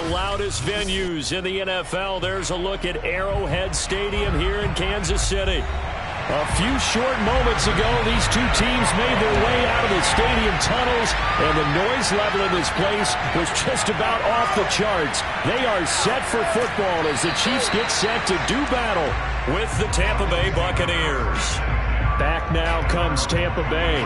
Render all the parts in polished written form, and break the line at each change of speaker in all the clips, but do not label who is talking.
Loudest venues in the NFL. There's a look at Arrowhead Stadium here in Kansas City. A few short moments ago, these two teams made their way out of the stadium tunnels, and the noise level in this place was just about off the charts. They are set for football as the Chiefs get set to do battle with the Tampa Bay Buccaneers. Back now comes Tampa Bay.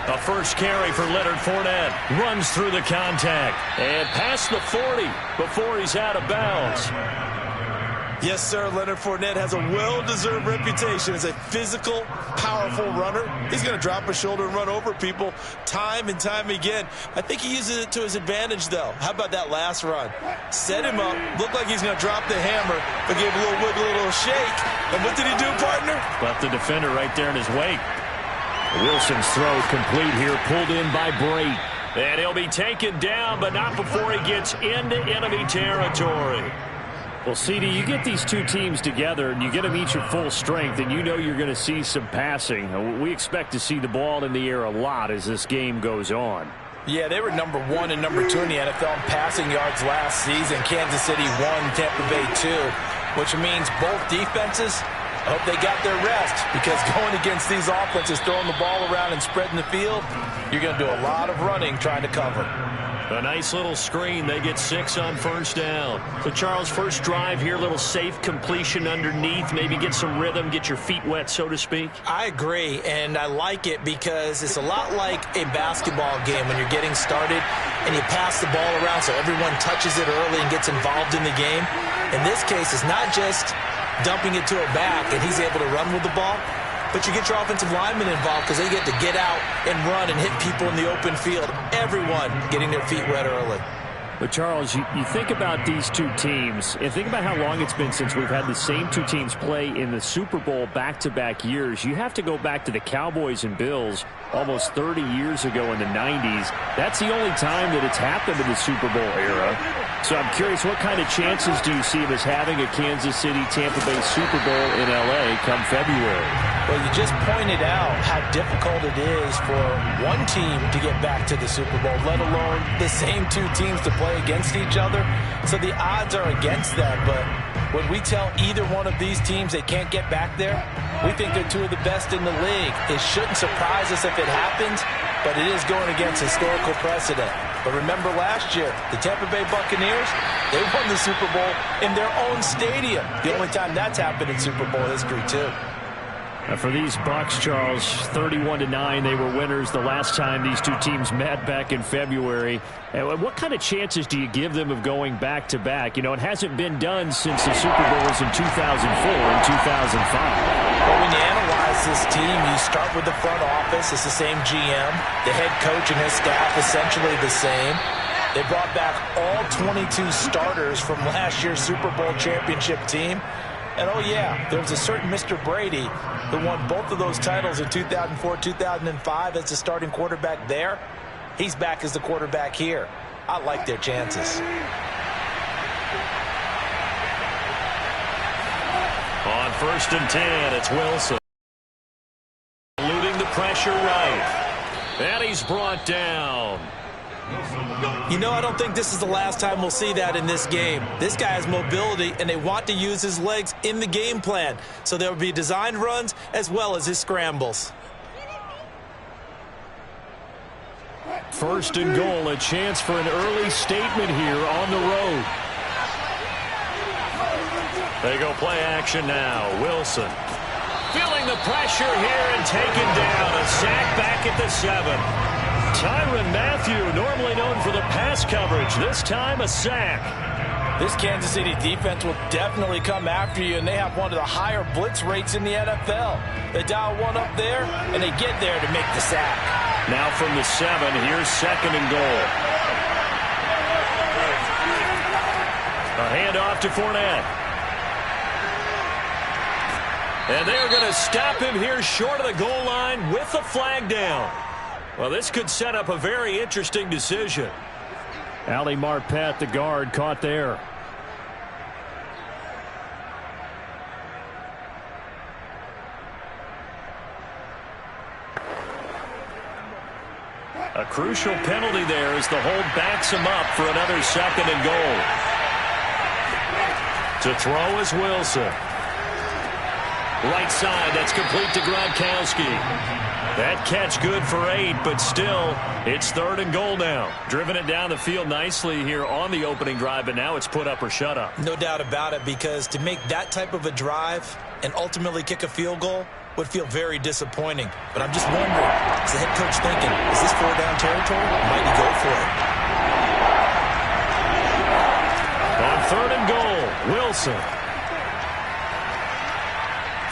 A first carry for Leonard Fournette. Runs through the contact. And past the 40 before he's out of bounds.
Yes, sir. Leonard Fournette has a well-deserved reputation as a physical, powerful runner. He's going to drop his shoulder and run over people time and time again. I think he uses it to his advantage, though. How about that last run? Set him up. Looked like he's going to drop the hammer, but gave a little wiggle, a little shake. And what did he do, partner?
Left the defender right there in his wake. Wilson's throw complete here, pulled in by Brate. And he'll be taken down, but not before he gets into enemy territory. Well, CD, you get these two teams together, and you get them each at full strength, and you know you're going to see some passing. We expect to see the ball in the air a lot as this game goes on.
Yeah, they were number 1 and number 2 in the NFL in passing yards last season. Kansas City 1, Tampa Bay 2, which means both defenses, I hope they got their rest, because going against these offenses, throwing the ball around and spreading the field, you're going to do a lot of running trying to cover.
A nice little screen. They get 6 on first down. So, Charles, first drive here, little safe completion underneath. Maybe get some rhythm, get your feet wet, so to speak.
I agree, and I like it because it's a lot like a basketball game when you're getting started and you pass the ball around so everyone touches it early and gets involved in the game. In this case, it's not just dumping it to a back and he's able to run with the ball, but you get your offensive linemen involved because they get to get out and run and hit people in the open field. Everyone getting their feet wet early.
But, Charles, you think about these two teams, and think about how long it's been since we've had the same two teams play in the Super Bowl back-to-back years. You have to go back to the Cowboys and Bills almost 30 years ago in the 90s. That's the only time that it's happened in the Super Bowl era. So I'm curious, what kind of chances do you see of us having a Kansas City-Tampa Bay Super Bowl in L.A. come February?
Well, you just pointed out how difficult it is for one team to get back to the Super Bowl, let alone the same two teams to play against each other. So the odds are against that, but when we tell either one of these teams they can't get back there, we think they're two of the best in the league. It shouldn't surprise us if it happens, but it is going against historical precedent. But remember last year, the Tampa Bay Buccaneers, they won the Super Bowl in their own stadium. The only time that's happened in Super Bowl history, too.
For these Bucs, Charles, 31-9, they were winners the last time these two teams met back in February. What kind of chances do you give them of going back-to-back? You know, it hasn't been done since the Super Bowls in 2004 and 2005.
Well, when you analyze this team, you start with the front office. It's the same GM. The head coach and his staff essentially the same. They brought back all 22 starters from last year's Super Bowl championship team. And oh yeah, there's a certain Mr. Brady who won both of those titles in 2004, 2005 as the starting quarterback there. He's back as the quarterback here. I like their chances.
On 1st and 10, it's Wilson. Eluding the pressure right. And he's brought down.
You know, I don't think this is the last time we'll see that in this game. This guy has mobility, and they want to use his legs in the game plan. So there will be designed runs as well as his scrambles.
1st and goal, a chance for an early statement here on the road. They go play action now. Wilson feeling the pressure here and taken down. A sack back at the 7. Tyrann Mathieu, normally known for the pass coverage, this time a sack.
This Kansas City defense will definitely come after you, and they have one of the higher blitz rates in the NFL. They dial one up there, and they get there to make the sack.
Now from the 7, here's 2nd and goal. A handoff to Fournette. And they're going to stop him here short of the goal line with the flag down. Well, this could set up a very interesting decision. Ali Marpet, the guard, caught there. A crucial penalty there as the hold backs him up for another 2nd and goal. To throw is Wilson. Right side, that's complete to Gronkowski. That catch good for 8, but still, it's 3rd and goal now. Driven it down the field nicely here on the opening drive, but now it's put up or shut up.
No doubt about it, because to make that type of a drive and ultimately kick a field goal would feel very disappointing. But I'm just wondering, is the head coach thinking, is this 4-down territory? Might he go for it?
On 3rd and goal, Wilson.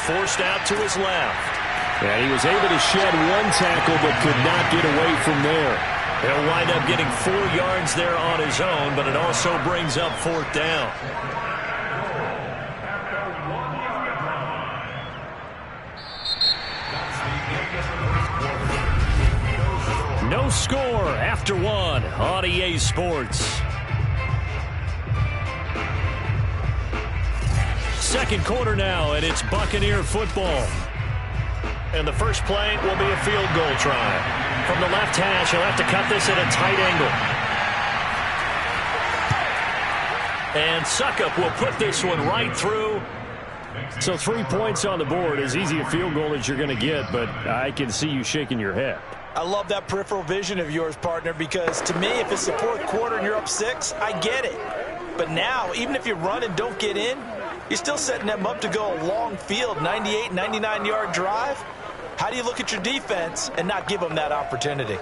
Forced out to his left. And he was able to shed one tackle but could not get away from there. He'll wind up getting 4 yards there on his own, but it also brings up 4th down. No score after 1 on EA Sports. 2nd quarter now, and it's Buccaneer football. And the first play will be a field goal try. From the left hash, he'll have to cut this at a tight angle. And Suckup will put this one right through. So 3 points on the board, as easy a field goal as you're going to get, but I can see you shaking your head.
I love that peripheral vision of yours, partner, because to me, if it's the 4th quarter and you're up 6, I get it. But now, even if you run and don't get in, you're still setting them up to go a long field, 98, 99-yard drive. How do you look at your defense and not give them that opportunity?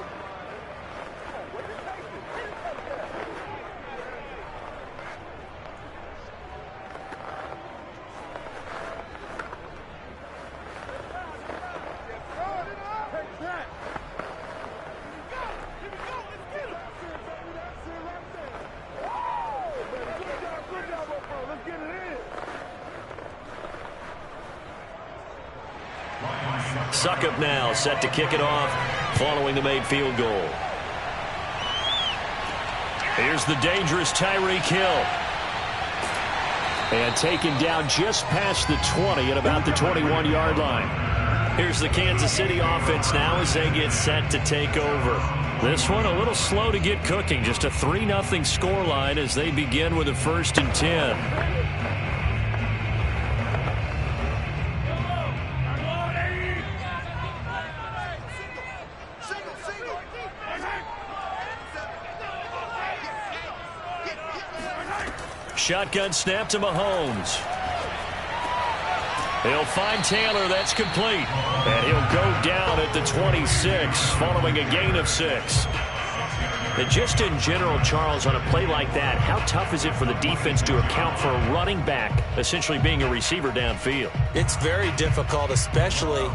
Suckup now set to kick it off following the made field goal. Here's the dangerous Tyreek Hill. And taken down just past the 20 at about the 21-yard line. Here's the Kansas City offense now as they get set to take over. This one a little slow to get cooking. Just a 3-0 scoreline as they begin with a 1st and 10. Shotgun snap to Mahomes. He'll find Taylor. That's complete. And he'll go down at the 26 following a gain of 6. And just in general, Charles, on a play like that, how tough is it for the defense to account for a running back essentially being a receiver downfield?
It's very difficult, especially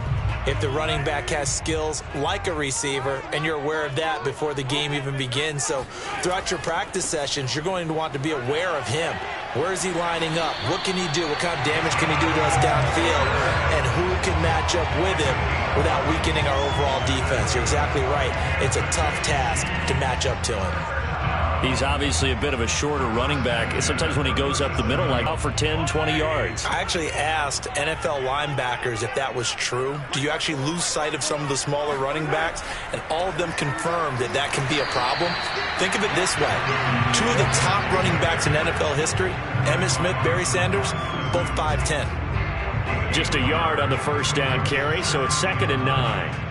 if the running back has skills like a receiver, and you're aware of that before the game even begins. So throughout your practice sessions, you're going to want to be aware of him. Where is he lining up? What can he do? What kind of damage can he do to us downfield? And who can match up with him without weakening our overall defense? You're exactly right. It's a tough task to match up to him.
He's obviously a bit of a shorter running back. Sometimes when he goes up the middle, like out for 10, 20 yards.
I actually asked NFL linebackers if that was true. Do you actually lose sight of some of the smaller running backs? And all of them confirmed that that can be a problem. Think of it this way. Two of the top running backs in NFL history, Emmitt Smith, Barry Sanders, both 5'10".
Just a yard on the first down carry, so it's 2nd and 9.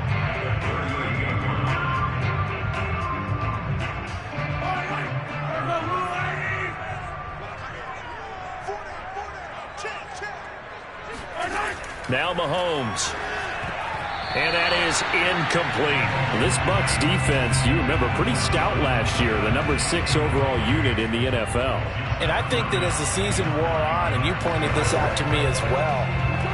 Now Mahomes. And that is incomplete. This Bucs defense, you remember, pretty stout last year. The number 6 overall unit in the NFL.
And I think that as the season wore on, and you pointed this out to me as well,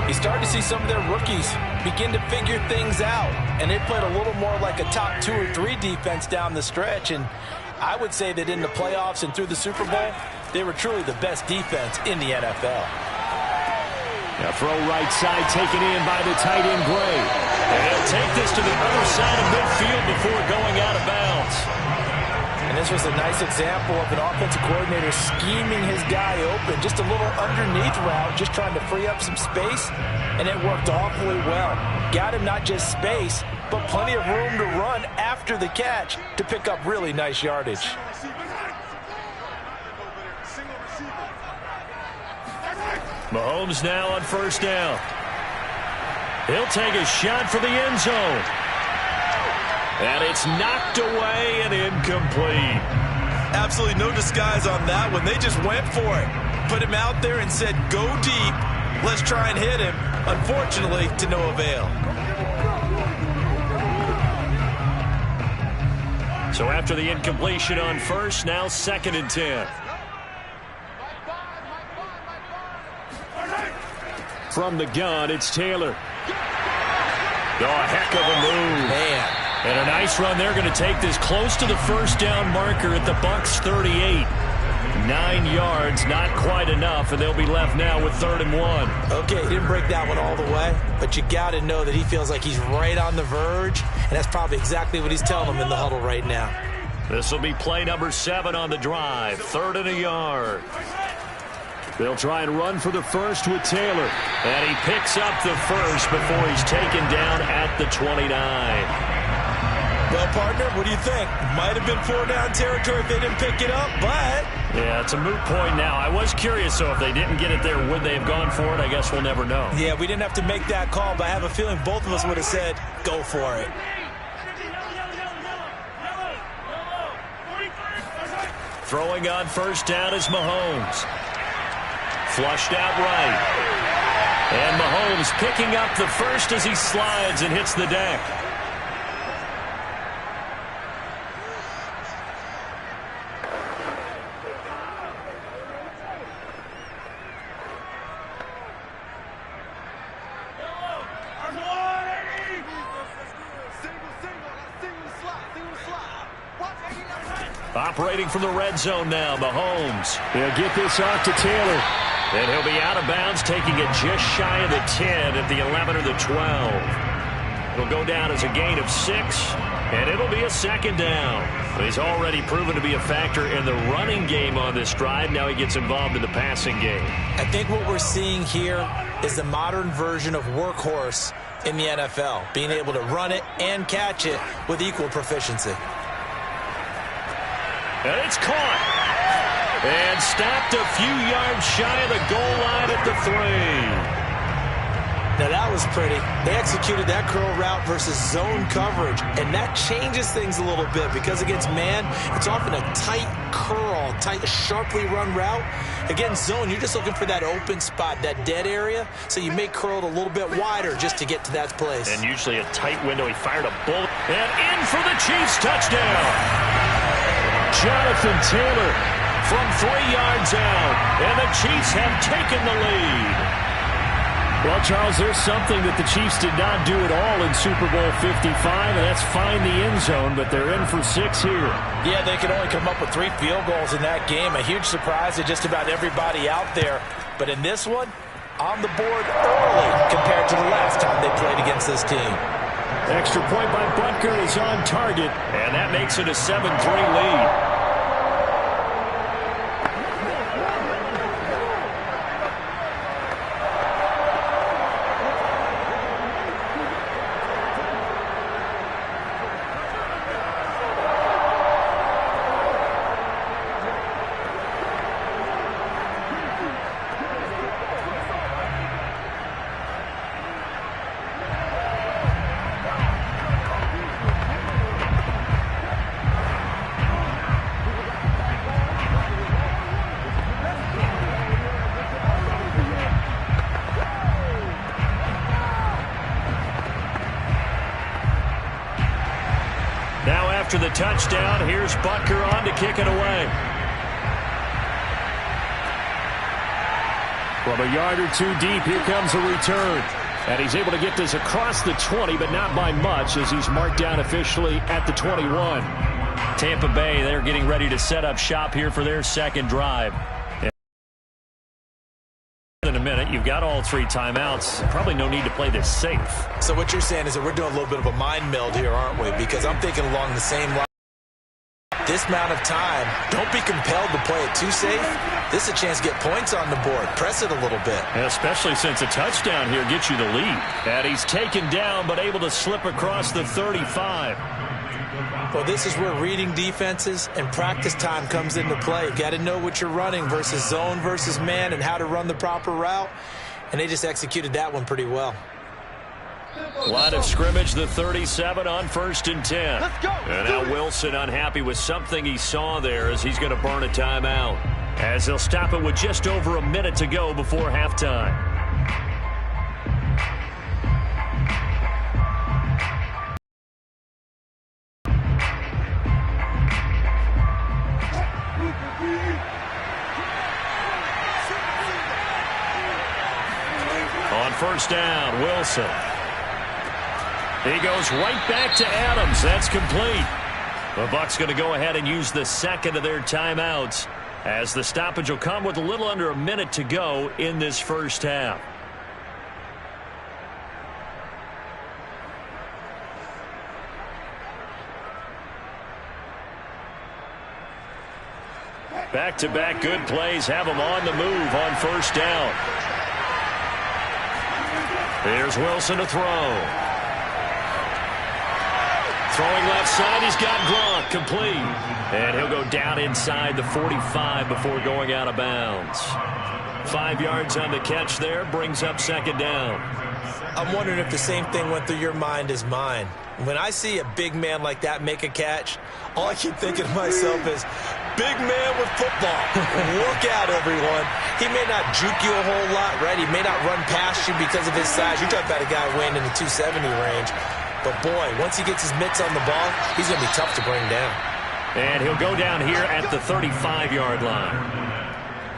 you start to see some of their rookies begin to figure things out. And they played a little more like a top 2 or 3 defense down the stretch. And I would say that in the playoffs and through the Super Bowl, they were truly the best defense in the NFL.
Now throw right side taken in by the tight end Gray. And he'll take this to the other side of midfield before going out of bounds.
And this was a nice example of an offensive coordinator scheming his guy open. Just a little underneath route, just trying to free up some space. And it worked awfully well. Got him not just space, but plenty of room to run after the catch to pick up really nice yardage.
Mahomes now on first down. He'll take a shot for the end zone. And it's knocked away and incomplete.
Absolutely no disguise on that one. They just went for it. Put him out there and said, go deep. Let's try and hit him. Unfortunately, to no avail.
So after the incompletion on first, now 2nd and 10. From the gun, it's Taylor. Oh, a heck of a move.
Man.
And a nice run. They're going to take this close to the first down marker at the Bucs 38. 9 yards, not quite enough, and they'll be left now with 3rd and 1.
Okay, he didn't break that one all the way, but you got to know that he feels like he's right on the verge, and that's probably exactly what he's telling them in the huddle right now.
This will be play number 7 on the drive. 3rd and a yard. They'll try and run for the first with Taylor. And he picks up the first before he's taken down at the 29.
Well, partner, what do you think? Might have been 4-down territory if they didn't pick it up, but...
Yeah, it's a moot point now. I was curious, so if they didn't get it there, would they have gone for it? I guess we'll never know.
Yeah, we didn't have to make that call, but I have a feeling both of us would have said, go for it.
Throwing on first down is Mahomes. Flushed out right. And Mahomes picking up the first as he slides and hits the deck. Operating from the red zone now, Mahomes. He'll get this off to Taylor. And he'll be out of bounds, taking it just shy of the 10 at the 11 or the 12. It'll go down as a gain of 6, and it'll be a 2nd down. He's already proven to be a factor in the running game on this drive. Now he gets involved in the passing game.
I think what we're seeing here is the modern version of workhorse in the NFL, being able to run it and catch it with equal proficiency.
And it's caught. And stopped a few yards shy of the goal line at the 3.
Now that was pretty. They executed that curl route versus zone coverage, and that changes things a little bit because against man, it's often a tight curl, sharply run route. Against zone, you're just looking for that open spot, that dead area, so you may curl it a little bit wider just to get to that place.
And usually a tight window. He fired a bullet. And in for the Chiefs touchdown. Jonathan Taylor from 3 yards out, and the Chiefs have taken the lead. Well, Charles, there's something that the Chiefs did not do at all in Super Bowl 55, and that's find the end zone, but they're in for 6 here.
Yeah, they could only come up with 3 field goals in that game. A huge surprise to just about everybody out there. But in this one, on the board early compared to the last time they played against this team.
Extra point by Butker is on target, and that makes it a 7-3 lead. After the touchdown, here's Butker on to kick it away. From a yard or 2 deep, here comes a return. And he's able to get this across the 20, but not by much, as he's marked down officially at the 21. Tampa Bay, they're getting ready to set up shop here for their second drive. In a minute, you've got all 3 timeouts. Probably no need to play this safe.
So what you're saying is that we're doing a little bit of a mind meld here, aren't we? Because I'm thinking along the same line. This amount of time, don't be compelled to play it too safe. This is a chance to get points on the board. Press it a little bit.
Especially since a touchdown here gets you the lead. And he's taken down, but able to slip across the 35.
Well, this is where reading defenses and practice time comes into play. You got to know what you're running versus zone versus man and how to run the proper route. And they just executed that one pretty well.
Line of scrimmage, the 37 on 1st and 10.
Let's go.
And now Wilson unhappy with something he saw there as he's going to burn a timeout. As they'll stop it with just over a minute to go before halftime. On 1st down, Wilson. He goes right back to Adams. That's complete. The Bucs going to go ahead and use the second of their timeouts, as the stoppage will come with a little under a minute to go in this first half. Back-to-back good plays have them on the move on 1st down. Here's Wilson to throw. Throwing left side, he's got Gronk, complete. And he'll go down inside the 45 before going out of bounds. 5 yards on the catch there, brings up 2nd down.
I'm wondering if the same thing went through your mind as mine. When I see a big man like that make a catch, all I keep thinking to myself is, big man with football. Look out, everyone. He may not juke you a whole lot, right? He may not run past you because of his size. You're talking about a guy weighing in the 270 range. But, boy, once he gets his mitts on the ball, he's going to be tough to bring down.
And he'll go down here at the 35-yard line.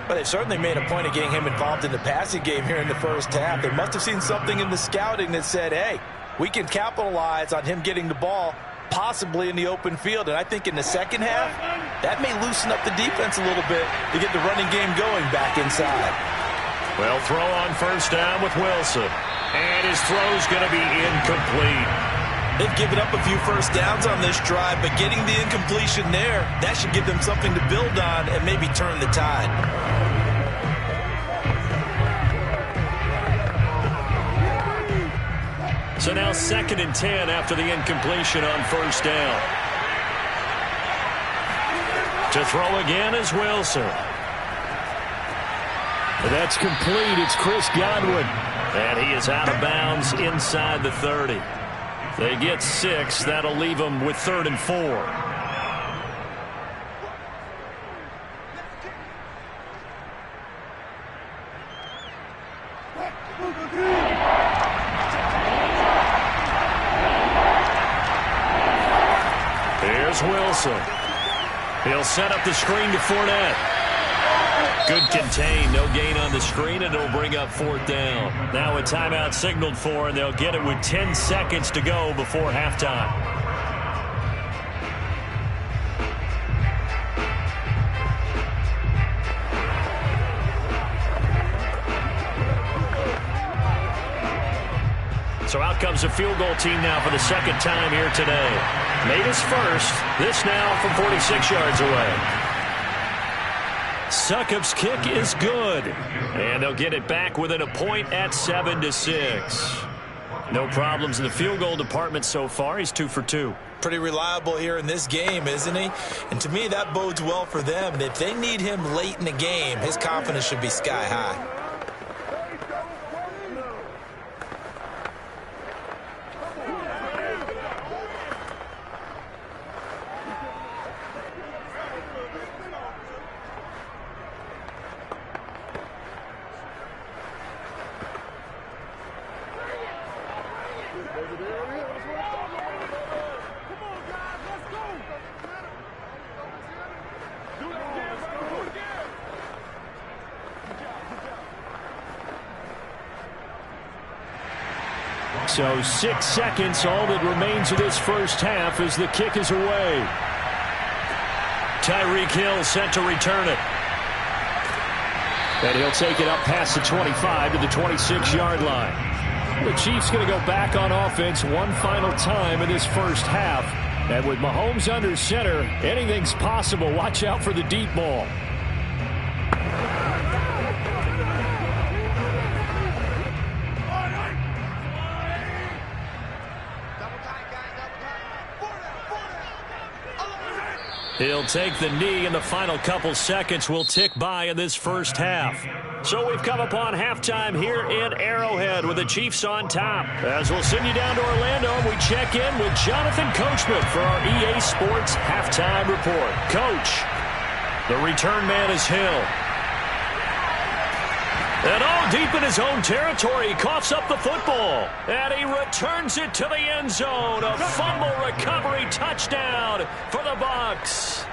But they've certainly made a point of getting him involved in the passing game here in the first half. They must have seen something in the scouting that said, hey, we can capitalize on him getting the ball possibly in the open field. And I think in the second half, that may loosen up the defense a little bit to get the running game going back inside.
Well, throw on 1st down with Wilson. And his throw's going to be incomplete.
They've given up a few first downs on this drive, but getting the incompletion there, that should give them something to build on and maybe turn the tide.
So now 2nd and 10 after the incompletion on 1st down. To throw again is Wilson. That's complete. It's Chris Godwin. And he is out of bounds inside the 30. They get 6. That'll leave them with 3rd and 4. Here's Wilson. He'll set up the screen to Fournette. Good contain, no gain on the screen, and it'll bring up 4th down. Now a timeout signaled for, and they'll get it with 10 seconds to go before halftime. So out comes the field goal team now for the 2nd time here today. Made his first. This now from 46 yards away. Succop's kick is good. And they'll get it back within a point at 7-6. No problems in the field goal department so far. He's 2 for 2.
Pretty reliable here in this game, isn't he? And to me, that bodes well for them. And if they need him late in the game, his confidence should be sky high.
So 6 seconds, all that remains of this first half as the kick is away. Tyreek Hill set to return it. And he'll take it up past the 25 to the 26-yard line. The Chiefs going to go back on offense one final time in this first half. And with Mahomes under center, anything's possible. Watch out for the deep ball. He'll take the knee, and the final couple seconds will tick by in this first half. So we've come upon halftime here in Arrowhead with the Chiefs on top. As we'll send you down to Orlando, and we check in with Jonathan Coachman for our EA Sports Halftime Report. Coach, the return man is Hill. And all deep in his own territory, he coughs up the football. And he returns it to the end zone. A fumble recovery touchdown for the Bucs.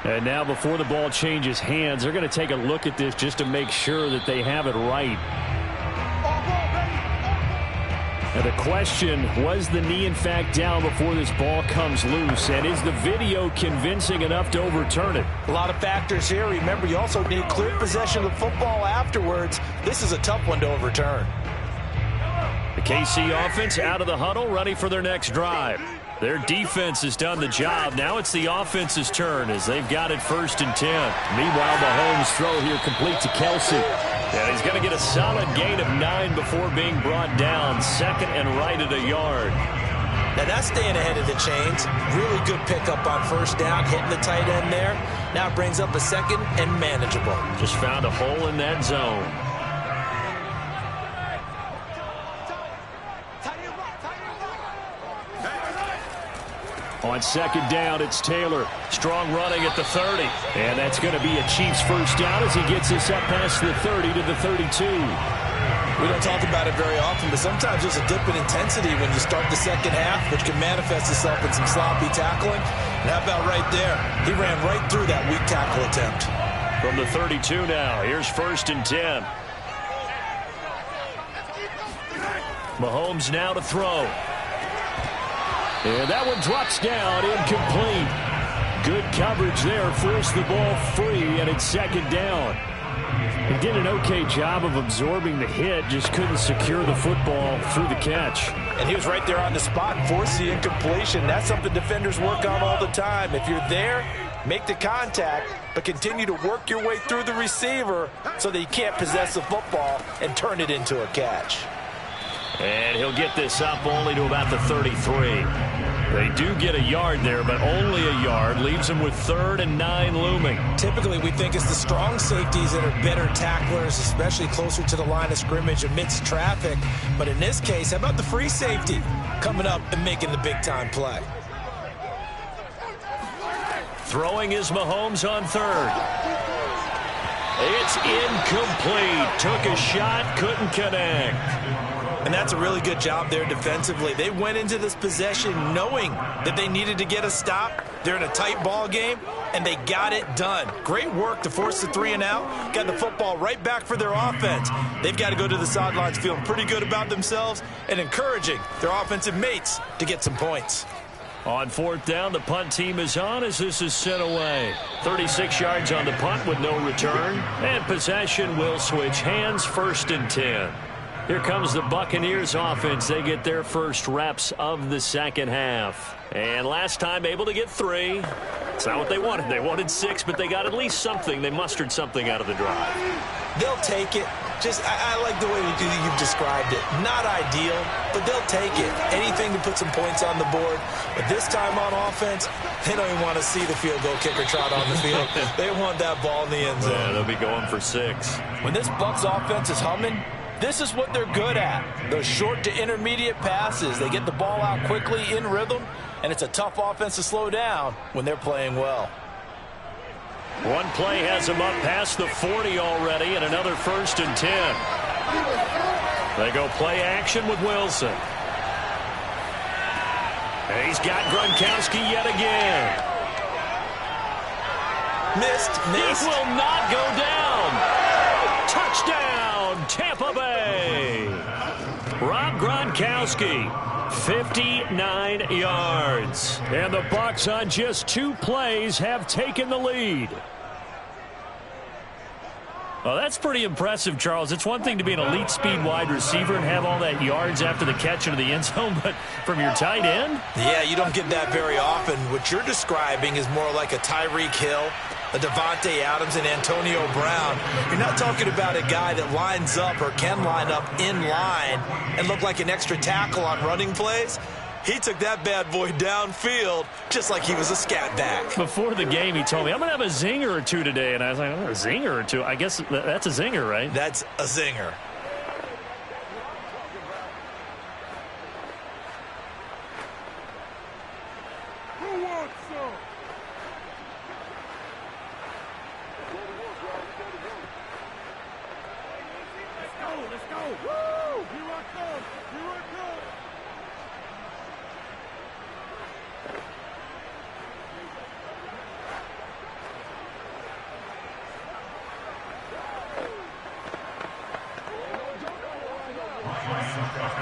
And now before the ball changes hands, they're going to take a look at this just to make sure that they have it right. And the question, was the knee in fact down before this ball comes loose? And is the video convincing enough to overturn it?
A lot of factors here. Remember, you also need clear possession of the football afterwards. This is a tough one to overturn.
The KC offense out of the huddle, ready for their next drive. Their defense has done the job. Now it's the offense's turn as they've got it 1st and 10. Meanwhile, Mahomes' throw here complete to Kelsey. And he's going to get a solid gain of 9 before being brought down. 2nd and right at a yard.
Now that's staying ahead of the chains. Really good pickup on 1st down, hitting the tight end there. Now it brings up a 2nd and manageable.
Just found a hole in that zone. On 2nd down, it's Taylor. Strong running at the 30. And that's going to be a Chiefs 1st down as he gets us up past the 30 to the 32.
We don't talk about it very often, but sometimes there's a dip in intensity when you start the 2nd half, which can manifest itself in some sloppy tackling. And how about right there? He ran right through that weak tackle attempt.
From the 32 now, here's 1st and 10. Mahomes now to throw. And that one drops down, incomplete. Good coverage there, forced the ball free, and it's 2nd down. He did an okay job of absorbing the hit, just couldn't secure the football through the catch.
And he was right there on the spot and forced the incompletion. That's something defenders work on all the time. If you're there, make the contact, but continue to work your way through the receiver so that he can't possess the football and turn it into a catch.
And he'll get this up only to about the 33. They do get a yard there, but only a yard. Leaves them with 3rd and 9 looming.
Typically, we think it's the strong safeties that are better tacklers, especially closer to the line of scrimmage amidst traffic. But in this case, how about the free safety coming up and making the big-time play?
Throwing is Mahomes on 3rd. It's incomplete. Took a shot, couldn't connect.
And that's a really good job there defensively. They went into this possession knowing that they needed to get a stop. They're in a tight ball game, and they got it done. Great work to force the 3 and out. Got the football right back for their offense. They've got to go to the sidelines feeling pretty good about themselves and encouraging their offensive mates to get some points.
On 4th down, the punt team is on as this is sent away. 36 yards on the punt with no return. And possession will switch hands, 1st and 10. Here comes the Buccaneers offense. They get their first reps of the second half. And last time able to get 3. It's not what they wanted. They wanted 6, but they got at least something. They mustered something out of the drive.
They'll take it. I like the way you've described it. Not ideal, but they'll take it. Anything to put some points on the board. But this time on offense, they don't even want to see the field goal kicker trot on the field. They want that ball in the end zone.
Yeah, they'll be going for 6.
When this Bucs offense is humming, this is what they're good at. Those short to intermediate passes. They get the ball out quickly in rhythm, and it's a tough offense to slow down when they're playing well.
One play has him up past the 40 already, and another 1st and 10. They go play action with Wilson. And he's got Gronkowski yet again.
Missed.
He will not go down. Touchdown, Tampa Bay. Rob Gronkowski, 59 yards. And the Bucs on just 2 plays have taken the lead. Well, that's pretty impressive, Charles. It's one thing to be an elite speed wide receiver and have all that yards after the catch into the end zone, but from your tight end?
Yeah, you don't get that very often. What you're describing is more like a Tyreek Hill, a Devontae Adams, and Antonio Brown. You're not talking about a guy that lines up or can line up in line and look like an extra tackle on running plays. He took that bad boy downfield just like he was a scat back.
Before the game, he told me, I'm going to have a zinger or 2 today. And I was like, oh, a zinger or 2? I guess that's a zinger, right?
That's a zinger.
Who wants some? Let's go. Woo! Here I come. Here I come.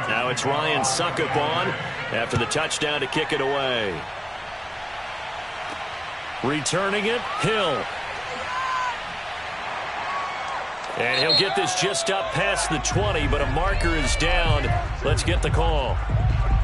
Now it's Ryan Suckup on after the touchdown to kick it away. Returning it, Hill. And he'll get this just up past the 20, but a marker is down. Let's get the call.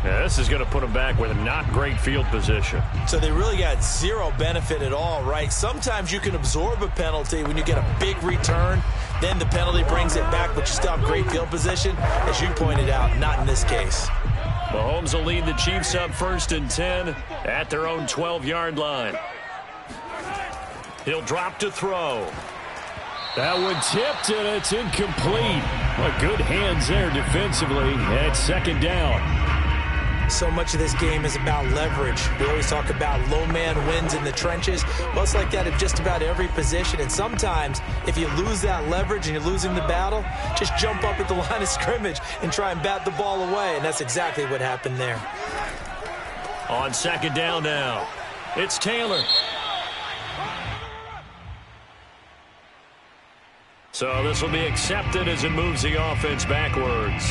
Yeah, this is going to put him back with a not great field position.
So they really got zero benefit at all, right? Sometimes you can absorb a penalty when you get a big return. Then the penalty brings it back, but you still have great field position. As you pointed out, not in this case.
Mahomes will lead the Chiefs up 1st and 10 at their own 12-yard line. He'll drop to throw. That one tipped, and it's incomplete. Well, good hands there defensively at 2nd down.
So much of this game is about leverage. We always talk about low man wins in the trenches. Well, it's like that at just about every position. And sometimes, if you lose that leverage and you're losing the battle, just jump up at the line of scrimmage and try and bat the ball away. And that's exactly what happened there.
On 2nd down now, it's Taylor. So this will be accepted as it moves the offense backwards.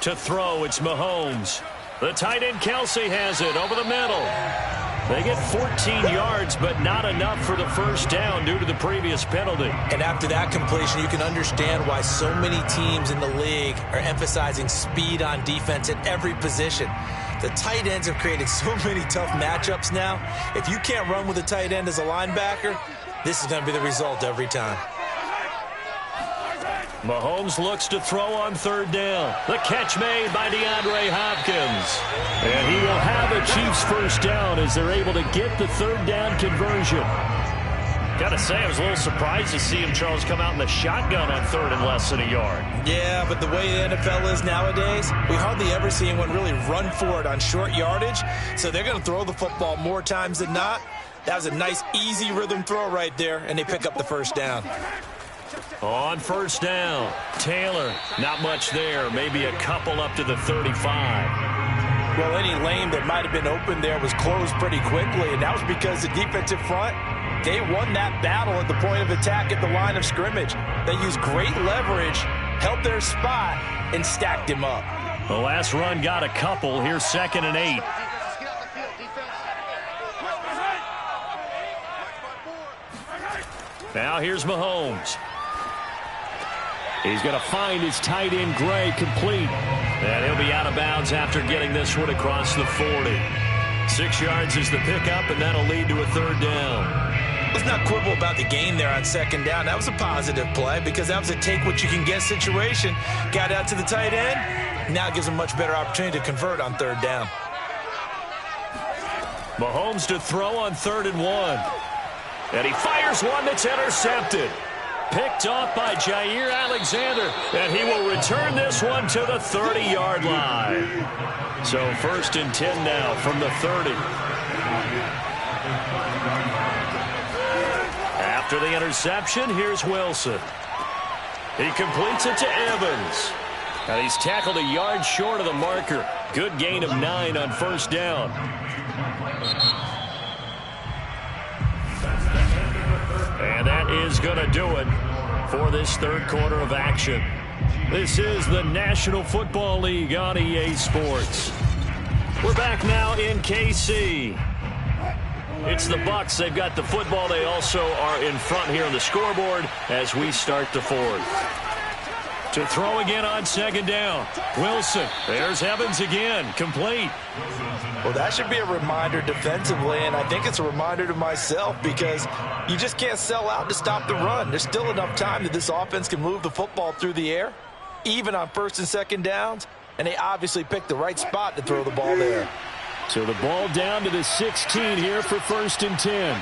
To throw, it's Mahomes. The tight end, Kelsey, has it over the middle. They get 14 yards, but not enough for the 1st down due to the previous penalty.
And after that completion, you can understand why so many teams in the league are emphasizing speed on defense at every position. The tight ends have created so many tough matchups now. If you can't run with a tight end as a linebacker, this is going to be the result every time.
Mahomes looks to throw on 3rd down. The catch made by DeAndre Hopkins. And he will have a Chiefs 1st down as they're able to get the 3rd down conversion. Gotta say, I was a little surprised to see him, Charles, come out in the shotgun on third and less than a yard.
Yeah, but the way the NFL is nowadays, we hardly ever see anyone really run for it on short yardage. So they're going to throw the football more times than not. That was a nice, easy rhythm throw right there, and they pick up the first down.
On first down, Taylor, not much there. Maybe a couple up to the 35.
Well, any lane that might have been open there was closed pretty quickly, and that was because the defensive front, they won that battle at the point of attack at the line of scrimmage. They used great leverage, held their spot, and stacked him up.
The last run got a couple. Here's 2nd and 8. Now here's Mahomes. He's going to find his tight end, Gray, complete. And he'll be out of bounds after getting this one across the 40. 6 yards is the pickup, and that'll lead to a 3rd down.
Let's not quibble about the gain there on 2nd down. That was a positive play because that was a take-what-you-can-get situation. Got out to the tight end. Now it gives him a much better opportunity to convert on 3rd down.
Mahomes to throw on 3rd and 1. And he fires one that's intercepted. Picked off by Jair Alexander. And he will return this one to the 30-yard line. So 1st and 10 now from the 30. After the interception, here's Wilson. He completes it to Evans. And he's tackled a yard short of the marker. Good gain of 9 on 1st down. And that is going to do it for this 3rd quarter of action. This is the National Football League on EA Sports. We're back now in KC. It's the Bucs. They've got the football. They also are in front here on the scoreboard as we start the 4th. To throw again on 2nd down. Wilson. There's Evans again. Complete.
Well, that should be a reminder defensively, and I think it's a reminder to myself because you just can't sell out to stop the run. There's still enough time that this offense can move the football through the air, even on 1st and 2nd downs, and they obviously picked the right spot to throw the ball there.
So the ball down to the 16 here for 1st and 10.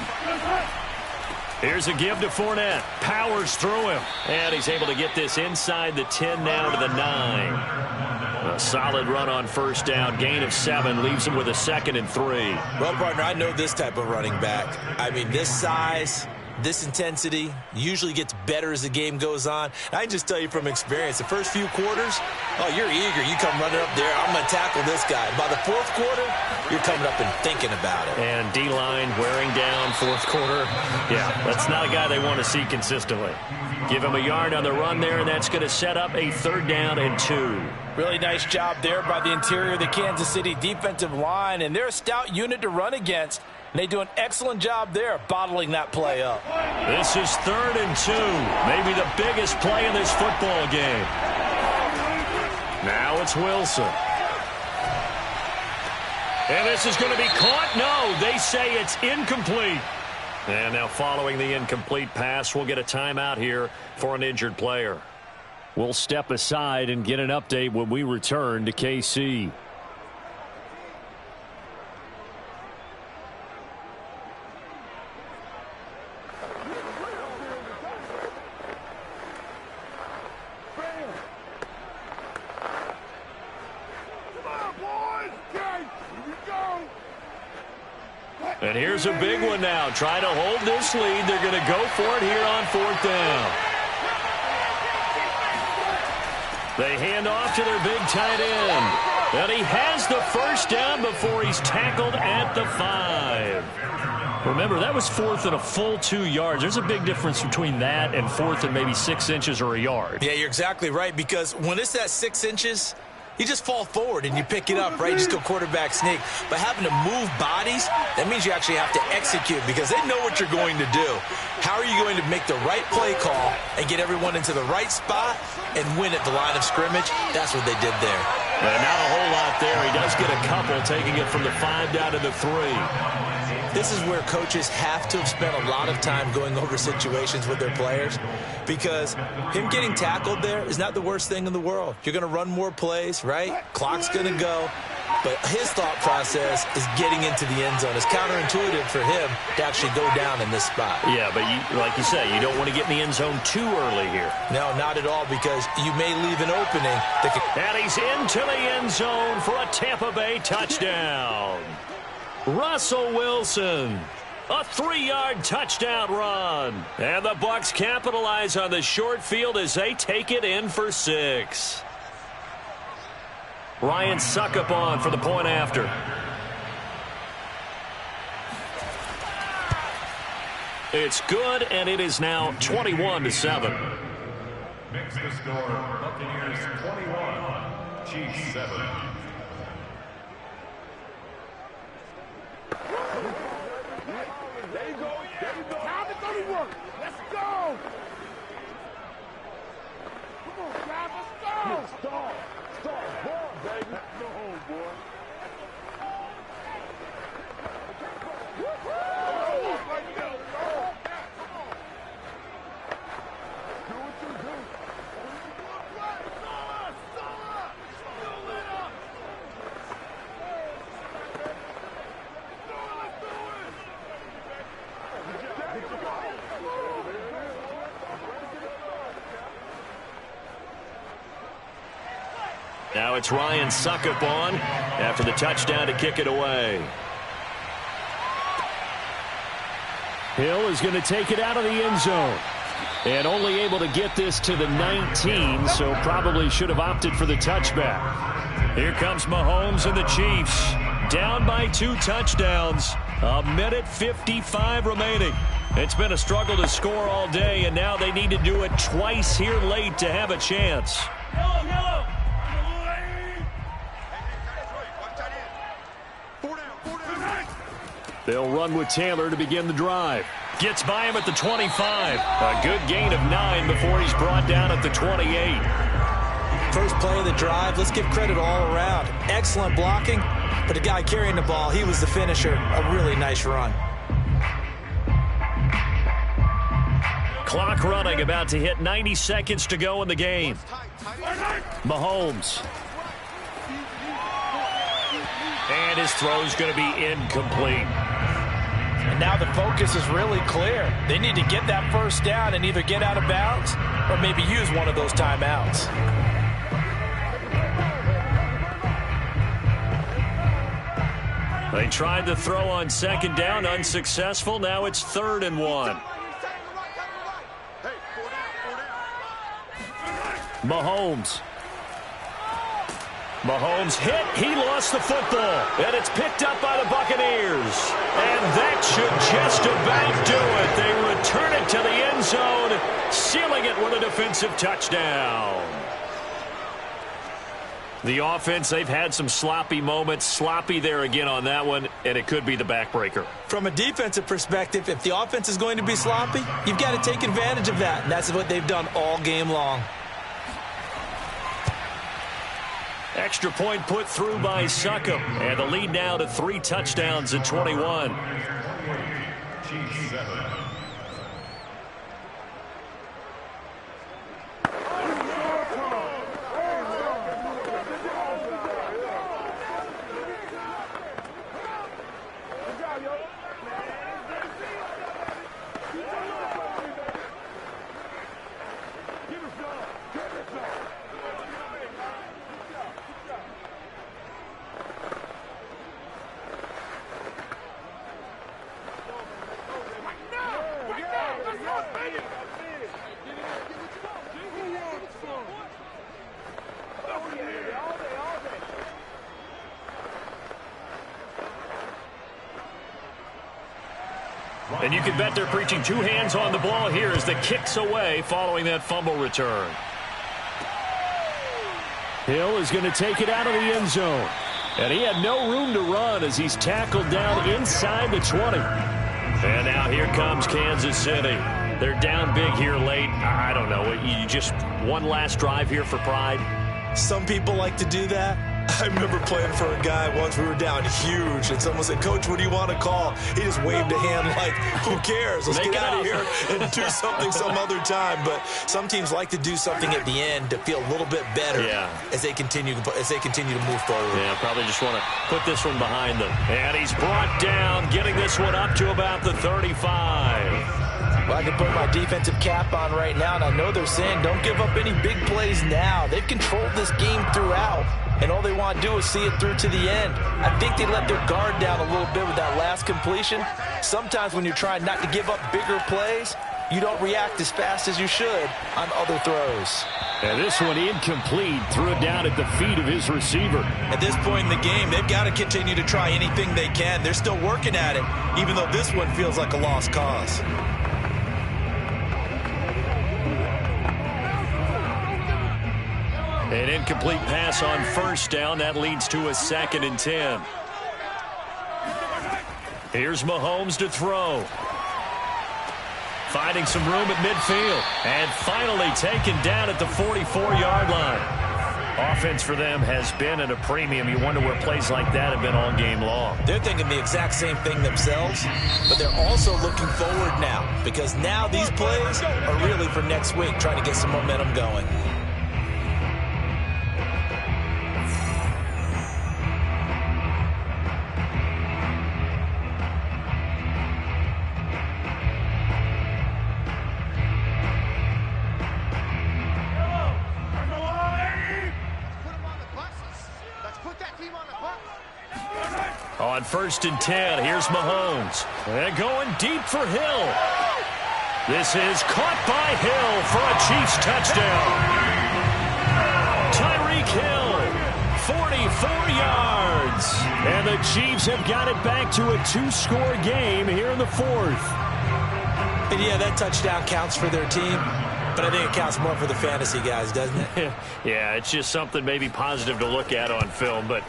Here's a give to Fournette. Powers through him. And he's able to get this inside the 10 now to the 9. A solid run on 1st down. Gain of 7 leaves him with a 2nd and 3.
Well, partner, I know this type of running back. I mean, this size, this intensity usually gets better as the game goes on. I can just tell you from experience, the first few quarters, oh, you're eager. You come running up there, I'm going to tackle this guy. By the 4th quarter, you're coming up and thinking about it.
And D-line wearing down 4th quarter. Yeah, that's not a guy they want to see consistently. Give him a yard on the run there, and that's going to set up a 3rd down and 2.
Really nice job there by the interior of the Kansas City defensive line, and they're a stout unit to run against. And they do an excellent job there bottling that play up.
This is 3rd and 2. Maybe the biggest play in this football game. Now it's Wilson. And this is going to be caught. No, they say it's incomplete. And now following the incomplete pass, we'll get a timeout here for an injured player. We'll step aside and get an update when we return to KC. And here's a big one now. Try to hold this lead. They're going to go for it here on 4th down. They hand off to their big tight end. And he has the 1st down before he's tackled at the 5. Remember, that was 4th and a full 2 yards. There's a big difference between that and 4th and maybe 6 inches or a yard.
Yeah, you're exactly right, because when it's that 6 inches, you just fall forward and you pick it up, right? You just go quarterback sneak. But having to move bodies, that means you actually have to execute because they know what you're going to do. How are you going to make the right play call and get everyone into the right spot and win at the line of scrimmage? That's what they did there.
Not a whole lot there. He does get a couple, taking it from the 5 down to the 3.
This is where coaches have to have spent a lot of time going over situations with their players, because him getting tackled there is not the worst thing in the world. You're going to run more plays, right? Clock's going to go.
But his thought process is getting into the end zone. It's counterintuitive for him to actually go down in this spot.
Yeah, but like you say, you don't want to get in the end zone too early here.
No, not at all, because you may leave an opening that could...
And he's into the end zone for a Tampa Bay touchdown. Russell Wilson, a 3-yard touchdown run. And the Bucs capitalize on the short field as they take it in for 6. Ryan Suckup on for the point after. It's good, and it is now 21-7.
Makes the score Buccaneers 21, Chiefs 7.
There you go. Time to go to work. Let's go. Come on, guys, let's go. Start ball, baby. No, boy.
Now it's Ryan Suckup on after the touchdown to kick it away. Hill is going to take it out of the end zone. And only able to get this to the 19, so probably should have opted for the touchback. Here comes Mahomes and the Chiefs. Down by 2 touchdowns. 1:55 remaining. It's been a struggle to score all day, and now they need to do it twice here late to have a chance. They'll run with Taylor to begin the drive. Gets by him at the 25. A good gain of 9 before he's brought down at the 28.
First play of the drive, let's give credit all around. Excellent blocking, but the guy carrying the ball, he was the finisher. A really nice run.
Clock running, about to hit 90 seconds to go in the game. Mahomes. And his throw's going to be incomplete.
And now the focus is really clear. They need to get that first down and either get out of bounds or maybe use one of those timeouts.
They tried to throw on second down, unsuccessful. Now it's 3rd and 1. Mahomes. Mahomes hit. He lost the football. And it's picked up by the Buccaneers. And that should just about do it. They return it to the end zone, sealing it with a defensive touchdown. The offense, they've had some sloppy moments. Sloppy there again on that one, and it could be the backbreaker.
From a defensive perspective, if the offense is going to be sloppy, you've got to take advantage of that. And that's what they've done all game long.
Extra point put through by Suckup. And the lead now to 3 touchdowns at 21.
Chiefs 7.
And you can bet they're preaching 2 hands on the ball here as the kick's away following that fumble return. Hill is going to take it out of the end zone. And he had no room to run as he's tackled down inside the 20. And now here comes Kansas City. They're down big here late. I don't know. You just one last drive here for pride?
Some people like to do that.
I remember playing for a guy once. We were down huge, and someone said, "Coach, what do you want to call?" He just waved a hand like, who cares? Let's get out of here and do something some other time. But some teams like to do something at the end to feel a little bit better as they continue to move forward.
Yeah, probably just want to put this one behind them. And he's brought down, getting this one up to about the 35.
Well, I can put my defensive cap on right now, and I know they're saying don't give up any big plays now. They've controlled this game throughout, and all they want to do is see it through to the end. I think they let their guard down a little bit with that last completion. Sometimes when you're trying not to give up bigger plays, you don't react as fast as you should on other throws.
And this one incomplete. Threw it down at the feet of his receiver.
At this point in the game, they've got to continue to try anything they can. They're still working at it, even though this one feels like a lost cause.
An incomplete pass on first down. That leads to a 2nd and 10. Here's Mahomes to throw. Finding some room at midfield. And finally taken down at the 44-yard line. Offense for them has been at a premium. You wonder where plays like that have been all game long.
They're thinking the exact same thing themselves, but they're also looking forward now, because now these plays are really for next week, trying to get some momentum going.
On 1st and 10, here's Mahomes. And going deep for Hill. This is caught by Hill for a Chiefs touchdown. Tyreek Hill, 44 yards. And the Chiefs have got it back to a 2-score game here in the 4th.
And yeah, that touchdown counts for their team, but I think it counts more for the fantasy guys, doesn't it?
Yeah, it's just something maybe positive to look at on film, but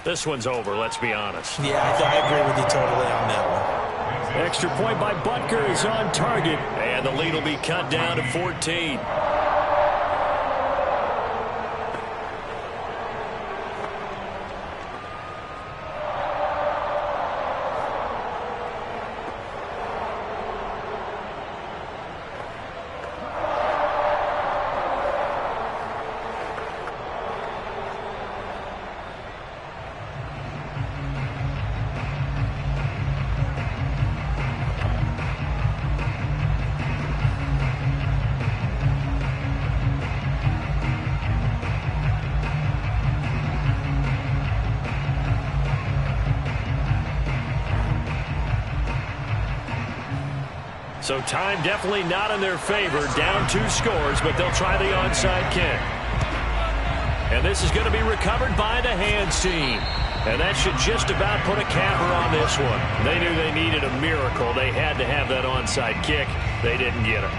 this one's over, let's be honest.
Yeah, I agree with you totally on that one.
Extra point by Butker is on target, and the lead will be cut down to 14. So time definitely not in their favor. Down 2 scores, but they'll try the onside kick. And this is going to be recovered by the hands team. And that should just about put a capper on this one. They knew they needed a miracle. They had to have that onside kick. They didn't get it.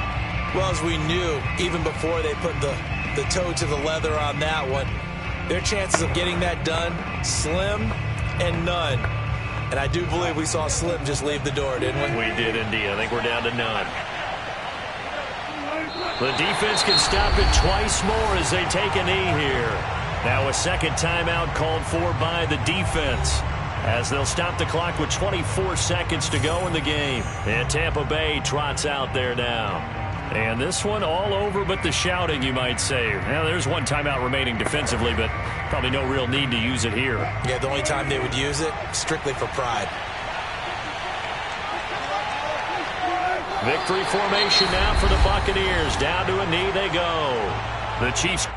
Well, as we knew, even before they put the toe to the leather on that one, their chances of getting that done, slim and none. And I do believe we saw Slim just leave the door, didn't we?
We did indeed. I think we're down to none. The defense can stop it twice more as they take a knee here. Now a second timeout called for by the defense, as they'll stop the clock with 24 seconds to go in the game. And Tampa Bay trots out there now. And this one all over but the shouting, you might say. Now, there's one timeout remaining defensively, but probably no real need to use it here.
Yeah, the only time they would use it, strictly for pride.
Victory formation now for the Buccaneers. Down to a knee they go. The Chiefs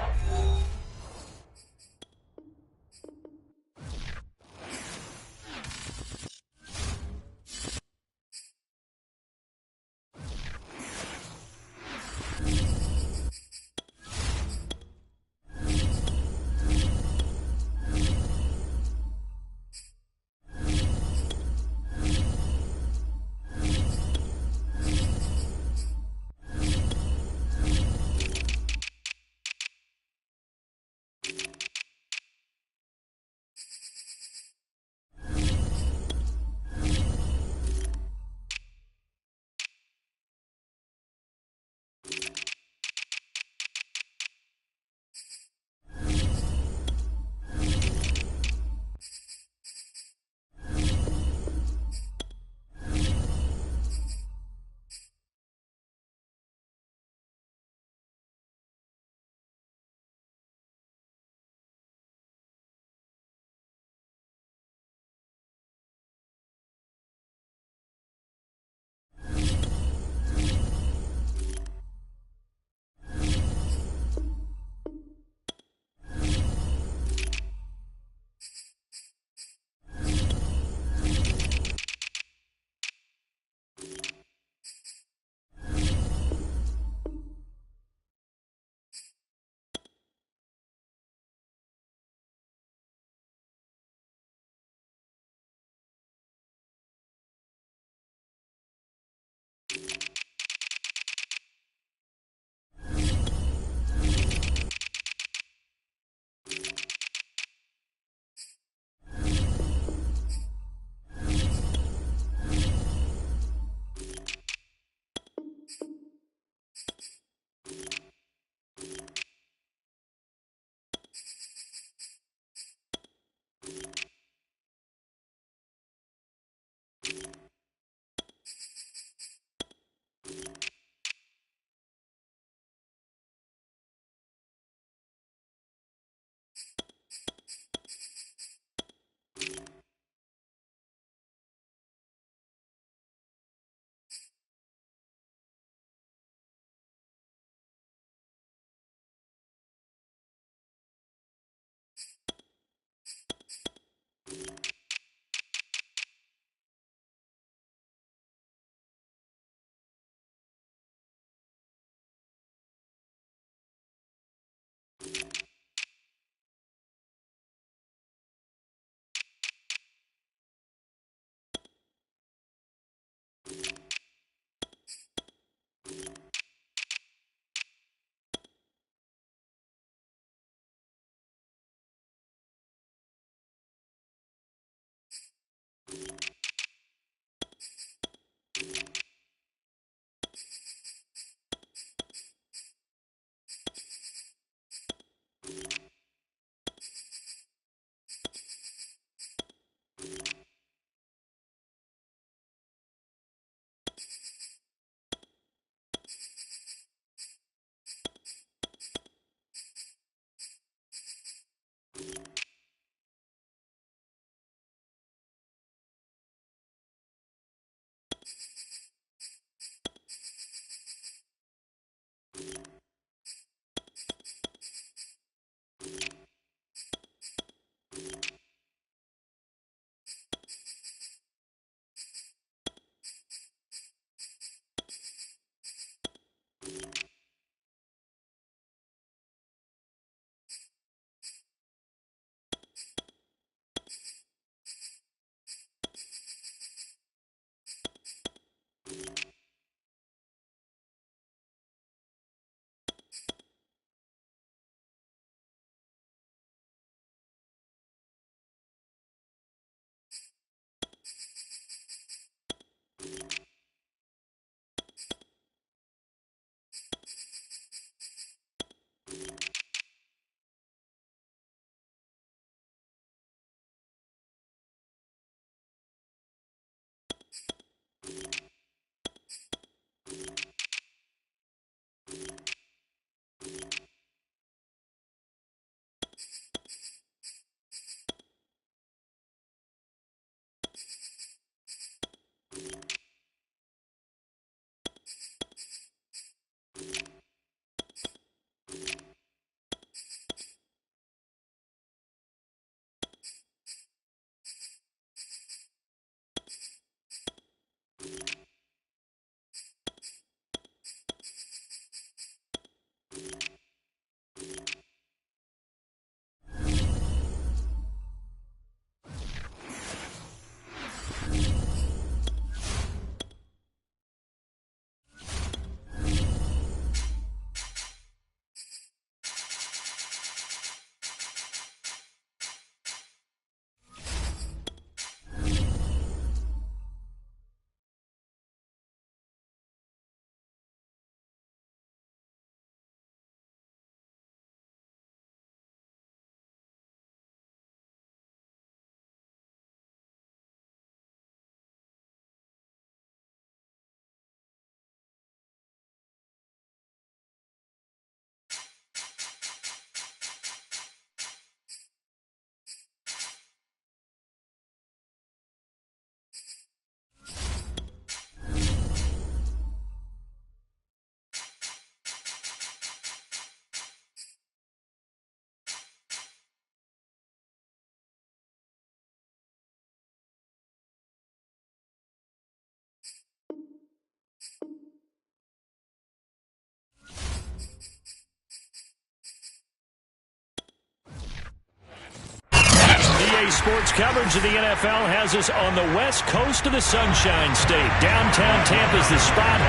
Sports coverage of the NFL has us on the west coast of the Sunshine State. Downtown Tampa's the spot,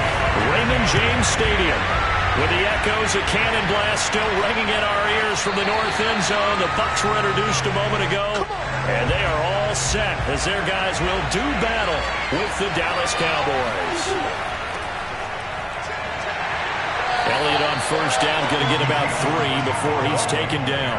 Raymond James Stadium. With the echoes of cannon blast still ringing in our ears from the north end zone. The Bucs were introduced a moment ago, and they are all set as their guys will do battle with the Dallas Cowboys. Elliott on first down, going to get about 3 before he's taken down.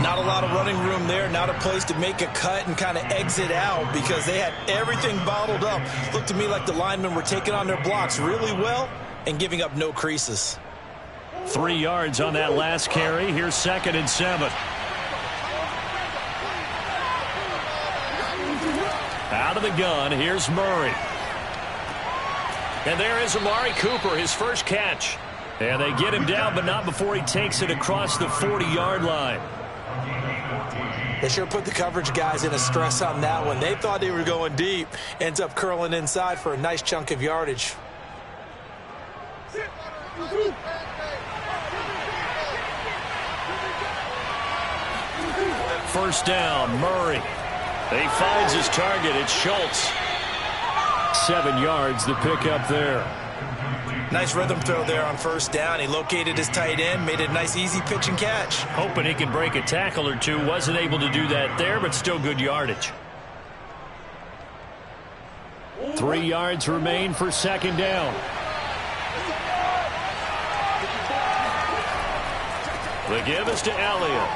Not a lot of running room there, not a place to make a cut and kind of exit out because they had everything bottled up. Looked to me like the linemen were taking on their blocks really well and giving up no creases.
3 yards on that last carry. Here's 2nd and 7. Out of the gun, here's Murray. And there is Amari Cooper, his first catch. And they get him down, but not before he takes it across the 40-yard line.
They sure put the coverage guys in a stress on that one. They thought they were going deep. Ends up curling inside for a nice chunk of yardage.
First down, Murray. He finds his target. It's Schultz. 7 yards the pick up there.
Nice rhythm throw there on first down. He located his tight end, made it a nice easy pitch and catch.
Hoping he can break a tackle or two. Wasn't able to do that there, but still good yardage. 3 yards remain for second down. The give is to Elliott.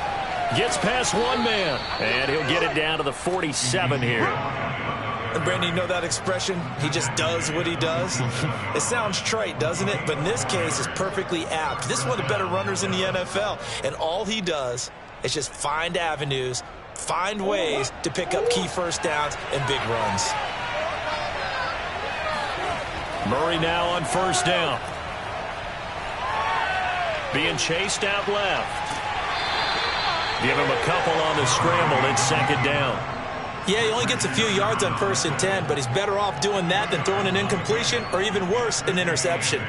Gets past one man, and he'll get it down to the 47 here.
And Brandon, you know that expression? He just does what he does. It sounds trite, doesn't it? But in this case, it's perfectly apt. This is one of the better runners in the NFL, and all he does is just find avenues, find ways to pick up key first downs and big runs.
Murray now on first down. Being chased out left. Give him a couple on the scramble. It's second down.
Yeah, he only gets a few yards on 1st and 10, but he's better off doing that than throwing an incompletion or even worse, an interception.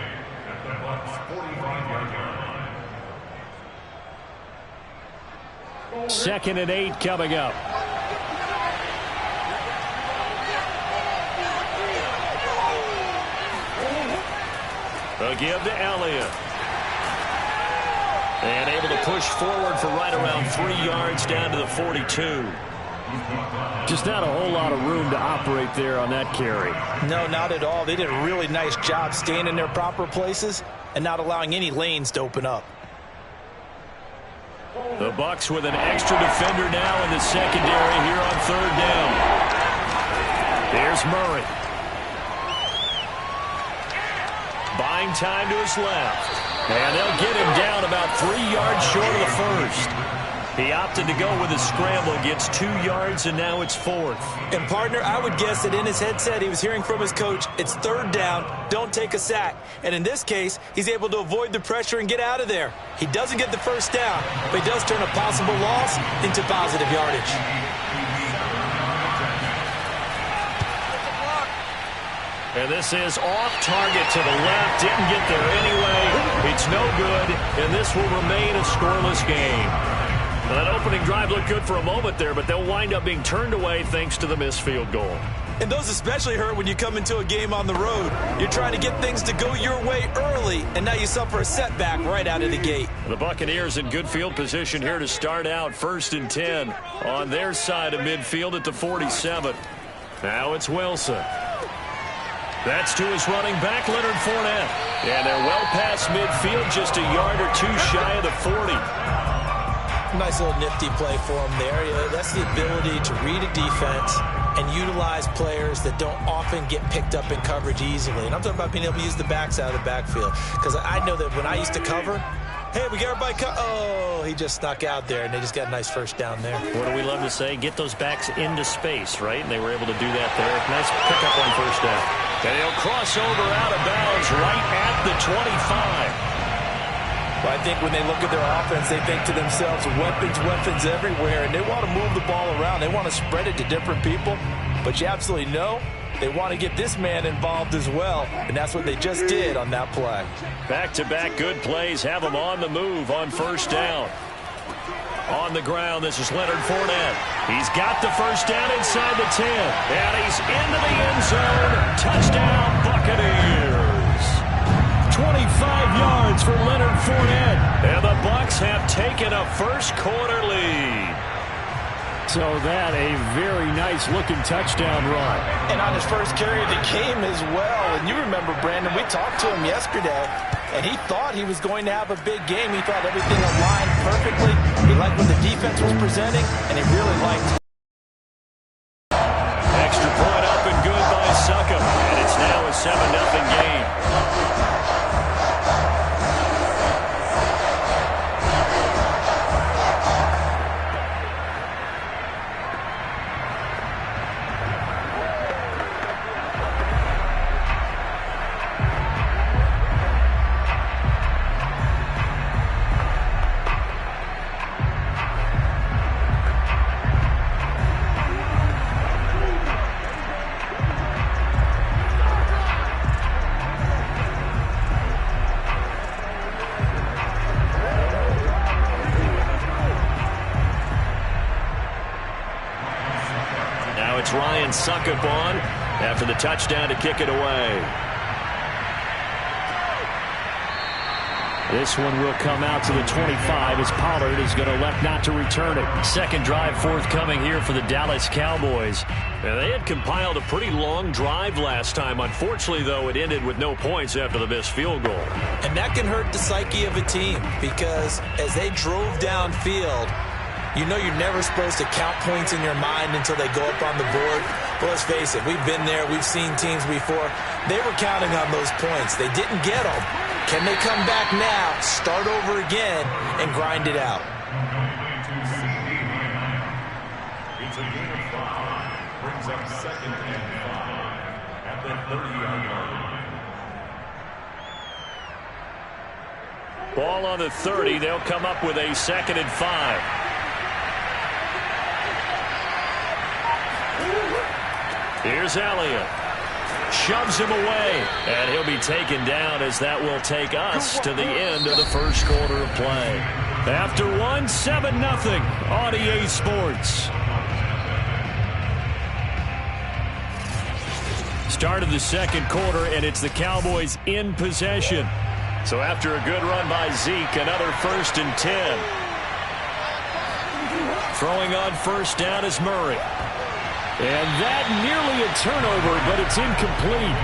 Second and 8 coming up. A give to Elliott. And able to push forward for right around 3 yards down to the 42. Just not a whole lot of room to operate there on that carry.
No, not at all. They did a really nice job staying in their proper places and not allowing any lanes to open up.
The Bucs with an extra defender now in the secondary here on third down. There's Murray. Buying time to his left. And they'll get him down about 3 yards short of the first. He opted to go with a scramble, gets 2 yards, and now it's 4th.
And, partner, I would guess that in his headset he was hearing from his coach, it's third down, don't take a sack. And in this case, he's able to avoid the pressure and get out of there. He doesn't get the first down, but he does turn a possible loss into positive yardage.
And this is off target to the left. Didn't get there anyway. It's no good, and this will remain a scoreless game. That opening drive looked good for a moment there, but they'll wind up being turned away thanks to the missed field goal.
And those especially hurt when you come into a game on the road. You're trying to get things to go your way early, and now you suffer a setback right out of the gate.
The Buccaneers in good field position here to start out 1st and 10 on their side of midfield at the 47. Now it's Wilson. That's to his running back, Leonard Fournette. And they're well past midfield, just a yard or two shy of the 40.
Nice little nifty play for him there. That's the ability to read a defense and utilize players that don't often get picked up in coverage easily. And I'm talking about being able to use the backs out of the backfield. Because I know that when I used to cover, hey, we got everybody oh, he just snuck out there, and they just got a nice first down there.
What do we love to say? Get those backs into space, right? And they were able to do that there. Nice pickup on first down. And he'll cross over out of bounds right at the 25.
Well, I think when they look at their offense, they think to themselves, weapons everywhere, and they want to move the ball around. They want to spread it to different people, but you absolutely know they want to get this man involved as well, and that's what they just did on that play.
Back-to-back good plays have them on the move on first down. On the ground, this is Leonard Fournette. He's got the first down inside the 10, and he's into the end zone. Touchdown, Buccaneers. 25 yards for Leonard Fournette. And the Bucs have taken a first-quarter lead. So that a very nice-looking touchdown run.
And on his first carry of the game as well. And you remember, Brandon, we talked to him yesterday, and he thought he was going to have a big game. He thought everything aligned perfectly. He liked what the defense was presenting, and he really liked
extra point up and good by Succop. And it's now a 7-0 game. suck-up on after the touchdown to kick it away. This one will come out to the 25 as Pollard is going to elect not to return it. Second drive forthcoming here for the Dallas Cowboys. And they had compiled a pretty long drive last time. Unfortunately, though, it ended with no points after the missed field goal.
And that can hurt the psyche of a team because as they drove downfield, you know you're never supposed to count points in your mind until they go up on the board. But let's face it, we've been there. We've seen teams before. They were counting on those points. They didn't get them. Can they come back now, start over again, and grind it out?
It's a gain of 5. Brings up 2nd and 5 at the 30-yard line.
Ball on the 30. They'll come up with a 2nd and 5. Here's Elliott. Shoves him away, and he'll be taken down as that will take us to the end of the first quarter of play. After 7-0 on EA Sports. Start of the second quarter, and it's the Cowboys in possession. So after a good run by Zeke, another 1st and 10. Throwing on first down is Murray. And that nearly a turnover, but it's incomplete.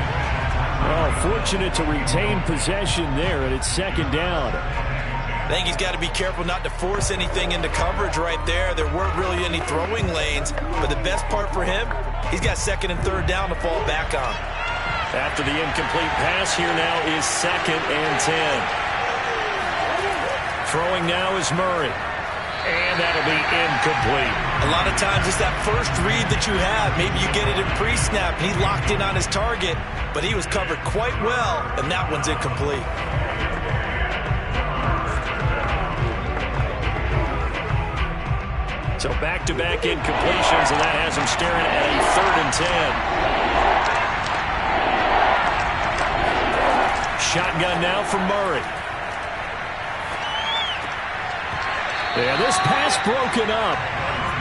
Oh, fortunate to retain possession there, and it's 2nd down.
I think he's got to be careful not to force anything into coverage right there. There weren't really any throwing lanes, but the best part for him, he's got 2nd and 3rd down to fall back on.
After the incomplete pass, here now is 2nd and 10. Throwing now is Murray. And that'll be incomplete.
A lot of times it's that first read that you have. Maybe you get it in pre-snap. He locked in on his target, but he was covered quite well, and that one's incomplete.
So back-to-back incompletions, and that has him staring at a 3rd and 10. Shotgun now from Murray. Yeah, this pass broken up.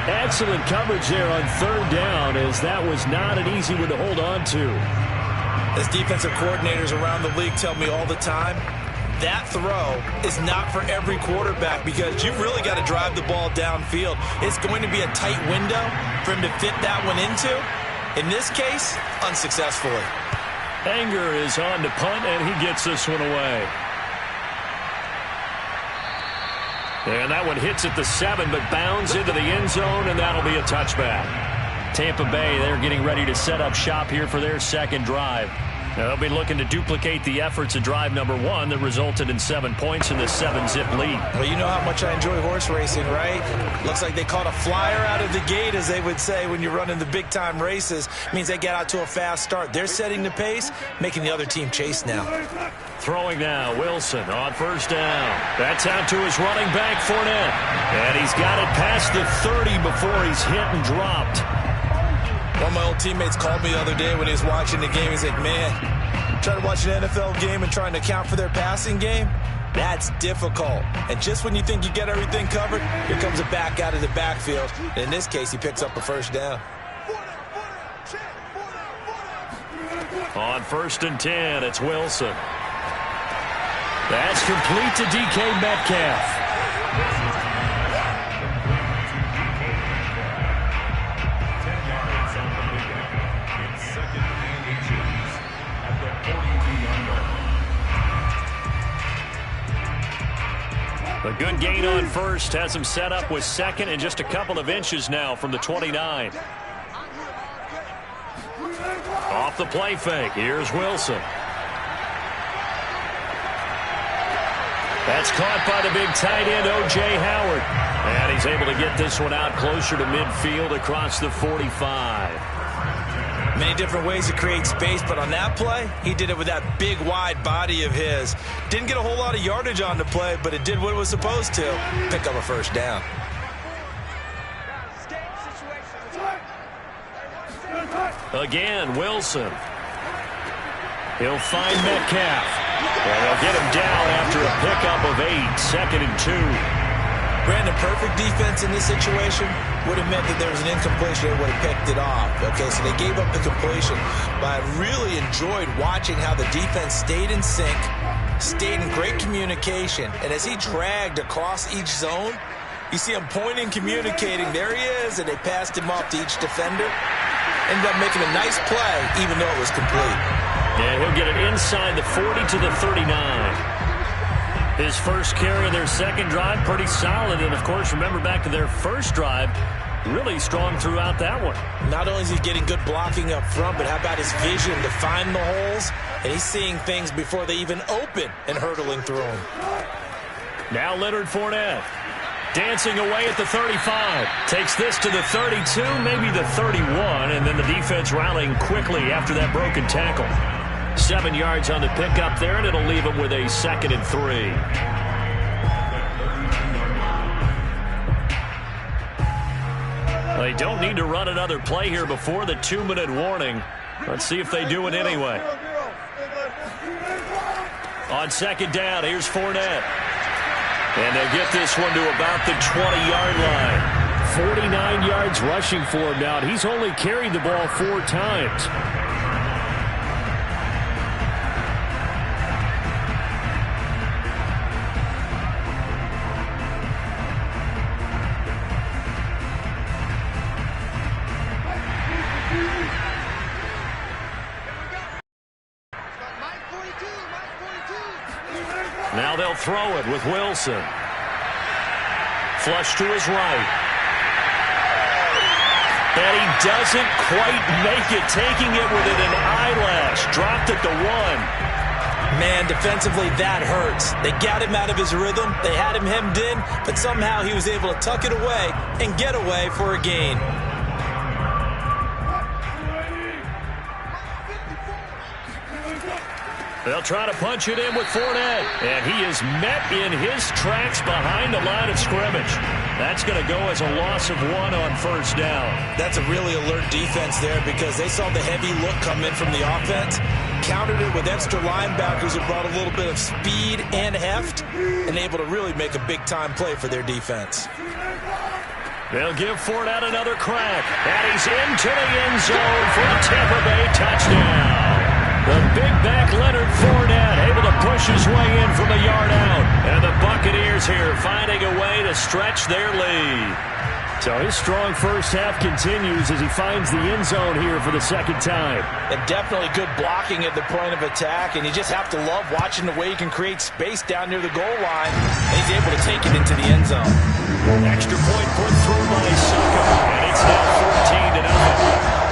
Excellent coverage there on 3rd down, as that was not an easy one to hold on to.
As defensive coordinators around the league tell me all the time, that throw is not for every quarterback because you've really got to drive the ball downfield. It's going to be a tight window for him to fit that one into. In this case, unsuccessfully.
Anger is on to punt, and he gets this one away. And that one hits at the 7, but bounds into the end zone, and that'll be a touchback. Tampa Bay, they're getting ready to set up shop here for their second drive. Now, they'll be looking to duplicate the efforts of drive number 1 that resulted in 7 points in the 7-zip lead.
Well, you know how much I enjoy horse racing, right? Looks like they caught a flyer out of the gate, as they would say when you're running the big-time races. Means they get out to a fast start. They're setting the pace, making the other team chase now.
Throwing now, Wilson on first down. That's out to his running back, Fournette. And he's got it past the 30 before he's hit and dropped.
One of my old teammates called me the other day when he was watching the game. He's like, man, trying to watch an NFL game and trying to account for their passing game, that's difficult. And just when you think you get everything covered, here comes a back out of the backfield. And in this case, he picks up a first down.
On 1st and 10, it's Wilson. That's complete to DK Metcalf. A good gain on first has him set up with 2nd and just a couple of inches now from the 29. Off the play fake, here's Wilson. That's caught by the big tight end, O.J. Howard. And he's able to get this one out closer to midfield across the 45.
Many different ways to create space, but on that play, he did it with that big, wide body of his. Didn't get a whole lot of yardage on the play, but it did what it was supposed to. Pick up a first down.
Again, Wilson. He'll find Metcalf. And they'll get him down after a pickup of 8, 2nd and 2.
Brandon, perfect defense in this situation would have meant that there was an incompletion and would have picked it off. Okay, so they gave up the completion. But I really enjoyed watching how the defense stayed in sync, stayed in great communication. And as he dragged across each zone, you see him pointing, communicating. There he is, and they passed him off to each defender. Ended up making a nice play, even though it was complete.
And he'll get it inside the 40 to the 39. His first carry of their second drive, pretty solid. And, of course, remember back to their first drive, really strong throughout that one.
Not only is he getting good blocking up front, but how about his vision to find the holes? And he's seeing things before they even open and hurtling through them.
Now Leonard Fournette. Dancing away at the 35. Takes this to the 32, maybe the 31, and then the defense rallying quickly after that broken tackle. 7 yards on the pickup there, and it'll leave him with a 2nd and 3. They don't need to run another play here before the 2-minute warning. Let's see if they do it anyway. On second down, here's Fournette. And they'll get this one to about the 20-yard line. 49 yards rushing for him now. He's only carried the ball 4 times. Now they'll throw it with Wilson. Flush to his right. And he doesn't quite make it, taking it within an eyelash. Dropped it to 1.
Man, defensively, that hurts. They got him out of his rhythm. They had him hemmed in, but somehow he was able to tuck it away and get away for a gain.
They'll try to punch it in with Fournette. And he is met in his tracks behind the line of scrimmage. That's going to go as a loss of 1 on first down.
That's a really alert defense there because they saw the heavy look come in from the offense, countered it with extra linebackers who brought a little bit of speed and heft, and able to really make a big-time play for their defense.
They'll give Fournette another crack. And he's into the end zone for a Tampa Bay touchdown. The big back Leonard Fournette able to push his way in from a yard out. And the Buccaneers here finding a way to stretch their lead. So his strong first half continues as he finds the end zone here for the second time.
And definitely good blocking at the point of attack. And you just have to love watching the way he can create space down near the goal line. And he's able to take it into the end zone.
Extra point put through by Succo. And it's now 14-0.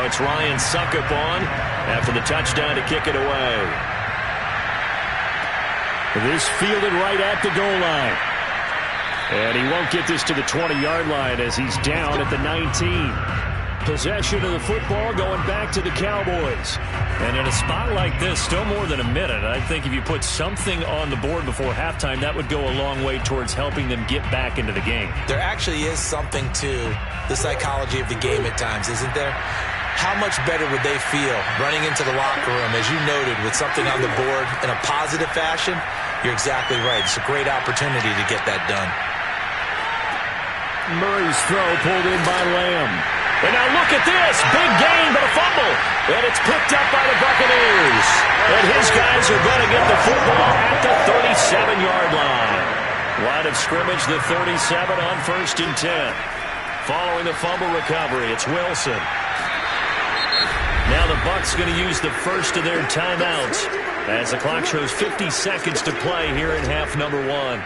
It's Ryan Suckup on after the touchdown to kick it away. This fielded right at the goal line. And he won't get this to the 20-yard line as he's down at the 19. Possession of the football going back to the Cowboys. And in a spot like this, still more than a minute, I think if you put something on the board before halftime, that would go a long way towards helping them get back into the game.
There actually is something to the psychology of the game at times, isn't there? How much better would they feel running into the locker room, as you noted, with something on the board in a positive fashion? You're exactly right. It's a great opportunity to get that done.
Murray's throw pulled in by Lamb. And now look at this. Big gain, but a fumble. And it's picked up by the Buccaneers. And his guys are going to get the football at the 37-yard line. Line of scrimmage, the 37 on 1st and 10. Following the fumble recovery, it's Wilson. Now the Bucs going to use the first of their timeouts as the clock shows 50 seconds to play here in half number 1.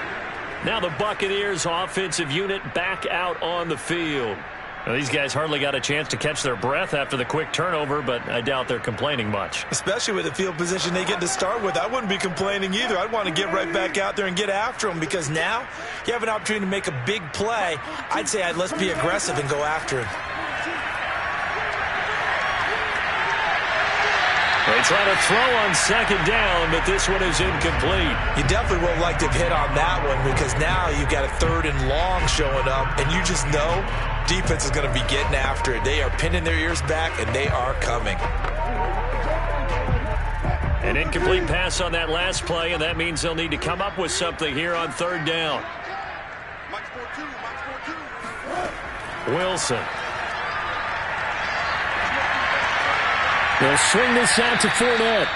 Now the Buccaneers offensive unit back out on the field. Now, these guys hardly got a chance to catch their breath after the quick turnover, but I doubt they're complaining much.
Especially with the field position they get to start with. I wouldn't be complaining either. I'd want to get right back out there and get after them, because now you have an opportunity to make a big play. I'd say let's be aggressive and go after him.
They try to throw on second down, but this one is incomplete.
You definitely would like to have hit on that one, because now you've got a 3rd and long showing up, and you just know defense is going to be getting after it. They are pinning their ears back, and they are coming.
An incomplete pass on that last play, and that means they'll need to come up with something here on 3rd down. Wilson. They'll swing this out to Fournette.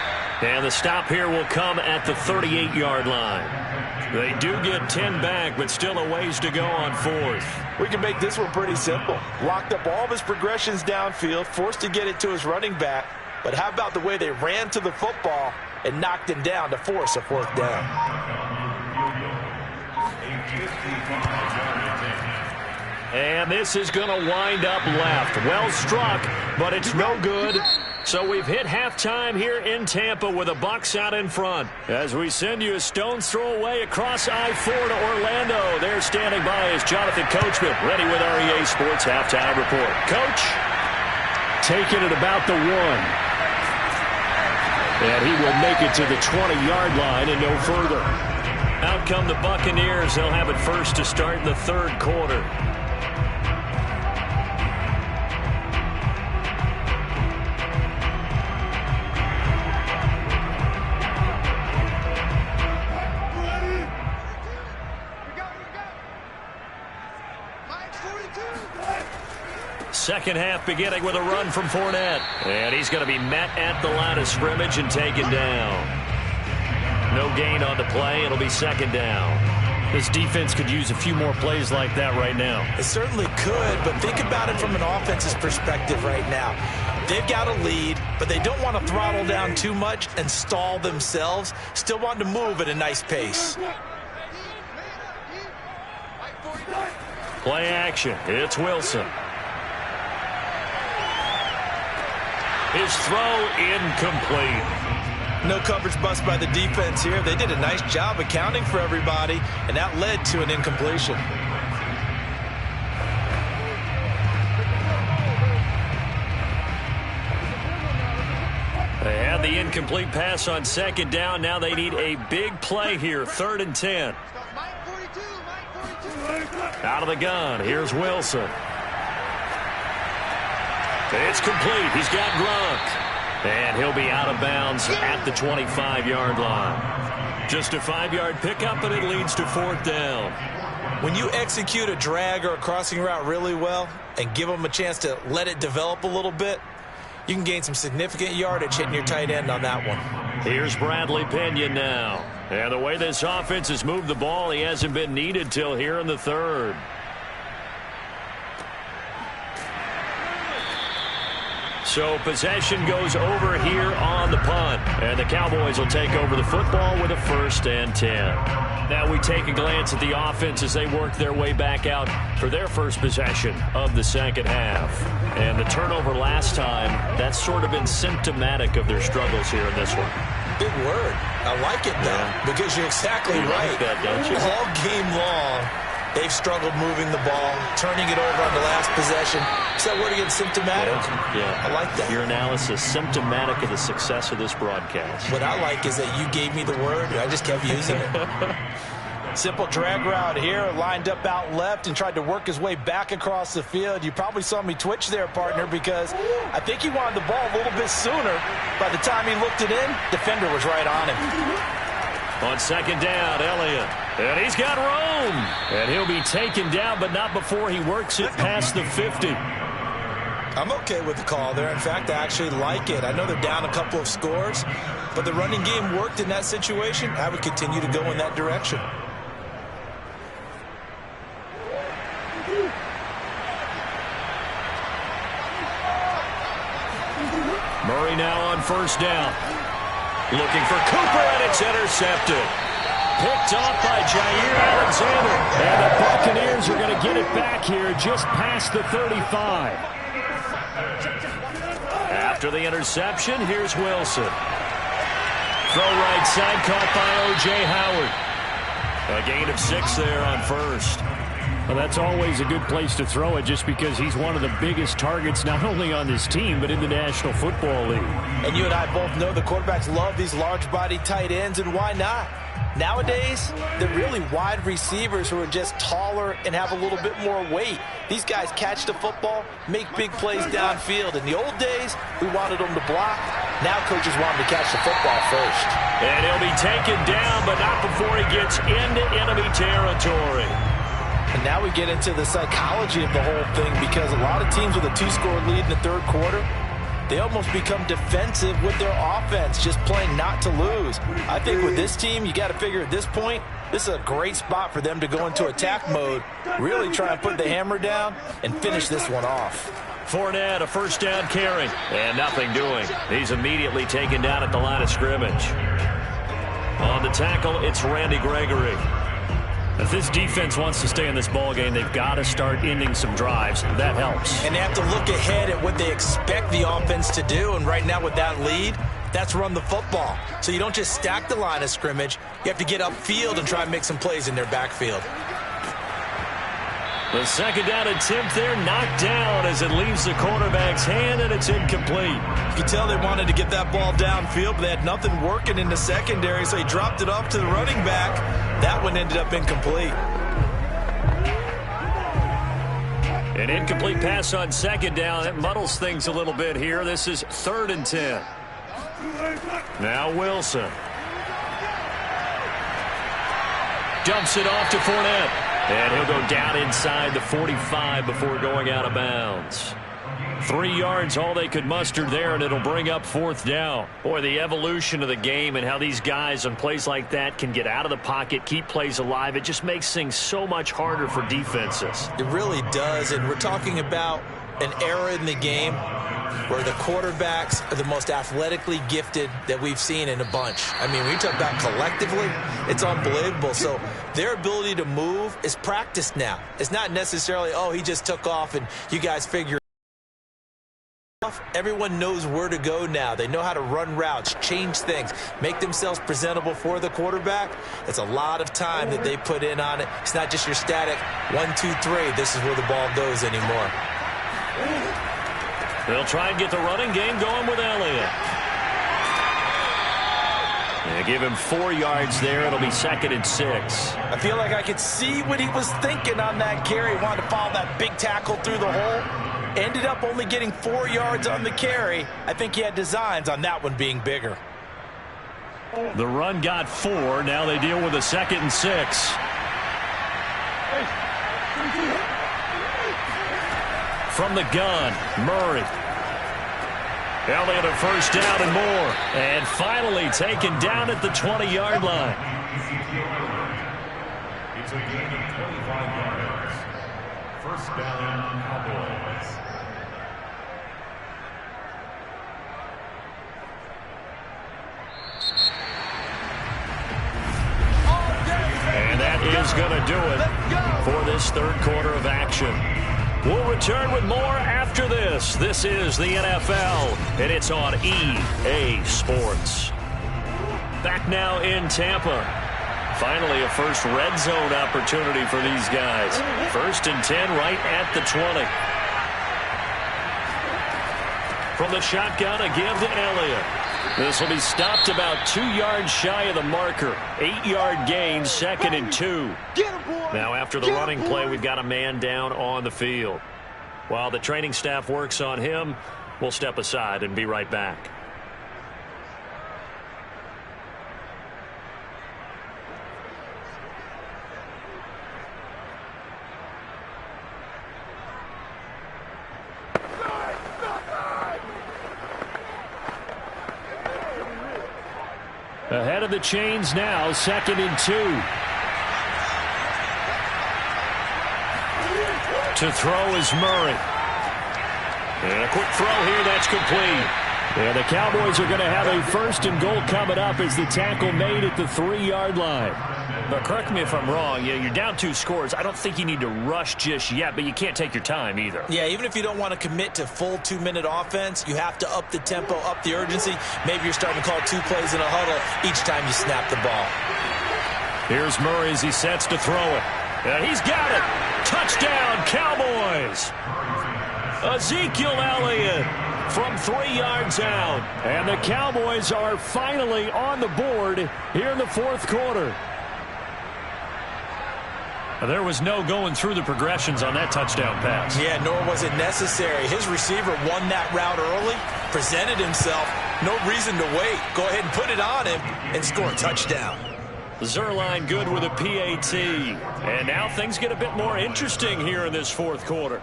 And the stop here will come at the 38-yard line. They do get 10 back, but still a ways to go on 4th.
We can make this one pretty simple. Locked up all of his progressions downfield, forced to get it to his running back. But how about the way they ran to the football and knocked him down to force a 4th down?
And this is going to wind up left. Well struck, but it's no good. So we've hit halftime here in Tampa with the Bucs out in front. As we send you a stone's throw away across I-4 to Orlando. There standing by is Jonathan Coachman, ready with REA Sports Halftime Report. Coach, taking it about the 1. And he will make it to the 20-yard line and no further. Out come the Buccaneers. They'll have it first to start the 3rd quarter. Second half beginning with a run from Fournette. And he's going to be met at the line of scrimmage and taken down. No gain on the play. It'll be 2nd down. This defense could use a few more plays like that right now.
It certainly could, but think about it from an offense's perspective right now. They've got a lead, but they don't want to throttle down too much and stall themselves. Still want to move at a nice pace.
Play action. It's Wilson. His throw incomplete.
No coverage bust by the defense here. They did a nice job accounting for everybody, and that led to an incompletion.
They had the incomplete pass on 2nd down. Now they need a big play here. 3rd and 10. Out of the gun. Here's Wilson. It's complete. He's got Gronk. And he'll be out of bounds at the 25-yard line. Just a 5-yard pickup, and it leads to 4th down.
When you execute a drag or a crossing route really well and give them a chance to let it develop a little bit, you can gain some significant yardage hitting your tight end on that one.
Here's Bradley Pinion now. And the way this offense has moved the ball, he hasn't been needed till here in the 3rd. So possession goes over here on the punt. And the Cowboys will take over the football with a 1st and 10. Now we take a glance at the offense as they work their way back out for their first possession of the 2nd half. And the turnover last time, that's sort of been symptomatic of their struggles here in this one.
Big word. I like it, though, because you're exactly right.
Like that, don't you?
All game long, they've struggled moving the ball, turning it over on the last possession. Is that word again, symptomatic?
Yeah.
I like that.
Your analysis, symptomatic of the success of this broadcast.
What I like is that you gave me the word, and I just kept using it. Simple drag route here, lined up out left and tried to work his way back across the field. You probably saw me twitch there, partner, because I think he wanted the ball a little bit sooner. By the time he looked it in, defender was right on him.
On 2nd down, Elliott. And he's got room. And he'll be taken down, but not before he works it past the 50.
I'm okay with the call there. In fact, I actually like it. I know they're down a couple of scores, but the running game worked in that situation. I would continue to go in that direction. Murray now on 1st down. Looking for Cooper, and it's intercepted.
picked off by Jair Alexander. And the Buccaneers are going to get it back here just past the 35. After the interception, here's Wilson. Throw right side, caught by O.J. Howard. A gain of 6 there on first. Well, that's always a good place to throw it just because he's one of the biggest targets not only on this team but in the National Football League.
And you and I both know the quarterbacks love these large-body tight ends, and why not? Nowadays, they're really wide receivers who are just taller and have a little bit more weight. These guys catch the football, make big plays downfield. In the old days, we wanted them to block. Now coaches want them to catch the football first.
And he'll be taken down, but not before he gets into enemy territory.
And now we get into the psychology of the whole thing, because a lot of teams with a 2-score lead in the third quarter, they almost become defensive with their offense, just playing not to lose. I think with this team, you got to figure at this point, this is a great spot for them to go into attack mode, really try and put the hammer down and finish this one off.
Fournette, a first down carry, and nothing doing. He's immediately taken down at the line of scrimmage. On the tackle, it's Randy Gregory. If this defense wants to stay in this ballgame, they've got to start ending some drives. That helps.
And they have to look ahead at what they expect the offense to do. And right now with that lead, that's run the football. So you don't just stack the line of scrimmage. You have to get upfield and try and make some plays in their backfield.
The second down attempt there knocked down as it leaves the quarterback's hand, and it's incomplete.
You can tell they wanted to get that ball downfield, but they had nothing working in the secondary, so he dropped it off to the running back. That one ended up incomplete.
An incomplete pass on second down. That muddles things a little bit here. This is 3rd and 10. Now Wilson. Dumps it off to Fournette. And he'll go down inside the 45 before going out of bounds. 3 yards, all they could muster there, and it'll bring up 4th down. Boy, the evolution of the game and how these guys on plays like that can get out of the pocket, keep plays alive, it just makes things so much harder for defenses.
It really does, and we're talking about an era in the game where the quarterbacks are the most athletically gifted that we've seen in a bunch. I mean, when you talk about collectively, it's unbelievable. So their ability to move is practiced now. It's not necessarily, oh, he just took off and you guys figure it out. Everyone knows where to go now. They know how to run routes, change things, make themselves presentable for the quarterback. It's a lot of time that they put in on it. It's not just your static 1, 2, 3. This is where the ball goes anymore.
They'll try and get the running game going with Elliott. They give him 4 yards there. It'll be 2nd and 6.
I feel like I could see what he was thinking on that carry. He wanted to follow that big tackle through the hole. Ended up only getting 4 yards on the carry. I think he had designs on that one being bigger.
The run got 4. Now they deal with a 2nd and 6. From the gun, Murray. Elliott a first down and more. And finally taken down at the 20-yard line.
It's a gain of 25 yards. First down, Cowboys.
And that is going to do it for this third quarter of action. We'll return with more after this. This is the NFL, and it's on EA Sports. Back now in Tampa. Finally, a first red zone opportunity for these guys. 1st and 10 right at the 20. From the shotgun, a give to Elliott. This will be stopped about 2 yards shy of the marker. 8-yard gain, 2nd and 2. Now after the running play, we've got a man down on the field. While the training staff works on him, we'll step aside and be right back. Ahead of the chains now, 2nd and 2. To throw is Murray. And a quick throw here, that's complete. And the Cowboys are going to have a 1st and goal coming up as the tackle made at the 3-yard line.
But correct me if I'm wrong. You're down 2 scores. I don't think you need to rush just yet, but you can't take your time either.
Yeah, even if you don't want to commit to full 2-minute offense, you have to up the tempo, up the urgency. Maybe you're starting to call 2 plays in a huddle each time you snap the ball.
Here's Murray as he sets to throw it. And he's got it. Touchdown, Cowboys. Ezekiel Elliott from 3 yards out. And the Cowboys are finally on the board here in the 4th quarter. There was no going through the progressions on that touchdown pass.
Yeah, nor was it necessary. His receiver won that route early, presented himself. No reason to wait. Go ahead and put it on him and score a touchdown.
Zerline good with a PAT. And now things get a bit more interesting here in this 4th quarter.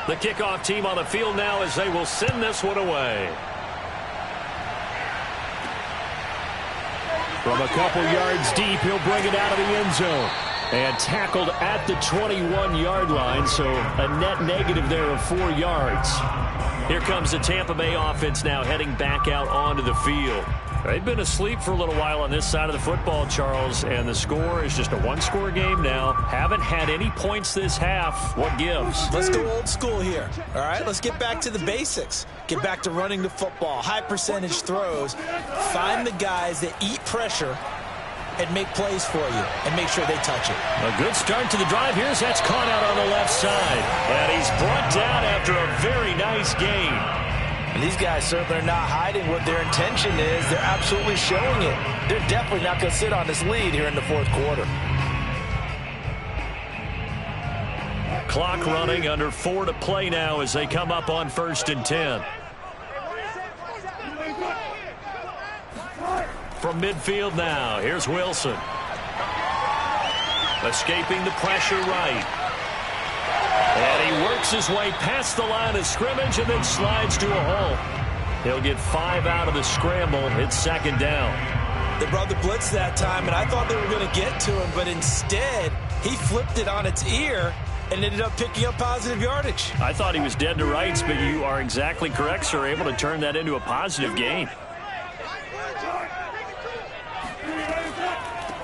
The kickoff team on the field now as they will send this one away. From a couple yards deep, he'll bring it out of the end zone. And tackled at the 21-yard line, so a net negative there of 4 yards. Here comes the Tampa Bay offense now heading back out onto the field. They've been asleep for a little while on this side of the football, Charles, and the score is just a 1-score game now. Haven't had any points this half. What gives?
Let's go old school here. All right, let's get back to the basics. Get back to running the football, high percentage throws. Find the guys that eat pressure and make plays for you and make sure they touch it.
A good start to the drive. Here's that's caught out on the left side. And he's brought down after a very nice gain.
And these guys certainly are not hiding what their intention is. They're absolutely showing it. They're definitely not going to sit on this lead here in the 4th quarter.
Clock running, under 4 to play now as they come up on 1st and 10. From midfield now, here's Wilson. Escaping the pressure right. And he works his way past the line of scrimmage and then slides to a hole. He'll get 5 out of the scramble. It's 2nd down.
They brought the blitz that time, and I thought they were going to get to him, but instead he flipped it on its ear and ended up picking up positive yardage.
I thought he was dead to rights, but you are exactly correct, sir. Able to turn that into a positive gain.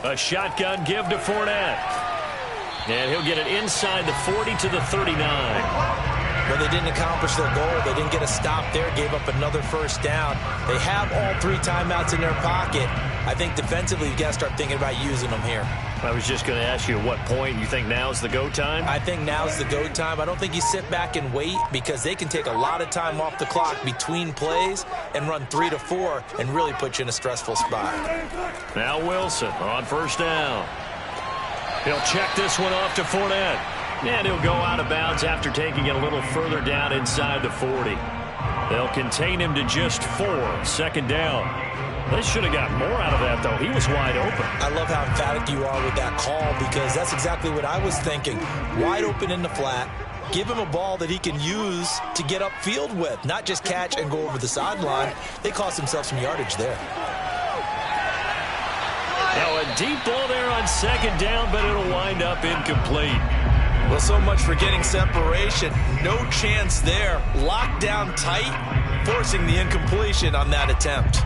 A shotgun give to Fournette. And he'll get it inside the 40 to the 39.
But they didn't accomplish their goal. They didn't get a stop there, gave up another 1st down. They have all 3 timeouts in their pocket. I think defensively you've got to start thinking about using them here.
I was just going to ask you at what point you think now's the go time?
I think now's the go time. I don't think you sit back and wait because they can take a lot of time off the clock between plays and run 3 to 4 and really put you in a stressful spot.
Now Wilson on 1st down. He'll check this one off to Fournette. And he'll go out of bounds after taking it a little further down inside the 40. They'll contain him to just 4. 2nd down. They should have got more out of that, though. He was wide open.
I love how emphatic you are with that call because that's exactly what I was thinking. Wide open in the flat. Give him a ball that he can use to get upfield with, not just catch and go over the sideline. They cost themselves some yardage there.
Now a deep ball there on 2nd down, but it'll wind up incomplete.
Well, so much for getting separation. No chance there. Locked down tight, forcing the incompletion on that attempt.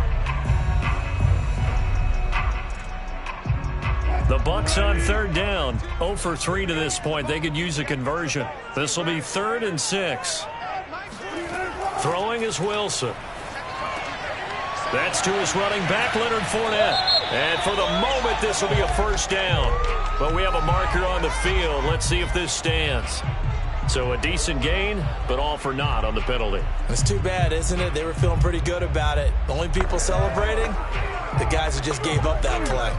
The Bucs on 3rd down. 0 for 3 to this point. They could use a conversion. This will be 3rd and 6. Throwing is Wilson. That's to his running back, Leonard Fournette. And for the moment, this will be a 1st down. But we have a marker on the field. Let's see if this stands. So a decent gain, but all for naught on the penalty.
It's too bad, isn't it? They were feeling pretty good about it. The only people celebrating,
the guys who just gave up that play.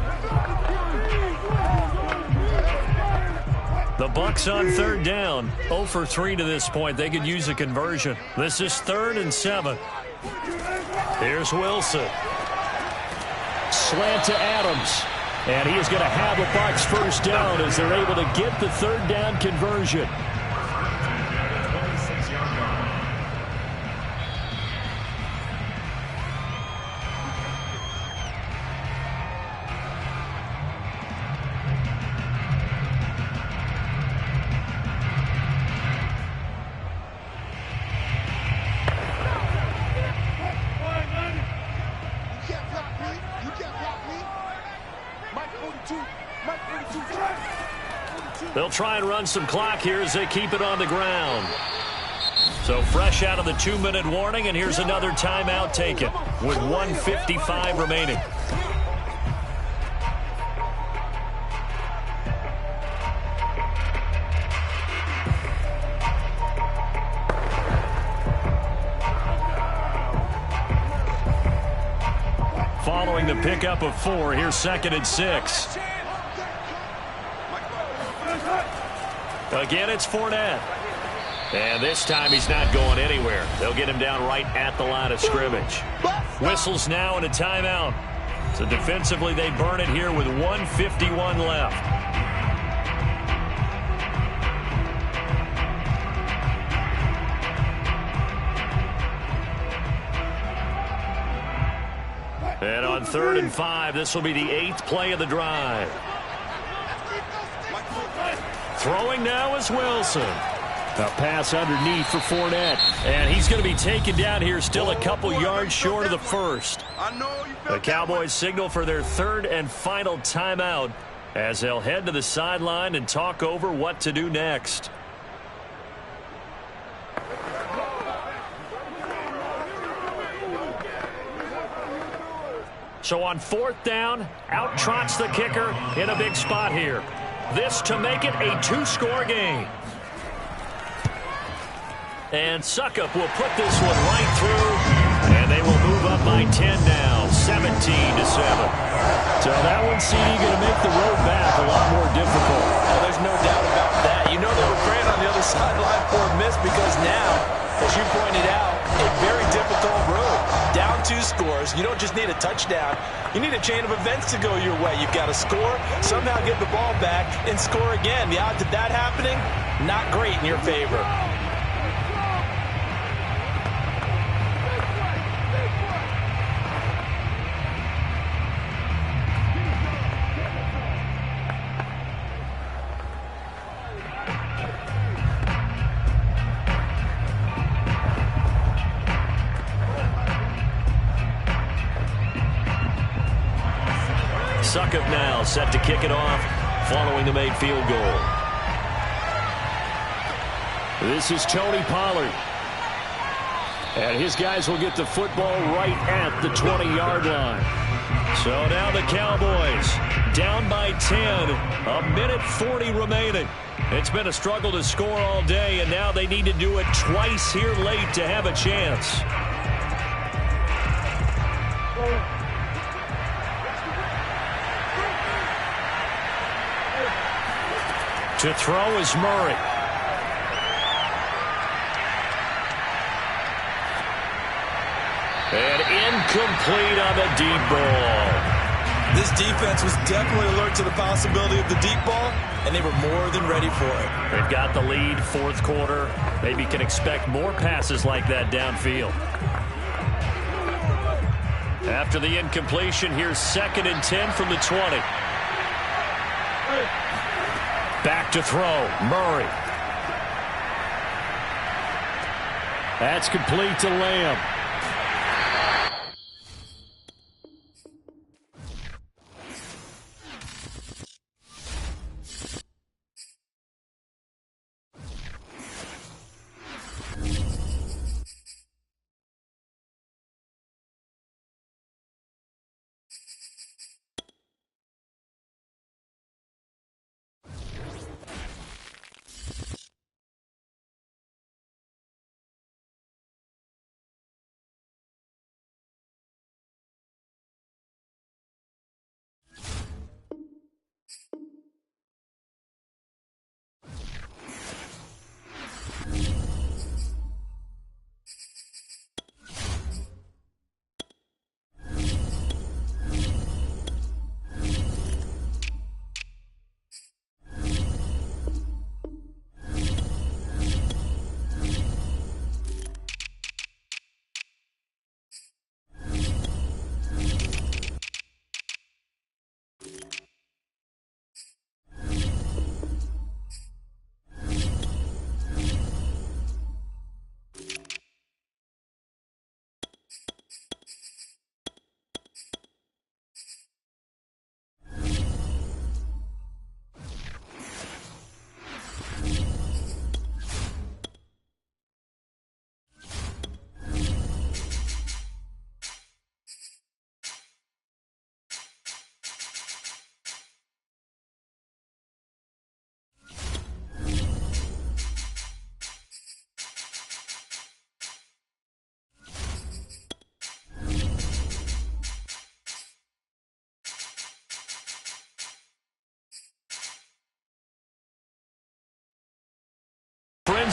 The Bucs on 3rd down. 0 for 3 to this point. They could use a conversion. This is 3rd and 7. Here's Wilson. Slant to Adams. And he is going to have a Bucs first down as they're able to get the 3rd down conversion. They'll try and run some clock here as they keep it on the ground. So fresh out of the 2-minute warning, and here's another timeout taken with 1:55 remaining. Following the pickup of 4, here's 2nd and 6. Again, it's Fournette. And this time he's not going anywhere. They'll get him down right at the line of scrimmage. Whistles now and a timeout. So defensively, they burn it here with 1:51 left. And on 3rd and 5, this will be the 8th play of the drive. Throwing now is Wilson. A pass underneath for Fournette. And he's going to be taken down here still a couple yards short of the first. The Cowboys signal for their 3rd and final timeout as they'll head to the sideline and talk over what to do next. So on 4th down, out trots the kicker in a big spot here. This to make it a 2-score game. And Suckup will put this one right through, and they will move up by 10 now, 17-7. So that one, CD, going to make the road back a lot more difficult.
Oh, there's no doubt about that. You know they were praying on the other sideline for a miss because now, as you pointed out, a very difficult road. Down 2 scores. You don't just need a touchdown. You need a chain of events to go your way. You've got to score, somehow get the ball back, and score again. The odds of that happening, not great in your favor.
Suckup now set to kick it off following the made field goal. This is Tony Pollard. And his guys will get the football right at the 20-yard line. So now the Cowboys down by 10. A minute 40 remaining. It's been a struggle to score all day, and now they need to do it twice here late to have a chance. To throw is Murray. And incomplete on the deep ball.
This defense was definitely alert to the possibility of the deep ball, and they were more than ready for it.
They've got the lead, 4th quarter. Maybe can expect more passes like that downfield. After the incompletion, here's 2nd and 10 from the 20. Back to throw, Murray. That's complete to Lamb.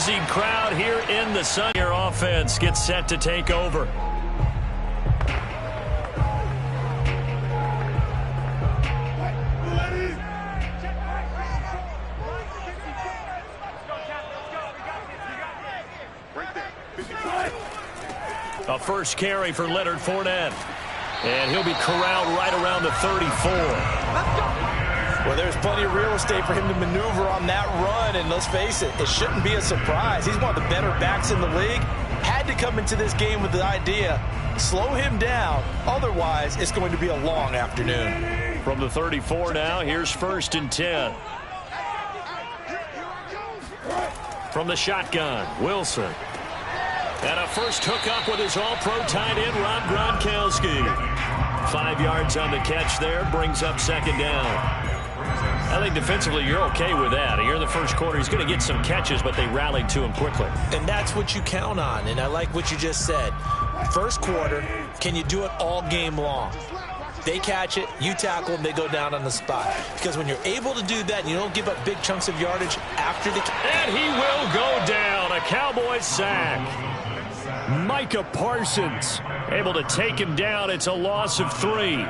buzzing crowd here in the sun. Your offense gets set to take over. A first carry for Leonard Fournette. And he'll be corralled right around the 34.
Well, there's plenty of real estate for him to maneuver on that run, and let's face it, it shouldn't be a surprise. He's one of the better backs in the league. Had to come into this game with the idea, slow him down, otherwise it's going to be a long afternoon.
From the 34 now, here's 1st and 10. From the shotgun, Wilson. And a first hookup with his all-pro tight end, Rob Gronkowski. 5 yards on the catch there, brings up 2nd down. I think defensively you're okay with that. Here in the first quarter, he's going to get some catches, but they rallied to him quickly.
And that's what you count on, and I like what you just said. First quarter, can you do it all game long? They catch it, you tackle them, they go down on the spot. Because when you're able to do that, and you don't give up big chunks of yardage after the...
And he will go down, a Cowboys sack. Micah Parsons able to take him down. It's a loss of 3.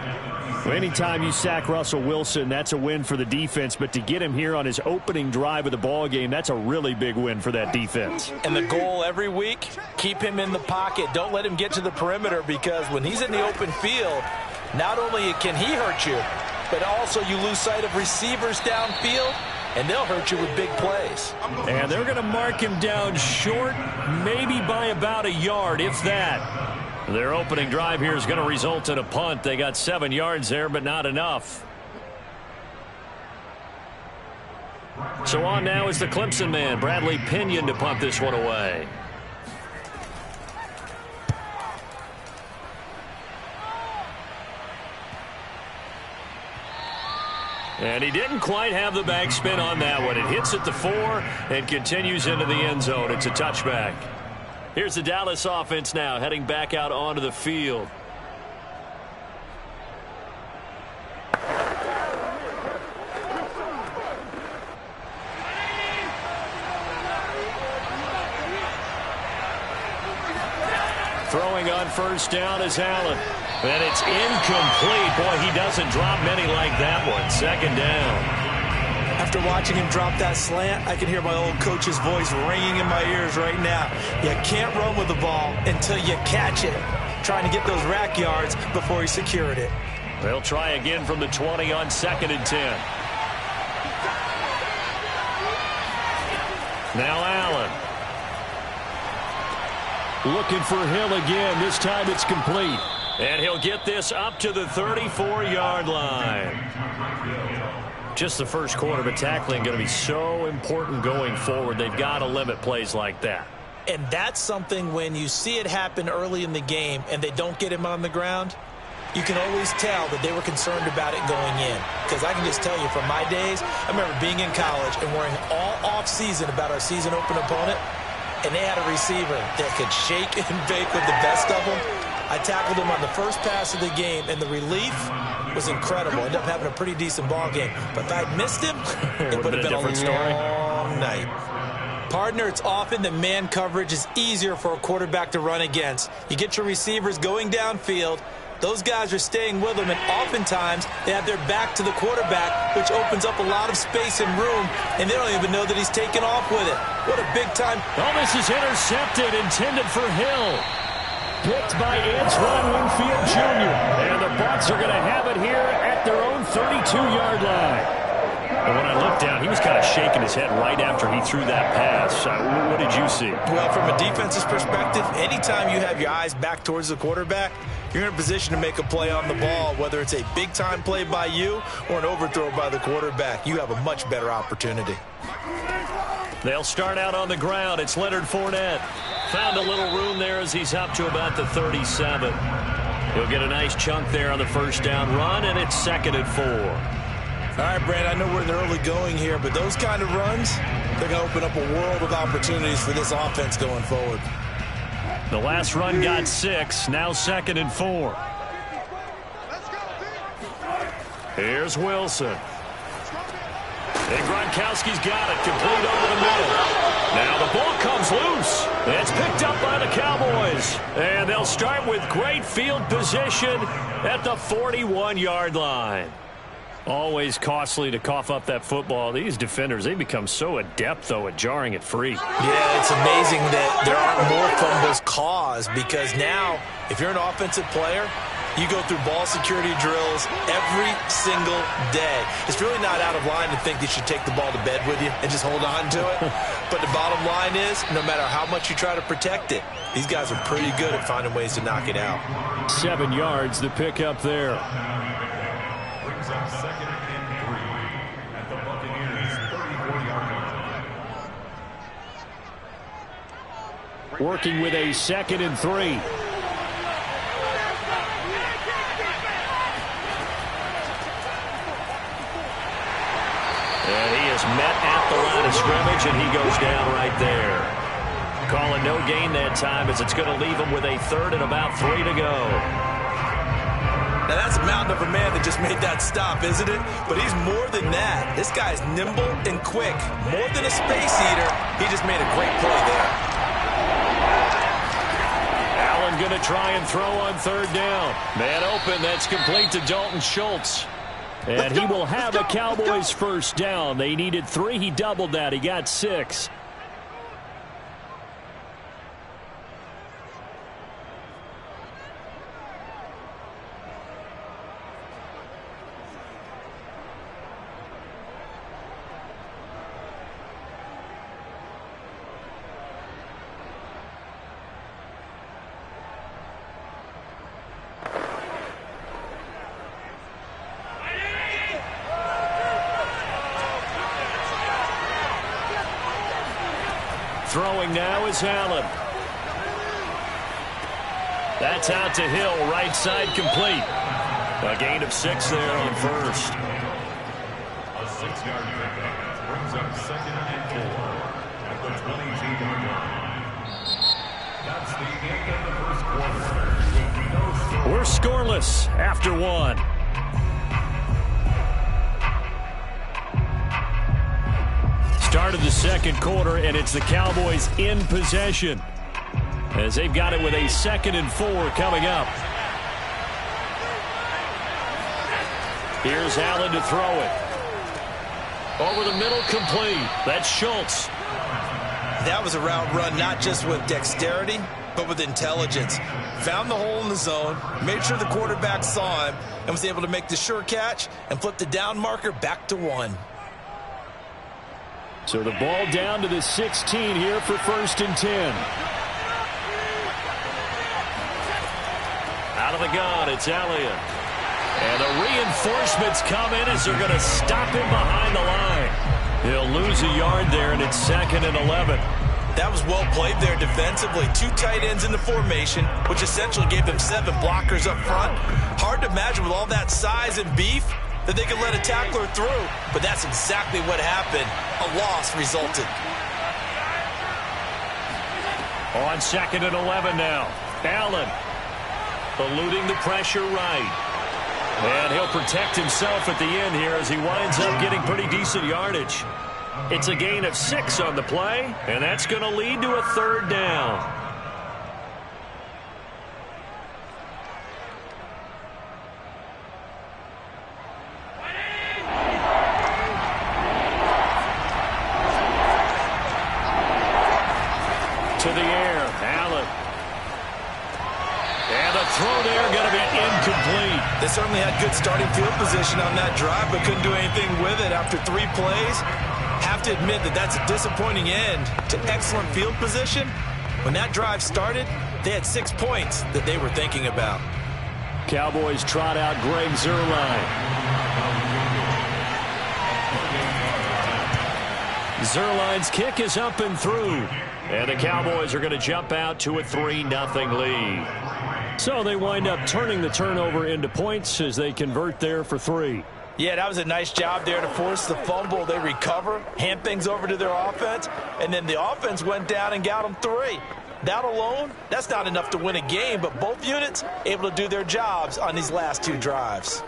Well, anytime you sack Russell Wilson, that's a win for the defense. But to get him here on his opening drive of the ball game, that's a really big win for that defense.
And the goal every week, keep him in the pocket. Don't let him get to the perimeter, because when he's in the open field, not only can he hurt you, but also you lose sight of receivers downfield, and they'll hurt you with big plays.
And they're going to mark him down short, maybe by about a yard, if that. Their opening drive here is going to result in a punt. They got 7 yards there, but not enough. So on now is the Clemson man, Bradley Pinion, to punt this one away. And he didn't quite have the backspin on that one. It hits at the 4 and continues into the end zone. It's a touchback. Here's the Dallas offense now heading back out onto the field. Throwing on first down is Allen. And it's incomplete. Boy, he doesn't drop many like that one. 2nd down.
After watching him drop that slant, I can hear my old coach's voice ringing in my ears right now. You can't run with the ball until you catch it. Trying to get those rack yards before he secured it.
They'll try again from the 20 on 2nd and 10. Now Allen. Looking for Hill again. This time it's complete. And he'll get this up to the 34-yard line. Just the first quarter, but tackling going to be so important going forward. They've got to limit plays like that.
And that's something when you see it happen early in the game and they don't get him on the ground, you can always tell that they were concerned about it going in. Because I can just tell you from my days, I remember being in college and worrying all off-season about our season open opponent, and they had a receiver that could shake and bake with the best of them. I tackled him on the first pass of the game, and the relief was incredible. Ended up having a pretty decent ball game. But if I'd missed him, it would have been a long night. Partner, it's often that man coverage is easier for a quarterback to run against. You get your receivers going downfield. Those guys are staying with him, and oftentimes they have their back to the quarterback, which opens up a lot of space and room, and they don't even know that he's taken off with it. What a big-time...
Oh, this is intercepted, intended for Hill. Picked by Antoine Winfield Jr. And the Bucs are going to have it here at their own 32-yard line. And when I looked down, he was kind of shaking his head right after he threw that pass. What did you see?
Well, from a defense's perspective, anytime you have your eyes back towards the quarterback, you're in a position to make a play on the ball, whether it's a big-time play by you or an overthrow by the quarterback. You have a much better opportunity.
They'll start out on the ground. It's Leonard Fournette. Found a little room there as he's up to about the 37. He'll get a nice chunk there on the first down run, and it's 2nd and 4.
All right, Brad, I know we're in the early going here, but those kind of runs, they're going to open up a world of opportunities for this offense going forward.
The last run got 6, now 2nd and 4. Here's Wilson. And Gronkowski's got it, complete over the middle. Now the ball comes loose. It's picked up by the Cowboys. And they'll start with great field position at the 41-yard line. Always costly to cough up that football. These defenders, they become so adept, though, at jarring it free.
Yeah, it's amazing that there aren't more fumbles caused, because now, if you're an offensive player, you go through ball security drills every single day. It's really not out of line to think that you should take the ball to bed with you and just hold on to it. But the bottom line is, no matter how much you try to protect it, these guys are pretty good at finding ways to knock it out.
7 yards, the pickup there.
Brings up second and 3 at the Buccaneers' 34-yard line.
Working with a 2nd and 3. And he is met at the line of scrimmage, and he goes down right there. Calling no gain that time, as it's going to leave him with a 3rd and about 3 to go.
Now, that's a mountain of a man that just made that stop, isn't it? But he's more than that. This guy's nimble and quick. More than a space eater, he just made a great play there.
Allen going to try and throw on 3rd down. Man open, that's complete to Dalton Schultz. And he will have a Cowboys first down. They needed 3. He doubled that. He got 6. Throwing now is Allen. That's out to Hill, right side complete. A gain of 6 there on 1st.
A 6-yard pickup brings up second and 4 at the 22-yard line. That's the end of the first quarter.
We're scoreless after 1. Start of the 2nd quarter, and it's the Cowboys in possession, as they've got it with a 2nd and 4 coming up. Here's Allen to throw it. Over the middle, complete. That's Schultz.
That was a route run not just with dexterity, but with intelligence. Found the hole in the zone, made sure the quarterback saw him, and was able to make the sure catch and flip the down marker back to 1.
So the ball down to the 16 here for 1st and 10. Out of the gun, it's Elliott. And the reinforcements come in as they're going to stop him behind the line. He'll lose a yard there, and it's 2nd and 11.
That was well played there defensively. 2 tight ends in the formation, which essentially gave them 7 blockers up front. Hard to imagine with all that size and beef that they could let a tackler through, but that's exactly what happened. A loss resulted.
On 2nd and 11 now. Allen eluding the pressure right. And he'll protect himself at the end here as he winds up getting pretty decent yardage. It's a gain of 6 on the play, and that's going to lead to a 3rd down. To the air, Allen. And the throw there going to be incomplete.
They certainly had good starting field position on that drive, but couldn't do anything with it after 3 plays. Have to admit that that's a disappointing end to excellent field position. When that drive started, they had 6 points that they were thinking about.
Cowboys trot out Greg Zuerlein. Zuerlein's kick is up and through. And the Cowboys are going to jump out to a 3-0 lead. So they wind up turning the turnover into points as they convert there for 3.
Yeah, that was a nice job there to force the fumble. They recover, hand things over to their offense, and then the offense went down and got them 3. That alone, that's not enough to win a game, but both units able to do their jobs on these last 2 drives.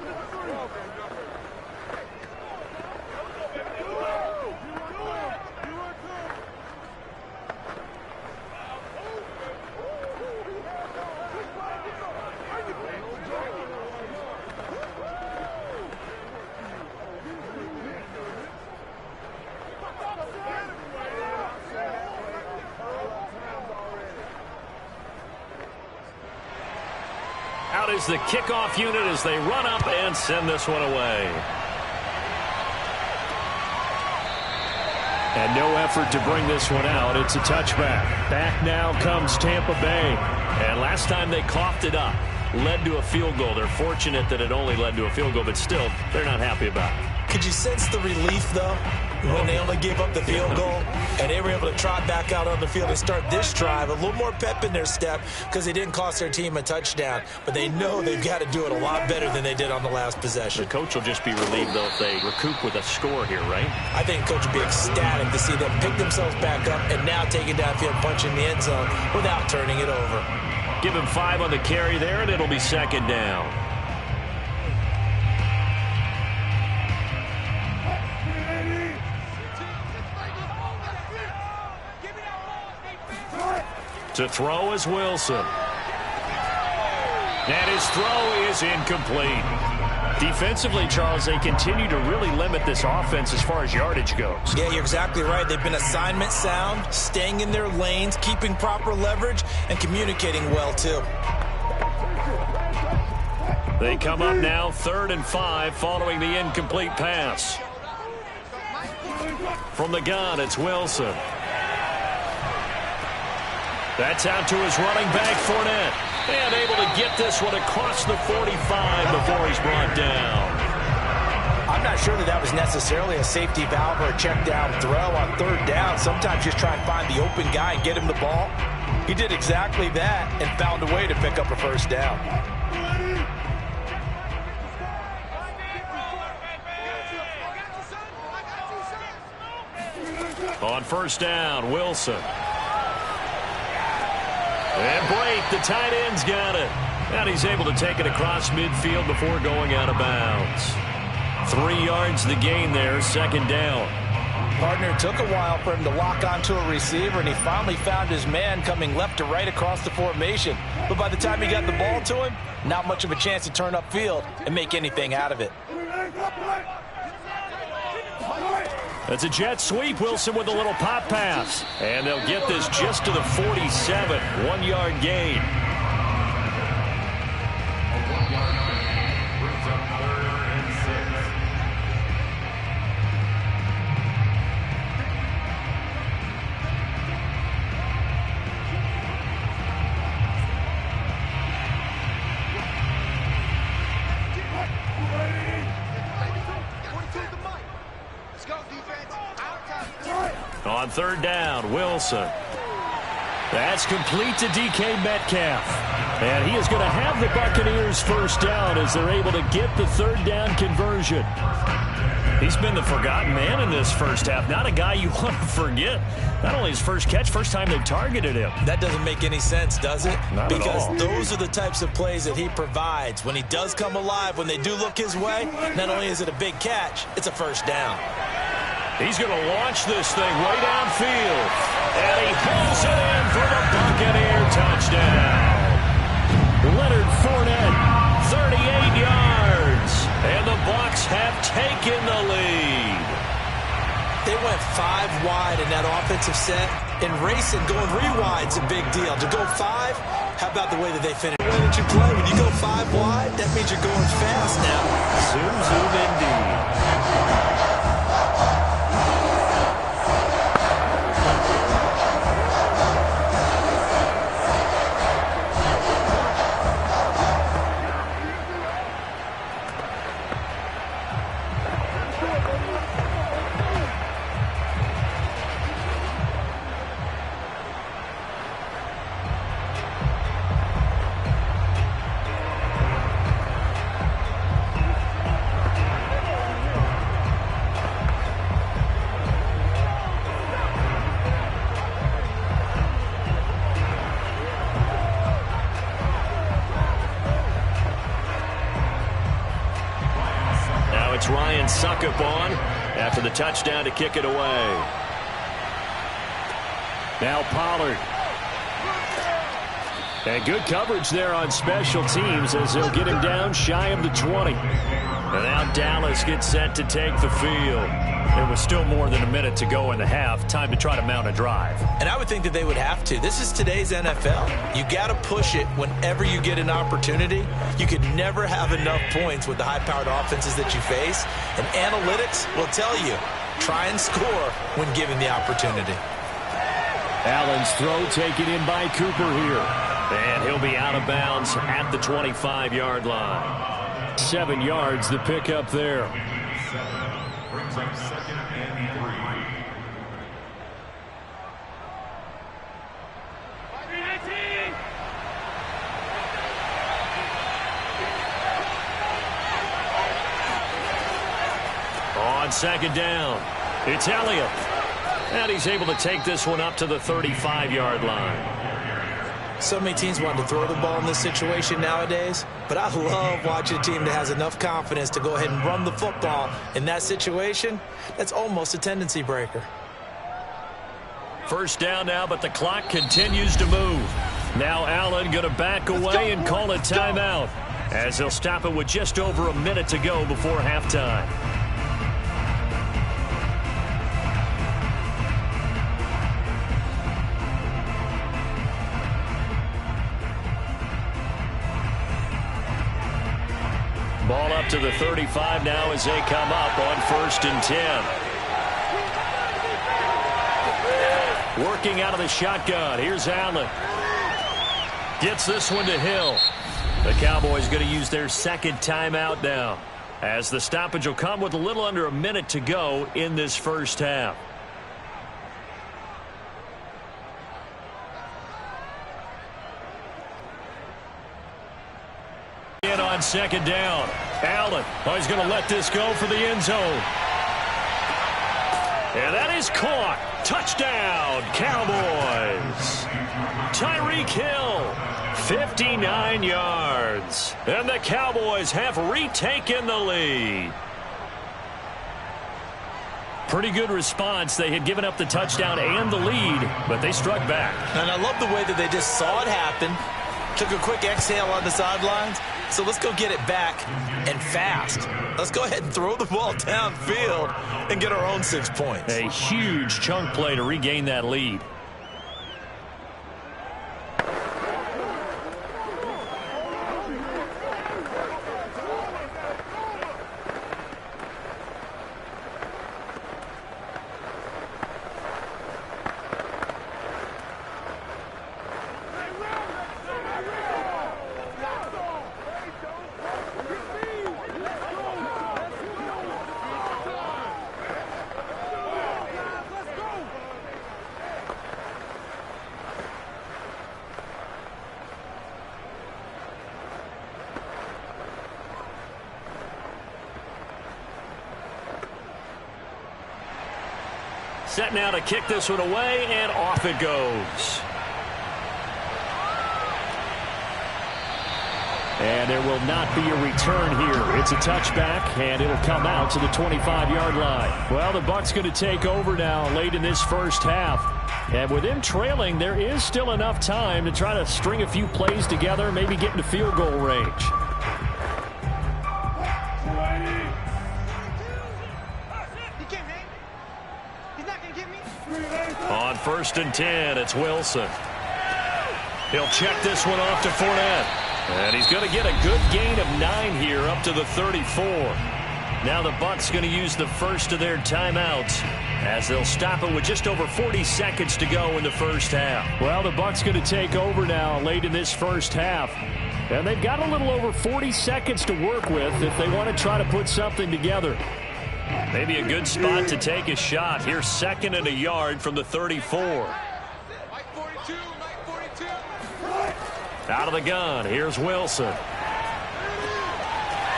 out is the kickoff unit as they run up and send this one away. And no effort to bring this one out. It's a touchback. Back now comes Tampa Bay. And last time they coughed it up, led to a field goal. They're fortunate that it only led to a field goal, but still, they're not happy about it.
Could you sense the relief, though, when they only gave up the field goal and they were able to trot back out on the field and start this drive? A little more pep in their step because they didn't cost their team a touchdown, but they know they've got to do it a lot better than they did on the last possession.
The coach will just be relieved, though, if they recoup with a score here, right?
I think the coach will be ecstatic to see them pick themselves back up and now take it downfield, punch in the end zone without turning it over.
Give him 5 on the carry there, and it'll be second down. To throw is Wilson. And his throw is incomplete. Defensively, Charles, they continue to really limit this offense as far as yardage goes.
Yeah, you're exactly right. They've been assignment sound, staying in their lanes, keeping proper leverage, and communicating well, too.
They come up now 3rd and 5 following the incomplete pass. From the gun, it's Wilson. That's out to his running back, Fournette. And able to get this one across the 45 before he's brought down.
I'm not sure that was necessarily a safety valve or a check down throw on 3rd down. Sometimes just try and find the open guy and get him the ball. He did exactly that and found a way to pick up a 1st down.
On 1st down, Wilson. And Blake, the tight end's got it. And he's able to take it across midfield before going out of bounds. 3 yards the gain there, 2nd down.
Partner, took a while for him to lock onto a receiver, and he finally found his man coming left to right across the formation. But by the time he got the ball to him, not much of a chance to turn upfield and make anything out of it.
That's a jet sweep. Wilson with a little pop pass. And they'll get this just to the 47. 1-yard gain. On 3rd down, Wilson. That's complete to DK Metcalf. And he is going to have the Buccaneers 1st down as they're able to get the 3rd down conversion. He's been the forgotten man in this first half. Not a guy you want to forget. Not only his first catch, first time they've targeted him.
That doesn't make any sense, does it?
Not at all.
Because those are the types of plays that he provides. When he does come alive, when they do look his way, not only is it a big catch, it's a 1st down.
He's going to launch this thing way downfield. And he pulls it in for the Buccaneer touchdown. Leonard Fournette, 38 yards. And the Bucs have taken the lead.
They went 5 wide in that offensive set. And racing, going re-wide's a big deal. To go 5, how about the way that they finish? The way that you play, when you go 5 wide, that means you're going fast now.
Zoom, zoom, indeed. Suckup on after the touchdown to kick it away. Now Pollard. And good coverage there on special teams as they'll get him down shy of the 20. And now Dallas gets set to take the field. And with still more than a minute to go in the half. Time to try to mount a drive.
And I would think that they would have to. This is today's NFL. You got to push it whenever you get an opportunity. You could never have enough points with the high-powered offenses that you face. And analytics will tell you, try and score when given the opportunity.
Allen's throw taken in by Cooper here. And he'll be out of bounds at the 25-yard line. 7 yards the pickup there.
Brings up 2nd and 3.
On 2nd down, it's Elliott. And he's able to take this one up to the 35-yard line.
So many teams want to throw the ball in this situation nowadays, but I love watching a team that has enough confidence to go ahead and run the football in that situation. That's almost a tendency breaker.
First down now, but the clock continues to move. Now Allen going to back away and call a timeout, as he'll stop it with just over a minute to go before halftime. Ball up to the 35 now as they come up on 1st and 10. Working out of the shotgun. Here's Allen. Gets this one to Hill. The Cowboys going to use their 2nd timeout now, as the stoppage will come with a little under a minute to go in this first half. On 2nd down, Allen. Oh, he's going to let this go for the end zone. And that is caught. Touchdown, Cowboys. Tyreek Hill, 59 yards. And the Cowboys have retaken the lead. Pretty good response. They had given up the touchdown and the lead, but they struck back.
And I love the way that they just saw it happen. Took a quick exhale on the sidelines. So let's go get it back and fast. Let's go ahead and throw the ball downfield and get our own 6 points.
A huge chunk play to regain that lead. Set now to kick this one away, and off it goes. And there will not be a return here. It's a touchback, and it'll come out to the 25-yard line. Well, the Bucs going to take over now late in this first half. And with them trailing, there is still enough time to try to string a few plays together, maybe get into field goal range. On 1st and 10, it's Wilson. He'll check this one off to Fournette. And he's going to get a good gain of 9 here up to the 34. Now the Bucs going to use the first of their timeouts, as they'll stop it with just over 40 seconds to go in the first half. Well, the Bucs going to take over now late in this first half. And they've got a little over 40 seconds to work with if they want to try to put something together. Maybe a good spot to take a shot. Here's 2nd and a yard from the 34. Out of the gun, here's Wilson.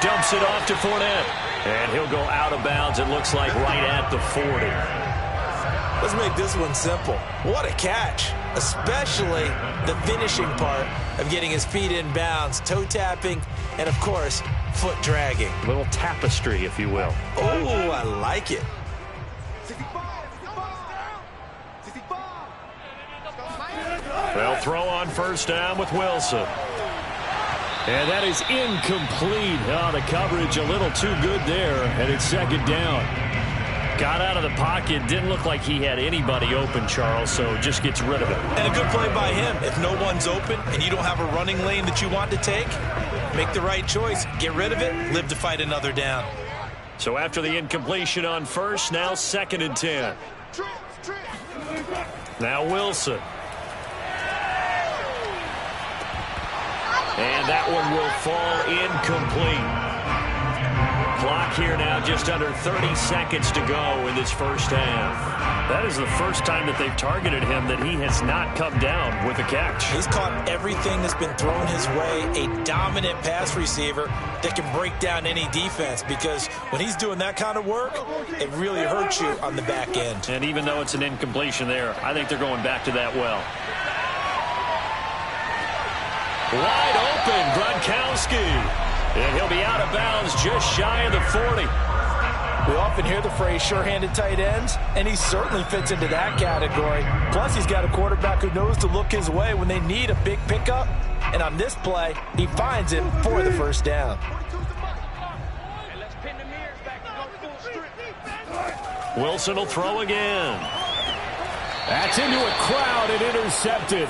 Dumps it off to Fournette. And he'll go out of bounds, it looks like, right at the 40.
Let's make this one simple. What a catch, especially the finishing part of getting his feet in bounds, toe tapping, and, of course, foot dragging.
A little tapestry, if you will.
Oh, I like it.
They'll throw on 1st down with Wilson. And that is incomplete. Oh, the coverage a little too good there, and it's 2nd down. Got out of the pocket. Didn't look like he had anybody open, Charles, so just gets rid of it.
And a good play by him. If no one's open and you don't have a running lane that you want to take, make the right choice. Get rid of it. Live to fight another down.
So after the incompletion on first, now 2nd and 10. Now Wilson. And that one will fall incomplete. Clock here now just under 30 seconds to go in this first half. That is the first time that they've targeted him that he has not come down with a catch.
He's caught everything that's been thrown his way. A dominant pass receiver that can break down any defense, because when he's doing that kind of work, it really hurts you on the back end.
And even though it's an incompletion there, I think they're going back to that well. Wide open, Gronkowski. And he'll be out of bounds just shy of the 40.
We often hear the phrase sure-handed tight ends, and he certainly fits into that category. Plus, he's got a quarterback who knows to look his way when they need a big pickup. And on this play, he finds him for the first down.
Wilson will throw again.
That's into a crowd and intercepted.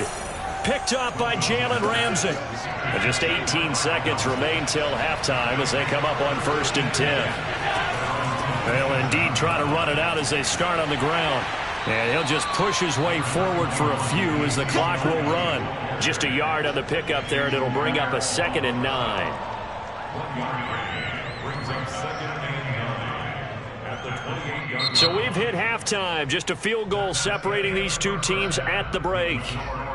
Picked up by Jalen Ramsey. And just 18 seconds remain till halftime as they come up on 1st and 10. They'll indeed try to run it out as they start on the ground. And he'll just push his way forward for a few as the clock will run. Just a yard on the pickup there, and it'll bring up a 2nd and 9.
1 yard brings up 2nd and 9 at the 28-yard.
So we've hit halftime. Just a field goal separating these two teams at the break.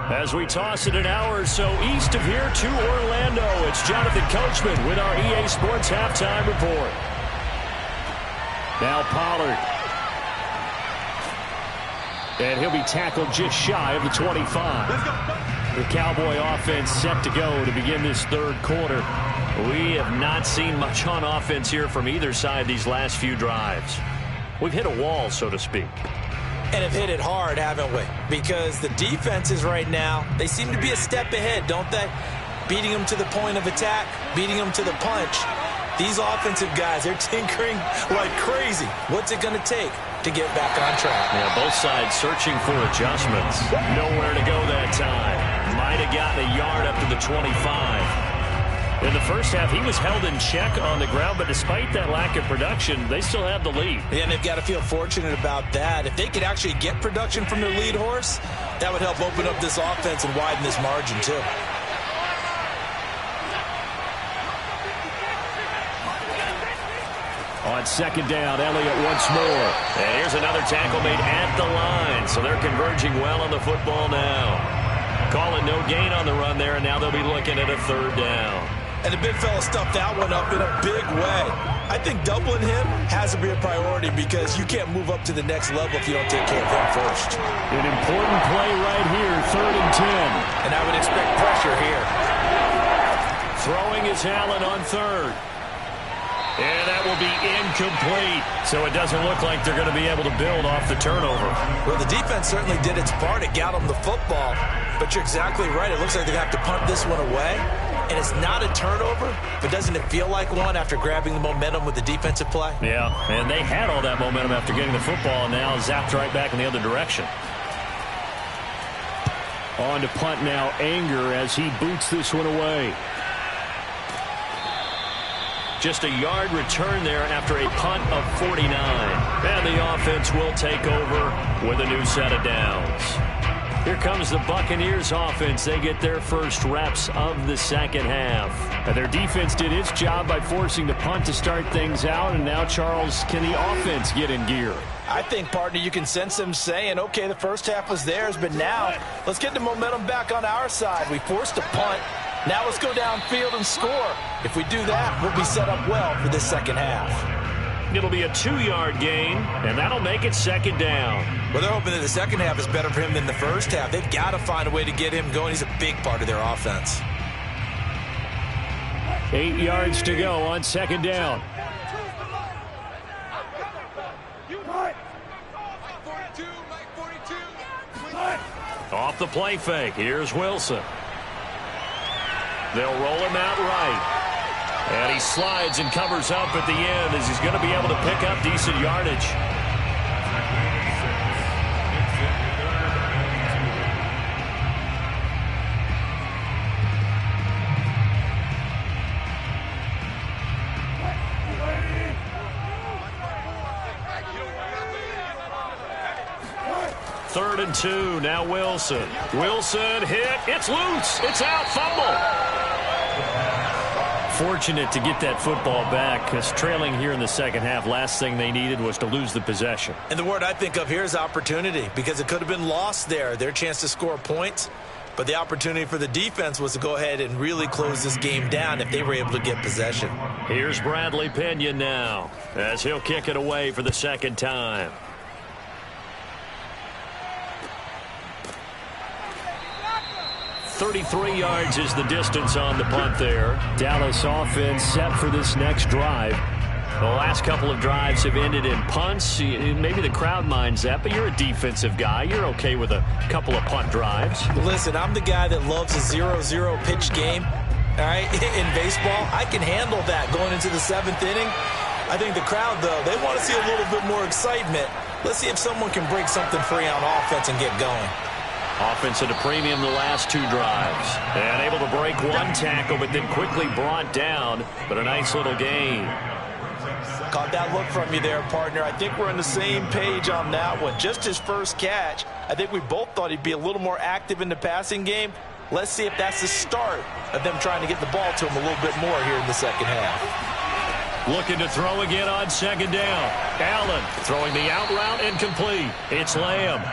As we toss it an hour or so east of here to Orlando, it's Jonathan Coachman with our EA Sports Halftime Report. Now Pollard. And he'll be tackled just shy of the 25. The Cowboy offense set to go to begin this third quarter. We have not seen much on offense here from either side these last few drives. We've hit a wall, so to speak.
And have hit it hard, haven't we? Because the defenses right now, they seem to be a step ahead, don't they? Beating them to the point of attack, beating them to the punch. These offensive guys, they're tinkering like crazy. What's it going to take to get back on track?
Yeah, both sides searching for adjustments. Nowhere to go that time. Might have gotten a yard up to the 25. In the first half, he was held in check on the ground, but despite that lack of production, they still have the lead.
Yeah, and they've got to feel fortunate about that. If they could actually get production from their lead horse, that would help open up this offense and widen this margin, too.
On 2nd down, Elliott once more. And here's another tackle made at the line, so they're converging well on the football now. Call it no gain on the run there, and now they'll be looking at a 3rd down.
And the big fella stuffed that one up in a big way. I think doubling him has to be a priority, because you can't move up to the next level if you don't take care of him first.
An important play right here, 3rd and 10.
And I would expect pressure here.
Throwing is Allen on 3rd. And that will be incomplete. So it doesn't look like they're going to be able to build off the turnover.
Well, the defense certainly did its part. It got them the football. But you're exactly right. It looks like they're going to have to punt this one away. And it's not a turnover, but doesn't it feel like one after grabbing the momentum with the defensive play?
Yeah, and they had all that momentum after getting the football, and now zapped right back in the other direction. On to punt now, Anger, as he boots this one away. Just a yard return there after a punt of 49. And the offense will take over with a new set of downs. Here comes the Buccaneers offense. They get their first reps of the second half. And their defense did its job by forcing the punt to start things out. And now, Charles, can the offense get in gear?
I think, partner, you can sense them saying, okay, the first half was theirs, but now let's get the momentum back on our side. We forced a punt. Now let's go downfield and score. If we do that, we'll be set up well for this second half.
It'll be a 2-yard gain, and that'll make it 2nd down.
Well, they're hoping that the second half is better for him than the first half. They've got to find a way to get him going. He's a big part of their offense.
8 yards to go on 2nd down. Off the play fake. Here's Wilson. They'll roll him out right. And he slides and covers up at the end as he's going to be able to pick up decent yardage. 3rd and 2. Now Wilson. Wilson hit. It's loose. It's out. Fumble. Fortunate to get that football back, because trailing here in the second half, last thing they needed was to lose the possession.
And the word I think of here is opportunity, because it could have been lost there, their chance to score points. But the opportunity for the defense was to go ahead and really close this game down if they were able to get possession.
Here's Bradley Pinion now, as he'll kick it away for the second time. .33 yards is the distance on the punt there. Dallas offense set for this next drive. The last couple of drives have ended in punts. Maybe the crowd minds that, but you're a defensive guy. You're okay with a couple of punt drives.
Listen, I'm the guy that loves a 0-0 pitch game. All right, in baseball, I can handle that going into the 7th inning. I think the crowd, though, they want to see a little bit more excitement. Let's see if someone can break something free on offense and get going.
Offense at a premium the last 2 drives. And able to break 1 tackle, but then quickly brought down. But a nice little gain.
Caught that look from you there, partner. I think we're on the same page on that one. Just his first catch. I think we both thought he'd be a little more active in the passing game. Let's see if that's the start of them trying to get the ball to him a little bit more here in the second half.
Looking to throw again on 2nd down. Allen throwing the out route incomplete. It's Lamb.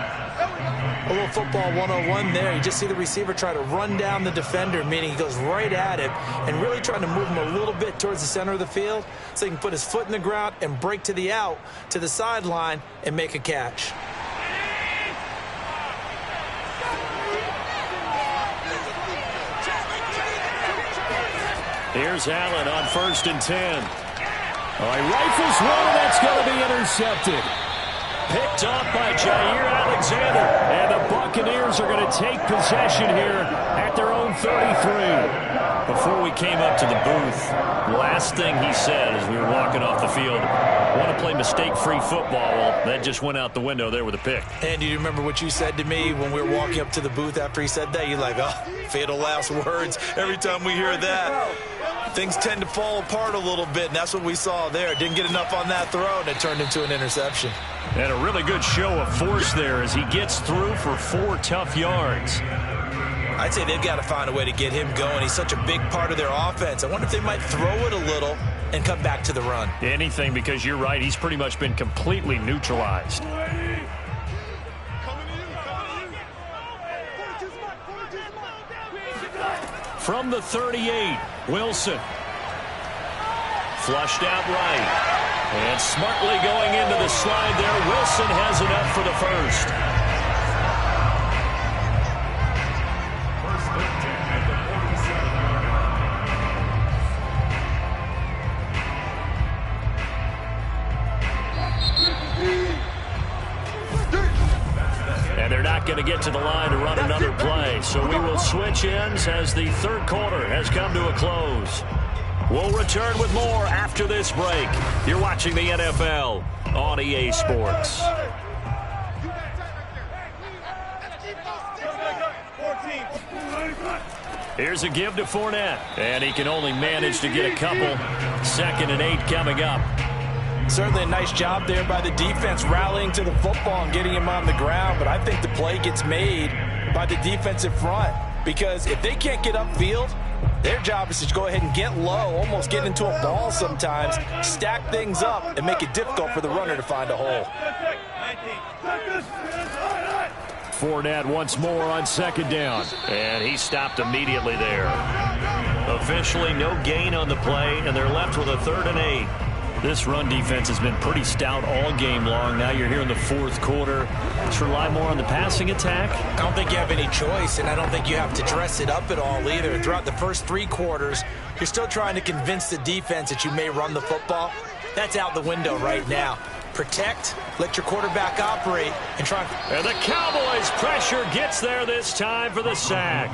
A little football 101 there. You just see the receiver try to run down the defender, meaning he goes right at him and really trying to move him a little bit towards the center of the field so he can put his foot in the ground and break to the out, to the sideline, and make a catch.
Here's Allen on 1st and 10. Oh, he rifles one, and that's going to be intercepted. Picked off by Jair Alexander. And the Buccaneers are going to take possession here at their own 33. Before we came up to the booth, last thing he said as we were walking off the field, want to play mistake-free football. Well, that just went out the window there with a pick.
And do you remember what you said to me when we were walking up to the booth after he said that? You're like, oh, fatal last words. Every time we hear that, things tend to fall apart a little bit, and that's what we saw there. Didn't get enough on that throw, and it turned into an interception.
And a really good show of force there as he gets through for 4 tough yards.
I'd say they've got to find a way to get him going. He's such a big part of their offense. I wonder if they might throw it a little and come back to the run.
Anything, because you're right. He's pretty much been completely neutralized. From the 38, Wilson. Flushed out right. And smartly going into the slide there. Wilson has enough for the first. And they're not going to get to the line to run another play. So we will switch ends as the 3rd quarter has come to a close. We'll return with more after this break. You're watching the NFL on EA Sports. Here's a give to Fournette. And he can only manage to get a couple. 2nd and 8 coming up.
Certainly a nice job there by the defense rallying to the football and getting him on the ground. But I think the play gets made by the defensive front. Because if they can't get upfield, their job is to go ahead and get low, almost get into a ball sometimes, stack things up, and make it difficult for the runner to find a hole.
Fournette once more on 2nd down. And he stopped immediately there. Officially no gain on the play, and they're left with a 3rd and 8. This run defense has been pretty stout all game long. Now you're here in the 4th quarter. Let's rely more on the passing attack.
I don't think you have any choice, and I don't think you have to dress it up at all either. Throughout the first 3 quarters, you're still trying to convince the defense that you may run the football. That's out the window right now. Protect, let your quarterback operate, and try.
And the Cowboys' pressure gets there this time for the sack.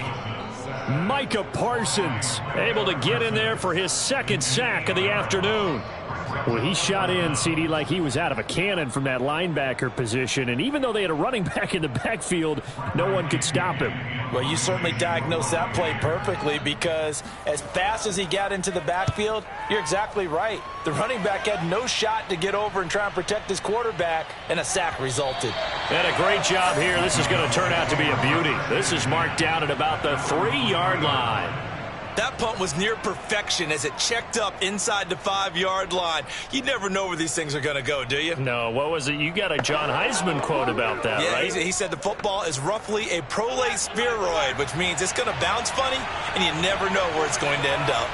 Micah Parsons able to get in there for his 2nd sack of the afternoon. Well, he shot in, CD, like he was out of a cannon from that linebacker position. And even though they had a running back in the backfield, no one could stop him.
Well, you certainly diagnosed that play perfectly, because as fast as he got into the backfield, you're exactly right. The running back had no shot to get over and try and protect his quarterback, and a sack resulted.
And a great job here. This is going to turn out to be a beauty. This is marked down at about the 3-yard line.
That punt was near perfection as it checked up inside the 5-yard line. You never know where these things are going to go, do you?
No, what was it? You got a John Heisman quote about that,
yeah,
right?
He said the football is roughly a prolate spheroid, which means it's going to bounce funny, and you never know where it's going to end up.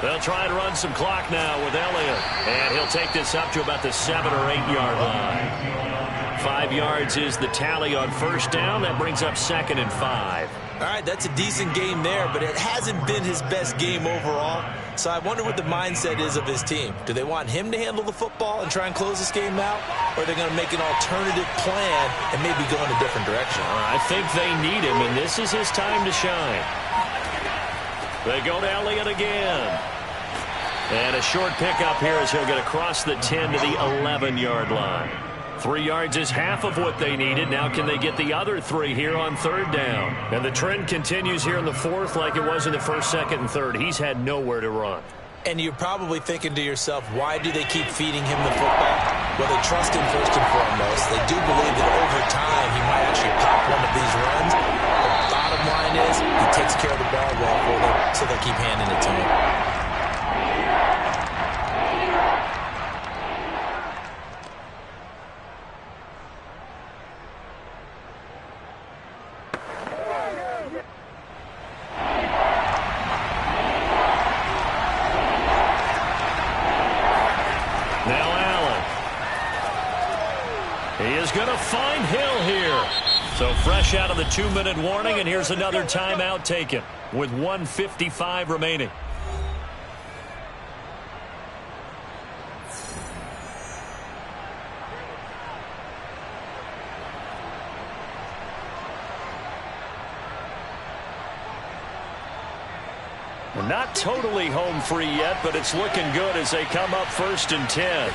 They'll try to run some clock now with Elliott. And he'll take this up to about the 7- or 8-yard line. 5 yards is the tally on first down. That brings up 2nd and 5.
All right, that's a decent game there, but it hasn't been his best game overall. So I wonder what the mindset is of his team. Do they want him to handle the football and try and close this game out? Or are they going to make an alternative plan and maybe go in a different direction?
I think they need him, and this is his time to shine. They go to Elliott again. And a short pickup here as he'll get across the 10 to the 11-yard line. 3 yards is half of what they needed. Now can they get the other 3 here on 3rd down? And the trend continues here in the 4th like it was in the 1st, 2nd, and 3rd. He's had nowhere to run.
And you're probably thinking to yourself, why do they keep feeding him the football? Well, they trust him first and foremost. They do believe that over time he might actually pop one of these runs. The bottom line is he takes care of the ball well for them, so they'll keep handing it to him.
Going to find Hill here. So fresh out of the 2-minute warning, and here's another timeout taken with 1:55 remaining. We're not totally home free yet, but it's looking good as they come up 1st and 10.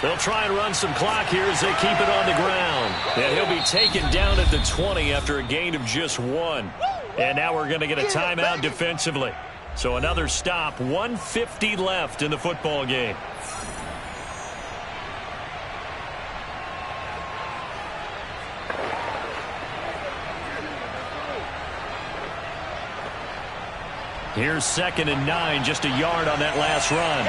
They'll try and run some clock here as they keep it on the ground. And he'll be taken down at the 20 after a gain of just 1. And now we're going to get a timeout defensively. So another stop, 1:50 left in the football game. Here's 2nd and 9, just a yard on that last run.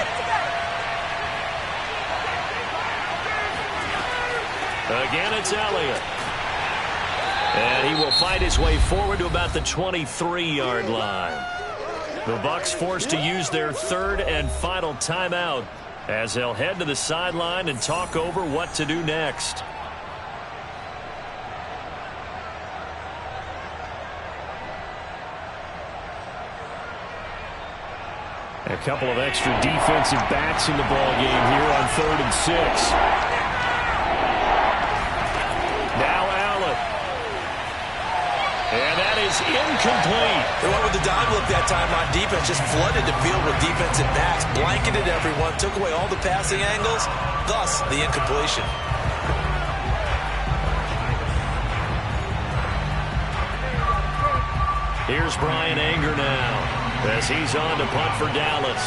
Again, it's Elliott. And he will fight his way forward to about the 23-yard line. The Bucs forced to use their 3rd and final timeout as they'll head to the sideline and talk over what to do next. A couple of extra defensive backs in the ball game here on 3rd and 6. Now Allen. And that is incomplete.
They went with the dime look that time on defense. Just flooded the field with defensive backs. Blanketed everyone. Took away all the passing angles. Thus, the incompletion.
Here's Brian Anger now as he's on to punt for Dallas.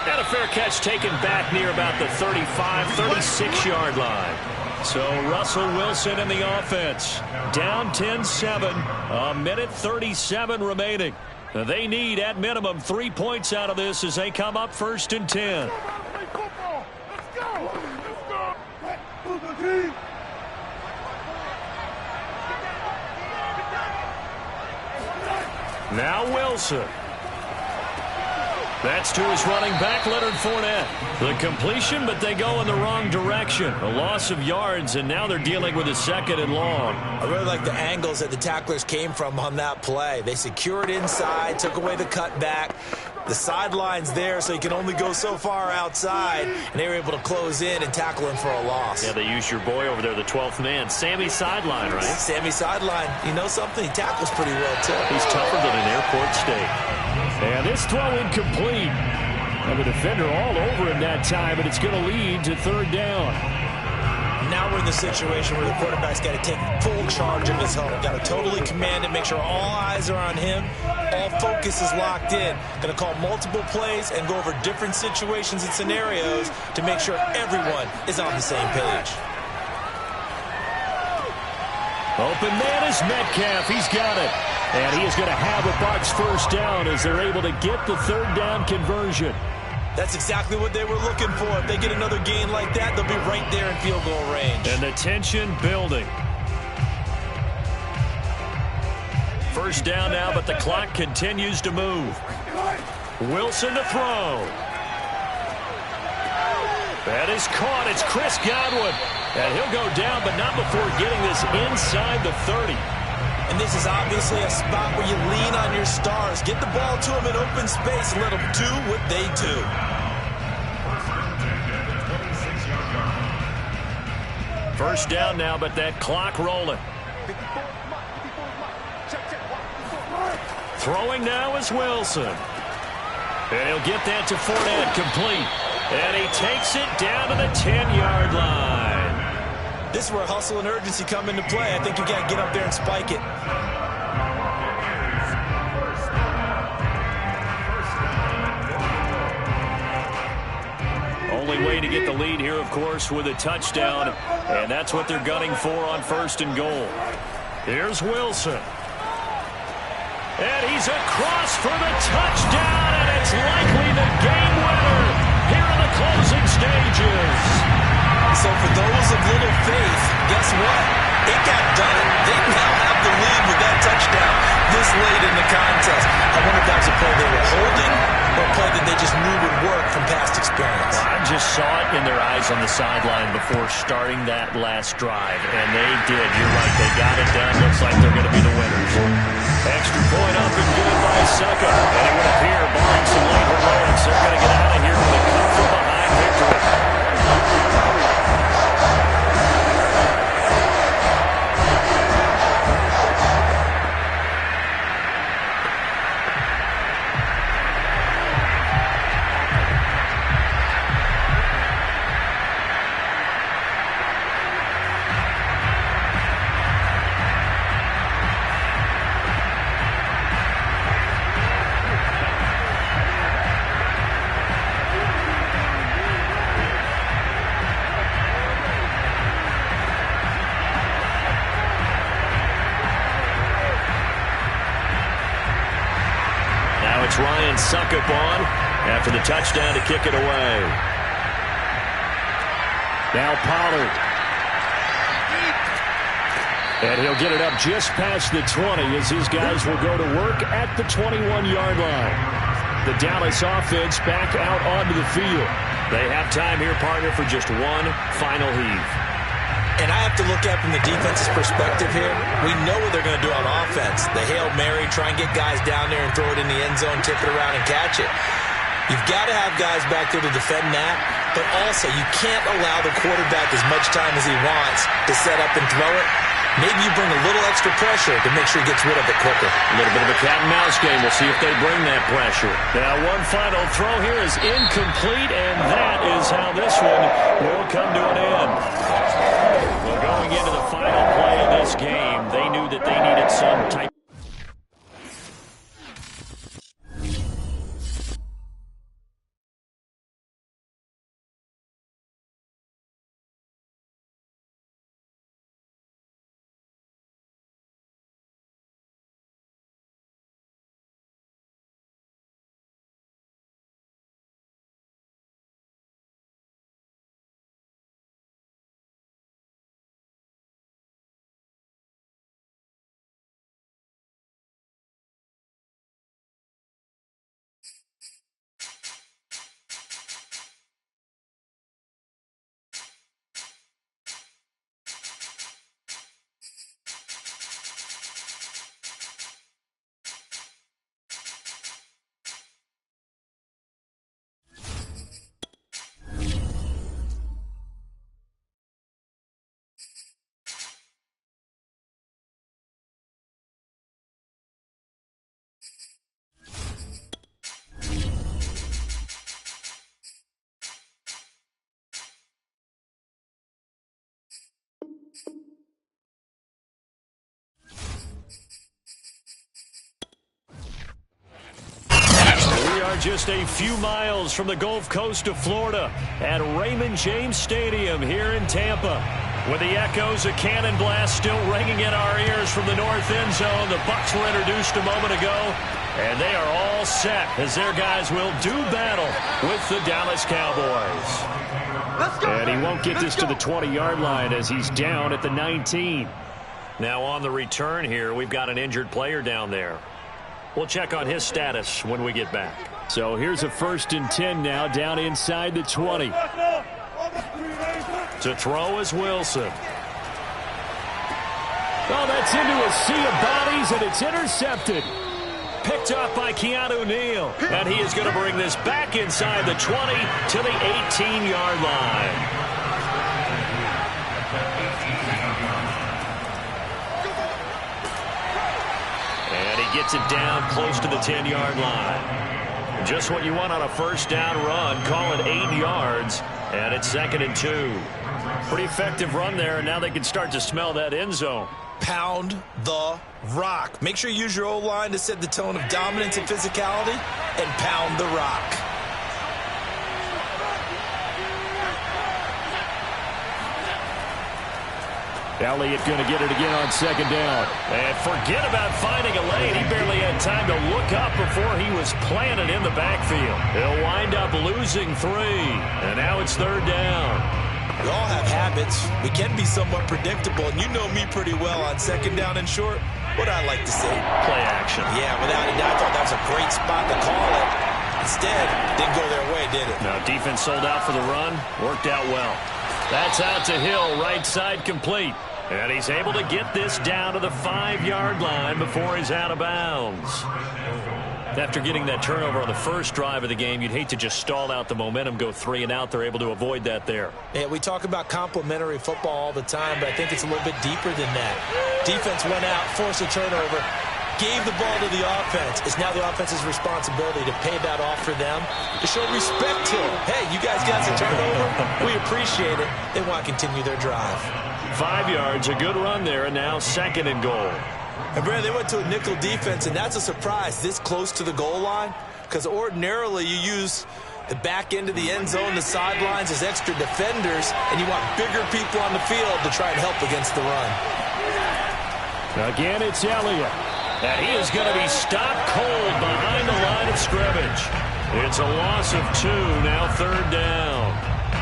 And a fair catch taken back near about the 35, 36-yard line. So Russell Wilson in the offense. Down 10-7, a minute 37 remaining. They need, at minimum, 3 points out of this as they come up 1st and 10. Now Wilson. That's to his running back, Leonard Fournette. The completion, but they go in the wrong direction. A loss of yards, and now they're dealing with a 2nd and long.
I really like the angles that the tacklers came from on that play. They secured inside, took away the cutback. The sideline's there, so he can only go so far outside, and they were able to close in and tackle him for a loss.
Yeah, they used your boy over there, the 12th man, Sammy Sideline, right?
Sammy Sideline. You know something? He tackles pretty well, too.
He's tougher than an airport steak. And this throw incomplete. And the defender all over him that time, but it's going to lead to 3rd down.
Now we're in the situation where the quarterback's got to take full charge of his huddle. Got to totally command it, make sure all eyes are on him. All focus is locked in. Going to call multiple plays and go over different situations and scenarios to make sure everyone is on the same page.
Open man is Metcalf. He's got it. And he is going to have a Bucs first down as they're able to get the third down conversion.
That's exactly what they were looking for. If they get another gain like that, they'll be right there in field goal range.
And the tension building. First down now, but the clock continues to move. Wilson to throw. That is caught. It's Chris Godwin. And he'll go down, but not before getting this inside the 30.
And this is obviously a spot where you lean on your stars. Get the ball to them in open space and let them do what they do.
First down now, but that clock rolling. Throwing now is Wilson. And he'll get that to Fournette, complete. And he takes it down to the 10-yard line.
This is where hustle and urgency come into play. I think you got to get up there and spike it.
Only way to get the lead here, of course, with a touchdown. And that's what they're gunning for on first and goal. Here's Wilson. And he's across for the touchdown, and it's likely the game winner here in the closing stages.
So for those of little faith, guess what? It got done. They now have the lead with that touchdown this late in the contest. I wonder if that was a play they were holding or a play that they just knew would work from past experience.
Well, I just saw it in their eyes on the sideline before starting that last drive, and they did. You're right. They got it done. Looks like they're going to be the winners. Extra point up and good by Succa. And it would appear, barring some late heroics, they're going to get out of here with a come-from-behind victory. Ryan Suckup on after the touchdown to kick it away. Now Pollard. And he'll get it up just past the 20 as his guys will go to work at the 21-yard line. The Dallas offense back out onto the field. They have time here, partner, for just one final heave.
And I have to look at from the defense's perspective here. We know what they're going to do on offense. The Hail Mary, try and get guys down there and throw it in the end zone, tip it around and catch it. You've got to have guys back there to defend that, but also you can't allow the quarterback as much time as he wants to set up and throw it. Maybe you bring a little extra pressure to make sure he gets rid of it quicker.
A little bit of a cat and mouse game. We'll see if they bring that pressure. Now one final throw here is incomplete, and that is how this one will come to an end. Well, going into the final play of this game, they knew that they needed some type just a few miles from the Gulf Coast of Florida at Raymond James Stadium here in Tampa. With the echoes of cannon blast still ringing in our ears from the north end zone, the Bucs were introduced a moment ago, and they are all set as their guys will do battle with the Dallas Cowboys.
Let's go.
And he won't get this to the 20-yard line as he's down at the 19. Now on the return here, we've got an injured player down there. We'll check on his status when we get back. So here's a 1st and 10 now down inside the 20. To throw is Wilson. Oh, that's into a sea of bodies, and it's intercepted. Picked up by Keanu Neal. And he is going to bring this back inside the 20 to the 18-yard line. And he gets it down close to the 10-yard line. Just what you want on a first down run. Call it 8 yards, and it's 2nd and 2. Pretty effective run there, and now they can start to smell that end zone.
Pound the rock. Make sure you use your O-line to set the tone of dominance and physicality, and pound the rock.
Elliott going to get it again on 2nd down. And forget about finding a lane. He barely had time to look up before he was planted in the backfield. He'll wind up losing 3. And now it's 3rd down.
We all have habits. We can be somewhat predictable, and you know me pretty well on 2nd down and short. What I like to say?
Play action.
Yeah, without a doubt, I thought that was a great spot to call it. Instead, didn't go their way, did it?
No, defense sold out for the run. Worked out well. That's out to Hill, right side complete. And he's able to get this down to the 5-yard line before he's out of bounds. After getting that turnover on the first drive of the game, you'd hate to just stall out the momentum, go 3 and out. They're able to avoid that there.
Yeah, we talk about complementary football all the time, but I think it's a little bit deeper than that. Defense went out, forced a turnover, gave the ball to the offense. It's now the offense's responsibility to pay that off for them, to show respect to them. Hey, you guys got some turnover. We appreciate it. They want to continue their drive.
5 yards, a good run there, and now 2nd and goal.
And Brad, they went to a nickel defense, and that's a surprise this close to the goal line, because ordinarily you use the back end of the end zone, the sidelines as extra defenders, and you want bigger people on the field to try and help against the run.
Again, it's Elliott. And he is going to be stopped cold behind the line of scrimmage. It's a loss of 2, now 3rd down.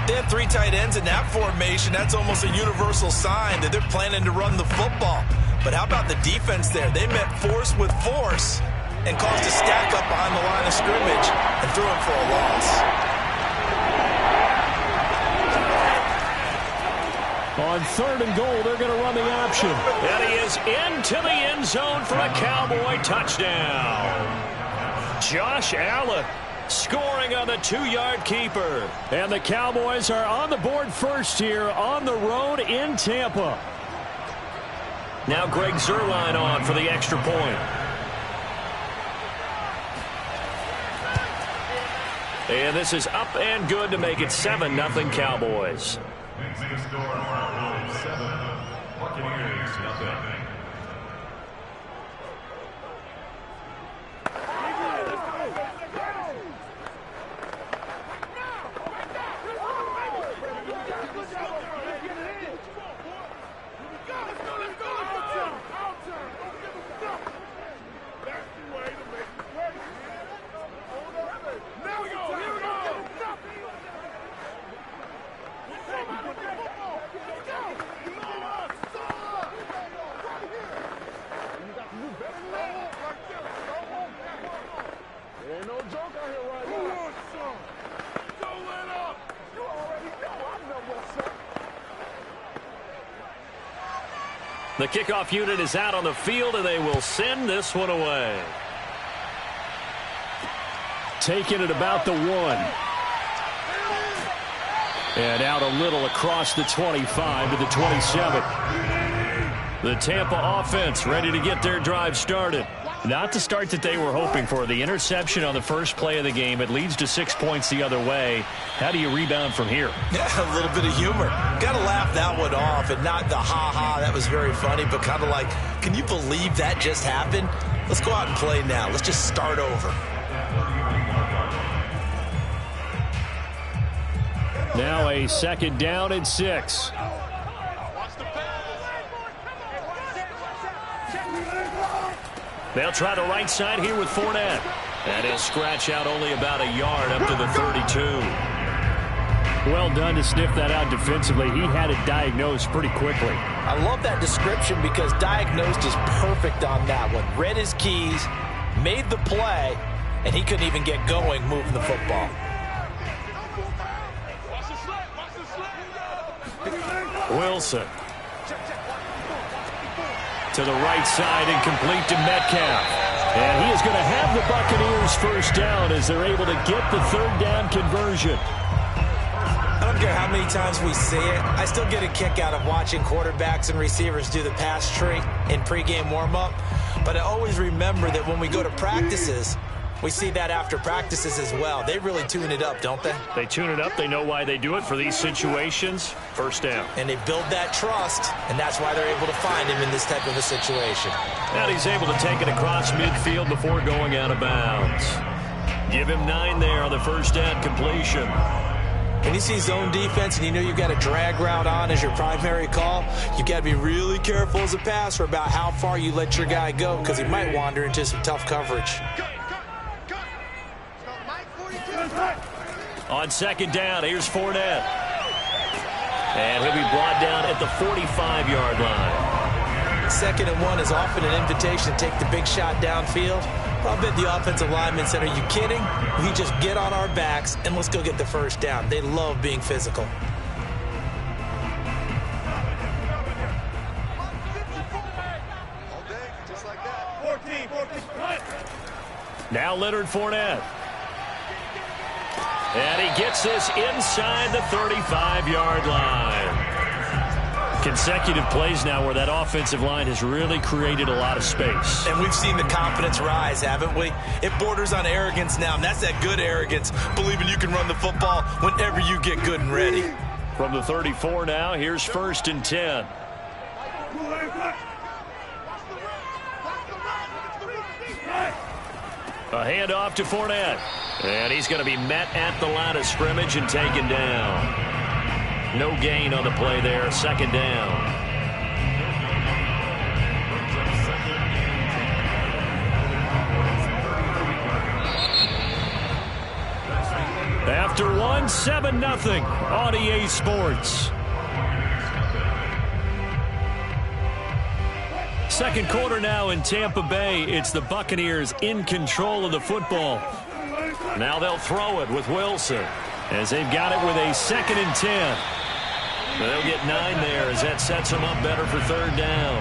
They have 3 tight ends in that formation. That's almost a universal sign that they're planning to run the football. But how about the defense there? They met force with force and caused a stack up behind the line of scrimmage and threw him for a loss.
On 3rd and goal, they're going to run the option. And he is into the end zone for a Cowboy touchdown. Josh Allen scoring on the 2-yard keeper. And the Cowboys are on the board first here on the road in Tampa. Now Greg Zuerlein on for the extra point. And this is up and good to make it 7-0 Cowboys.
Makes the score 7. Buccaneers, nothing.
The kickoff unit is out on the field, and they will send this one away. Taking it about the 1. And out a little across the 25 to the 27. The Tampa offense ready to get their drive started. Not the start that they were hoping for. The interception on the first play of the game. It leads to 6 points the other way. How do you rebound from here?
Yeah, a little bit of humor. Got to laugh that one off, and not the ha-ha, that was very funny, but kind of like, can you believe that just happened? Let's go out and play now. Let's just start over.
Now a 2nd down and 6. They'll try the right side here with Fournette. And he'll scratch out only about a yard up to the 32. Well done to sniff that out defensively. He had it diagnosed pretty quickly.
I love that description because diagnosed is perfect on that one. Read his keys, made the play, and he couldn't even get going moving the football.
Wilson. To the right side and complete to Metcalf. And he is going to have the Buccaneers first down as they're able to get the 3rd down conversion.
I don't care how many times we see it. I still get a kick out of watching quarterbacks and receivers do the pass tree in pregame warm-up. But I always remember that when we go to practices, we see that after practices as well. They really tune it up, don't they?
They tune it up. They know why they do it for these situations. First down.
And they build that trust, and that's why they're able to find him in this type of a situation.
And he's able to take it across midfield before going out of bounds. Give him 9 there on the first down completion.
When you see zone defense and you know you've got a drag route on as your primary call, you've got to be really careful as a passer about how far you let your guy go because he might wander into some tough coverage.
On 2nd down, here's Fournette. And he'll be brought down at the 45-yard line.
2nd and 1 is often an invitation to take the big shot downfield. But I bet the offensive linemen said, are you kidding? We just get on our backs and let's go get the first down. They love being physical.
Now Leonard Fournette. And he gets this inside the 35-yard line. Consecutive plays now where that offensive line has really created a lot of space.
And we've seen the confidence rise, haven't we? It borders on arrogance now, and that's that good arrogance, believing you can run the football whenever you get good and ready.
From the 34 now, here's 1st and 10. A handoff to Fournette. And he's going to be met at the line of scrimmage and taken down. No gain on the play there. 2nd down. After 1, 7-0 on EA Sports. 2nd quarter now in Tampa Bay. It's the Buccaneers in control of the football. Now they'll throw it with Wilson as they've got it with a 2nd and 10. They'll get 9 there as that sets them up better for 3rd down.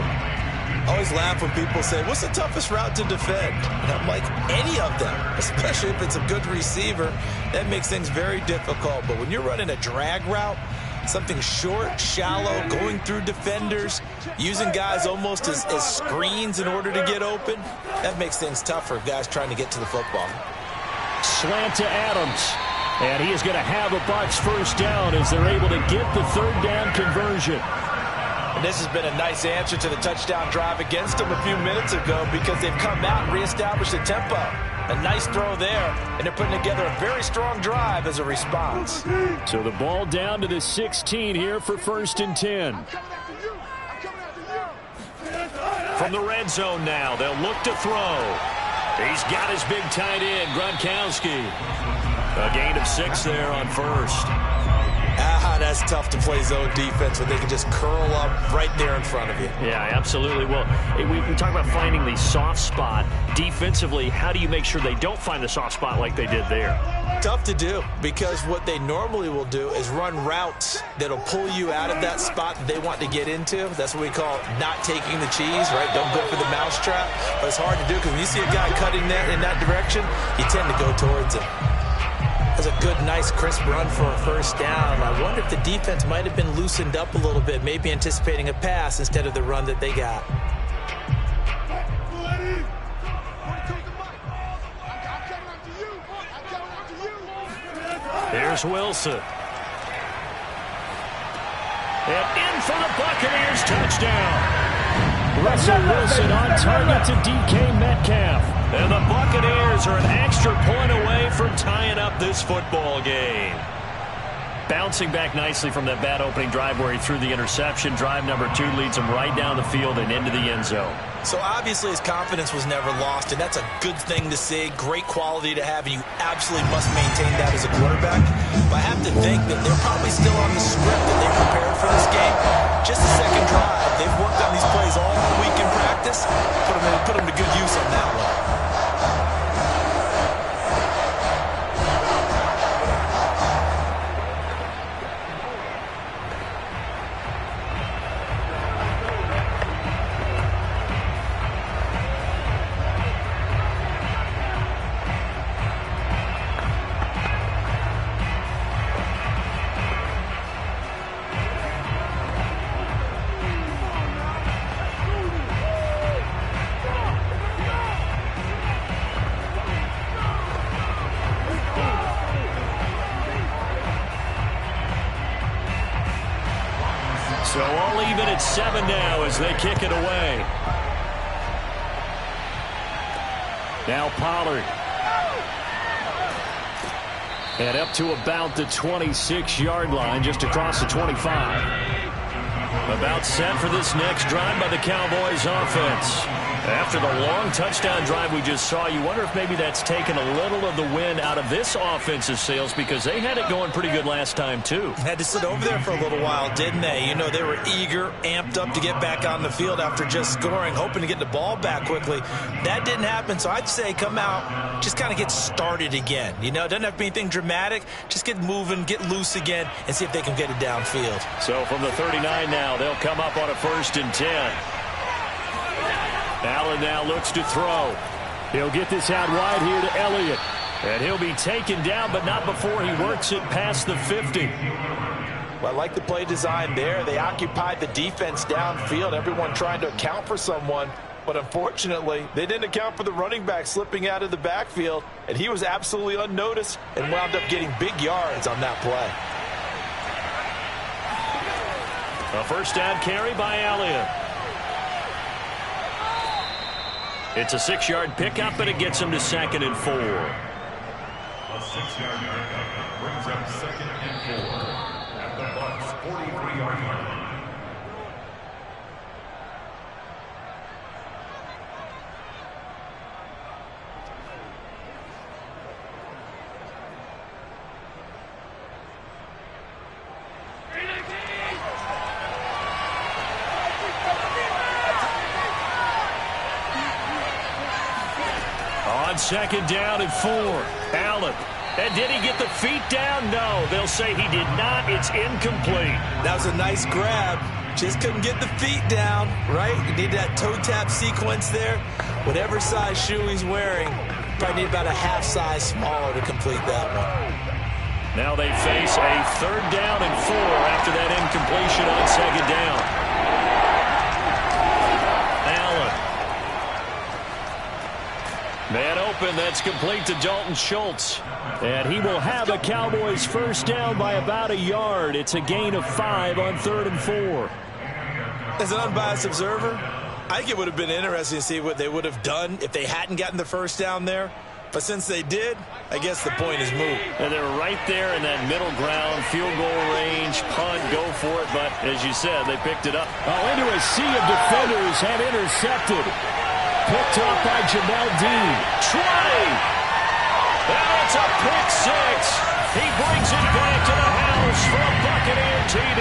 I always laugh when people say, what's the toughest route to defend? And I'm like, any of them, especially if it's a good receiver. That makes things very difficult. But when you're running a drag route, something short, shallow, going through defenders, using guys almost as screens in order to get open, that makes things tough for guys trying to get to the football.
Slant to Adams. And he is going to have a Bucs first down as they're able to get the 3rd down conversion.
And this has been a nice answer to the touchdown drive against them a few minutes ago because they've come out and reestablished the tempo. A nice throw there, and they're putting together a very strong drive as a response.
So the ball down to the 16 here for 1st and 10. From the red zone now, they'll look to throw. He's got his big tight end, Gronkowski. A gain of 6 there on 1st.
That's tough to play zone defense when they can just curl up right there in front of you.
Yeah, absolutely. Well, we talk about finding the soft spot. Defensively, how do you make sure they don't find the soft spot like they did there?
Tough to do because what they normally will do is run routes that'll pull you out of that spot that they want to get into. That's what we call not taking the cheese, right? Don't go for the mousetrap. But it's hard to do because when you see a guy cutting that in that direction, you tend to go towards it. That's a good, nice, crisp run for a first down. I wonder if the defense might have been loosened up a little bit, maybe anticipating a pass instead of the run that they got.
There's Wilson. And in for the Buccaneers touchdown. Russell Wilson on target to DK Metcalf. And the Buccaneers are an extra point away from tying up this football game. bouncing back nicely from that bad opening drive where he threw the interception. Drive number 2 leads him right down the field and into the end zone.
So obviously his confidence was never lost, and that's a good thing to see, great quality to have, and you absolutely must maintain that as a quarterback. But I have to think that they're probably still on the script that they prepared for this game. Just a second drive. They've worked on these plays all week in practice. Put them to good use on that one.
So all even at 7 now as they kick it away. Now Pollard. And up to about the 26-yard line, just across the 25. About set for this next drive by the Cowboys offense. After the long touchdown drive we just saw, you wonder if maybe that's taken a little of the wind out of this offensive sails, because they had it going pretty good last time too.
Had to sit over there for a little while, didn't they? You know, they were eager, amped up to get back on the field after just scoring, hoping to get the ball back quickly. That didn't happen, so I'd say come out, just kind of get started again. You know, it doesn't have to be anything dramatic. Just get moving, get loose again, and see if they can get it downfield.
So from the 39 now, they'll come up on a 1st and 10. Allen now looks to throw. He'll get this out wide here to Elliott. And he'll be taken down, but not before he works it past the 50.
Well, I like the play design there. They occupied the defense downfield, everyone trying to account for someone. But unfortunately, they didn't account for the running back slipping out of the backfield, and he was absolutely unnoticed and wound up getting big yards on that play.
A 1st down carry by Elliott. It's a 6-yard pickup, and it gets him to 2nd and 4.
A 6-yard pickup brings up 2nd and 4 at the Bucs' 43-yard line.
On 2nd down and 4. Allen. And did he get the feet down? No. They'll say he did not. It's incomplete.
That was a nice grab. Just couldn't get the feet down, right? You need that toe tap sequence there. Whatever size shoe he's wearing, probably need about a half size smaller to complete that one.
Now they face a 3rd down and 4 after that incompletion on 2nd down. Allen. Man open, that's complete to Dalton Schultz. And he will have a Cowboys 1st down by about a yard. It's a gain of 5 on 3rd and 4.
As an unbiased observer, I think it would have been interesting to see what they would have done if they hadn't gotten the 1st down there. But since they did, I guess the point is moot.
And they're right there in that middle ground, field goal range, punt, go for it. But as you said, they picked it up. Oh, into a sea of defenders and intercepted. Picked up by Jamel Dean. 20. And it's a pick 6. He brings it back to the house for a Buccaneer TD.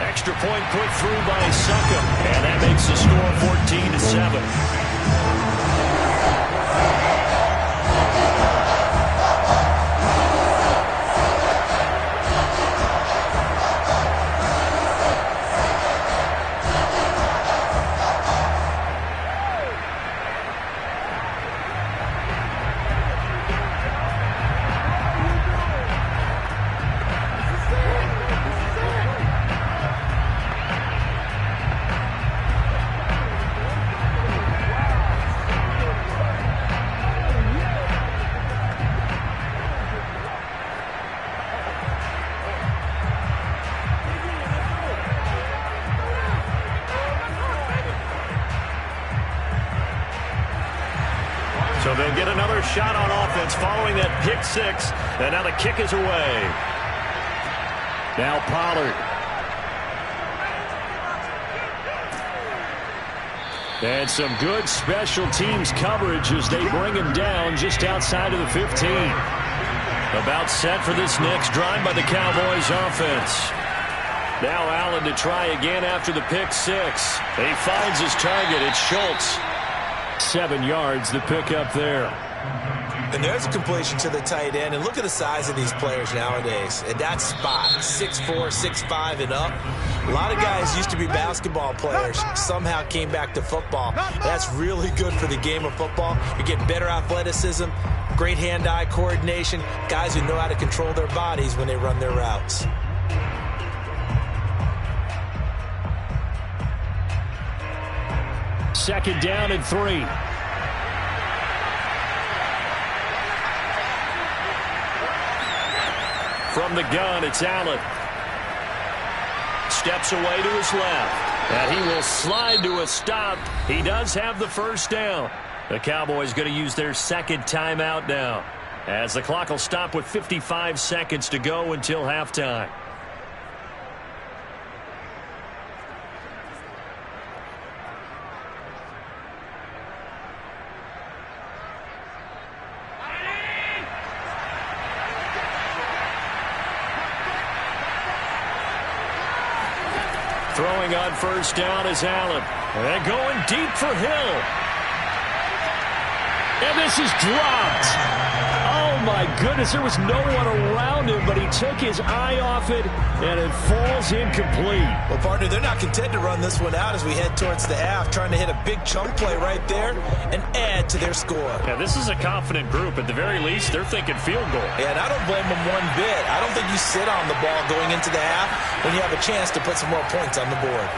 Extra point put through by Succop, and that makes the score 14-7. So they'll get another shot on offense following that pick six. And now the kick is away. Now Pollard. And some good special teams coverage as they bring him down just outside of the 15. About set for this next drive by the Cowboys offense. Now Allen to try again after the pick six. He finds his target. It's Schultz. 7 yards, the pickup there.
And there's a completion to the tight end. And look at the size of these players nowadays. At that spot, 6'4", 6'5", and up. A lot of guys used to be basketball players. Somehow came back to football. That's really good for the game of football. You're getting better athleticism, great hand-eye coordination, guys who know how to control their bodies when they run their routes.
Second down and 3. From the gun, it's Allen. Steps away to his left. And he will slide to a stop. He does have the first down. The Cowboys going to use their second timeout now, as the clock will stop with 55 seconds to go until halftime. Throwing on first down is Allen. And going deep for Hill. And this is dropped. Oh, my goodness. There was no one around him, but he took his eye off it, and it falls incomplete.
Well, partner, they're not content to run this one out as we head towards the half, trying to hit a big chunk play right there and add to their score.
Yeah, this is a confident group. At the very least, they're thinking field goal.
Yeah, and I don't blame them one bit. I don't think you sit on the ball going into the half when you have a chance to put some more points on the board.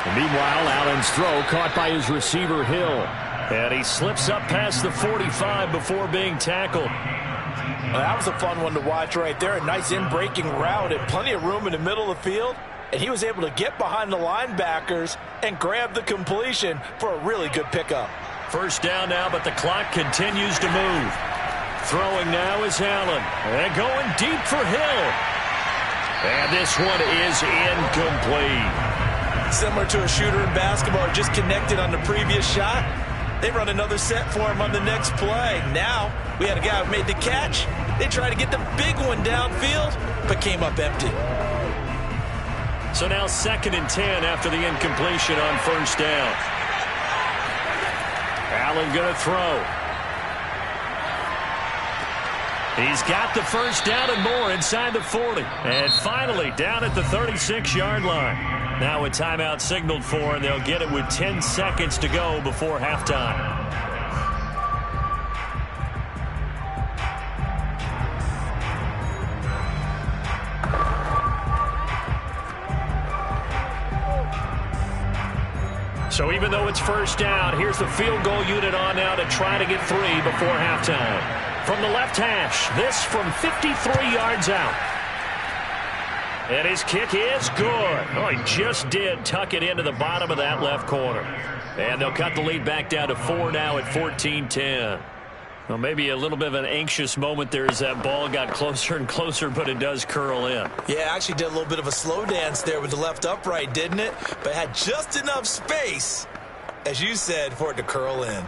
And meanwhile, Allen's throw caught by his receiver, Hill. And he slips up past the 45 before being tackled.
Well, that was a fun one to watch right there. A nice in-breaking route and plenty of room in the middle of the field. And he was able to get behind the linebackers and grab the completion for a really good pickup.
First down now, but the clock continues to move. Throwing now is Allen. And going deep for Hill. And this one is incomplete.
Similar to a shooter in basketball, just connected on the previous shot. They run another set for him on the next play. Now, we had a guy who made the catch. They tried to get the big one downfield, but came up empty.
So now 2nd and 10 after the incompletion on first down. Allen going to throw. He's got the first down and more inside the 40. And finally down at the 36-yard line. Now a timeout signaled for, and they'll get it with 10 seconds to go before halftime. So even though it's first down, here's the field goal unit on now to try to get 3 before halftime. From the left hash, this from 53 yards out. And his kick is good. Oh, he just did tuck it into the bottom of that left corner. And they'll cut the lead back down to 4 now at 14-10. Well, maybe a little bit of an anxious moment there as that ball got closer and closer, but it does curl in.
Yeah, actually did a little bit of a slow dance there with the left upright, didn't it? But had just enough space, as you said, for it to curl in.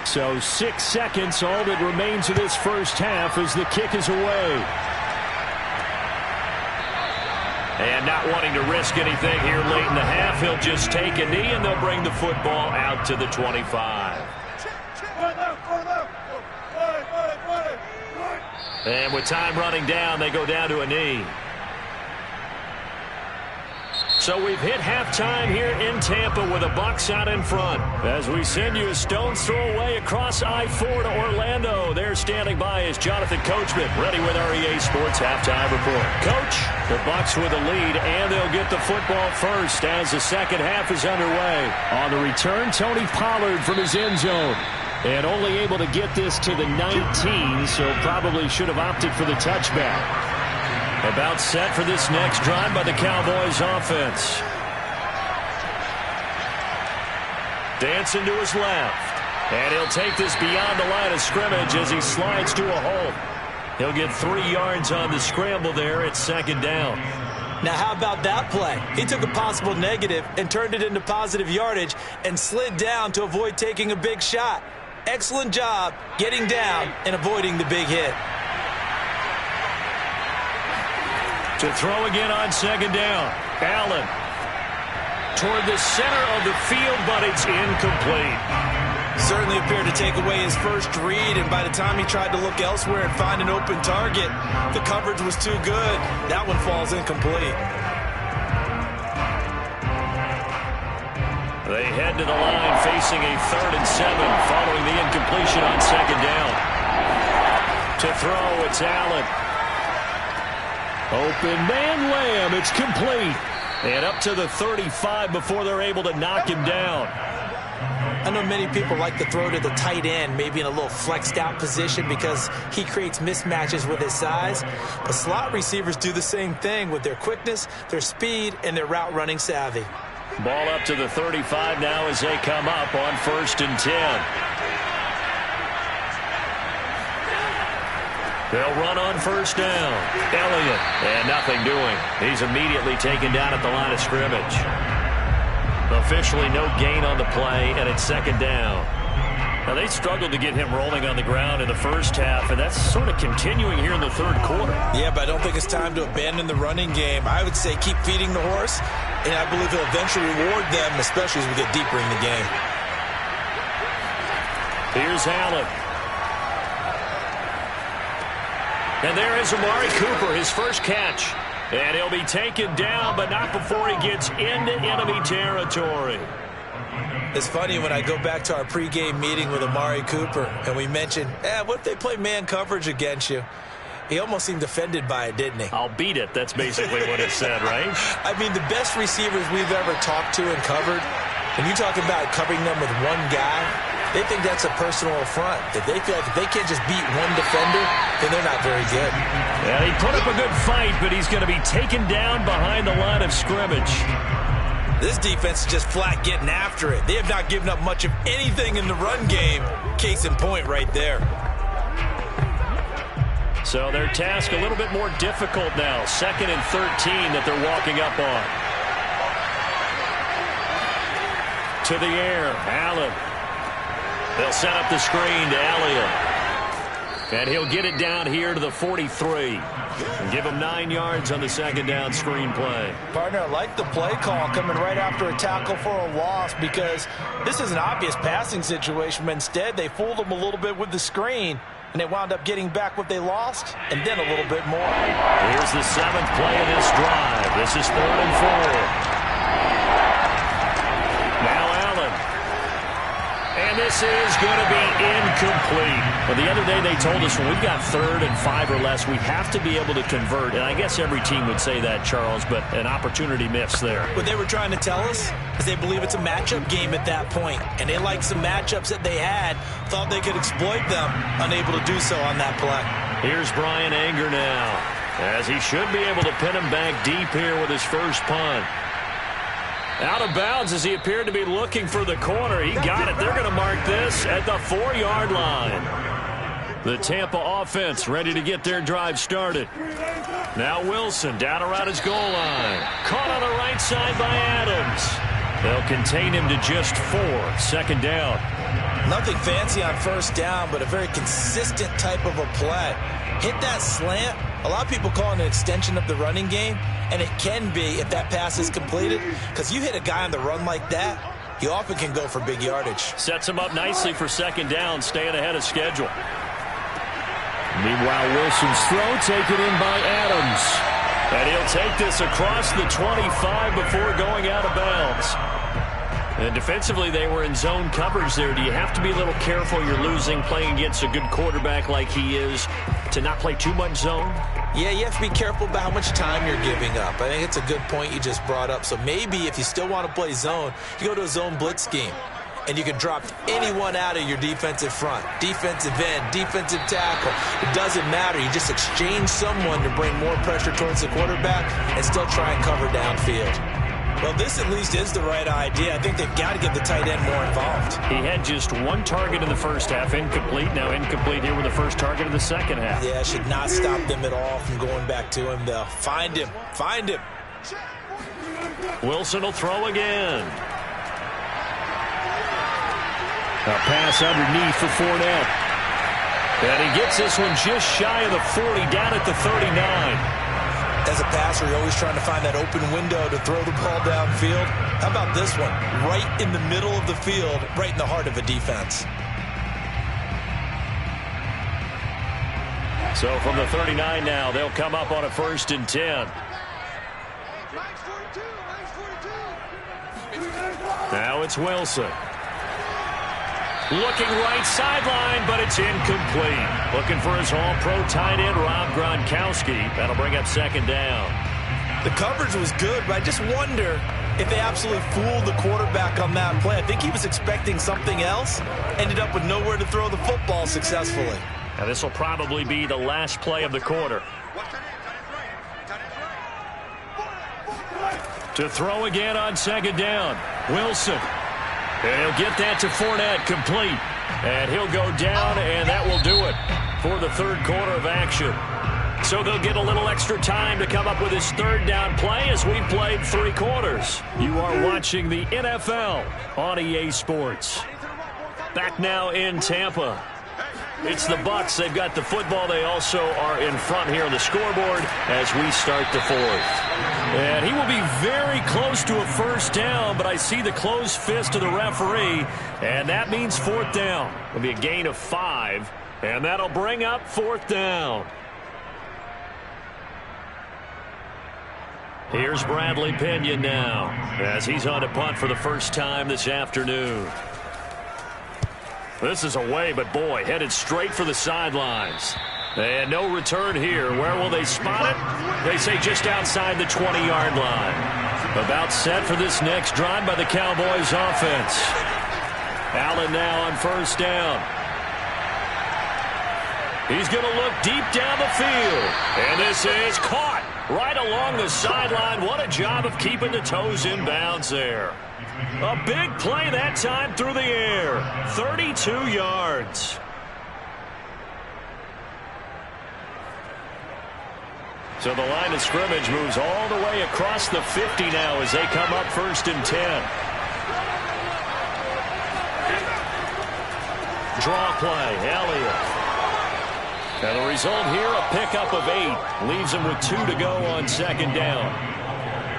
So 6 seconds, all that remains of this first half as the kick is away. And not wanting to risk anything here late in the half, he'll just take a knee and they'll bring the football out to the 25. And with time running down, they go down to a knee. So we've hit halftime here in Tampa with the Bucs out in front. As we send you a stone's throw away across I-4 to Orlando. There standing by is Jonathan Coachman, ready with our EA Sports Halftime Report. Coach, the Bucs with the lead, and they'll get the football first as the second half is underway. On the return, Tony Pollard from his end zone. And only able to get this to the 19, so probably should have opted for the touchback. About set for this next drive by the Cowboys offense. Dancing to his left. And he'll take this beyond the line of scrimmage as he slides to a hole. He'll get 3 yards on the scramble there at second down.
Now, how about that play? He took a possible negative and turned it into positive yardage and slid down to avoid taking a big shot. Excellent job getting down and avoiding the big hit.
To throw again on second down. Allen toward the center of the field, but it's incomplete.
Certainly appeared to take away his first read, and by the time he tried to look elsewhere and find an open target, the coverage was too good. That one falls incomplete.
They head to the line facing a 3rd and 7 following the incompletion on second down. To throw, it's Allen. Open man Lamb, it's complete. And up to the 35 before they're able to knock him down.
I know many people like to throw to the tight end, maybe in a little flexed out position because he creates mismatches with his size. But slot receivers do the same thing with their quickness, their speed, and their route running savvy.
Ball up to the 35 now as they come up on 1st and 10. They'll run on 1st down. Elliott, and nothing doing. He's immediately taken down at the line of scrimmage. Officially no gain on the play, and it's 2nd down. Now, they struggled to get him rolling on the ground in the first half, and that's sort of continuing here in the 3rd quarter.
Yeah, but I don't think it's time to abandon the running game. I would say keep feeding the horse, and I believe he'll eventually reward them, especially as we get deeper in the game.
Here's Allen. And there is Amari Cooper, his first catch. And he'll be taken down, but not before he gets into enemy territory.
It's funny when I go back to our pregame meeting with Amari Cooper, and we mentioned, what if they play man coverage against you? He almost seemed offended by it, didn't he?
I'll beat it. That's basically what it said, right?
I mean, the best receivers we've ever talked to and covered, when you talk about covering them with one guy, they think that's a personal affront. That they feel like if they can't just beat one defender, then they're not very good.
Yeah, he put up a good fight, but he's going to be taken down behind the line of scrimmage.
This defense is just flat getting after it. They have not given up much of anything in the run game. Case in point right there.
So their task a little bit more difficult now. 2nd and 13 that they're walking up on. To the air, Allen. They'll set up the screen to Elliott. And he'll get it down here to the 43. And give him 9 yards on the 2nd down screen play.
Partner, I like the play call coming right after a tackle for a loss because this is an obvious passing situation, but instead they fooled him a little bit with the screen, and they wound up getting back what they lost and then a little bit more.
Here's the 7th play of this drive. This is 3rd and 4. Now Allen. And this is going to be incomplete. Well, the other day they told us when we've got 3rd and 5 or less, we have to be able to convert. And I guess every team would say that, Charles, but an opportunity missed there.
What they were trying to tell us is they believe it's a matchup game at that point. And they liked some matchups that they had, thought they could exploit them, unable to do so on that play.
Here's Brian Anger now, as he should be able to pin him back deep here with his first punt. Out of bounds as he appeared to be looking for the corner. He got it. They're going to mark this at the 4-yard line. The Tampa offense ready to get their drive started. Now Wilson down around his goal line. Caught on the right side by Adams. They'll contain him to just 4. 2nd down.
Nothing fancy on 1st down, but a very consistent type of a play. Hit that slant. A lot of people call it an extension of the running game, and it can be if that pass is completed, because you hit a guy on the run like that, you often can go for big yardage.
Sets him up nicely for 2nd down, staying ahead of schedule. Meanwhile, Wilson's throw taken in by Adams. And he'll take this across the 25 before going out of bounds. And defensively, they were in zone coverage there. Do you have to be a little careful? You're losing, playing against a good quarterback like he is, to not play too much zone?
Yeah, you have to be careful about how much time you're giving up. I think it's a good point you just brought up. So maybe if you still want to play zone, you go to a zone blitz scheme. And you can drop anyone out of your defensive front. Defensive end, defensive tackle. It doesn't matter. You just exchange someone to bring more pressure towards the quarterback and still try and cover downfield.
Well, this at least is the right idea. I think they've got to get the tight end more involved.
He had just one target in the first half, incomplete. Now incomplete here with the first target of the second half.
Yeah, should not stop them at all from going back to him, though. Find him. Find him.
Wilson will throw again. A pass underneath for Fournette. And he gets this one just shy of the 40, down at the 39.
As a passer, you're always trying to find that open window to throw the ball downfield. How about this one? Right in the middle of the field, right in the heart of a defense.
So from the 39 now, they'll come up on a 1st and 10. Now it's Wilson. Looking right sideline, but it's incomplete. Looking for his all-pro tight end, Rob Gronkowski. That'll bring up 2nd down.
The coverage was good, but I just wonder if they absolutely fooled the quarterback on that play. I think he was expecting something else. Ended up with nowhere to throw the football successfully.
Now this will probably be the last play of the quarter. To throw again on 2nd down. Wilson. And he'll get that to Fournette, complete. And he'll go down, and that will do it for the 3rd quarter of action. So they'll get a little extra time to come up with his 3rd down play as we've played 3 quarters. You are watching the NFL on EA Sports. Back now in Tampa. It's the Bucs. They've got the football. They also are in front here on the scoreboard as we start the 4th. And he will be very close to a 1st down, but I see the closed fist of the referee, and that means 4th down. It'll be a gain of 5, and that'll bring up 4th down. Here's Bradley Pinion now as he's on to punt for the first time this afternoon. This is away, but boy, headed straight for the sidelines. And no return here. Where will they spot it? They say just outside the 20-yard line. About set for this next drive by the Cowboys offense. Allen now on 1st down. He's going to look deep down the field. And this is caught right along the sideline. What a job of keeping the toes in bounds there. A big play that time through the air. 32 yards. So the line of scrimmage moves all the way across the 50 now as they come up 1st and 10. Draw play, Elliott. And the result here, a pickup of 8. Leaves him with 2 to go on 2nd down.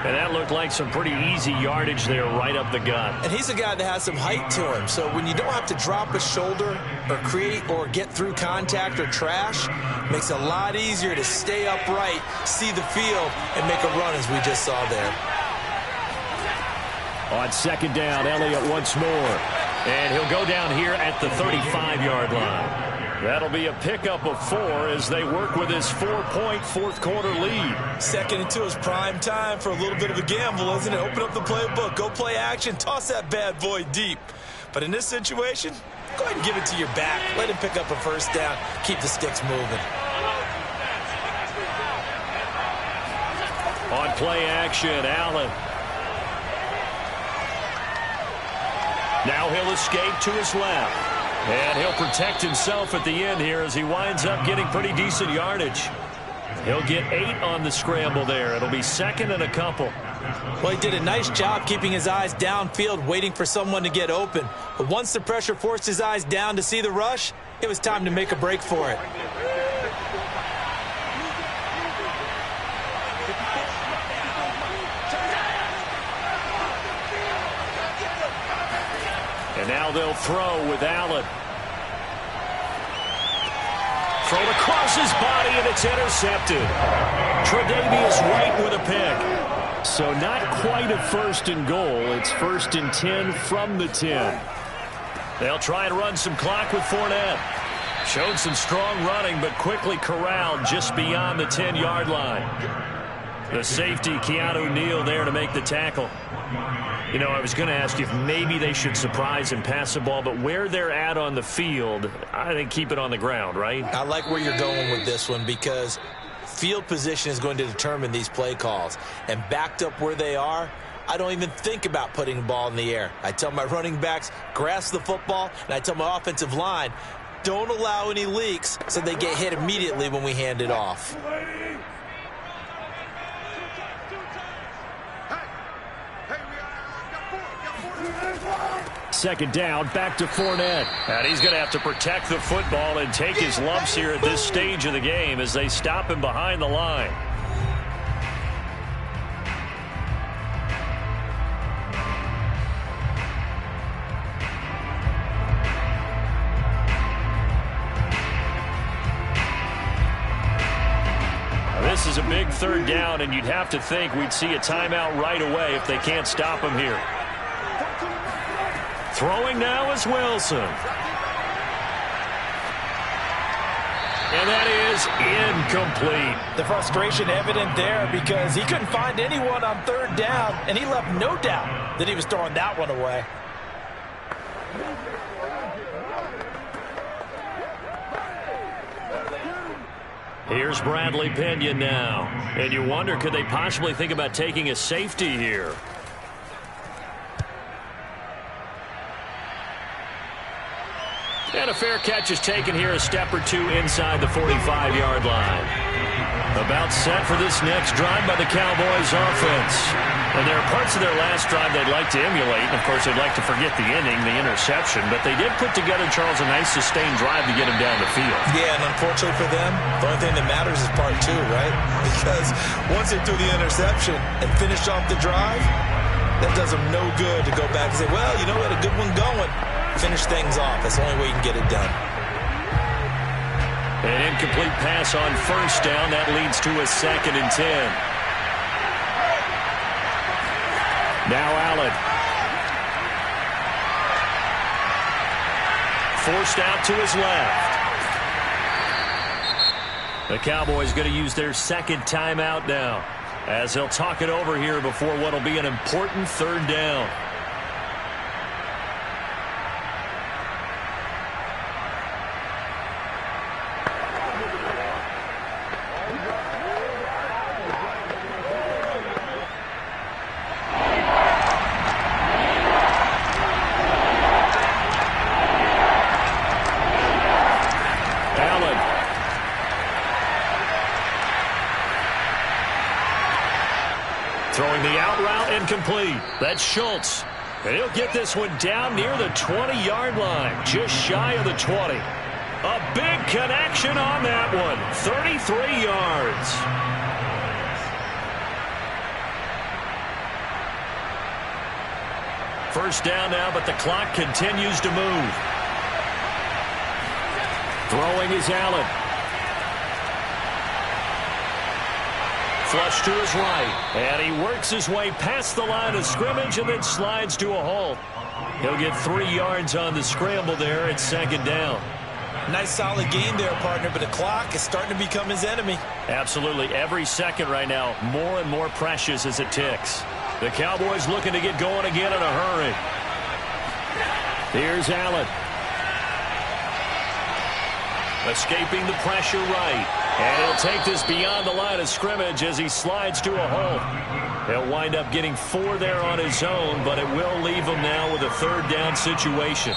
And that looked like some pretty easy yardage there right up the gut.
And he's a guy that has some height to him. So when you don't have to drop a shoulder or create or get through contact or trash, makes it a lot easier to stay upright, see the field, and make a run as we just saw there.
On 2nd down, Elliott once more. And he'll go down here at the 35-yard line. That'll be a pickup of 4 as they work with his 4-point 4th quarter lead.
2nd and 2 is prime time for a little bit of a gamble, isn't it? Open up the playbook, go play action, toss that bad boy deep. But in this situation, go ahead and give it to your back. Let him pick up a 1st down, keep the sticks moving.
On play action, Allen. Now he'll escape to his left. And he'll protect himself at the end here as he winds up getting pretty decent yardage. He'll get 8 on the scramble there. It'll be 2nd and a couple.
Well, he did a nice job keeping his eyes downfield, waiting for someone to get open. But once the pressure forced his eyes down to see the rush, it was time to make a break for it. And now they'll throw with Allen.
Thrown across his body, and it's intercepted. Tre'Davious White with a pick. So not quite a 1st and goal. It's 1st and 10 from the 10. They'll try and run some clock with Fournette. Showed some strong running, but quickly corralled just beyond the 10-yard line. The safety, Keanu Neal, there to make the tackle. You know, I was going to ask you if maybe they should surprise and pass the ball, but where they're at on the field, I think keep it on the ground, right?
I like where you're going with this one because field position is going to determine these play calls. And backed up where they are, I don't even think about putting the ball in the air. I tell my running backs, grasp the football, and I tell my offensive line, don't allow any leaks so they get hit immediately when we hand it off.
Second down, back to Fournette. And he's going to have to protect the football and take his lumps here at this stage of the game as they stop him behind the line. This is a big 3rd down, and you'd have to think we'd see a timeout right away if they can't stop him here. Throwing now is Wilson. And that is incomplete.
The frustration evident there because he couldn't find anyone on 3rd down, and he left no doubt that he was throwing that one away.
Here's Bradley Pinion now. And you wonder, could they possibly think about taking a safety here? And a fair catch is taken here a step or two inside the 45-yard line. About set for this next drive by the Cowboys offense. And there are parts of their last drive they'd like to emulate. And, of course, they'd like to forget the inning, the interception. But they did put together, Charles, a nice sustained drive to get him down the field.
Yeah, and unfortunately for them, the only thing that matters is part 2, right? Because once they threw the interception and finished off the drive, that does them no good to go back and say, well, you know, we had a good one going. Finish things off. That's the only way you can get it done.
An incomplete pass on 1st down. That leads to a 2nd and 10. Now Allen. Forced out to his left. The Cowboys going to use their 2nd timeout now, as they'll talk it over here before what will be an important 3rd down. Throwing the out route incomplete. That's Schultz. And he'll get this one down near the 20-yard line, just shy of the 20. A big connection on that one, 33 yards. First down now, but the clock continues to move. Throwing is Allen. Flush to his right, and he works his way past the line of scrimmage and then slides to a halt. He'll get 3 yards on the scramble there at 2nd down.
Nice solid game there, partner, but the clock is starting to become his enemy.
Absolutely. Every second right now, more and more precious as it ticks. The Cowboys looking to get going again in a hurry. Here's Allen. Escaping the pressure right. And he'll take this beyond the line of scrimmage as he slides to a halt. He'll wind up getting 4 there on his own, but it will leave him now with a 3rd down situation.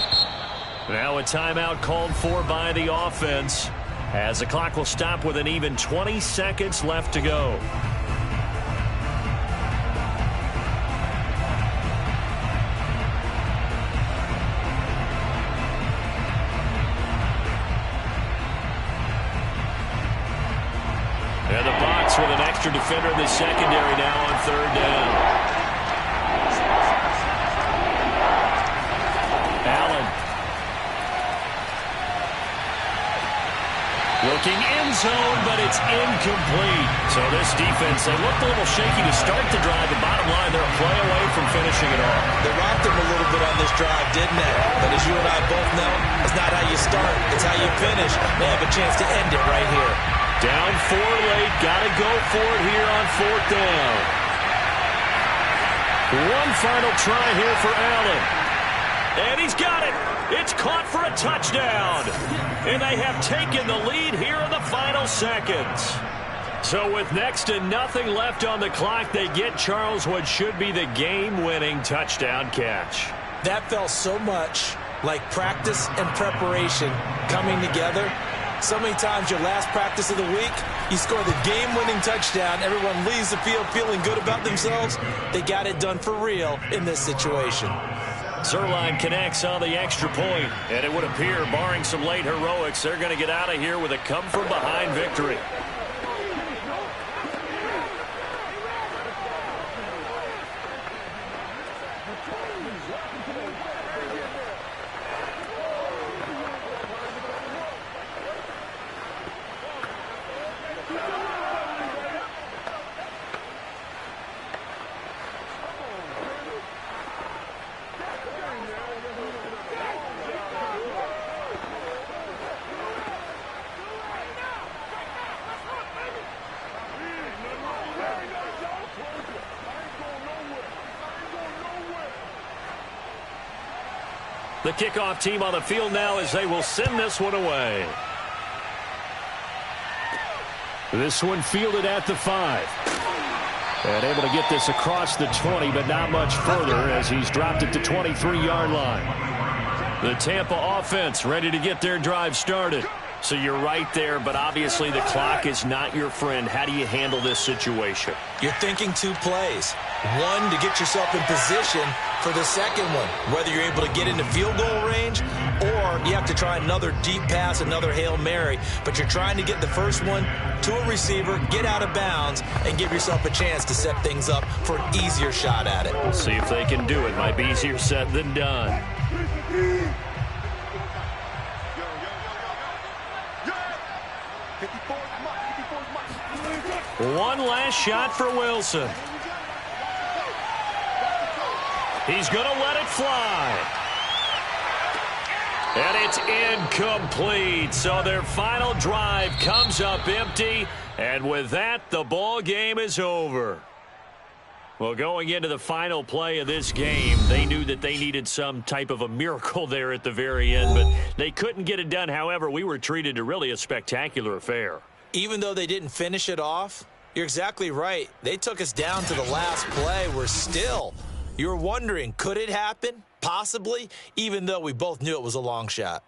Now a timeout called for by the offense, as the clock will stop with an even 20 seconds left to go. And the box with an extra defender in the secondary now on 3rd down. Allen. Looking end zone, but it's incomplete. So this defense, they looked a little shaky to start the drive. The bottom line, they're a play away from finishing it off.
They rocked them a little bit on this drive, didn't they? But as you and I both know, it's not how you start, it's how you finish. They have a chance to end it right here.
Down 4 late, got to go for it here on 4th down. One final try here for Allen. And he's got it. It's caught for a touchdown. And they have taken the lead here in the final seconds. So with next to nothing left on the clock, they get Charles what should be the game-winning touchdown catch.
That felt so much like practice and preparation coming together. So many times your last practice of the week, you score the game-winning touchdown. Everyone leaves the field feeling good about themselves. They got it done for real in this situation.
Zerline connects on the extra point, and it would appear, barring some late heroics, they're going to get out of here with a come-from-behind victory. The kickoff team on the field now as they will send this one away. This one fielded at the 5. And able to get this across the 20, but not much further as he's dropped it to 23-yard line. The Tampa offense ready to get their drive started. So you're right there, but obviously the clock is not your friend. How do you handle this situation?
You're thinking 2 plays. One, to get yourself in position for the second one, whether you're able to get into field goal range or you have to try another deep pass, another Hail Mary. But you're trying to get the first one to a receiver, get out of bounds, and give yourself a chance to set things up for an easier shot at it.
We'll see if they can do it. Might be easier said than done. One last shot for Wilson. He's going to let it fly. And it's incomplete. So their final drive comes up empty. And with that, the ball game is over. Well, going into the final play of this game, they knew that they needed some type of a miracle there at the very end, but they couldn't get it done. However, we were treated to really a spectacular affair.
Even though they didn't finish it off, you're exactly right. They took us down to the last play. We're still, you're wondering, could it happen? Possibly, even though we both knew it was a long shot.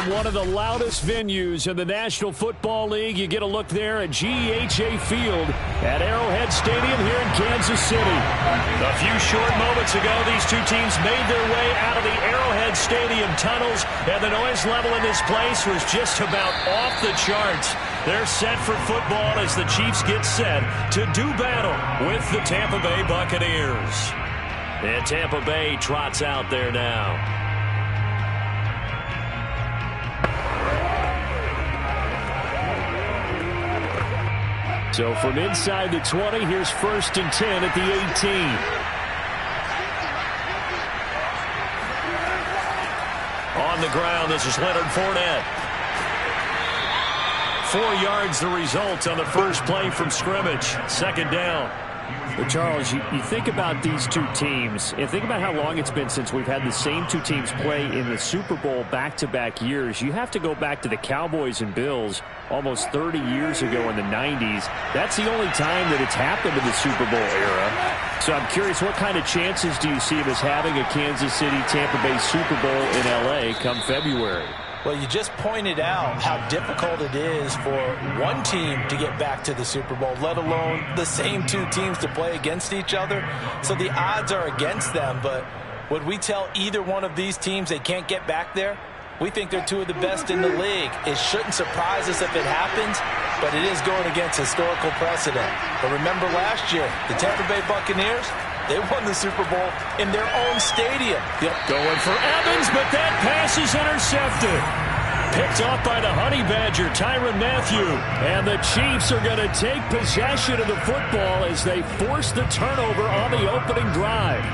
From one of the loudest venues in the National Football League, you get a look there at GEHA Field at Arrowhead Stadium here in Kansas City. A few short moments ago, these two teams made their way out of the Arrowhead Stadium tunnels, and the noise level in this place was just about off the charts. They're set for football as the Chiefs get set to do battle with the Tampa Bay Buccaneers. And Tampa Bay trots out there now. So from inside the 20, here's 1st and 10 at the 18. On the ground, this is Leonard Fournette. 4 yards the result on the first play from scrimmage. 2nd down. But Charles, you think about these two teams, and think about how long it's been since we've had the same two teams play in the Super Bowl back-to-back years. You have to go back to the Cowboys and Bills almost 30 years ago in the 90s. That's the only time that it's happened in the Super Bowl era. So I'm curious, what kind of chances do you see of us having a Kansas City-Tampa Bay Super Bowl in L.A. come February?
Well, you just pointed out how difficult it is for one team to get back to the Super Bowl, let alone the same two teams to play against each other. So the odds are against them, but would we tell either one of these teams they can't get back there? We think they're two of the best in the league. It shouldn't surprise us if it happens, but it is going against historical precedent. But remember last year, the Tampa Bay Buccaneers, they won the Super Bowl in their own stadium.
Going for Evans, but that pass is intercepted. Picked off by the Honey Badger, Tyrann Mathieu. And the Chiefs are going to take possession of the football as they force the turnover on the opening drive.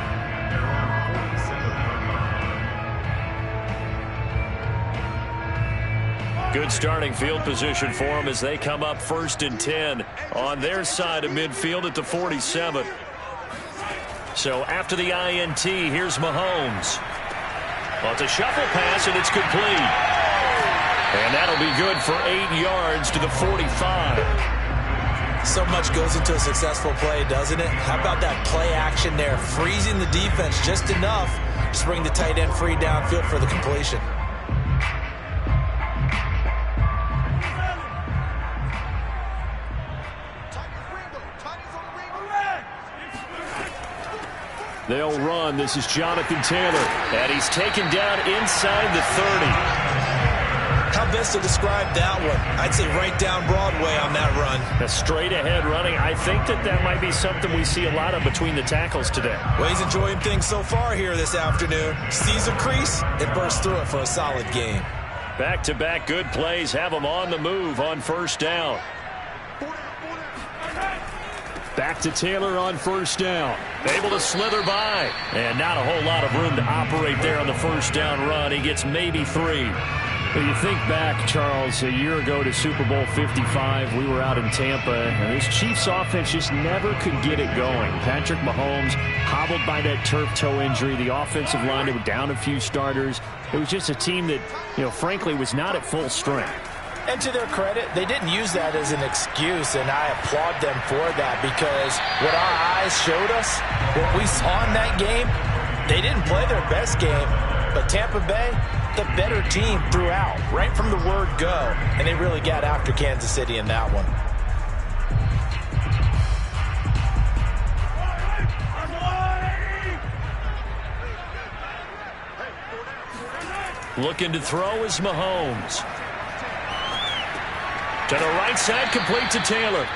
Good starting field position for them as they come up 1st and 10 on their side of midfield at the 47. So after the INT, here's Mahomes. Well, it's a shuffle pass, and it's complete. And that'll be good for 8 yards to the 45.
So much goes into a successful play, doesn't it? How about that play action there, freezing the defense just enough to bring the tight end free downfield for the completion.
They'll run. This is Jonathan Taylor. And he's taken down inside the 30.
How best to describe that one? I'd say right down Broadway on that run.
A straight ahead running. I think that might be something we see a lot of between the tackles today.
Well, he's enjoying things so far here this afternoon. Sees a crease and bursts through it for a solid game.
Back-to-back good plays have him on the move on 1st down. Back to Taylor on 1st down. Able to slither by. And not a whole lot of room to operate there on the 1st down run. He gets maybe 3. But you think back, Charles, a year ago to Super Bowl 55, we were out in Tampa, and this Chiefs offense just never could get it going. Patrick Mahomes hobbled by that turf toe injury. The offensive line, they were down a few starters. It was just a team that, frankly, was not at full strength.
And to their credit, they didn't use that as an excuse, and I applaud them for that because what our eyes showed us, what we saw in that game, they didn't play their best game, but Tampa Bay, the better team throughout, right from the word go, and they really got after Kansas City in that one.
Looking to throw is Mahomes. To the right side, complete to Taylor.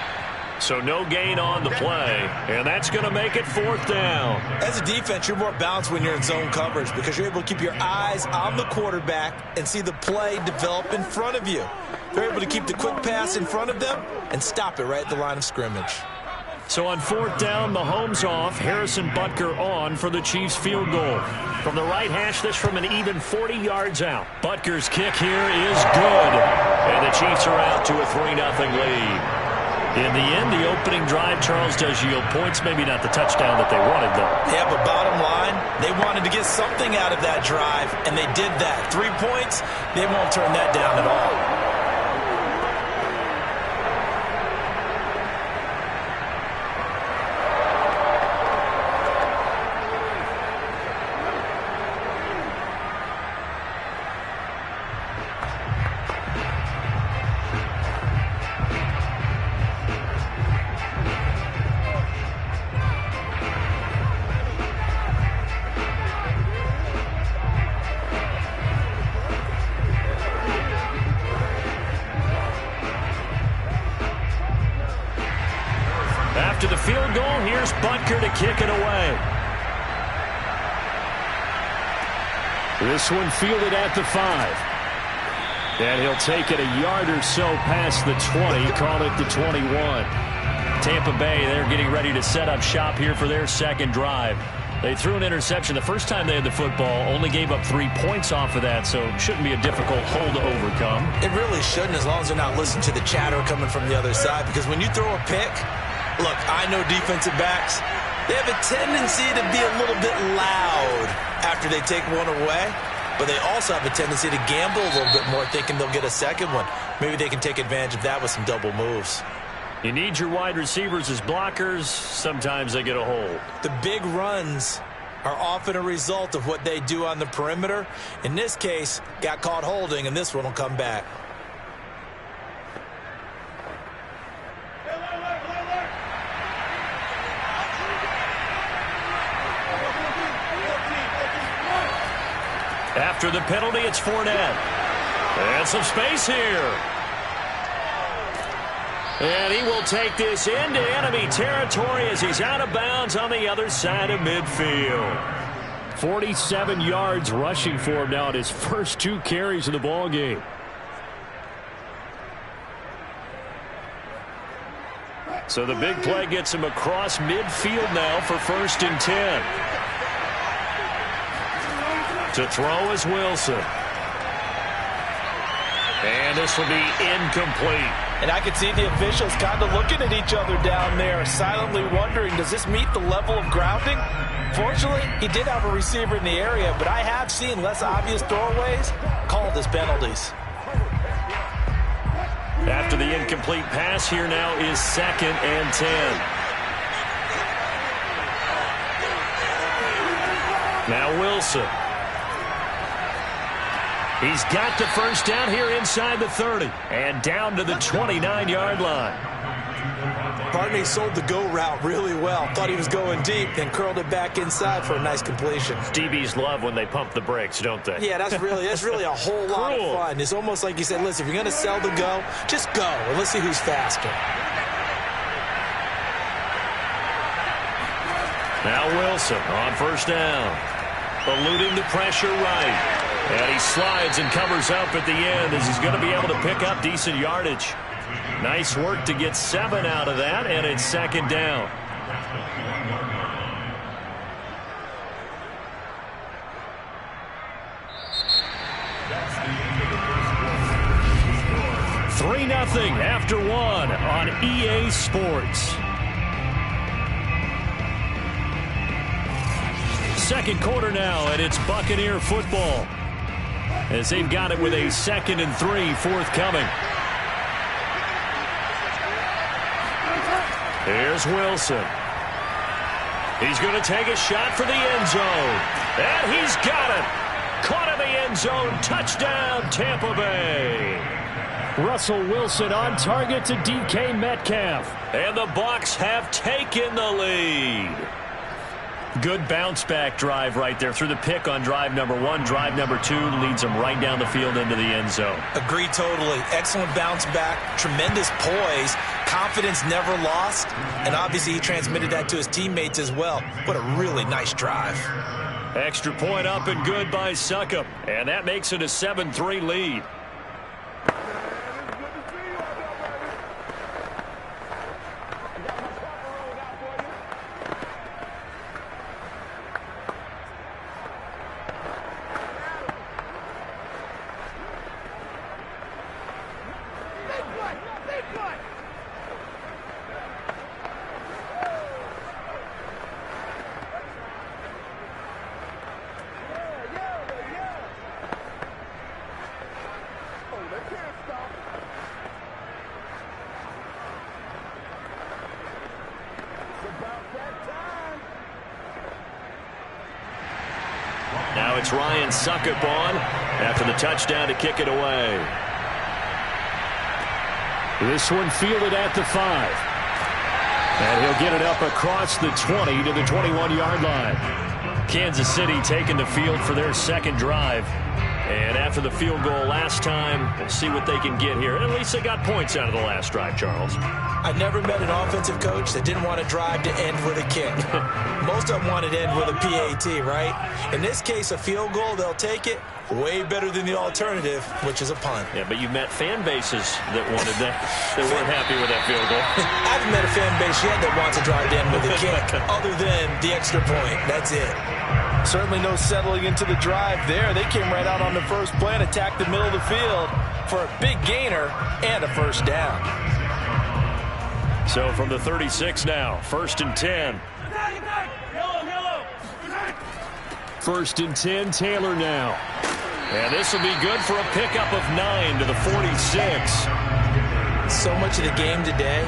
So no gain on the play, and that's going to make it 4th down.
As a defense, you're more balanced when you're in zone coverage because you're able to keep your eyes on the quarterback and see the play develop in front of you. You're able to keep the quick pass in front of them and stop it right at the line of scrimmage.
So on 4th down, Mahomes off, Harrison Butker on for the Chiefs field goal. From the right hash, this from an even 40 yards out. Butker's kick here is good. And the Chiefs are out to a 3-0 lead. In the end, the opening drive, Charles, does yield points. Maybe not the touchdown that they wanted, though.
Yeah, but bottom line, they wanted to get something out of that drive, and they did that. 3 points, they won't turn that down at all.
after the field goal. Here's Butker to kick it away. This one fielded at the 5. And he'll take it a yard or so past the 20, call it the 21. Tampa Bay, they're getting ready to set up shop here for their second drive. They threw an interception the first time they had the football, only gave up 3 points off of that, so it shouldn't be a difficult hole to overcome.
It really shouldn't, as long as they're not listening to the chatter coming from the other side, because when you throw a pick, look, I know defensive backs, they have a tendency to be a little bit loud after they take one away, but they also have a tendency to gamble a little bit more, thinking they'll get a second one. Maybe they can take advantage of that with some double moves.
You need your wide receivers as blockers. Sometimes they get a hold.
The big runs are often a result of what they do on the perimeter. In this case, got caught holding, and this one will come back.
After the penalty, it's Fournette. And some space here. And he will take this into enemy territory as he's out of bounds on the other side of midfield. 47 yards rushing for him now at his first 2 carries of the ball game. So the big play gets him across midfield now for 1st and 10. To throw is Wilson. And this will be incomplete.
And I could see the officials kind of looking at each other down there, silently wondering, does this meet the level of grounding? Fortunately, he did have a receiver in the area, but I have seen less obvious throwaways called as penalties.
After the incomplete pass, here now is 2nd and 10. Now Wilson. He's got the first down here inside the 30 and down to the 29-yard line.
Barney sold the go route really well. Thought he was going deep, then curled it back inside for a nice completion.
DBs love when they pump the brakes, don't they?
Yeah, that's really a whole lot of fun. It's almost like you said, listen, if you're going to sell the go, just go, and let's see who's faster.
Now Wilson on 1st down. Eluding the pressure right. And he slides and covers up at the end as he's going to be able to pick up decent yardage. Nice work to get 7 out of that, and it's 2nd down. That's 3-0 after 1 on EA Sports. Second quarter now, and it's Buccaneer football, as they've got it with a 2nd and 3 forthcoming. Here's Wilson. He's going to take a shot for the end zone. And he's got it. Caught in the end zone. Touchdown, Tampa Bay. Russell Wilson on target to DK Metcalf. And the Bucs have taken the lead. Good bounce-back drive right there through the pick on drive number 1. Drive number 2 leads them right down the field into the end zone.
Agree totally. Excellent bounce back. Tremendous poise. Confidence never lost. And obviously he transmitted that to his teammates as well. What a really nice drive.
Extra point up and good by Succop. And that makes it a 7-3 lead. Now it's Ryan Succop on after the touchdown to kick it away. This one fielded at the 5. And he'll get it up across the 20 to the 21-yard line. Kansas City taking the field for their second drive. And after the field goal last time, we'll see what they can get here. At least they got points out of the last drive, Charles.
I've never met an offensive coach that didn't want to drive to end with a kick. Most of them wanted to end with a PAT, right? In this case, a field goal, they'll take it. Way better than the alternative, which is a punt.
Yeah, but you met fan bases that wanted that, that weren't happy with that field goal.
I haven't met a fan base yet that wants to drive to end with a kick, other than the extra point. That's it. Certainly no settling into the drive there. They came right out on the first play and attacked the middle of the field for a big gainer and a first down.
So from the 36 now, 1st and 10. First and 10, Taylor now. And this will be good for a pickup of 9 to the 46.
So much of the game today,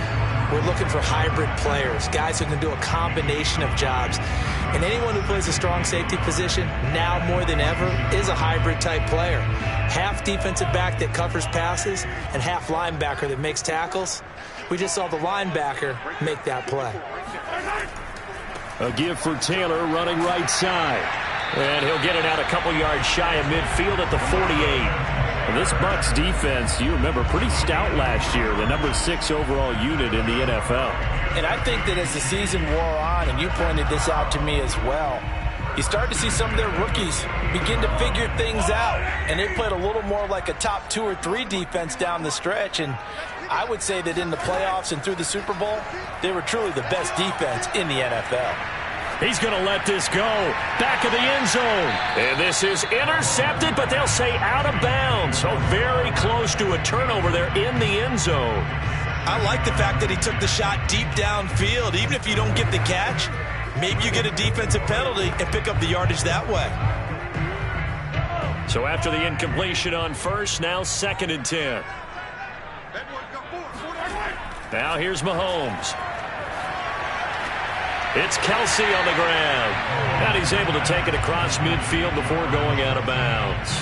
we're looking for hybrid players, guys who can do a combination of jobs. And anyone who plays a strong safety position, now more than ever, is a hybrid-type player. Half defensive back that covers passes and half linebacker that makes tackles. We just saw the linebacker make that play.
A give for Taylor running right side. And he'll get it out a couple yards shy of midfield at the 48. And this Bucs defense, you remember, pretty stout last year, the number 6 overall unit in the NFL.
And I think that as the season wore on, and you pointed this out to me as well, you start to see some of their rookies begin to figure things out. And they played a little more like a top 2 or 3 defense down the stretch. And I would say that in the playoffs and through the Super Bowl, they were truly the best defense in the NFL.
He's going to let this go. Back of the end zone. And this is intercepted, but they'll say out of bounds. So very close to a turnover there in the end zone.
I like the fact that he took the shot deep downfield. Even if you don't get the catch, maybe you get a defensive penalty and pick up the yardage that way.
So after the incompletion on first, now 2nd and 10. Now here's Mahomes. It's Kelsey on the ground. And he's able to take it across midfield before going out of bounds.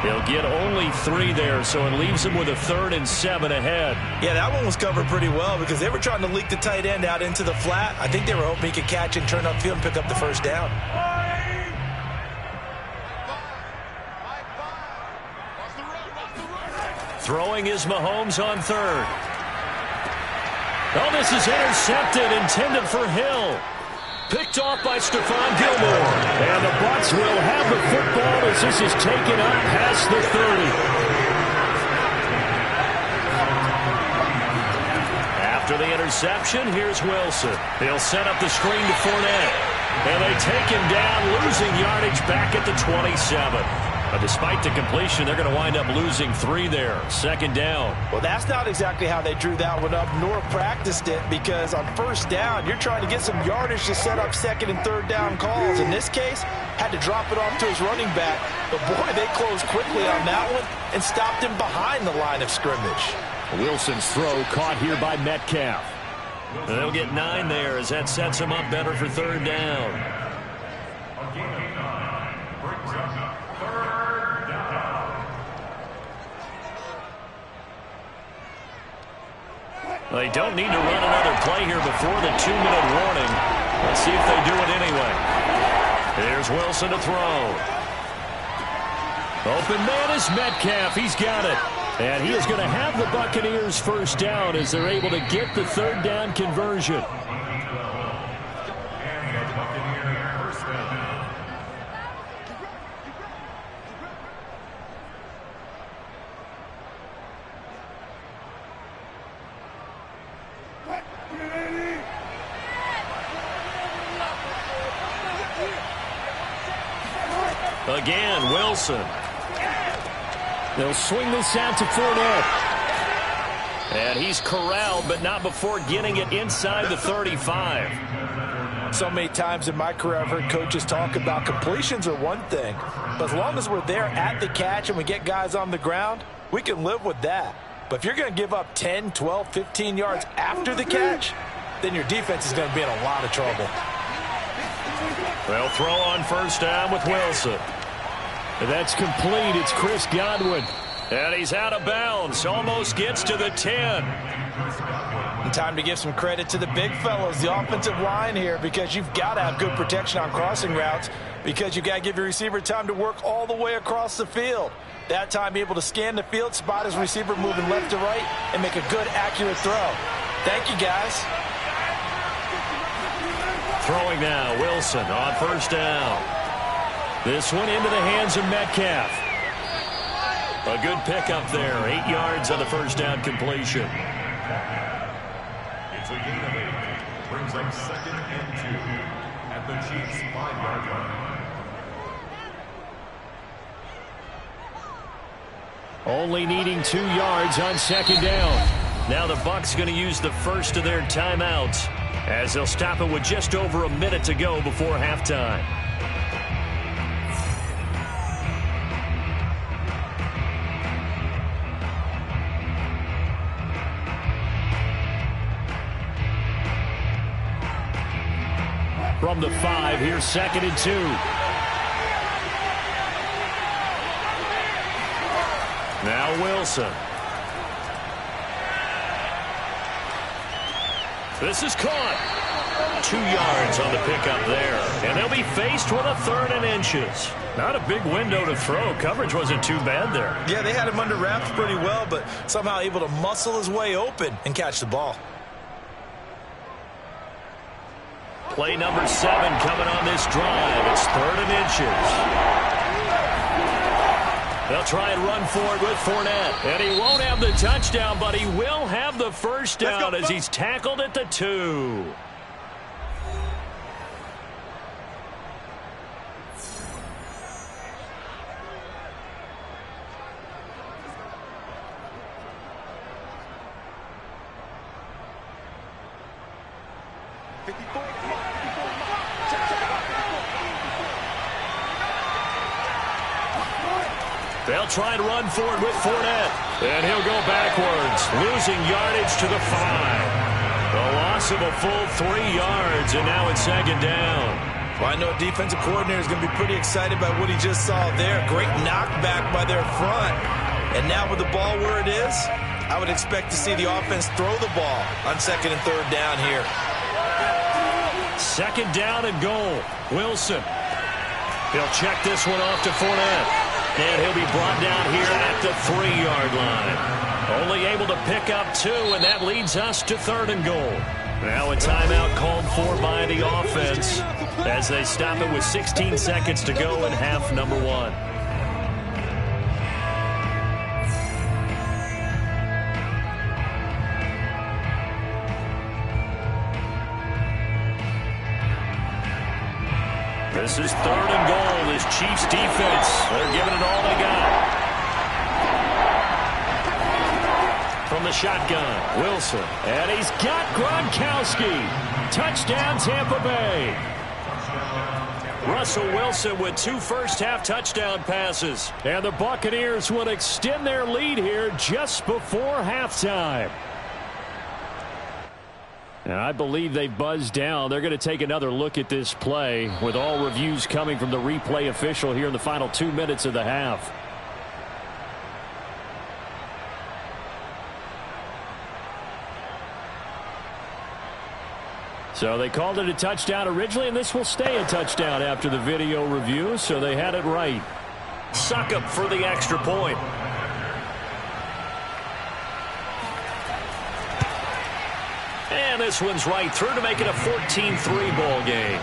He'll get only 3 there, so it leaves him with a 3rd and 7 ahead.
Yeah, that one was covered pretty well because they were trying to leak the tight end out into the flat. I think they were hoping he could catch and turn upfield and pick up the first down.
Throwing is Mahomes on 3rd. Oh, this is intercepted, intended for Hill. Picked off by Stephon Gilmore. And the Bucs will have the football as this is taken up past the 30. After the interception, here's Wilson. He'll set up the screen to Fournette. And they take him down, losing yardage back at the 27. Despite the completion, they're going to wind up losing 3 there. 2nd down.
Well, that's not exactly how they drew that one up nor practiced it, because on first down, you're trying to get some yardage to set up 2nd and 3rd down calls. In this case, had to drop it off to his running back. But, boy, they closed quickly on that one and stopped him behind the line of scrimmage.
Wilson's throw caught here by Metcalf. And they'll get 9 there as that sets him up better for 3rd down. They don't need to run another play here before the 2-minute warning. Let's see if they do it anyway. Here's Wilson to throw. Open man is Metcalf. He's got it. And he is going to have the Buccaneers first down as they're able to get the 3rd down conversion. Again, Wilson. They'll swing this out to Fournette. And he's corralled, but not before getting it inside the 35.
So many times in my career, I've heard coaches talk about completions are one thing. But as long as we're there at the catch and we get guys on the ground, we can live with that. But if you're going to give up 10, 12, 15 yards after the catch, then your defense is going to be in a lot of trouble.
They'll throw on first down with Wilson. And that's complete. It's Chris Godwin. And he's out of bounds. Almost gets to the 10.
And time to give some credit to the big fellows, the offensive line here, because you've got to have good protection on crossing routes. Because you got to give your receiver time to work all the way across the field. That time, able to scan the field, spot his receiver moving left to right, and make a good, accurate throw. Thank you, guys.
Throwing now, Wilson on first down. This one into the hands of Metcalf. A good pickup there, 8 yards on the first down completion.
It's a gain of 8. Brings up 2nd and 2 at the Chiefs' 5-yard line.
Only needing 2 yards on second down. Now the Bucs going to use the first of their timeouts as they'll stop it with just over a minute to go before halftime. From the 5, here's 2nd and 2. Now Wilson. This is caught. 2 yards on the pickup there. And they'll be faced with a 3rd and inches. Not a big window to throw. Coverage wasn't too bad there.
Yeah, they had him under wraps pretty well, but somehow able to muscle his way open and catch the ball.
Play number 7 coming on this drive. It's 3rd and inches. They'll try and run for it with Fournette. And he won't have the touchdown, but he will have the first down as he's tackled at the 2. They'll try and run for it with Fournette. And he'll go backwards, losing yardage to the 5. The loss of a full 3 yards, and now it's 2nd down.
Well, I know a defensive coordinator is going to be pretty excited by what he just saw there. Great knockback by their front. And now with the ball where it is, I would expect to see the offense throw the ball on 2nd and 3rd down here.
2nd down and goal. Wilson. He'll check this one off to Fournette. And he'll be brought down here at the 3-yard line. Only able to pick up 2, and that leads us to 3rd and goal. Now a timeout called for by the offense as they stop it with 16 seconds to go in half number 1. This is 3rd and goal. This Chiefs defense, they're giving it all they got. From the shotgun, Wilson. And he's got Gronkowski. Touchdown, Tampa Bay. Russell Wilson with 2 first-half touchdown passes. And the Buccaneers will extend their lead here just before halftime. And I believe they've buzzed down. They're going to take another look at this play with all reviews coming from the replay official here in the final 2 minutes of the half. So they called it a touchdown originally, and this will stay a touchdown after the video review, so they had it right. Succop for the extra point. And this one's right through to make it a 14-3 ball game.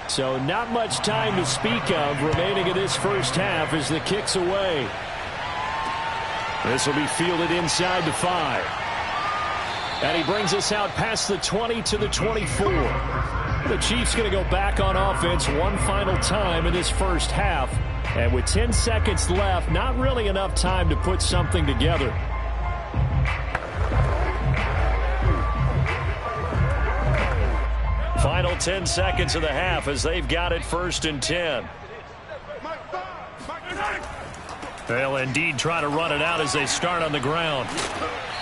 So not much time to speak of remaining in this first half as the kick's away. This will be fielded inside the 5. And he brings us out past the 20 to the 24. The Chiefs going to go back on offense one final time in this first half. And with 10 seconds left, not really enough time to put something together. Final 10 seconds of the half as they've got it 1st and 10. They'll indeed try to run it out as they start on the ground.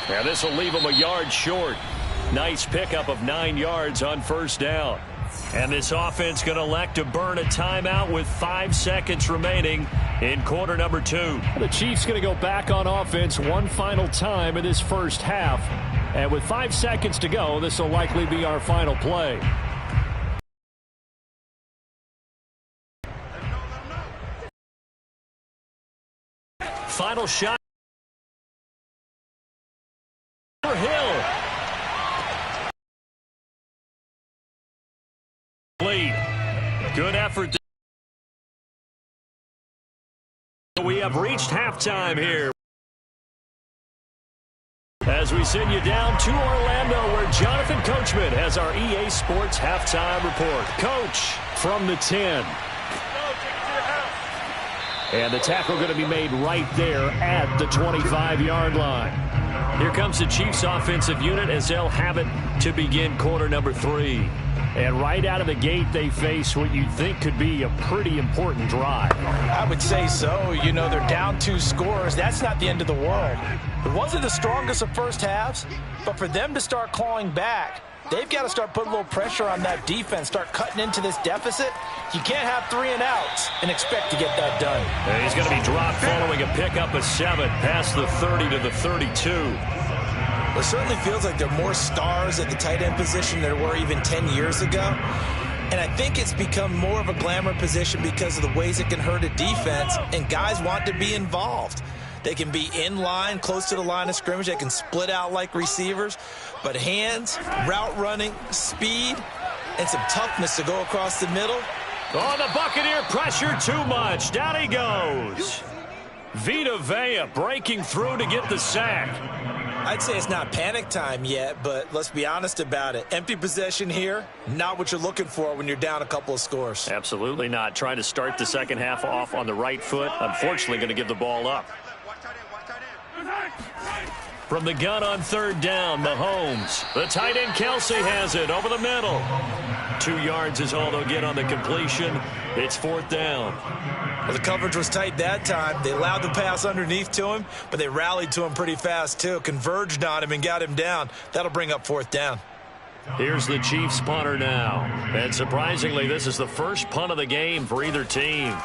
Now this will leave them a yard short. Nice pickup of 9 yards on 1st down. And this offense going to elect to burn a timeout with 5 seconds remaining in quarter number 2. The Chiefs going to go back on offense one final time in this first half. And with 5 seconds to go, this will likely be our final play. Final shot. Hill. Good effort. We have reached halftime here. As we send you down to Orlando, where Jonathan Coachman has our EA Sports halftime report. Coach from the 10. And the tackle going to be made right there at the 25-yard line. Here comes the Chiefs offensive unit as they'll have it to begin quarter number 3. And right out of the gate, they face what you'd think could be a pretty important drive.
I would say so. You know, they're down 2 scores. That's not the end of the world. It wasn't the strongest of first halves, but for them to start clawing back, they've got to start putting a little pressure on that defense, start cutting into this deficit. You can't have 3 and outs and expect to get that done.
And he's going to be dropped following a pickup of 7 past the 30 to the 32.
It certainly feels like there are more stars at the tight end position than there were even 10 years ago. And I think it's become more of a glamour position because of the ways it can hurt a defense, and guys want to be involved. They can be in line, close to the line of scrimmage. They can split out like receivers. But hands, route running, speed, and some toughness to go across the middle.
Oh, the Buccaneer pressure too much. Down he goes. Vita Vea breaking through to get the sack.
I'd say it's not panic time yet, but let's be honest about it. Empty possession here, not what you're looking for when you're down a couple of scores.
Absolutely not. Trying to start the second half off on the right foot. Unfortunately, going to give the ball up. From the gun on 3rd down, Mahomes. The tight end Kelsey has it over the middle. 2 yards is all they'll get on the completion. It's 4th down.
Well, the coverage was tight that time. They allowed the pass underneath to him, but they rallied to him pretty fast, too. Converged on him and got him down. That'll bring up 4th down.
Here's the Chiefs punter now. And surprisingly, this is the first punt of the game for either team.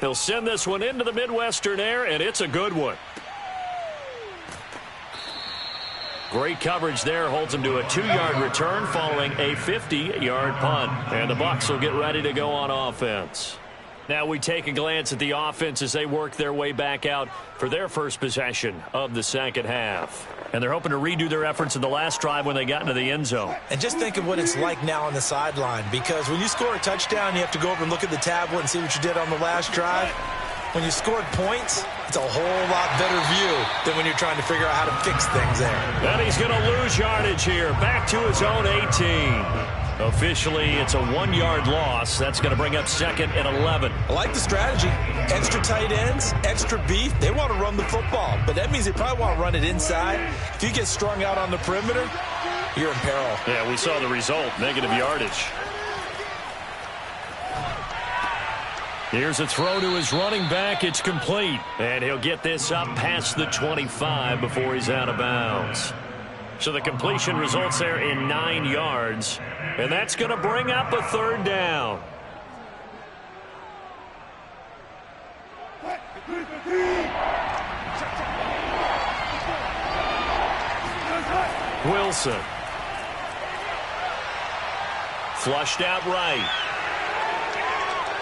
He'll send this one into the Midwestern air, and it's a good one. Great coverage there. Holds him to a 2-yard return following a 50-yard punt. And the Bucs will get ready to go on offense. Now we take a glance at the offense as they work their way back out for their first possession of the second half. And they're hoping to redo their efforts in the last drive when they got into the end zone.
And just think of what it's like now on the sideline, because when you score a touchdown, you have to go over and look at the tablet and see what you did on the last drive. When you scored points, it's a whole lot better view than when you're trying to figure out how to fix things there.
And he's going to lose yardage here, back to his own 18. Officially, it's a 1-yard loss. That's going to bring up 2nd and 11.
I like the strategy. Extra tight ends, extra beef. They want to run the football, but that means they probably want to run it inside. If you get strung out on the perimeter, you're in peril.
Yeah, we saw the result, negative yardage. Here's a throw to his running back. It's complete. And he'll get this up past the 25 before he's out of bounds. So the completion results there in 9 yards. And that's going to bring up a 3rd down. Wilson. Flushed out right.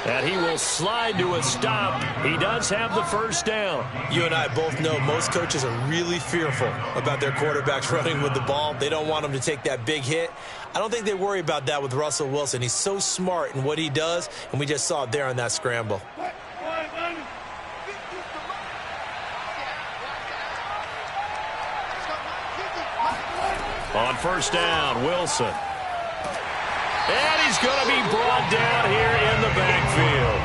And he will slide to a stop. He does have the 1st down.
You and I both know most coaches are really fearful about their quarterbacks running with the ball. They don't want them to take that big hit. I don't think they worry about that with Russell Wilson. He's so smart in what he does, and we just saw it there on that scramble.
On 1st down, Wilson. And he's going to be brought down here in the backfield.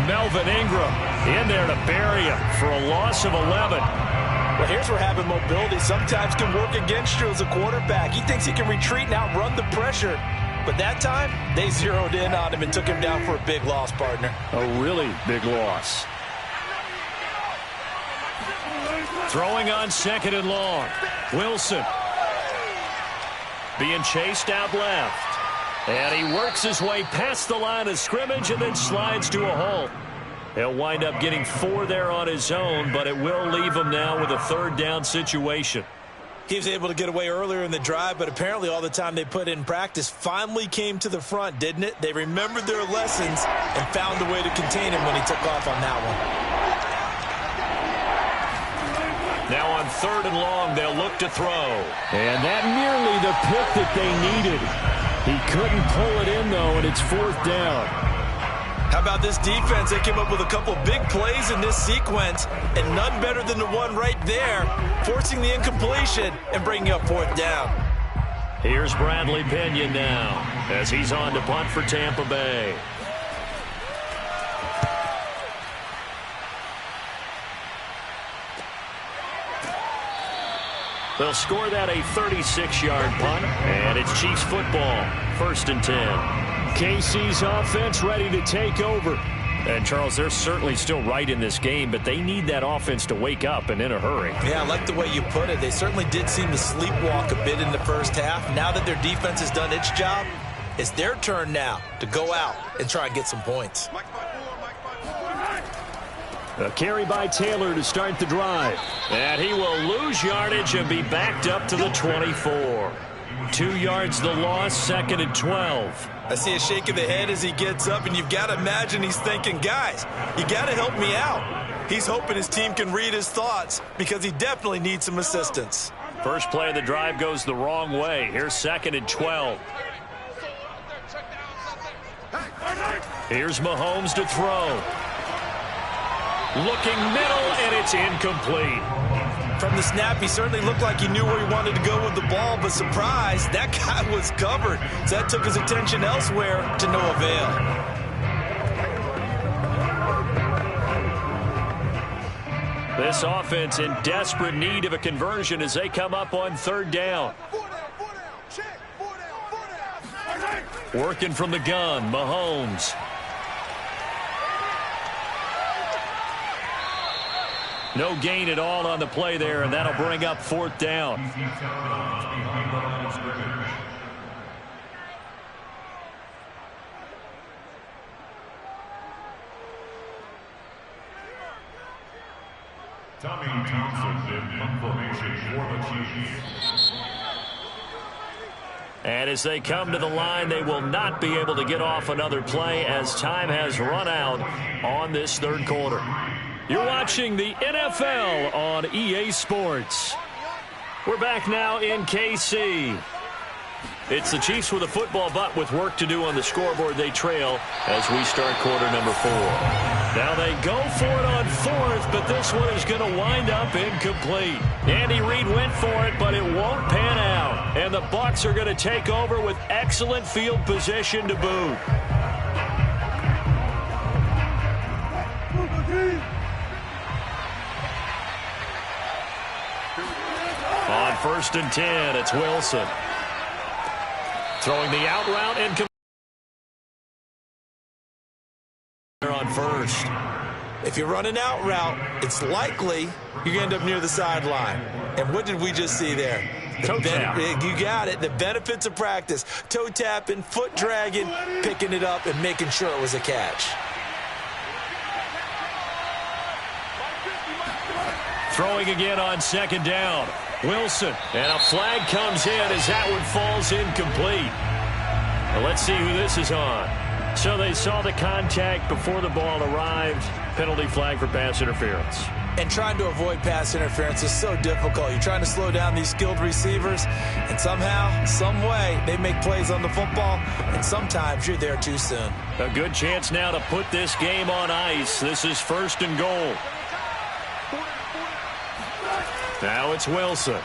Melvin Ingram in there to bury him for a loss of 11.
Well, here's where having mobility sometimes can work against you as a quarterback. He thinks he can retreat and outrun the pressure. But that time, they zeroed in on him and took him down for a big loss, partner.
A really big loss. Throwing on 2nd and long. Wilson being chased out left. And he works his way past the line of scrimmage and then slides to a halt. He'll wind up getting 4 there on his own, but it will leave him now with a 3rd down situation.
He was able to get away earlier in the drive, but apparently all the time they put in practice finally came to the front, didn't it? They remembered their lessons and found a way to contain him when he took off on that one.
Now on 3rd and long, they'll look to throw. And that nearly the pick that they needed. He couldn't pull it in, though, and it's 4th down.
How about this defense? They came up with a couple big plays in this sequence, and none better than the one right there, forcing the incompletion and bringing up 4th down.
Here's Bradley Pinion now as he's on to punt for Tampa Bay. They'll score that a 36-yard punt, and it's Chiefs football, 1st and 10. KC's offense ready to take over. And, Charles, they're certainly still right in this game, but they need that offense to wake up and in a hurry.
Yeah, I like the way you put it. They certainly did seem to sleepwalk a bit in the first half. Now that their defense has done its job, it's their turn now to go out and try and get some points.
A carry by Taylor to start the drive. And he will lose yardage and be backed up to the 24. 2 yards the loss, 2nd and 12.
I see a shake of the head as he gets up, and you've got to imagine he's thinking, guys, you got to help me out. He's hoping his team can read his thoughts because he definitely needs some assistance.
First play of the drive goes the wrong way. Here's 2nd and 12. Here's Mahomes to throw. Looking middle, and it's incomplete.
From the snap, he certainly looked like he knew where he wanted to go with the ball, but surprise, that guy was covered. So that took his attention elsewhere to no avail.
This offense in desperate need of a conversion as they come up on 3rd down. Working from the gun, Mahomes. No gain at all on the play there, and that'll bring up 4th down.
Tommy Townsend in punt formation for the Chiefs.
And as they come to the line, they will not be able to get off another play as time has run out on this 3rd quarter. You're watching the NFL on EA Sports. We're back now in KC. It's the Chiefs with a football, but with work to do on the scoreboard. They trail as we start quarter number 4. Now they go for it on 4th, but this one is going to wind up incomplete. Andy Reid went for it, but it won't pan out. And the Bucs are going to take over with excellent field position to boot. On 1st and 10, it's Wilson. Throwing the out route and on 1st.
If you run an out route, it's likely you're going to end up near the sideline. And what did we just see there?
Toe tap.
You got it. The benefits of practice. Toe tapping, foot dragging, picking it up, and making sure it was a catch.
Throwing again on 2nd down. Wilson, and a flag comes in as that one falls incomplete. Well, let's see who this is on. So they saw the contact before the ball arrived. Penalty flag for pass interference.
And trying to avoid pass interference is so difficult. You're trying to slow down these skilled receivers, and somehow, some way, they make plays on the football, and sometimes you're there too soon.
A good chance now to put this game on ice. This is 1st and goal. Now it's Wilson.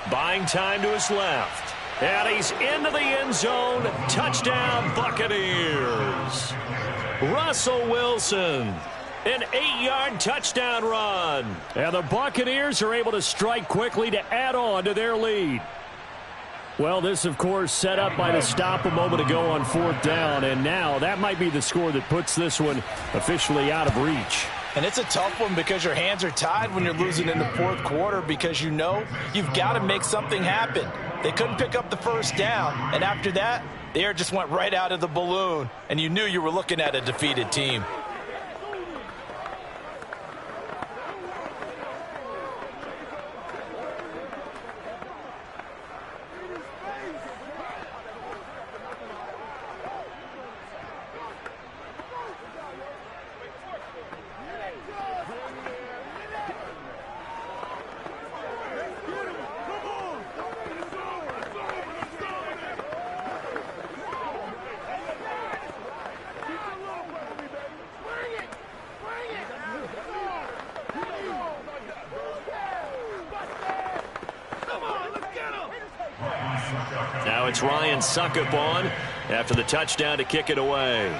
Buying time to his left. And he's into the end zone. Touchdown, Buccaneers. Russell Wilson, an 8-yard touchdown run. And the Buccaneers are able to strike quickly to add on to their lead. Well, this, of course, set up by the stop a moment ago on 4th down. And now that might be the score that puts this one officially out of reach.
And it's a tough one because your hands are tied when you're losing in the 4th quarter because you know you've got to make something happen. They couldn't pick up the first down, and after that, the air just went right out of the balloon, and you knew you were looking at a defeated team.
Now it's Ryan Suckup on after the touchdown to kick it away.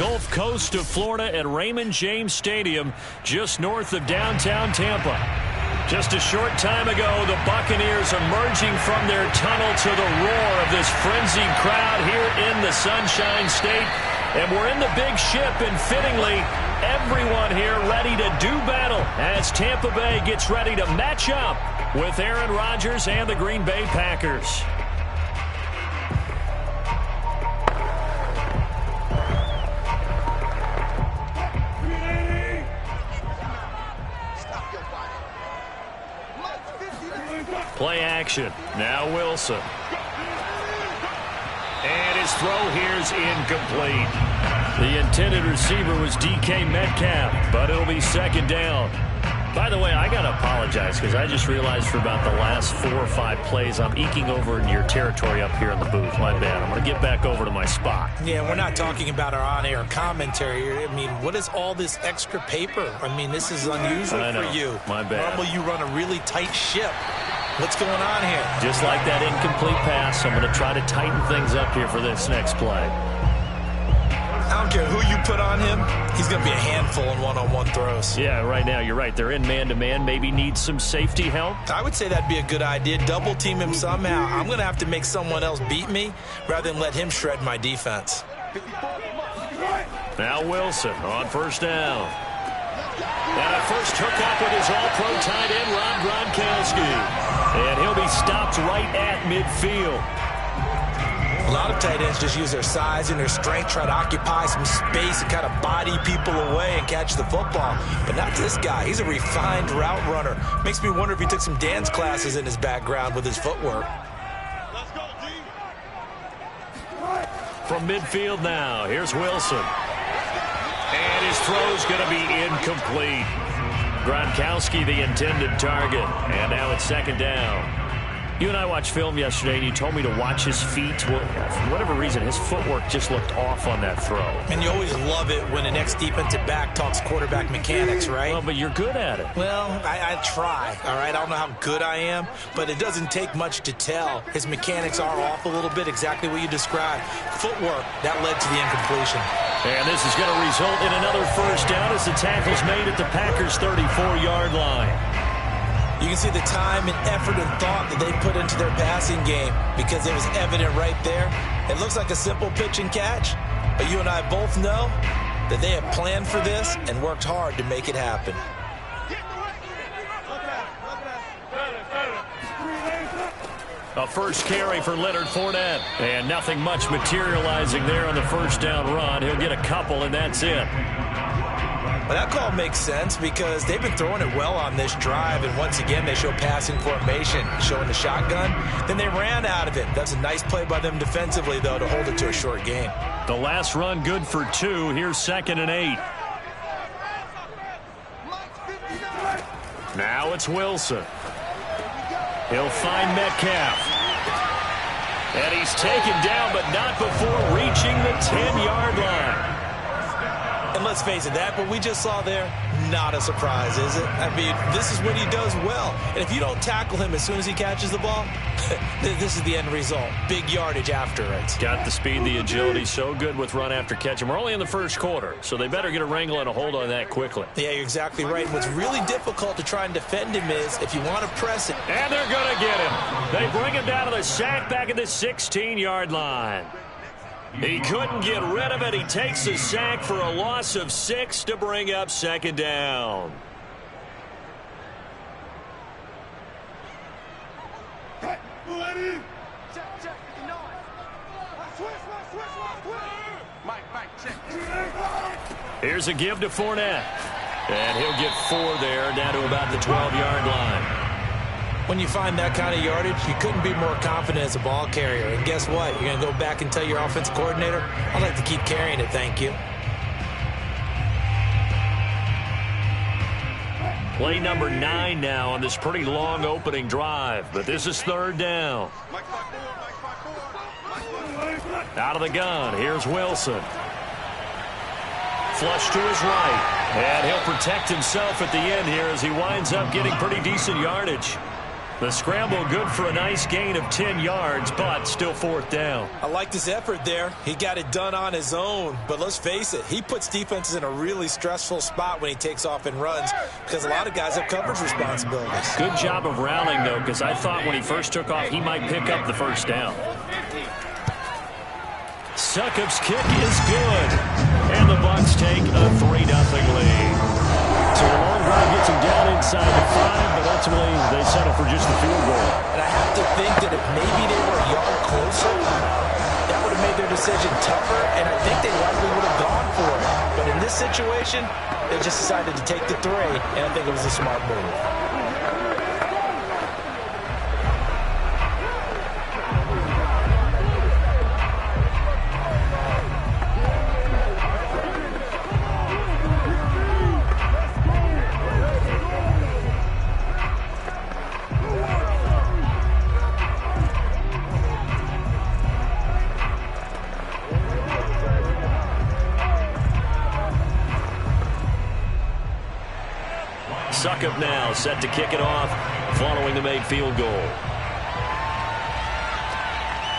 Gulf Coast of Florida at Raymond James Stadium, just north of downtown Tampa. Just a short time ago, the Buccaneers emerging from their tunnel to the roar of this frenzied crowd here in the Sunshine State. And we're in the big ship, and fittingly, everyone here ready to do battle as Tampa Bay gets ready to match up with Aaron Rodgers and the Green Bay Packers. Play action. Now Wilson. And his throw here is incomplete. The intended receiver was DK Metcalf, but it'll be second down. By the way, I got to apologize because I just realized for about the last 4 or 5 plays I'm eking over into your territory up here in the booth. My bad. I'm going to get back over to my spot.
Yeah, we're not talking about our on-air commentary. I mean, what is all this extra paper? I mean, this is unusual for you.
My bad.
Normally you run a really tight ship. What's going on here?
Just like that incomplete pass, I'm going to try to tighten things up here for this next play.
I don't care who you put on him. He's going to be a handful in one-on-one throws.
Yeah, right now, you're right. They're in man-to-man. Maybe need some safety help.
I would say that'd be a good idea. Double team him somehow. I'm going to have to make someone else beat me rather than let him shred my defense.
Now Wilson on first down. And a first hookup with his all-pro tight end, Rob Gronkowski. And he'll be stopped right at midfield.
A lot of tight ends just use their size and their strength, try to occupy some space and kind of body people away and catch the football. But not this guy. He's a refined route runner. Makes me wonder if he took some dance classes in his background with his footwork.
Let's go, D.
From midfield now, here's Wilson. And his throw's going to be incomplete. Gronkowski, the intended target. And now it's second down. You and I watched film yesterday, and you told me to watch his feet. Well, for whatever reason, his footwork just looked off on that throw.
And you always love it when an ex-defensive back talks quarterback mechanics, right?
Well, but you're good at it.
Well, I try, all right? I don't know how good I am, but it doesn't take much to tell. His mechanics are off a little bit, exactly what you described. Footwork, that led to the incompletion.
And this is going to result in another first down as the tackle's made at the Packers' 34-yard line.
You can see the time and effort and thought that they put into their passing game because it was evident right there. It looks like a simple pitch and catch, but you and I both know that they have planned for this and worked hard to make it happen.
A first carry for Leonard Fournette. And nothing much materializing there on the first down run. He'll get a couple, and that's it.
Well, that call makes sense because they've been throwing it well on this drive, and once again they show passing formation, showing the shotgun. Then they ran out of it. That's a nice play by them defensively, though, to hold it to a short game.
The last run good for 2. Here's 2nd and 8. Now it's Wilson. He'll find Metcalf. And he's taken down, but not before reaching the 10-yard line.
And let's face it, that what we just saw there, not a surprise, is it? I mean, this is what he does well. And if you don't tackle him as soon as he catches the ball, this is the end result. Big yardage after it.
Got the speed, the agility, so good with run after catch. And we're only in the first quarter, so they better get a wrangle and a hold on that quickly.
Yeah, you're exactly right. What's really difficult to try and defend him is if you want to press it.
And they're going to get him. They bring him down to the sack back at the 16-yard line. He couldn't get rid of it. He takes the sack for a loss of 6 to bring up second down. Here's a give to Fournette. And he'll get 4 there, down to about the 12-yard line.
When you find that kind of yardage, you couldn't be more confident as a ball carrier. And guess what? You're going to go back and tell your offensive coordinator, I'd like to keep carrying it, thank you.
Play number 9 now on this pretty long opening drive. But this is 3rd down. Out of the gun, here's Wilson. Flush to his right. And he'll protect himself at the end here as he winds up getting pretty decent yardage. The scramble good for a nice gain of 10 yards, but still fourth down.
I like his effort there. He got it done on his own. But let's face it, he puts defenses in a really stressful spot when he takes off and runs because a lot of guys have coverage responsibilities.
Good job of rallying, though, because I thought when he first took off, he might pick up the first down. Succop's kick is good. And the Bucs take a 3-0 lead. So the long drive gets him down inside the 5, but ultimately they settle for just the field goal.
And I have to think that if maybe they were a yard closer, that would have made their decision tougher, and I think they likely would have gone for it. But in this situation, they just decided to take the 3, and I think it was a smart move.
Succop now set to kick it off following the made field goal.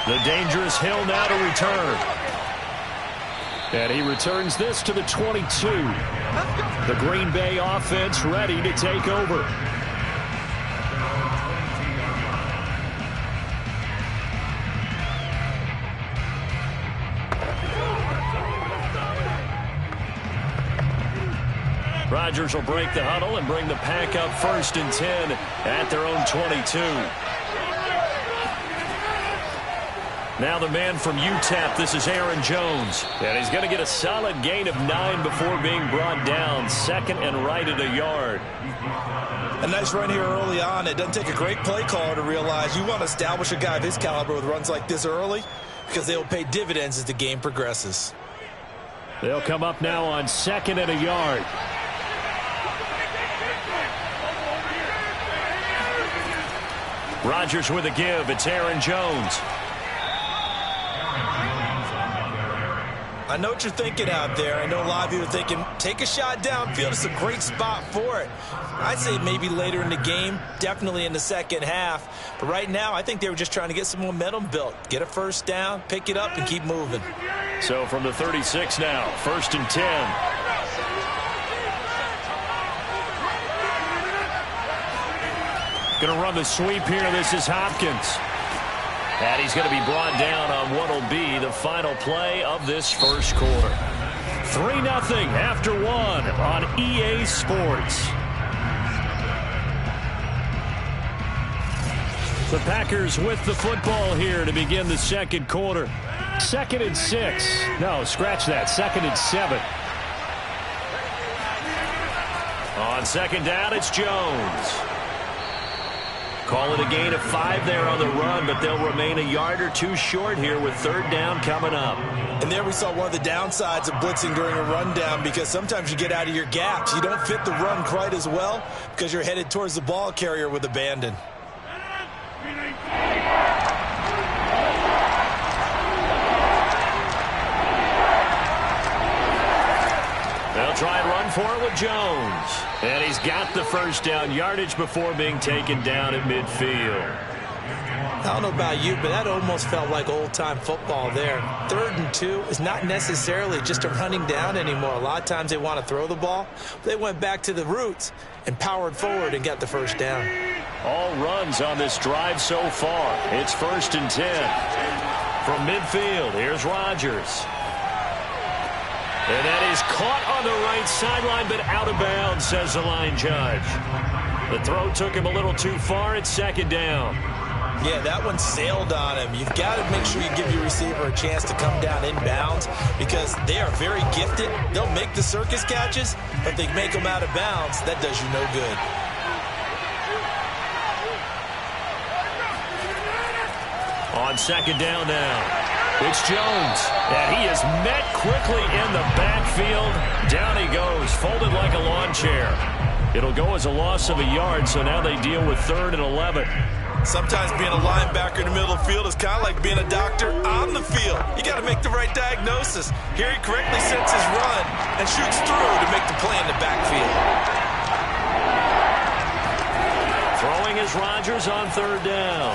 The dangerous Hill now to return. And he returns this to the 22. The Green Bay offense ready to take over. Rodgers will break the huddle and bring the pack up 1st and 10 at their own 22. Now the man from UTEP, this is Aaron Jones. And he's going to get a solid gain of 9 before being brought down. 2nd and right at a yard.
A nice run here early on. It doesn't take a great play caller to realize you want to establish a guy of his caliber with runs like this early because they will pay dividends as the game progresses.
They'll come up now on 2nd and a yard. Rodgers with a give. It's Aaron Jones.
I know what you're thinking out there. I know a lot of you are thinking, take a shot downfield. It's a great spot for it. I'd say maybe later in the game, definitely in the second half. But right now, I think they were just trying to get some momentum built. Get a first down, pick it up, and keep moving.
So from the 36 now, 1st and 10. Going to run the sweep here. This is Hopkins. And he's going to be brought down on what will be the final play of this first quarter. 3-0 after 1 on EA Sports. The Packers with the football here to begin the second quarter. 2nd and 6. No, scratch that. 2nd and 7. On 2nd down, it's Jones. Call it a gain of 5 there on the run, but they'll remain a yard or 2 short here with 3rd down coming up.
And there we saw one of the downsides of blitzing during a rundown because sometimes you get out of your gaps. You don't fit the run quite as well because you're headed towards the ball carrier with abandon.
They'll try and run for it with Jones. And he's got the first down yardage before being taken down at midfield.
I don't know about you, but that almost felt like old-time football there. 3rd and 2 is not necessarily just a running down anymore. A lot of times they want to throw the ball. They went back to the roots and powered forward and got the first down.
All runs on this drive so far. It's 1st and 10. From midfield, here's Rodgers. And that is caught on the right sideline, but out of bounds, says the line judge. The throw took him a little too far. It's 2nd down.
Yeah, that one sailed on him. You've got to make sure you give your receiver a chance to come down inbounds because they are very gifted. They'll make the circus catches, but they make them out of bounds. That does you no good.
On 2nd down now. It's Jones, and he is met quickly in the backfield. Down he goes, folded like a lawn chair. It'll go as a loss of a yard, so now they deal with 3rd and 11.
Sometimes being a linebacker in the middle of the field is kind of like being a doctor on the field. You got to make the right diagnosis. Here he correctly sets his run and shoots through to make the play in the backfield.
Throwing throwing is Rodgers on third down.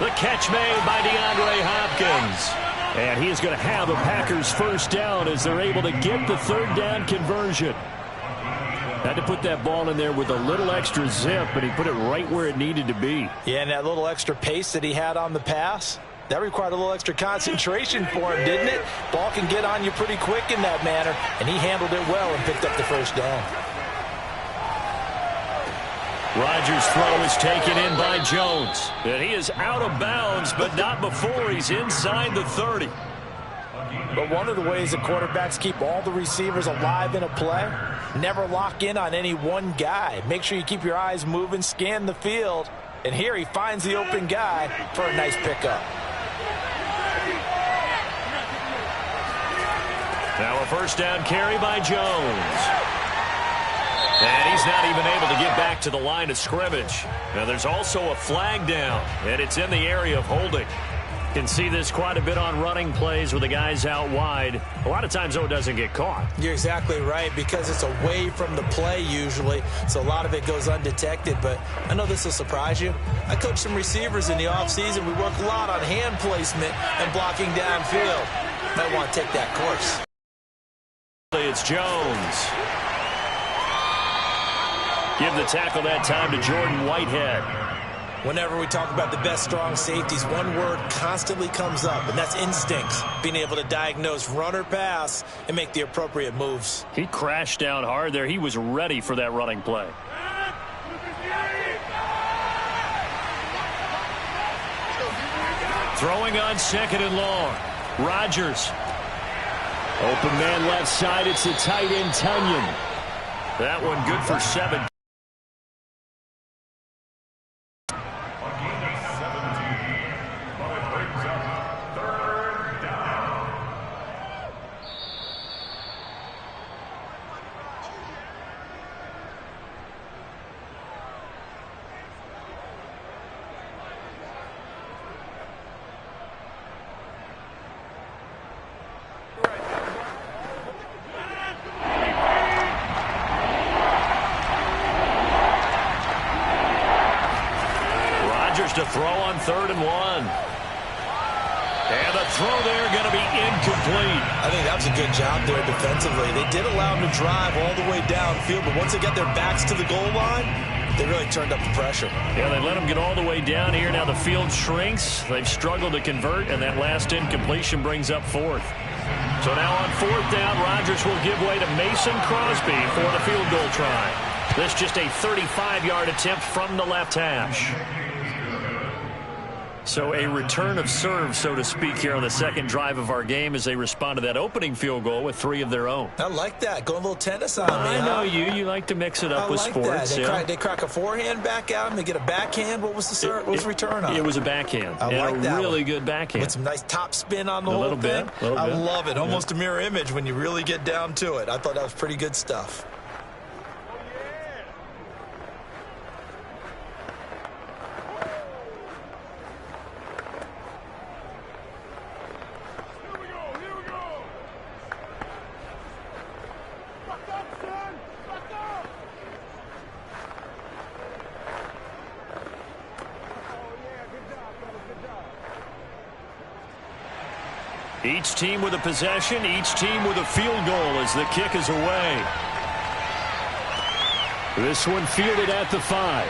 The catch made by DeAndre Hopkins. And he is going to have a Packers first down as they're able to get the third down conversion. Had to put that ball in there with a little extra zip, but he put it right where it needed to be.
Yeah, and that little extra pace that he had on the pass, that required a little extra concentration for him, didn't it? Ball can get on you pretty quick in that manner, and he handled it well and picked up the first down.
Rodgers' throw is taken in by Jones. And he is out of bounds, but not before he's inside the 30.
But one of the ways that quarterbacks keep all the receivers alive in a play, never lock in on any one guy. Make sure you keep your eyes moving, scan the field. And here he finds the open guy for a nice pickup.
Now a first down carry by Jones. And he's not even able to get back to the line of scrimmage. Now there's also a flag down, and it's in the area of holding. You can see this quite a bit on running plays with the guys out wide. A lot of times, though, it doesn't get caught.
You're exactly right, because it's away from the play usually, so a lot of it goes undetected. But I know this will surprise you. I coach some receivers in the offseason. We work a lot on hand placement and blocking downfield. Might want to take that course.
It's Jones. Give the tackle that time to Jordan Whitehead.
Whenever we talk about the best strong safeties, one word constantly comes up, and that's instincts. Being able to diagnose run or pass and make the appropriate moves.
He crashed down hard there. He was ready for that running play. Throwing on second and long. Rodgers. Open man left side. It's the tight end, Tunyon. That one good for 7. To throw on 3rd and 1. And the throw there going to be incomplete.
I think that was a good job there defensively. They did allow him to drive all the way downfield, but once they got their backs to the goal line, they really turned up the pressure.
Yeah, they let him get all the way down here. Now the field shrinks. They've struggled to convert, and that last incompletion brings up 4th. So now on 4th down, Rodgers will give way to Mason Crosby for the field goal try. This just a 35-yard attempt from the left hash. So a return of serve, so to speak, here on the second drive of our game as they respond to that opening field goal with 3 of their own.
I like that. Going a little tennis on me.
I know you. You like to mix it up with sports.
They crack a forehand back out and they get a backhand. What was the serve? What was the return on?
It was a backhand.
I like that.
Really good backhand.
With some nice top spin on the whole thing. I love it. Almost a mirror image when you really get down to it. I thought that was pretty good stuff.
Each team with a possession, each team with a field goal as the kick is away. This one fielded at the 5.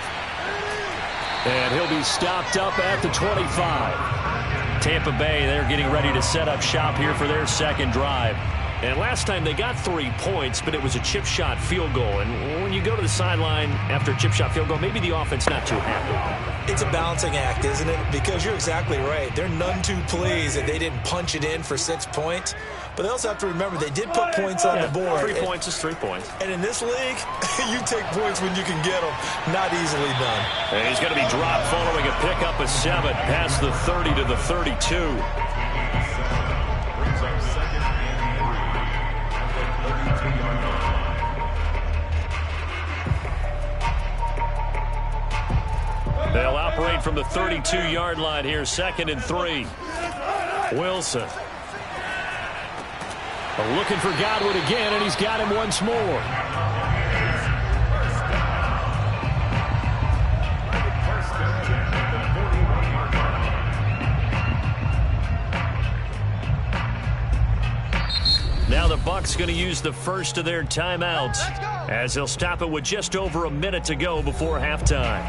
And he'll be stopped up at the 25. Tampa Bay, they're getting ready to set up shop here for their second drive. And last time they got 3 points, but it was a chip shot field goal. And when you go to the sideline after a chip shot field goal, maybe the offense not too happy.
It's a balancing act, isn't it? Because you're exactly right. They're none too pleased that they didn't punch it in for 6 points. But they also have to remember they did put points on the board.
3 points is 3 points.
And in this league, you take points when you can get them. Not easily done.
And he's going to be dropped following a pickup of 7 past the 30 to the 32. They'll operate from the 32-yard line here, 2nd and 3. Wilson. Looking for Godwin again, and he's got him once more. Bucs going to use the first of their timeouts as they'll stop it with just over a minute to go before halftime.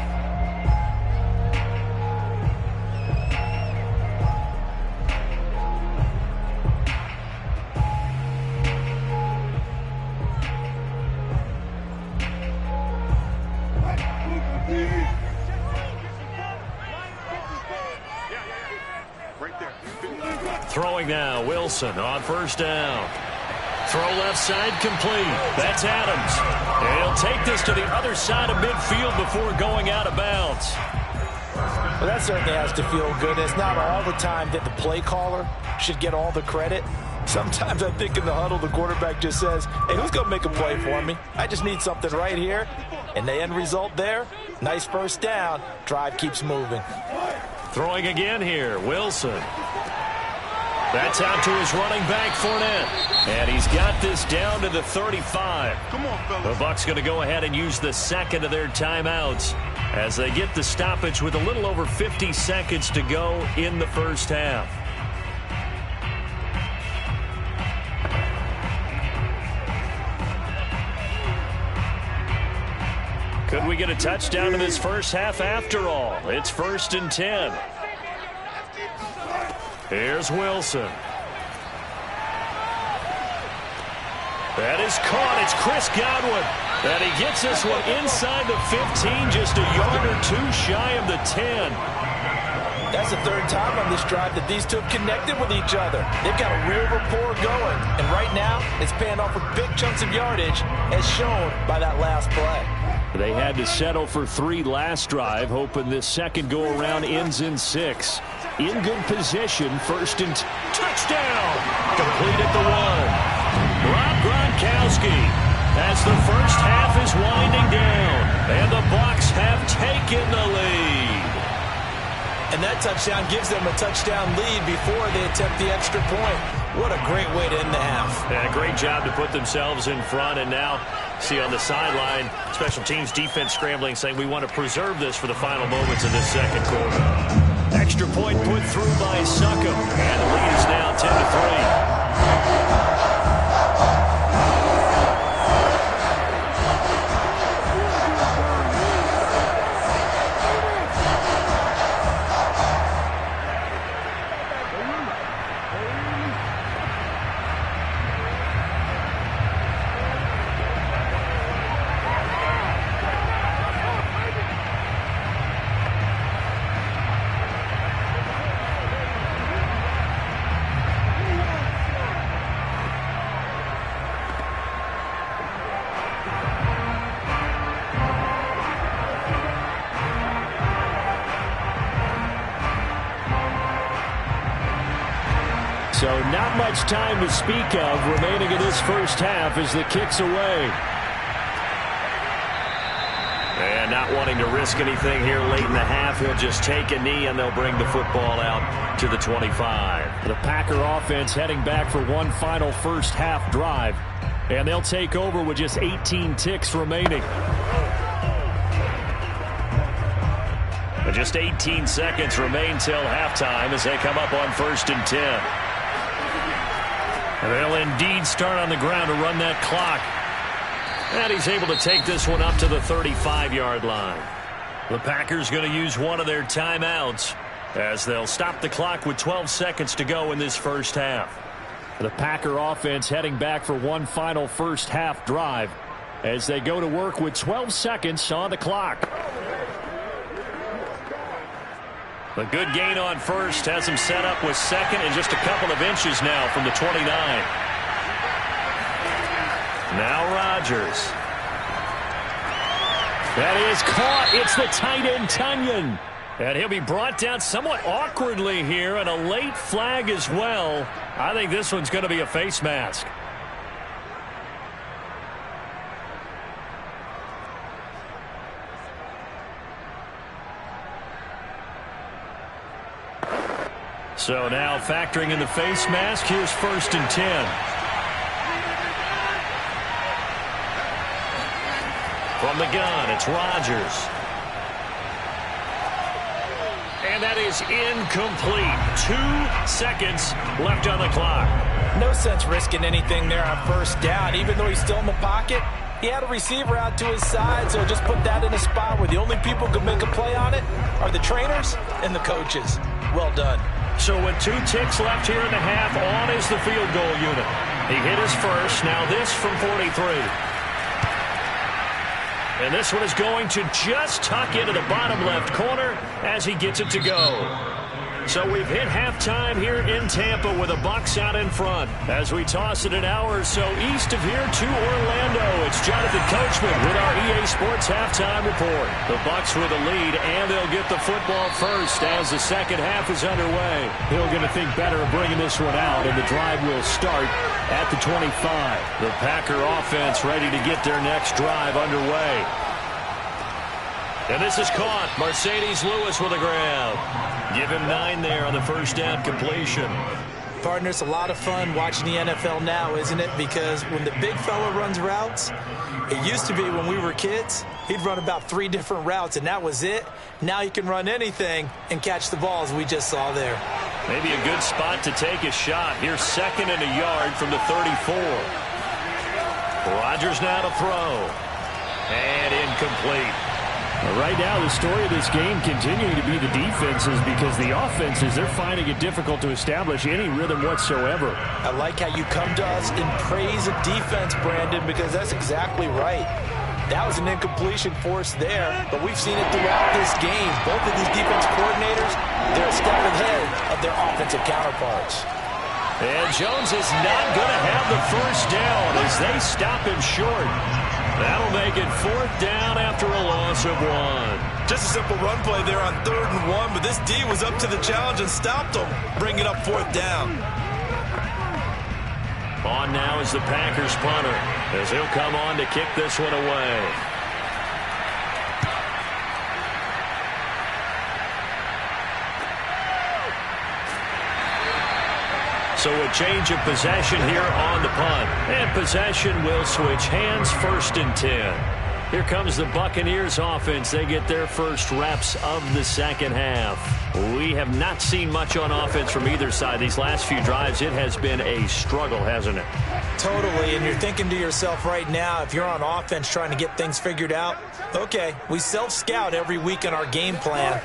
Throwing now, Wilson on first down. Throw left side complete. That's Adams. And he'll take this to the other side of midfield before going out of bounds.
Well, that certainly has to feel good. It's not all the time that the play caller should get all the credit. Sometimes I think in the huddle, the quarterback just says, hey, who's going to make a play for me? I just need something right here. And the end result there, nice first down. Drive keeps moving.
Throwing again here, Wilson. That's out to his running back, Fournette. And he's got this down to the 35.
Come on, fellas.
The Bucs going to go ahead and use the second of their timeouts as they get the stoppage with a little over 50 seconds to go in the first half. Could we get a touchdown in this first half after all? It's 1st and 10. Here's Wilson. That is caught. It's Chris Godwin. And he gets this one inside the 15, just a yard or two shy of the 10.
That's the third time on this drive that these two have connected with each other. They've got a real rapport going. And right now, it's paying off with big chunks of yardage, as shown by that last play.
They had to settle for 3 last drive, hoping this second go-around ends in 6. In good position, 1st and touchdown. Complete at the 1. Rob Gronkowski as the first half is winding down. And the Bucs have taken the lead.
And that touchdown gives them a touchdown lead before they attempt the extra point. What a great way to end the half.
Yeah, great job to put themselves in front. And now, see on the sideline, special teams defense scrambling, saying we want to preserve this for the final moments of this second quarter. Extra point put through by Succop. And the lead is now 10-3. So not much time to speak of remaining in this first half as the kick's away. And not wanting to risk anything here late in the half, he'll just take a knee and they'll bring the football out to the 25. The Packer offense heading back for one final first half drive. And they'll take over with just 18 ticks remaining. And just 18 seconds remain till halftime as they come up on 1st and 10. And they'll indeed start on the ground to run that clock. And he's able to take this one up to the 35-yard line. The Packers going to use one of their timeouts as they'll stop the clock with 12 seconds to go in this first half. The Packer offense heading back for one final first half drive as they go to work with 12 seconds on the clock. A good gain on first has him set up with second and just a couple of inches now from the 29. Now Rodgers. That is caught. It's the tight end, Tunyon. And he'll be brought down somewhat awkwardly here, and a late flag as well. I think this one's going to be a face mask. So now factoring in the face mask, here's 1st and 10. From the gun, it's Rodgers. And that is incomplete. 2 seconds left on the clock.
No sense risking anything there on first down. Even though he's still in the pocket, he had a receiver out to his side, so just put that in a spot where the only people who can make a play on it are the trainers and the coaches. Well done.
So with 2 ticks left here in the half, on is the field goal unit. He hit his first. Now this from 43. And this one is going to just tuck into the bottom left corner as he gets it to go. So we've hit halftime here in Tampa with the Bucs out in front. As we toss it an hour or so east of here to Orlando, it's Jonathan Coachman with our EA Sports halftime report. The Bucs with the lead, and they'll get the football first as the second half is underway. They're going to think better of bringing this one out, and the drive will start at the 25. The Packer offense ready to get their next drive underway. And this is caught. Mercedes Lewis with a grab. Give him 9 there on the first down completion.
Partner, it's a lot of fun watching the NFL now, isn't it? Because when the big fella runs routes, it used to be when we were kids, he'd run about 3 different routes, and that was it. Now you can run anything and catch the ball, as we just saw there.
Maybe a good spot to take a shot. Here's 2nd and a yard from the 34. Rodgers now to throw. And incomplete.
Right now, the story of this game continuing to be the defenses, because the offenses, they're finding it difficult to establish any rhythm whatsoever.
I like how you come to us in praise of defense, Brandon, because that's exactly right. That was an incompletion force there, but we've seen it throughout this game. Both of these defense coordinators, they're a step ahead of their offensive counterparts.
And Jones is not going to have the first down as they stop him short. That'll make it 4th down after a loss of 1.
Just a simple run play there on 3rd and 1, but this D was up to the challenge and stopped him, bringing up 4th down.
On now is the Packers punter, as he'll come on to kick this one away. So a change of possession here on the punt. And possession will switch hands, 1st and 10. Here comes the Buccaneers offense. They get their first reps of the second half. We have not seen much on offense from either side. These last few drives, it has been a struggle, hasn't it?
Totally, and you're thinking to yourself right now, if you're on offense trying to get things figured out, okay, we self-scout every week in our game plan.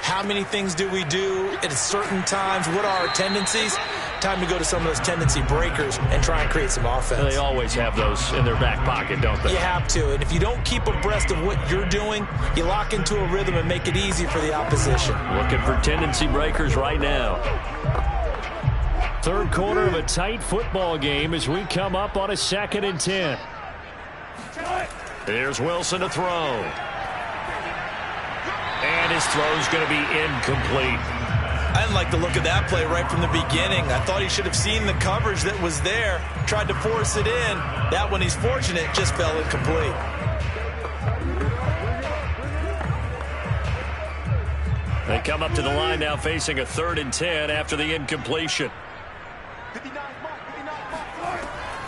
How many things do we do at certain times? What are our tendencies? Time to go to some of those tendency breakers and try and create some offense.
They always have those in their back pocket, don't they?
You have to, and if you don't keep abreast of what you're doing, you lock into a rhythm and make it easy for the opposition.
Looking for tendency breakers right now.
3rd quarter of a tight football game as we come up on a 2nd and 10.
Here's Wilson to throw. And his throw's going to be incomplete.
I didn't like the look of that play right from the beginning. I thought he should have seen the coverage that was there, tried to force it in. That one, he's fortunate, just fell incomplete.
They come up to the line now facing a 3rd and 10 after the incompletion.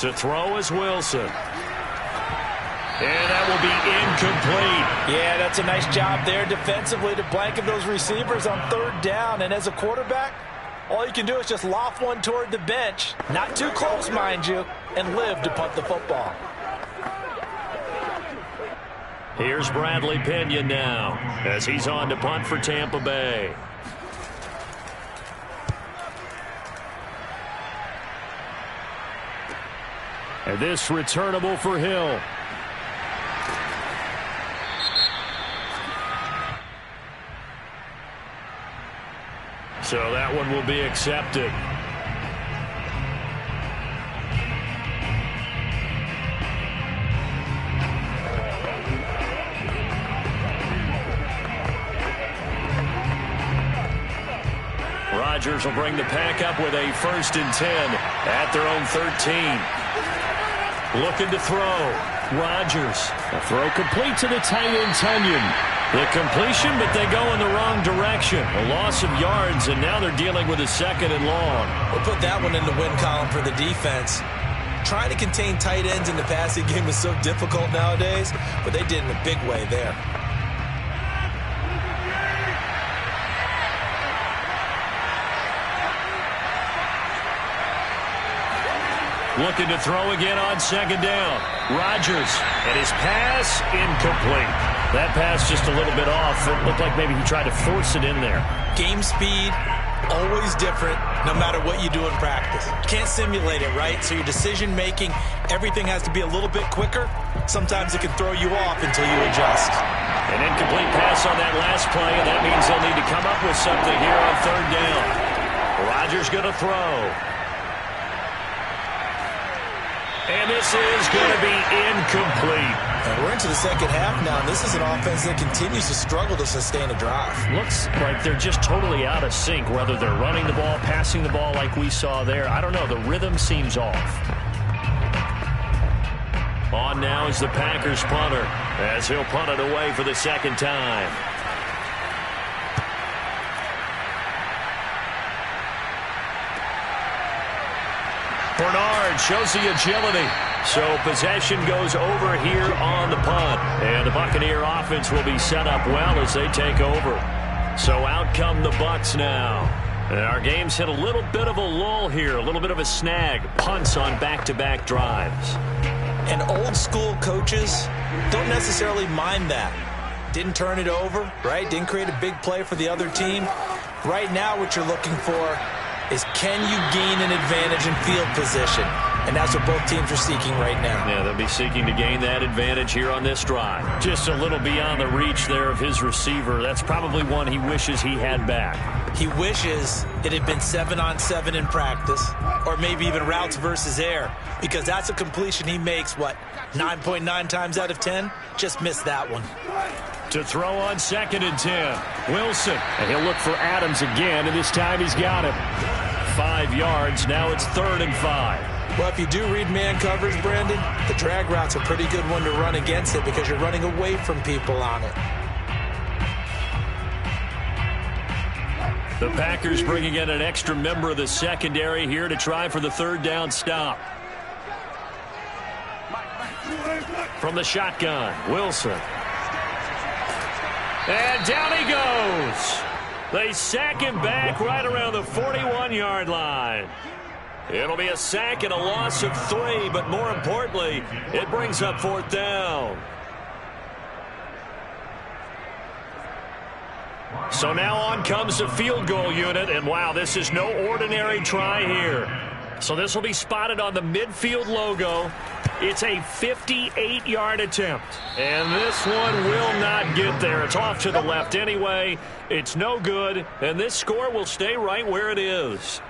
To throw is Wilson. And that will be incomplete.
Yeah, that's a nice job there defensively to blanket those receivers on 3rd down. And as a quarterback, all you can do is just loft one toward the bench. Not too close, mind you, and live to punt the football.
Here's Bradley Pinion now as he's on to punt for Tampa Bay.
And this returnable for Hill.
So that one will be accepted. Rodgers will bring the pack up with a 1st and 10 at their own 13. Looking to throw. Rodgers.
A throw complete to the tight end, Tunyon.
The completion, but they go in the wrong direction. A loss of yards, and now they're dealing with a 2nd and long.
We'll put that one in the win column for the defense. Trying to contain tight ends in the passing game is so difficult nowadays, but they did in a big way there.
looking to throw again on second down. Rodgers, and his pass incomplete. That pass just a little bit off. It looked like maybe he tried to force it in there.
Game speed, always different, no matter what you do in practice. Can't simulate it, right? So your decision-making, everything has to be a little bit quicker. Sometimes it can throw you off until you adjust.
An incomplete pass on that last play, and that means they'll need to come up with something here on third down. Rodgers going to throw. And this is going to be incomplete.
And we're into the second half now, and this is an offense that continues to struggle to sustain a drive.
Looks like they're just totally out of sync, whether they're running the ball, passing the ball like we saw there. I don't know. The rhythm seems off. On now is the Packers punter, as he'll punt it away for the second time. Bernard shows the agility. So possession goes over here on the punt. And the Buccaneer offense will be set up well as they take over. So out come the Bucs now. And our game's hit a little bit of a lull here, a little bit of a snag. Punts on back-to-back drives.
And old school coaches don't necessarily mind that. Didn't turn it over, right? Didn't create a big play for the other team. Right now what you're looking for is, can you gain an advantage in field position? And that's what both teams are seeking right now.
Yeah, they'll be seeking to gain that advantage here on this drive. Just a little beyond the reach there of his receiver. That's probably one he wishes he had back.
He wishes it had been 7-on-7 in practice, or maybe even routes versus air, because that's a completion he makes, 9.9 times out of 10? Just missed that one.
To throw on 2nd and 10. Wilson. And he'll look for Adams again, and this time he's got him. 5 yards. Now it's 3rd and 5.
Well, if you do read man coverage, Brandon, the drag route's a pretty good one to run against it because you're running away from people on it.
The Packers bringing in an extra member of the secondary here to try for the 3rd down stop. From the shotgun, Wilson. And down he goes. They sack him back right around the 41-yard line. It'll be a sack and a loss of 3, but more importantly, it brings up 4th down. So now on comes the field goal unit, and wow, this is no ordinary try here. So this will be spotted on the midfield logo. It's a 58-yard attempt, and this one will not get there. It's off to the left anyway. It's no good, and this score will stay right where it is.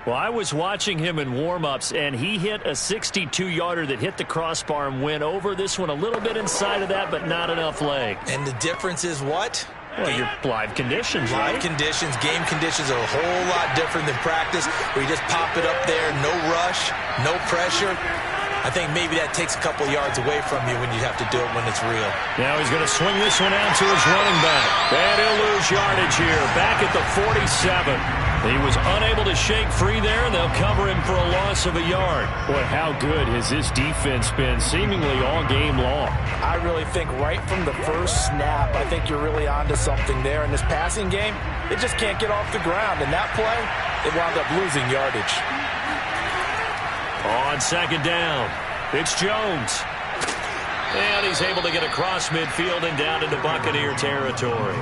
Well, I was watching him in warm-ups, and he hit a 62-yarder that hit the crossbar and went over. This one a little bit inside of that, but not enough leg.
And the difference is what?
Well, your live conditions, right?
Live conditions, game conditions are a whole lot different than practice, where you just pop it up there, no rush, no pressure. I think maybe that takes a couple yards away from you when you have to do it when it's real.
Now he's going to swing this one out to his running back. And he'll lose yardage here, back at the 47. He was unable to shake free there, and they'll cover him for a loss of a yard. Boy, how good has this defense been seemingly all game long?
I really think right from the first snap, I think you're really onto something there. In this passing game, it just can't get off the ground. And that play, it wound up losing yardage.
On 2nd down, it's Jones. And he's able to get across midfield and down into Buccaneer territory.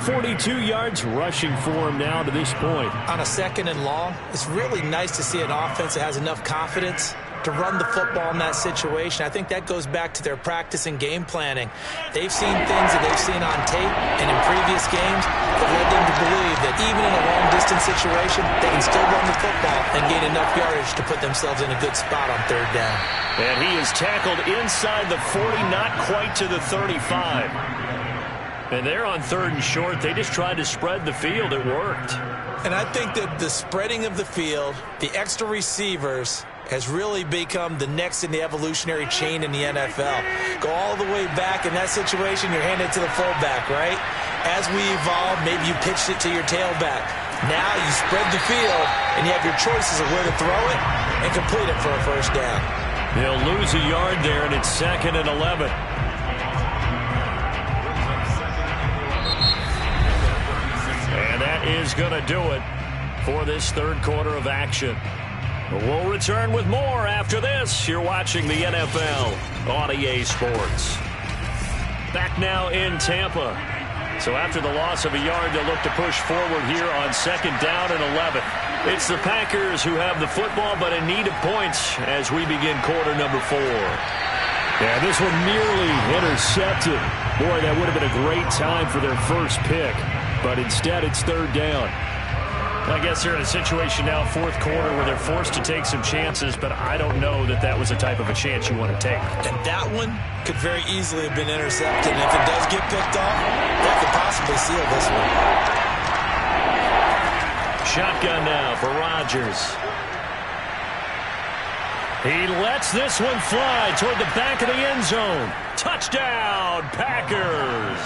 42 yards rushing for him now to this point.
On a 2nd and long, it's really nice to see an offense that has enough confidence to run the football in that situation. I think that goes back to their practice and game planning. They've seen things that they've seen on tape and in previous games that led them to believe that even in a long-distance situation, they can still run the football and gain enough yardage to put themselves in a good spot on 3rd down.
And he is tackled inside the 40, not quite to the 35. And they're on 3rd and short. They just tried to spread the field. It worked.
And I think that the spreading of the field, the extra receivers, has really become the next in the evolutionary chain in the NFL. Go all the way back in that situation, you're handed to the fullback, right? As we evolve, maybe you pitched it to your tailback. Now you spread the field, and you have your choices of where to throw it and complete it for a 1st down.
They'll lose a yard there, and it's 2nd and 11. And that is going to do it for this 3rd quarter of action. We'll return with more after this. You're watching the NFL on EA Sports. Back now in Tampa. So after the loss of a yard, they'll look to push forward here on 2nd down and 11. It's the Packers who have the football, but in need of points as we begin quarter number 4.
Yeah, this one nearly intercepted. Boy, that would have been a great time for their first pick. But instead, it's 3rd down.
I guess they're in a situation now, 4th quarter, where they're forced to take some chances, but I don't know that that was the type of a chance you want to take.
And that one could very easily have been intercepted. And if it does get picked off, that could possibly seal this one.
Shotgun now for Rodgers. He lets this one fly toward the back of the end zone. Touchdown, Packers.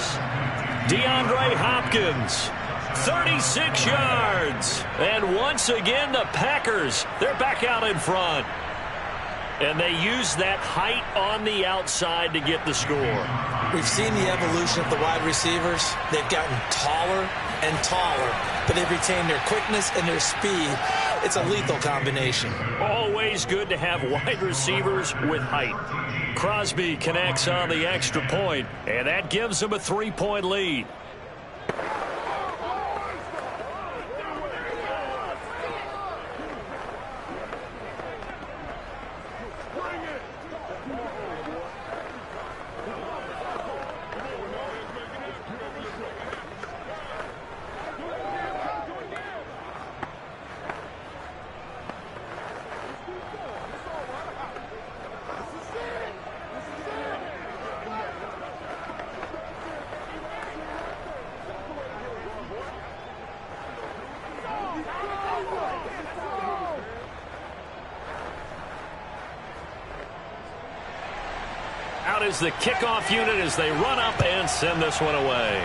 DeAndre Hopkins. 36 yards. And once again, the Packers, they're back out in front. And they use that height on the outside to get the score.
We've seen the evolution of the wide receivers. They've gotten taller and taller, but they've retained their quickness and their speed. It's a lethal combination.
Always good to have wide receivers with height. Crosby connects on the extra point, and that gives them a 3-point lead. Out is the kickoff unit as they run up and send this one away.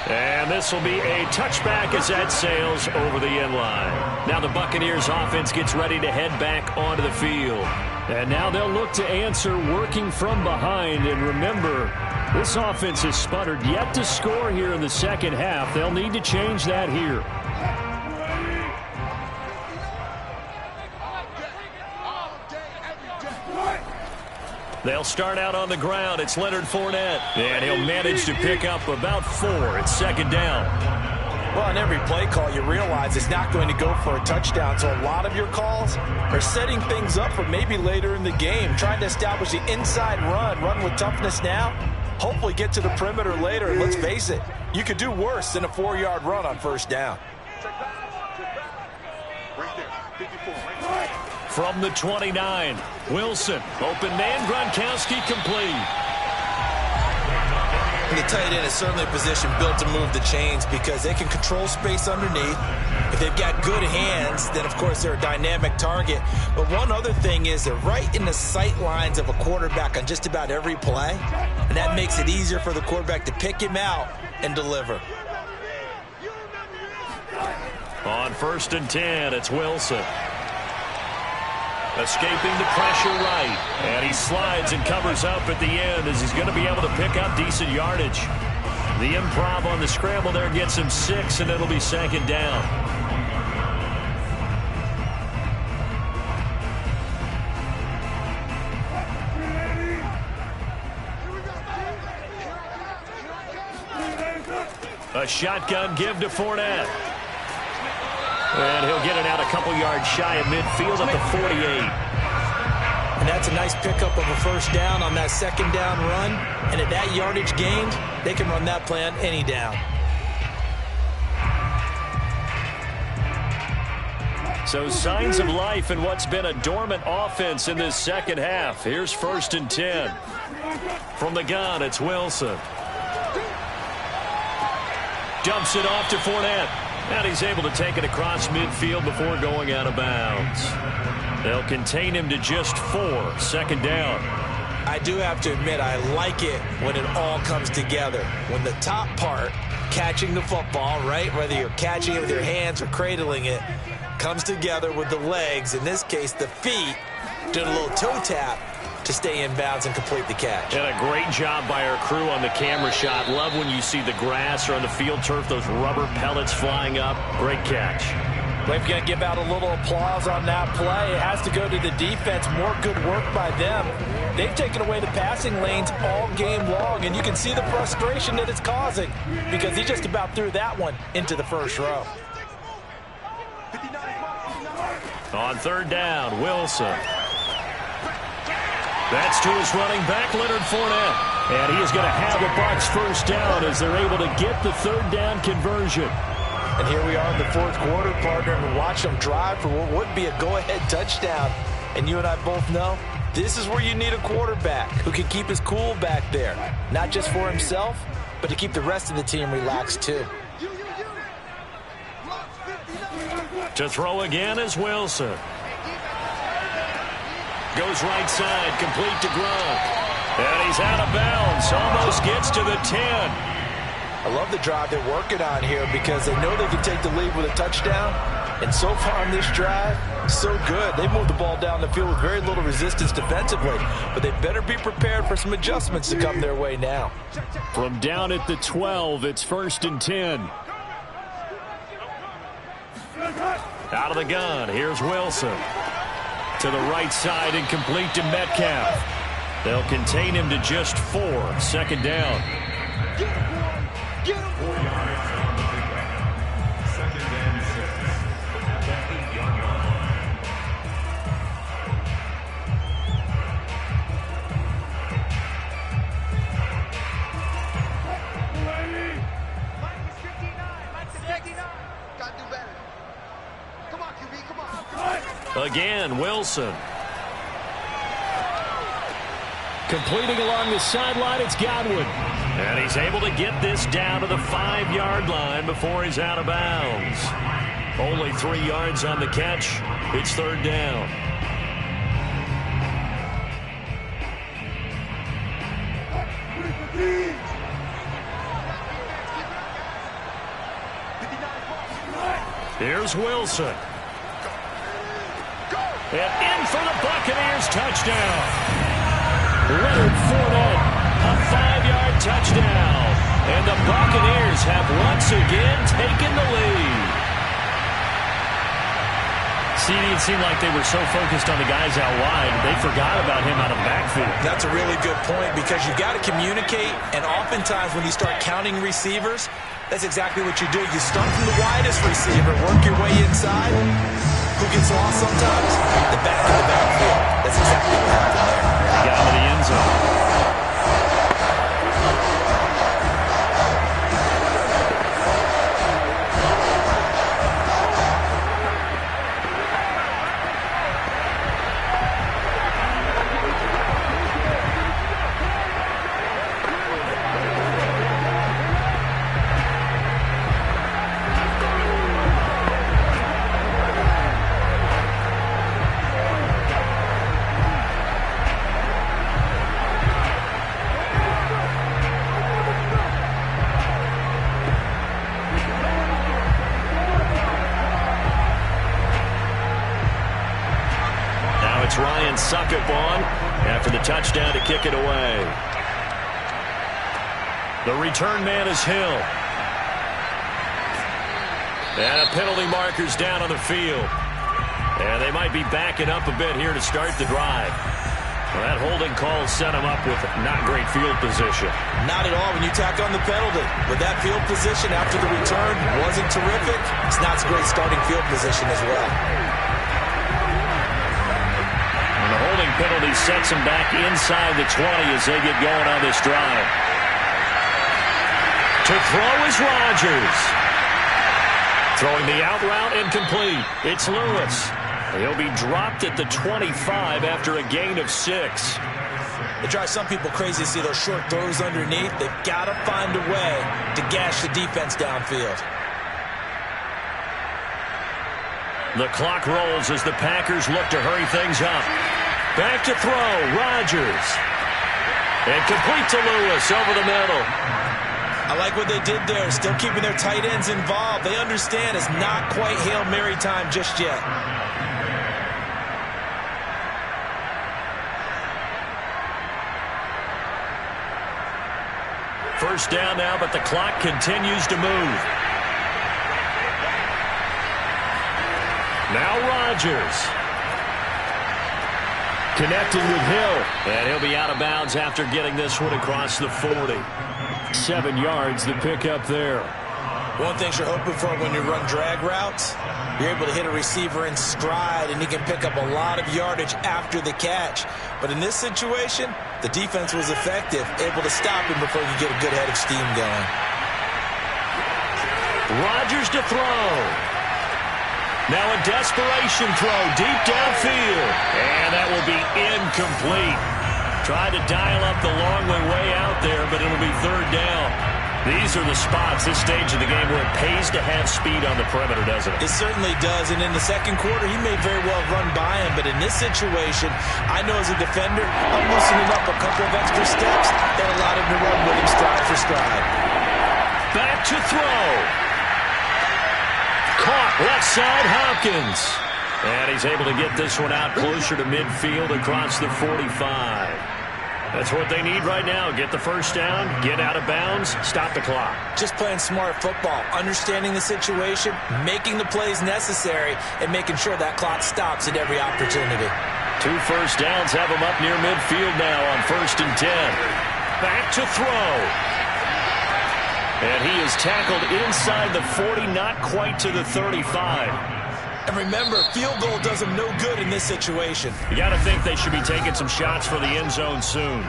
And this will be a touchback as that sails over the end line. Now the Buccaneers offense gets ready to head back onto the field.
And now they'll look to answer working from behind. And remember, this offense has sputtered yet to score here in the second half. They'll need to change that here.
They'll start out on the ground. It's Leonard Fournette. And he'll manage to pick up about 4. It's 2nd down.
Well, on every play call, you realize it's not going to go for a touchdown. So a lot of your calls are setting things up for maybe later in the game, trying to establish the inside run with toughness now, hopefully get to the perimeter later. And let's face it, you could do worse than a 4-yard run on 1st down.
From the 29, Wilson. Open man, Gronkowski complete.
The tight end is certainly a position built to move the chains because they can control space underneath. If they've got good hands, then, of course, they're a dynamic target. But one other thing is they're right in the sight lines of a quarterback on just about every play, and that makes it easier for the quarterback to pick him out and deliver.
On 1st and 10, it's Wilson. Escaping the pressure right. And he slides and covers up at the end as he's going to be able to pick up decent yardage. The improv on the scramble there gets him 6, and it'll be 2nd down. A shotgun give to Fournette. And he'll get it out a couple yards shy of midfield at the 48.
And that's a nice pickup of a 1st down on that 2nd down run. And at that yardage gained, they can run that play on any down.
So signs of life in what's been a dormant offense in this second half. Here's 1st and 10. From the gun, it's Wilson. Dumps it off to Fournette. And he's able to take it across midfield before going out of bounds. They'll contain him to just 4. 2nd down.
I do have to admit, I like it when it all comes together. When the top part, catching the football, right, whether you're catching it with your hands or cradling it, comes together with the legs, in this case the feet, doing a little toe tap to stay in bounds and complete the catch.
And a great job by our crew on the camera shot. Love when you see the grass or on the field turf, those rubber pellets flying up. Great catch.
Well, if you're going to give out a little applause on that play, it has to go to the defense. More good work by them. They've taken away the passing lanes all game long, and you can see the frustration that it's causing because he just about threw that one into the first row.
On third down, Wilson. That's to his running back, Leonard Fournette. And he is going to have the Bucs first down as they're able to get the third down conversion.
And here we are in the fourth quarter, partner, and watch them drive for what would be a go-ahead touchdown. And you and I both know this is where you need a quarterback who can keep his cool back there, not just for himself, but to keep the rest of the team relaxed too.
To throw again is Wilson. Goes right side, complete to Gronk. And he's out of bounds, almost gets to the 10.
I love the drive they're working on here because they know they can take the lead with a touchdown. And so far on this drive, so good. They moved the ball down the field with very little resistance defensively. But they better be prepared for some adjustments to come their way now.
From down at the 12, it's 1st and 10. Out of the gun, here's Wilson. To the right side and complete to Metcalf. They'll contain him to just 4. 2nd down. Again, Wilson. Completing along the sideline, it's Godwin. And he's able to get this down to the 5-yard line before he's out of bounds. Only 3 yards on the catch. It's 3rd down. Here's Wilson. And in for the Buccaneers touchdown. Leonard Fournette, a 5-yard touchdown. And the Buccaneers have once again taken the lead. CD, it seemed like they were so focused on the guys out wide, they forgot about him out of the backfield.
That's a really good point because you've got to communicate, and oftentimes when you start counting receivers, that's exactly what you do. You start from the widest receiver, work your way inside. Who gets lost sometimes? The back of the backfield. That's exactly what happened there.
He got into the end zone. Suck up on after the touchdown to kick it away. The return man is Hill. And a penalty marker's down on the field. And they might be backing up a bit here to start the drive. Well, that holding call set him up with not great field position.
Not at all when you tack on the penalty. With that field position after the return wasn't terrific, it's not a great starting field position as well.
The holding penalty sets them back inside the 20 as they get going on this drive. To throw is Rodgers. Throwing the out route incomplete. It's Lewis. He'll be dropped at the 25 after a gain of 6.
It drives some people crazy to see those short throws underneath. They've got to find a way to gash the defense downfield.
The clock rolls as the Packers look to hurry things up. Back to throw, Rodgers. And complete to Lewis over the middle.
I like what they did there, still keeping their tight ends involved. They understand it's not quite Hail Mary time just yet.
First down now, but the clock continues to move. Now Rodgers. Connecting with Hill. And he'll be out of bounds after getting this one across the 40. 7 yards, the pickup there.
One thing you're hoping for when you run drag routes, you're able to hit a receiver in stride, and he can pick up a lot of yardage after the catch. But in this situation, the defense was effective, able to stop him before he could get a good head of steam going.
Rodgers to throw. Now a desperation throw deep downfield. And that will be incomplete. Tried to dial up the long way out there, but it'll be third down. These are the spots, this stage of the game, where it pays to have speed on the perimeter, doesn't it?
It certainly does, and in the second quarter, he may very well run by him, but in this situation, I know as a defender, I'm loosening up a couple of extra steps that allowed him to run with him stride for stride.
Back to throw. Caught left side, Hopkins. And he's able to get this one out closer to midfield across the 45. That's what they need right now. Get the first down, get out of bounds, stop the clock.
Just playing smart football, understanding the situation, making the plays necessary, and making sure that clock stops at every opportunity.
2 first downs have him up near midfield now on 1st and 10. Back to throw. And he is tackled inside the 40, not quite to the 35.
And remember, field goal does them no good in this situation.
You got to think they should be taking some shots for the end zone soon.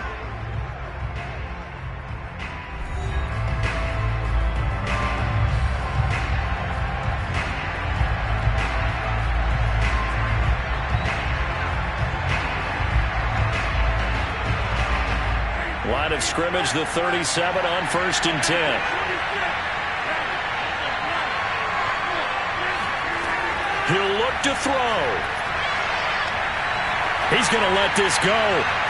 Line of scrimmage, the 37 on 1st and 10. He'll look to throw. He's going to let this go.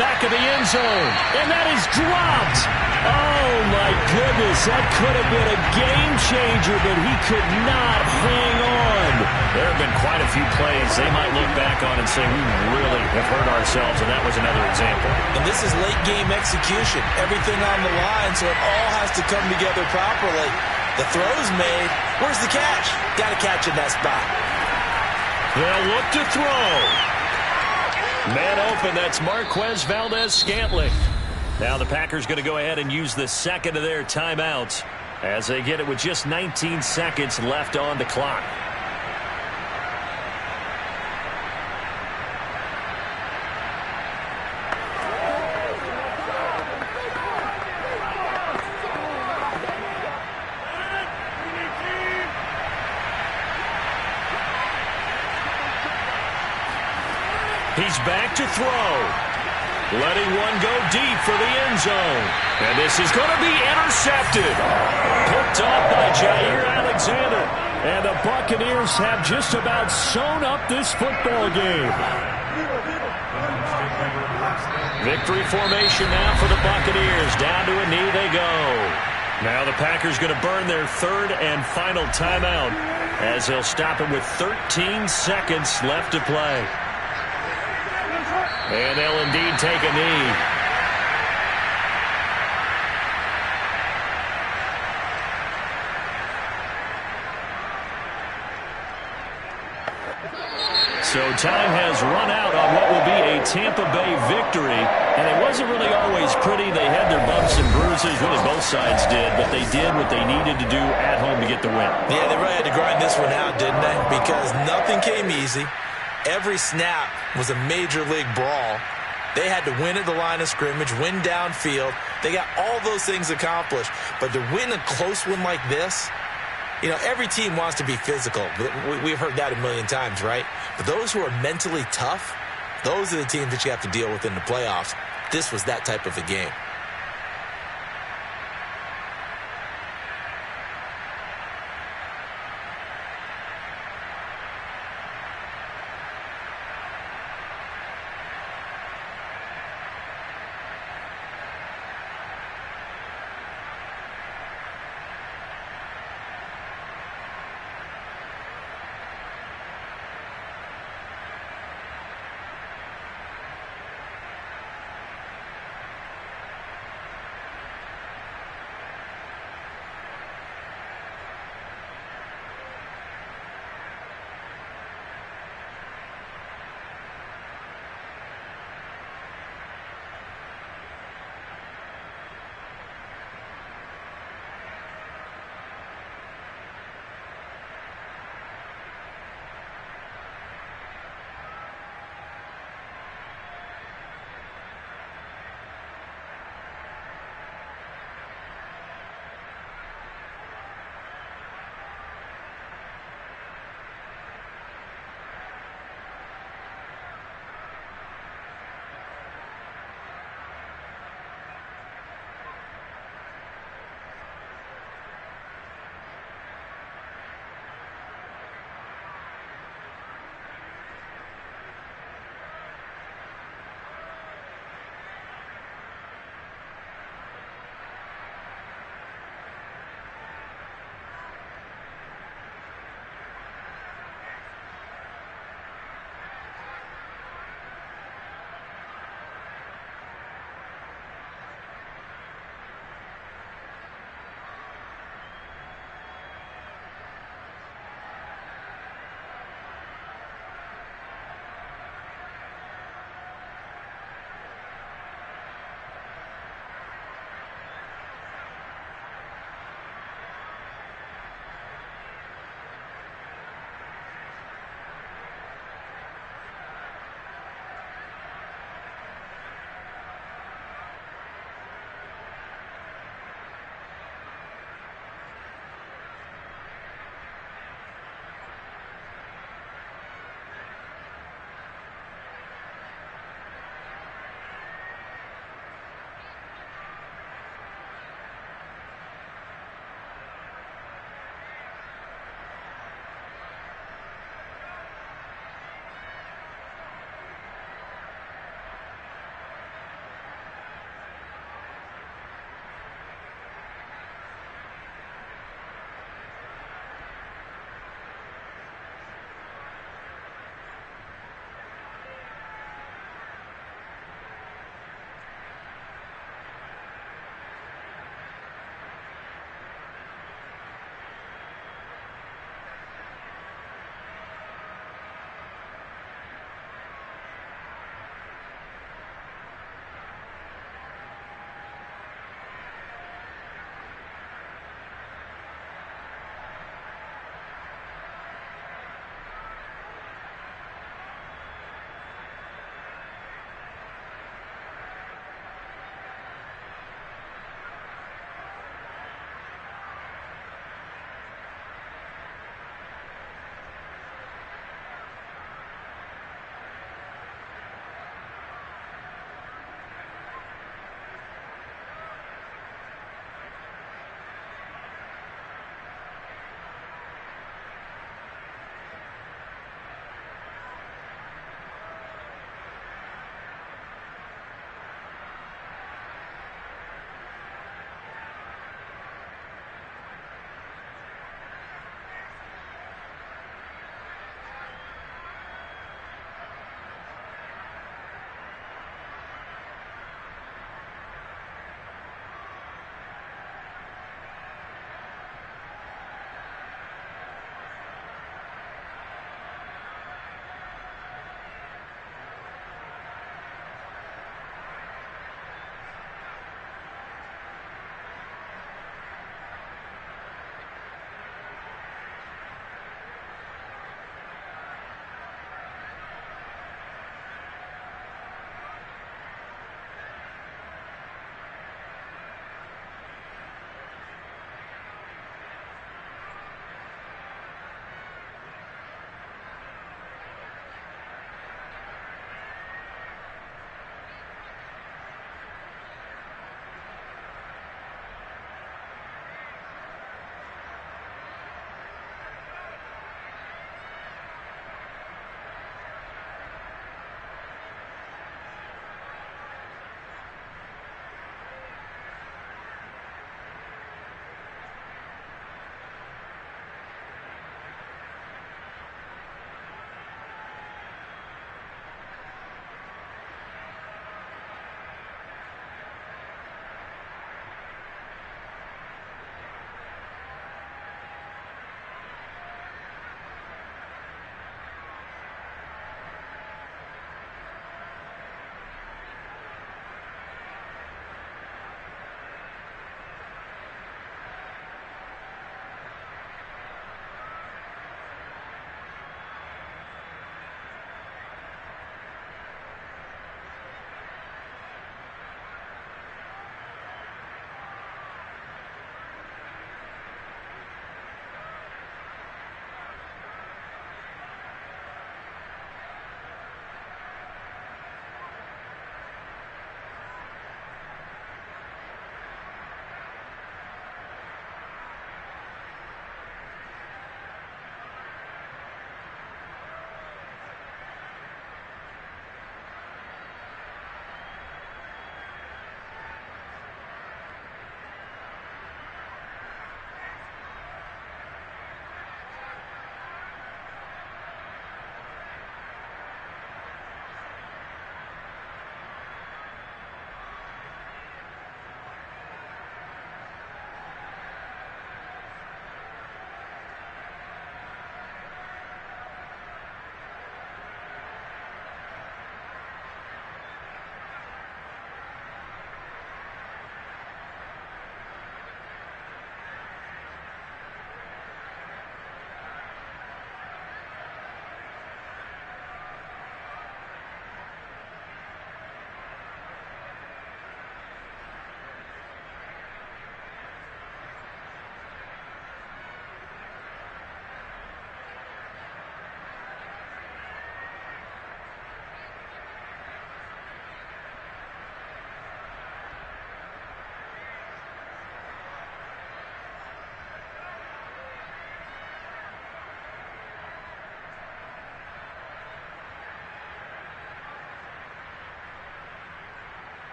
Back of the end zone. And that is dropped. Oh, my goodness. That could have been a game changer, but he could not hang on. There have been quite a few plays they might look back on and say, we really have hurt ourselves, and that was another example.
And this is late game execution. Everything on the line, so it all has to come together properly. The throw's made. Where's the catch? Got to catch in that spot.
They'll look to throw. Man open, that's Marquez Valdez-Scantling. Now the Packers going to go ahead and use the second of their timeouts as they get it with just 19 seconds left on the clock. He's back to throw. Letting one go deep for the end zone. And this is going to be intercepted. Picked off by Jair Alexander. And the Buccaneers have just about sewn up this football game. Victory formation now for the Buccaneers. Down to a knee they go. Now the Packers going to burn their third and final timeout as they'll stop it with 13 seconds left to play. And they'll indeed take a knee. So time has run out on what will be a Tampa Bay victory. And it wasn't really always pretty. They had their bumps and bruises. Really, both sides did. But they did what they needed to do at home to get the win.
Yeah, they really had to grind this one out, didn't they? Because nothing came easy. Every snap was a major league brawl. They had to win at the line of scrimmage, win downfield. They got all those things accomplished. But to win a close one like this, you know, every team wants to be physical. We've heard that a million times, right? But those who are mentally tough, those are the teams that you have to deal with in the playoffs. This was that type of a game.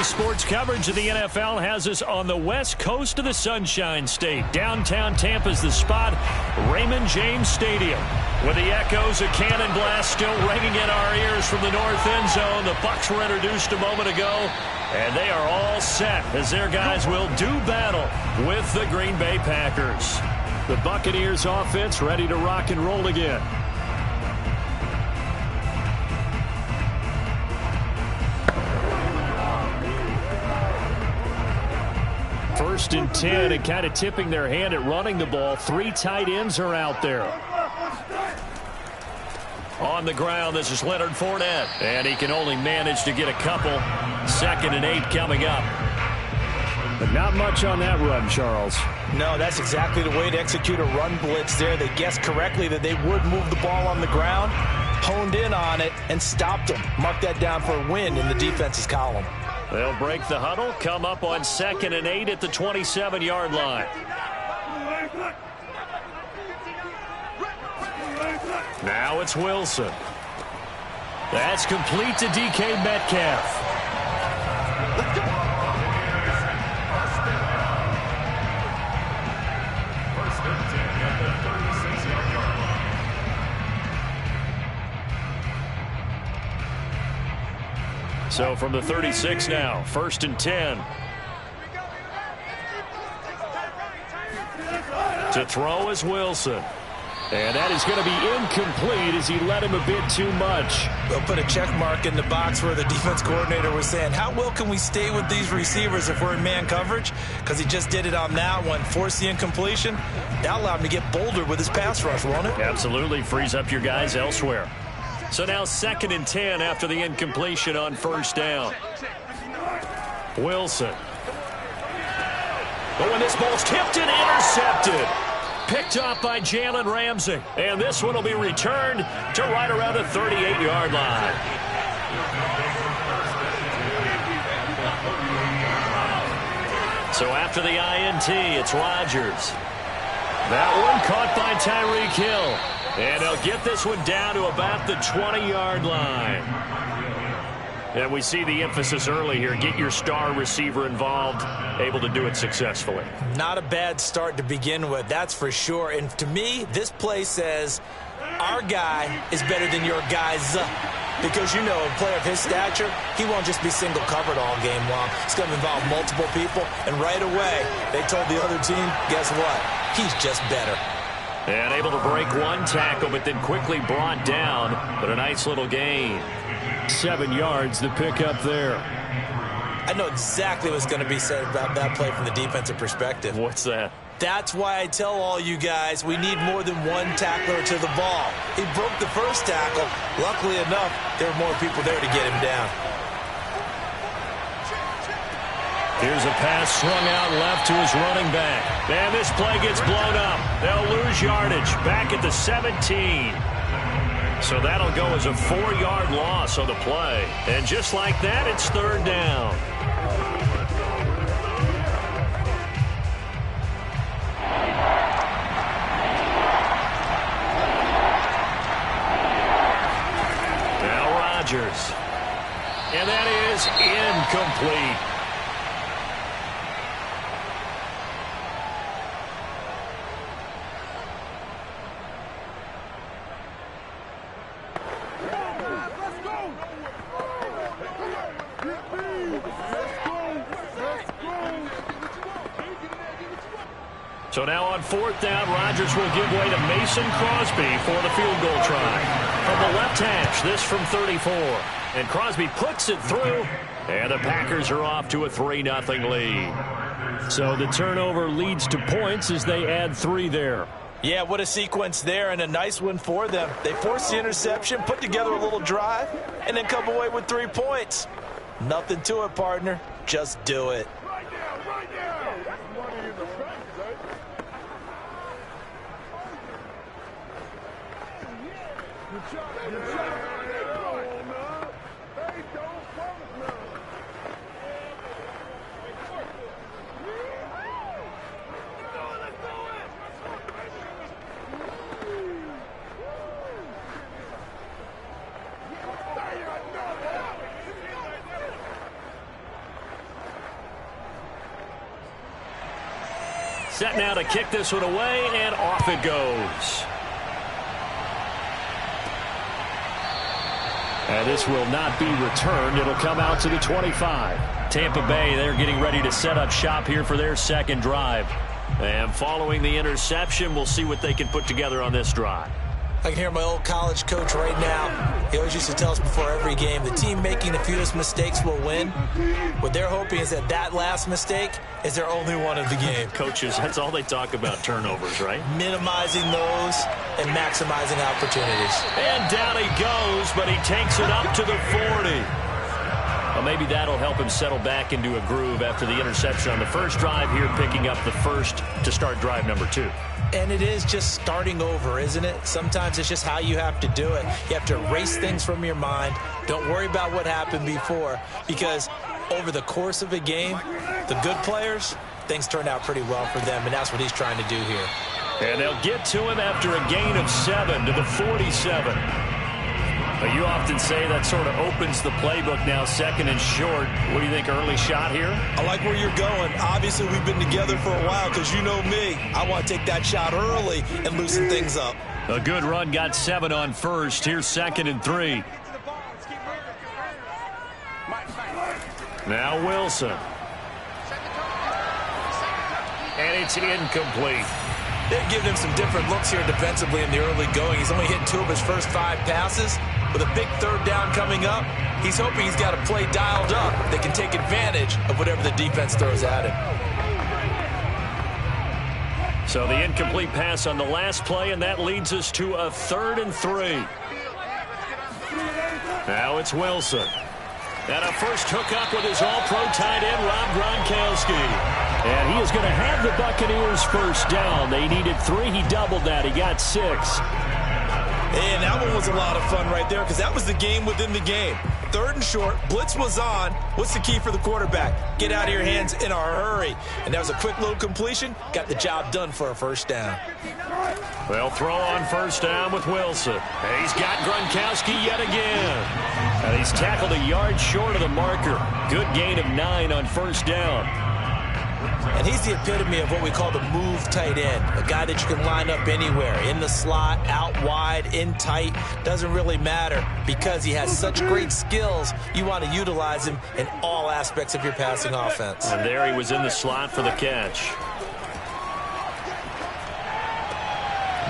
sports coverage of the NFL has us on the west coast of the Sunshine State. Downtown Tampa's the spot, Raymond James Stadium. With the echoes of cannon blast still ringing in our ears from the north end zone. The Bucs were introduced a moment ago, and they are all set as their guys will do battle with the Green Bay Packers. The Buccaneers offense ready to rock and roll again. First and 10, and kind of tipping their hand at running the ball. 3 tight ends are out there. On the ground, this is Leonard Fournette, and he can only manage to get a couple. 2nd and 8 coming up. But not much on that run, Charles.
No, that's exactly the way to execute a run blitz there. They guessed correctly that they would move the ball on the ground, honed in on it, and stopped them. Mark that down for a win in the defense's column.
They'll break the huddle, come up on 2nd and 8 at the 27-yard line. Now it's Wilson. That's complete to DK Metcalf. So from the 36 now, 1st and 10. To throw is Wilson. And that is going to be incomplete as he led him a bit too much.
They'll put a check mark in the box where the defense coordinator was saying, how well can we stay with these receivers if we're in man coverage? Because he just did it on that one, forced the incompletion. That allowed him to get bolder with his pass rush, won't it?
Absolutely, frees up your guys elsewhere. So now 2nd and 10 after the incompletion on 1st down. Wilson. Oh, and this ball's tipped and intercepted. Picked off by Jalen Ramsey. And this one will be returned to right around the 38-yard line. So after the INT, it's Rodgers. That one caught by Tyreek Hill. And they'll get this one down to about the 20-yard line. And we see the emphasis early here. Get your star receiver involved, able to do it successfully.
Not a bad start to begin with, that's for sure. And to me, this play says our guy is better than your guys. Because, you know, a player of his stature, he won't just be single covered all game long. It's going to involve multiple people. And right away, they told the other team, guess what? He's just better.
And able to break one tackle, but then quickly brought down. But a nice little gain. 7 yards, the pickup there.
I know exactly what's going to be said about that play from the defensive perspective.
What's that?
That's why I tell all you guys we need more than one tackler to the ball. He broke the first tackle. Luckily enough, there were more people there to get him down.
Here's a pass swung out left to his running back. And this play gets blown up. They'll lose yardage back at the 17. So that'll go as a 4-yard loss on the play. And just like that, it's 3rd down. Now Rodgers. And that is incomplete. So now on 4th down, Rodgers will give way to Mason Crosby for the field goal try. From the left hash, this from 34. And Crosby puts it through, and the Packers are off to a 3-0 lead. So the turnover leads to points as they add 3 there.
Yeah, what a sequence there, and a nice one for them. They forced the interception, put together a little drive, and then come away with 3 points. Nothing to it, partner. Just do it.
Right now, right now. That's money in the bank, baby. Good shot, good shot. Hey, don't promise now.
Set now to kick this one away, and off it goes. And this will not be returned. It'll come out to the 25. Tampa Bay, they're getting ready to set up shop here for their second drive. And following the interception, we'll see what they can put together on this drive.
I can hear my old college coach right now. He always used to tell us before every game, the team making the fewest mistakes will win. What they're hoping is that last mistake is their only one of the game.
Coaches, that's all they talk about, turnovers, right?
Minimizing those and maximizing opportunities.
And down he goes, but he takes it up to the 40. Well, maybe that'll help him settle back into a groove after the interception on the first drive here, picking up the first to start drive number 2.
And it is just starting over, isn't it? Sometimes it's just how you have to do it. You have to erase things from your mind. Don't worry about what happened before, because over the course of a game, the good players, things turn out pretty well for them, and that's what he's trying to do here.
And they'll get to him after a gain of 7 to the 47. But you often say that sort of opens the playbook now, second and short. What do you think, early shot here?
I like where you're going. Obviously, we've been together for a while because you know me. I want to take that shot early and loosen things up.
A good run, got 7 on first. Here's second and 3. Now Wilson. And it's incomplete.
They've given him some different looks here defensively in the early going. He's only hit 2 of his first 5 passes. With a big third down coming up, he's hoping he's got a play dialed up that can take advantage of whatever the defense throws at him.
So the incomplete pass on the last play, and that leads us to a 3rd and 3. Now it's Wilson. And a first hookup with his all-pro tight end, Rob Gronkowski. And he is going to have the Buccaneers first down. They needed 3. He doubled that. He got 6.
And that one was a lot of fun right there because that was the game within the game. 3rd and short, blitz was on. What's the key for the quarterback? Get out of your hands in a hurry. And that was a quick little completion. Got the job done for a first down.
They'll throw on first down with Wilson. And he's got Gronkowski yet again. And he's tackled a yard short of the marker. Good gain of 9 on first down.
And he's the epitome of what we call the move tight end. A guy that you can line up anywhere. In the slot, out wide, in tight. Doesn't really matter because he has such great skills. You want to utilize him in all aspects of your passing offense.
And there he was in the slot for the catch.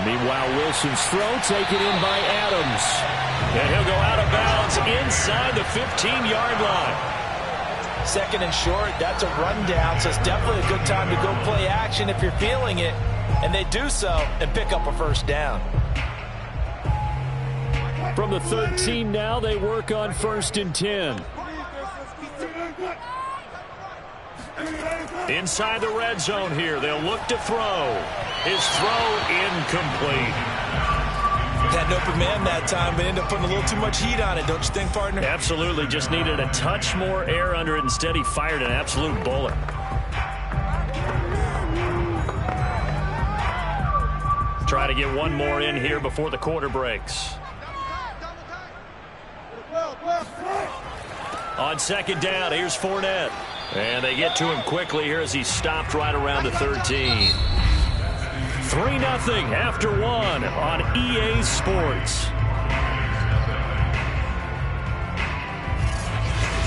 Meanwhile, Wilson's throw taken in by Adams. And he'll go out of bounds inside the 15-yard line.
2nd and short, that's a rundown, so it's definitely a good time to go play action if you're feeling it. And they do so and pick up a first down.
From the 13 now, they work on 1st and 10.
Inside the red zone here, they'll look to throw. His throw incomplete.
Had an open man that time, but ended up putting a little too much heat on it, don't you think, partner?
Absolutely. Just needed a touch more air under it. Instead, he fired an absolute bullet. Try to get one more in here before the quarter breaks. On 2nd down, here's Fournette. And they get to him quickly here as he stopped right around the 13. 3-0 after 1 on EA Sports.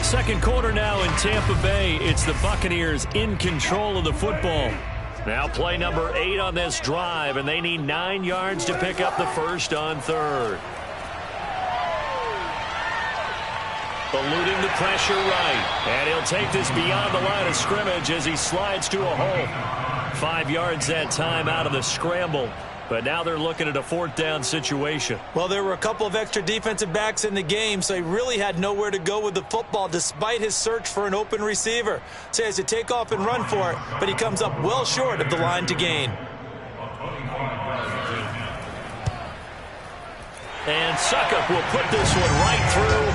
Second quarter now in Tampa Bay. It's the Buccaneers in control of the football. Now play number 8 on this drive, and they need 9 yards to pick up the first on 3rd. Eluding the pressure right. And he'll take this beyond the line of scrimmage as he slides to a hole. 5 yards that time out of the scramble. But now they're looking at a 4th down situation.
Well, there were a couple of extra defensive backs in the game, so he really had nowhere to go with the football despite his search for an open receiver. So he has to take off and run for it, but he comes up well short of the line to gain.
And Suckup will put this one right through,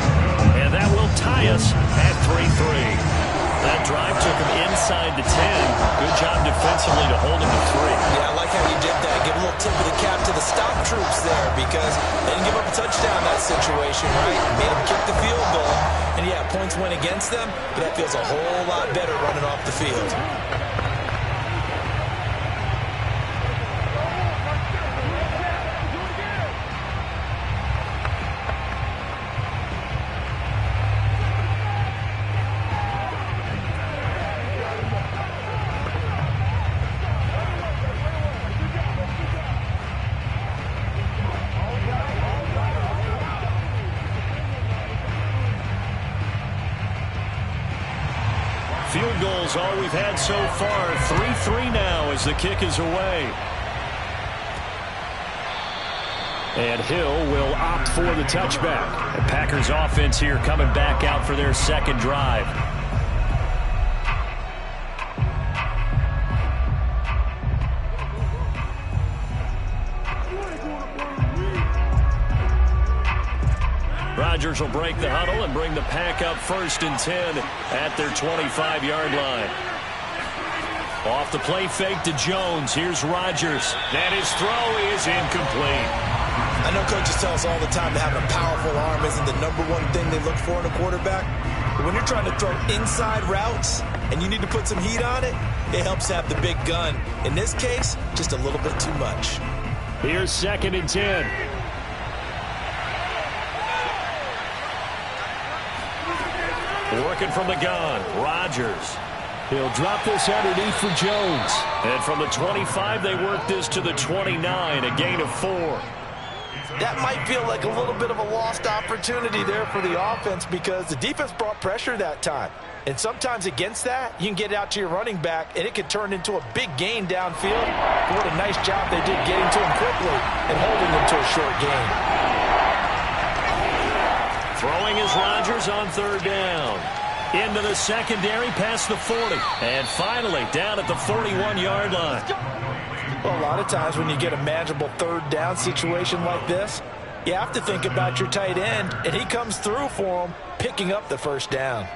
and that will tie us at 3-3. That drive took him inside the 10. Good job defensively to hold him to 3.
Yeah, I like how you did that. Give a little tip of the cap to the stop troops there because they didn't give up a touchdown in that situation, right? Made them kick the field goal. And, yeah, points went against them, but that feels a whole lot better running off the field.
Field goal's all we've had so far. 3-3 now as the kick is away. And Hill will opt for the touchback. The Packers offense here coming back out for their second drive. Rodgers will break the huddle and bring the Pack up 1st and 10 at their 25-yard line. Off the play fake to Jones. Here's Rodgers. And his throw is incomplete.
I know coaches tell us all the time that having a powerful arm isn't the #1 thing they look for in a quarterback. But when you're trying to throw inside routes and you need to put some heat on it, it helps have the big gun. In this case, just a little bit too much.
Here's 2nd and 10. Working from the gun, Rodgers. He'll drop this underneath for Jones. And from the 25, they work this to the 29, a gain of 4.
That might feel like a little bit of a lost opportunity there for the offense because the defense brought pressure that time. And sometimes against that, you can get it out to your running back, and it could turn into a big gain downfield. But what a nice job they did getting to him quickly and holding him to a short gain.
Throwing is Rodgers on 3rd down. Into the secondary, past the 40. And finally, down at the 41-yard line.
Well, a lot of times when you get a manageable 3rd down situation like this, you have to think about your tight end, and he comes through for him, picking up the 1st down.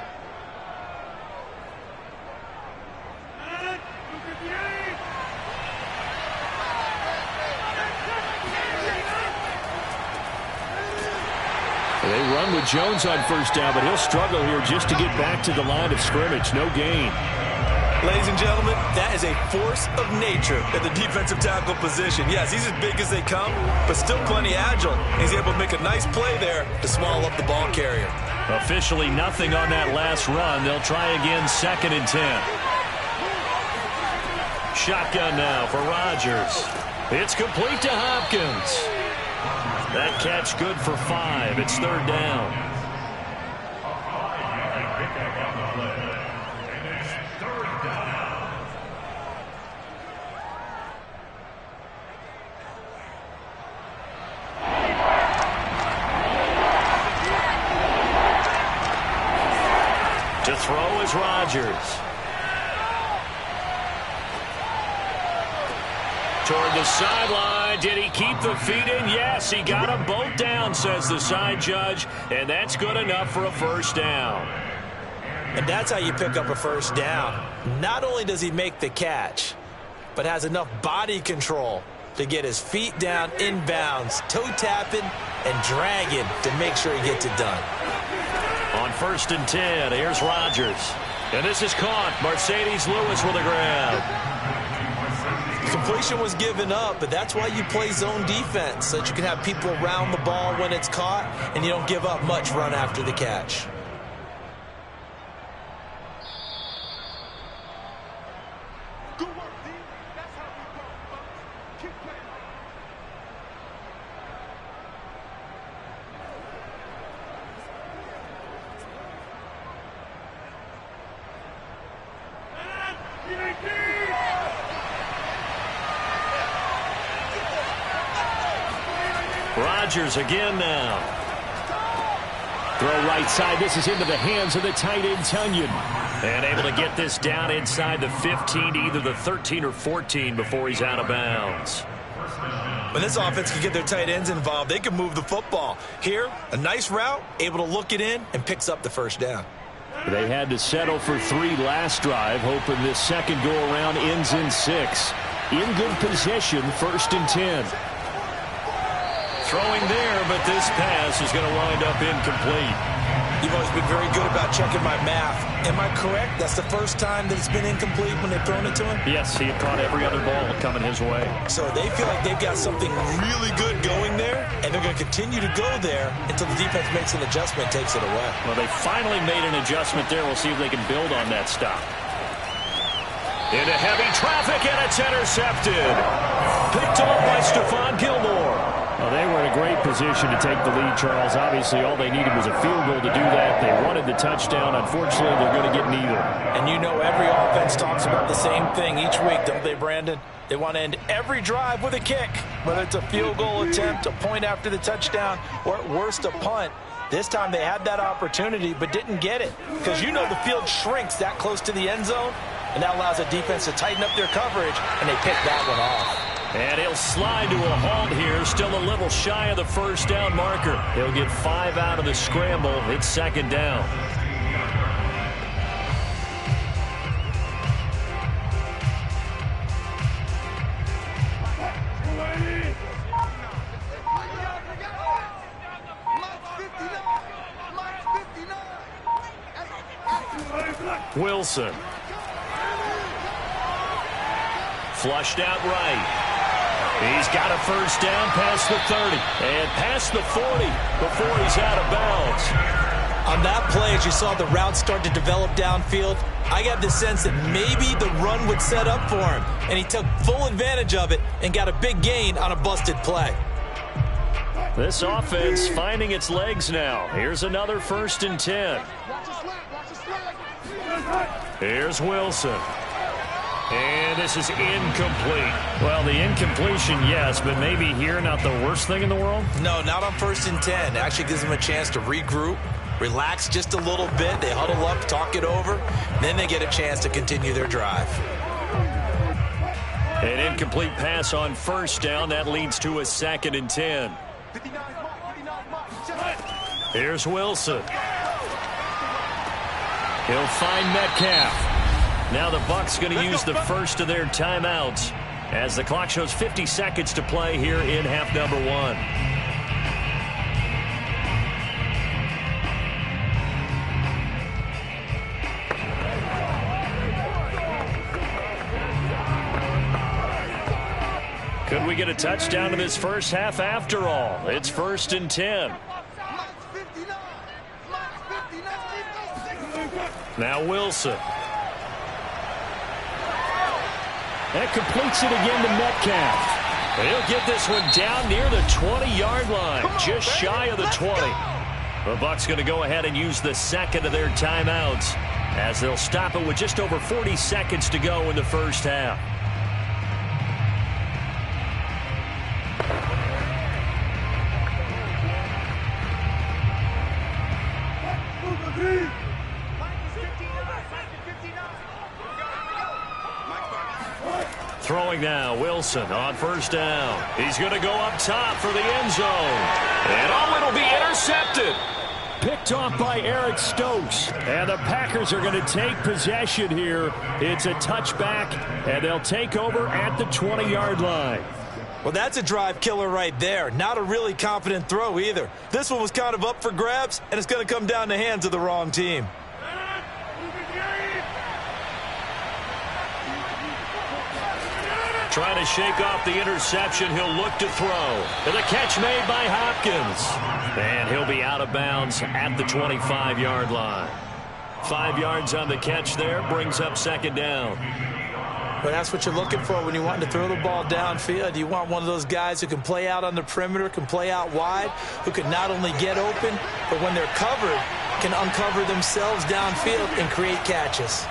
They run with Jones on 1st down, but he'll struggle here just to get back to the line of scrimmage. No gain.
Ladies and gentlemen, that is a force of nature at the defensive tackle position. Yes, he's as big as they come, but still plenty agile. He's able to make a nice play there to swallow up the ball carrier.
Officially nothing on that last run. They'll try again 2nd and 10. Shotgun now for Rodgers. It's complete to Hopkins. That catch good for 5. It's 3rd down. To throw is Rodgers. Toward the sideline. Did he keep the feet in? Yes, he got them both down, says the side judge, and that's good enough for a 1st down.
And that's how you pick up a 1st down. Not only does he make the catch, but has enough body control to get his feet down inbounds, toe tapping and dragging to make sure he gets it done.
On 1st and 10, here's Rodgers. And this is caught. Mercedes Lewis with a grab.
Completion was given up, but that's why you play zone defense, so that you can have people around the ball when it's caught, and you don't give up much run after the catch.
Rodgers again now. Throw right side. This is into the hands of the tight end, Tunyon. And able to get this down inside the 15 to either the 13 or 14 before he's out of bounds.
When this offense can get their tight ends involved, they can move the football. Here, a nice route, able to look it in, and picks up the 1st down.
They had to settle for 3 last drive, hoping this second go-around ends in 6. In good position, 1st and 10. Throwing there, but this pass is going to wind up incomplete.
You've always been very good about checking my math. Am I correct? That's the first time that it's been incomplete when they've thrown it to him?
Yes, he had caught every other ball coming his way.
So they feel like they've got something really good going there, and they're going to continue to go there until the defense makes an adjustment, takes it away.
Well, they finally made an adjustment there. We'll see if they can build on that stop. Into heavy traffic, and it's intercepted. Picked off by Stephon Gilmore. Well, they were in a great position to take the lead, Charles. Obviously, all they needed was a field goal to do that. They won it
wanted the touchdown. Unfortunately, they're going to get neither.
And you know every offense talks about the same thing each week, don't they, Brandon? They want to end every drive with a kick, whether it's a field goal attempt, a point after the touchdown, or at worst a punt. This time they had that opportunity but didn't get it because you know the field shrinks that close to the end zone, and that allows the defense to tighten up their coverage, and they pick that one off.
And he'll slide to a halt here, still a little shy of the first down marker. He'll get 5 out of the scramble. It's second down. Wilson. Flushed out right. He's got a first down past the 30 and past the 40 before he's out of bounds.
On that play, as you saw the route start to develop downfield, I got the sense that maybe the run would set up for him, and he took full advantage of it and got a big gain on a busted play.
This offense finding its legs now. Here's another 1st and 10. Here's Wilson. And this is incomplete. Well, the incompletion, yes, but maybe here not the worst thing in the world?
No, not on 1st and 10. It actually gives them a chance to regroup, relax just a little bit. They huddle up, talk it over. Then they get a chance to continue their drive.
An incomplete pass on 1st down. That leads to a 2nd and 10. Here's Wilson. He'll find Metcalf. Now the Bucs going to use the first of their timeouts as the clock shows 50 seconds to play here in half number 1. Could we get a touchdown in this first half after all? It's 1st and 10. Now Wilson. That completes it again to Metcalf. He'll get this one down near the 20-yard line, just shy of the 20. The Bucs going to go ahead and use the second of their timeouts as they'll stop it with just over 40 seconds to go in the first half. Throwing now, Wilson on 1st down. He's going to go up top for the end zone. And it'll be intercepted. Picked off by Eric Stokes. And the Packers are going to take possession here. It's a touchback, and they'll take over at the 20-yard line.
Well, that's a drive killer right there. Not a really confident throw either. This one was kind of up for grabs, and it's going to come down the hands of the wrong team.
Trying to shake off the interception. He'll look to throw. And the catch made by Hopkins. And he'll be out of bounds at the 25-yard line. 5 yards on the catch there. Brings up 2nd down.
But that's what you're looking for when you want to throw the ball downfield. You want one of those guys who can play out on the perimeter, can play out wide, who can not only get open, but when they're covered, can uncover themselves downfield and create catches.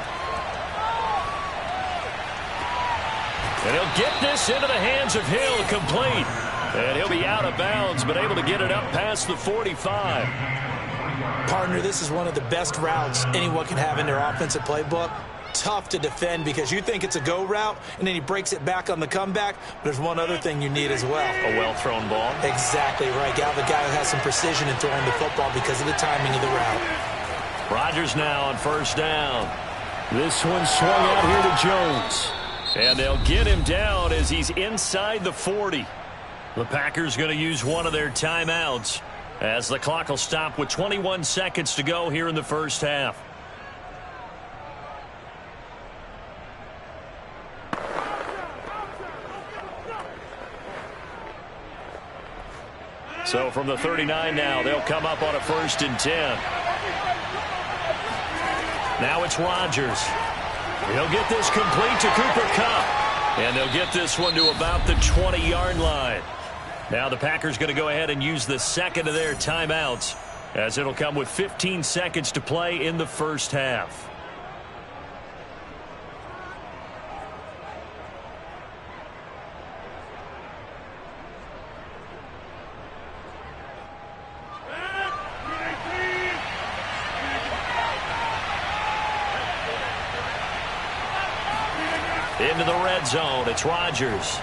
And he'll get this into the hands of Hill, complete. And he'll be out of bounds, but able to get it up past the 45.
Partner, this is one of the best routes anyone can have in their offensive playbook. Tough to defend because you think it's a go route, and then he breaks it back on the comeback. But there's one other thing you need as well.
A well-thrown ball.
Exactly right. Got the guy who has some precision in throwing the football because of the timing of the route.
Rodgers now on 1st down. This one swung out here to Jones. And they'll get him down as he's inside the 40. The Packers going to use one of their timeouts as the clock will stop with 21 seconds to go here in the first half. So from the 39 now, they'll come up on a 1st and 10. Now it's Rodgers. He'll get this complete to Cooper Kupp. And they'll get this one to about the 20-yard line. Now the Packers going to go ahead and use the second of their timeouts
as it'll come with 15 seconds to play in the first half. Into the red zone, it's Rodgers.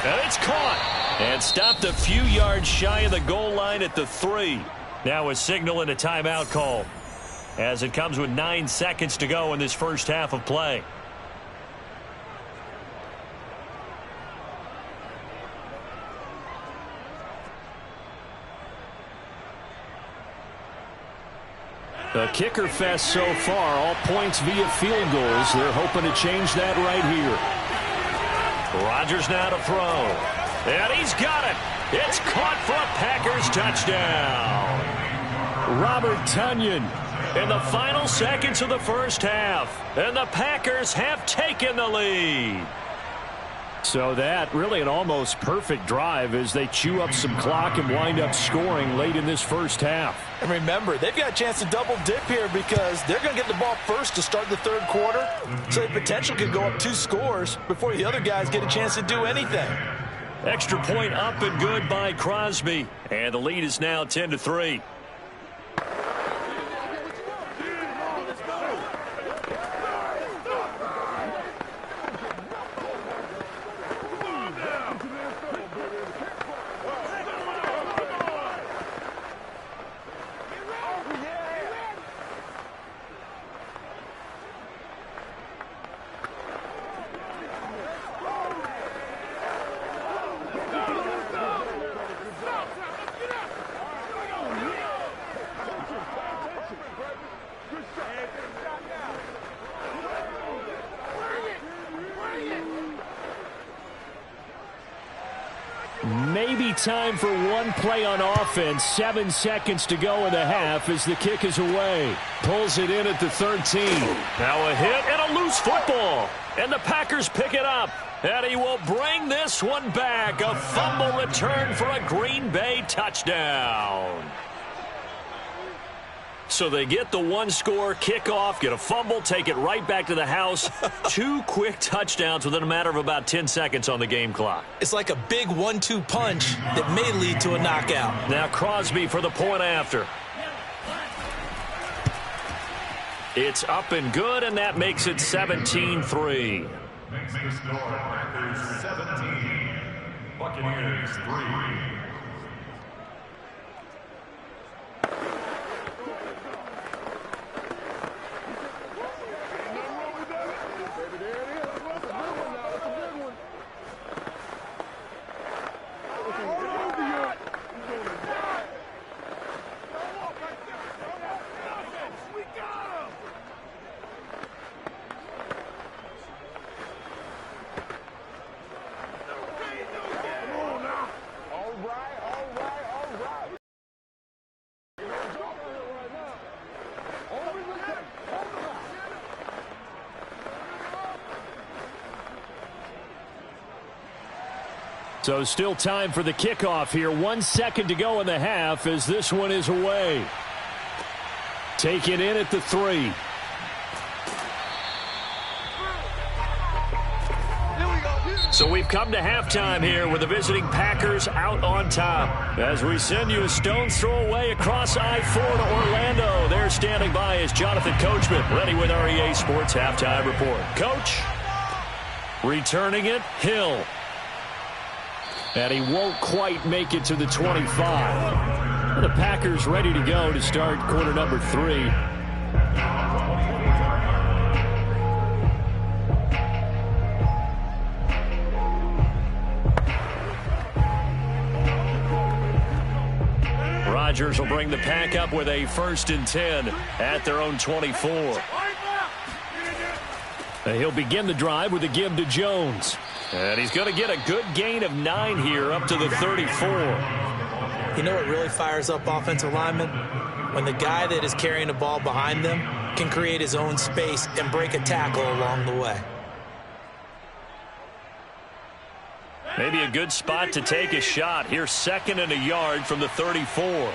And it's caught. And stopped a few yards shy of the goal line at the 3. Now a signal and a timeout call, as it comes with 9 seconds to go in this first half of play. The kicker fest so far, all points via field goals. They're hoping to change that right here. Rodgers now to throw. And he's got it. It's caught for a Packers touchdown. Robert Tonyan in the final seconds of the first half. And the Packers have taken the lead. So that really an almost perfect drive as they chew up some clock and wind up scoring late in this first half.
And remember, they've got a chance to double dip here because they're going to get the ball first to start the third quarter. So they potentially could go up 2 scores before the other guys get a chance to do anything.
Extra point up and good by Crosby. And the lead is now 10-3. Maybe time for one play on offense. 7 seconds to go in the half as the kick is away. Pulls it in at the 13. Now a hit and a loose football. And the Packers pick it up. And he will bring this one back. A fumble return for a Green Bay touchdown. So they get the 1-score kickoff, get a fumble, take it right back to the house. 2 quick touchdowns within a matter of about 10 seconds on the game clock.
It's like a big 1-2 punch that may lead to a knockout.
Now Crosby for the point after. It's up and good, and that makes it 17-3.
Makes the score Packers 17, Buccaneers 3.
So still time for the kickoff here. 1 second to go in the half as this one is away. Take it in at the 3. So we've come to halftime here with the visiting Packers out on top. As we send you a stone's throw away across I-4 to Orlando. There standing by is Jonathan Coachman, ready with our EA Sports Halftime Report. Coach, returning it, Hill. And he won't quite make it to the 25. The Packers ready to go to start quarter number 3. Rodgers will bring the Pack up with a 1st and 10 at their own 24. And he'll begin the drive with a give to Jones. And he's going to get a good gain of 9 here up to the 34.
You know what really fires up offensive linemen? When the guy that is carrying the ball behind them can create his own space and break a tackle along the way.
Maybe a good spot to take a shot. Here's 2nd and a yard from the 34.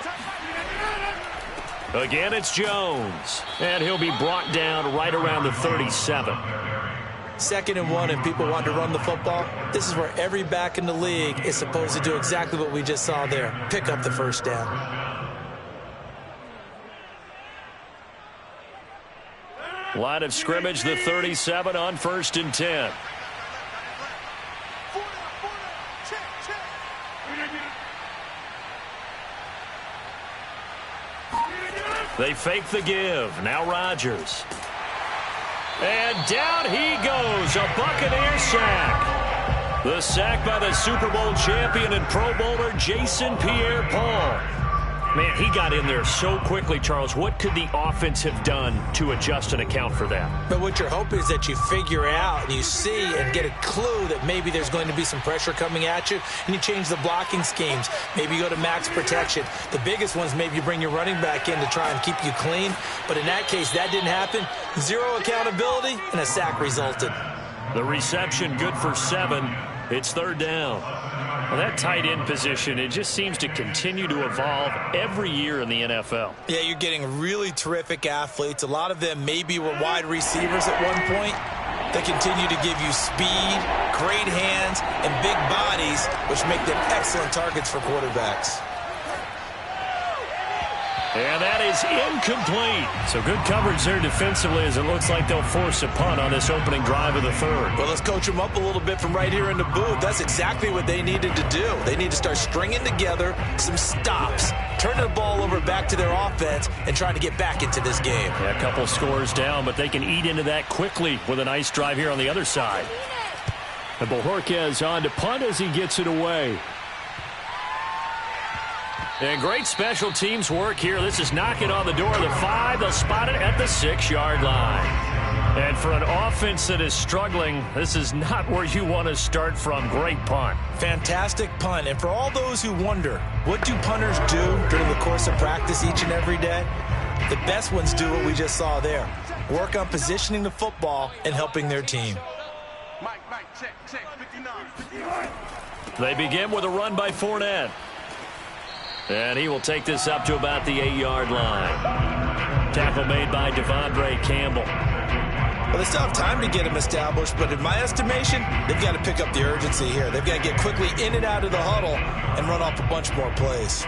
Again, it's Jones. And he'll be brought down right around the 37.
2nd and 1, and people want to run the football. This is where every back in the league is supposed to do exactly what we just saw there. Pick up the first down.
Line of scrimmage, the 37 on 1st and 10. They fake the give. Now Rodgers. And down he goes. A Buccaneer sack. The sack by the Super Bowl champion and Pro Bowler Jason Pierre-Paul. Man, he got in there so quickly, Charles. What could the offense have done to adjust and account for that?
But what you're hoping is that you figure out and you see and get a clue that maybe there's going to be some pressure coming at you, and you change the blocking schemes. Maybe you go to max protection. The biggest ones, maybe you bring your running back in to try and keep you clean. But in that case, that didn't happen. 0 accountability, and a sack resulted.
The reception good for 7. It's 3rd down. Well, that tight end position, it just seems to continue to evolve every year in the NFL.
Yeah, you're getting really terrific athletes. A lot of them maybe were wide receivers at one point. They continue to give you speed, great hands, and big bodies, which make them excellent targets for quarterbacks.
And that is incomplete. So good coverage there defensively as it looks like they'll force a punt on this opening drive of the 3rd.
Well, let's coach them up a little bit from right here in the booth. That's exactly what they needed to do. They need to start stringing together some stops, turning the ball over back to their offense, and trying to get back into this game.
Yeah, a couple scores down, but they can eat into that quickly with a nice drive here on the other side. And Bojorquez on to punt as he gets it away. And great special teams work here. This is knocking on the door of the 5. They'll spot it at the 6-yard line. And for an offense that is struggling, this is not where you want to start from. Great punt.
Fantastic punt. And for all those who wonder, what do punters do during the course of practice each and every day? The best ones do what we just saw there. Work on positioning the football and helping their team.
Mike, check, 59.
They begin with a run by Fournette. And he will take this up to about the 8-yard line. Tackle made by Devondre Campbell.
Well, they still have time to get him established, but in my estimation, they've got to pick up the urgency here. They've got to get quickly in and out of the huddle and run off a bunch more plays.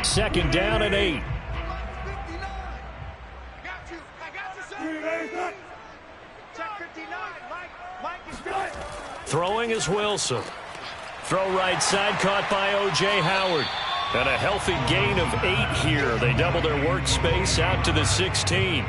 2nd down and 8. Throwing is Wilson. Throw right side, caught by O.J. Howard. And a healthy gain of 8 here. They double their workspace out to the 16.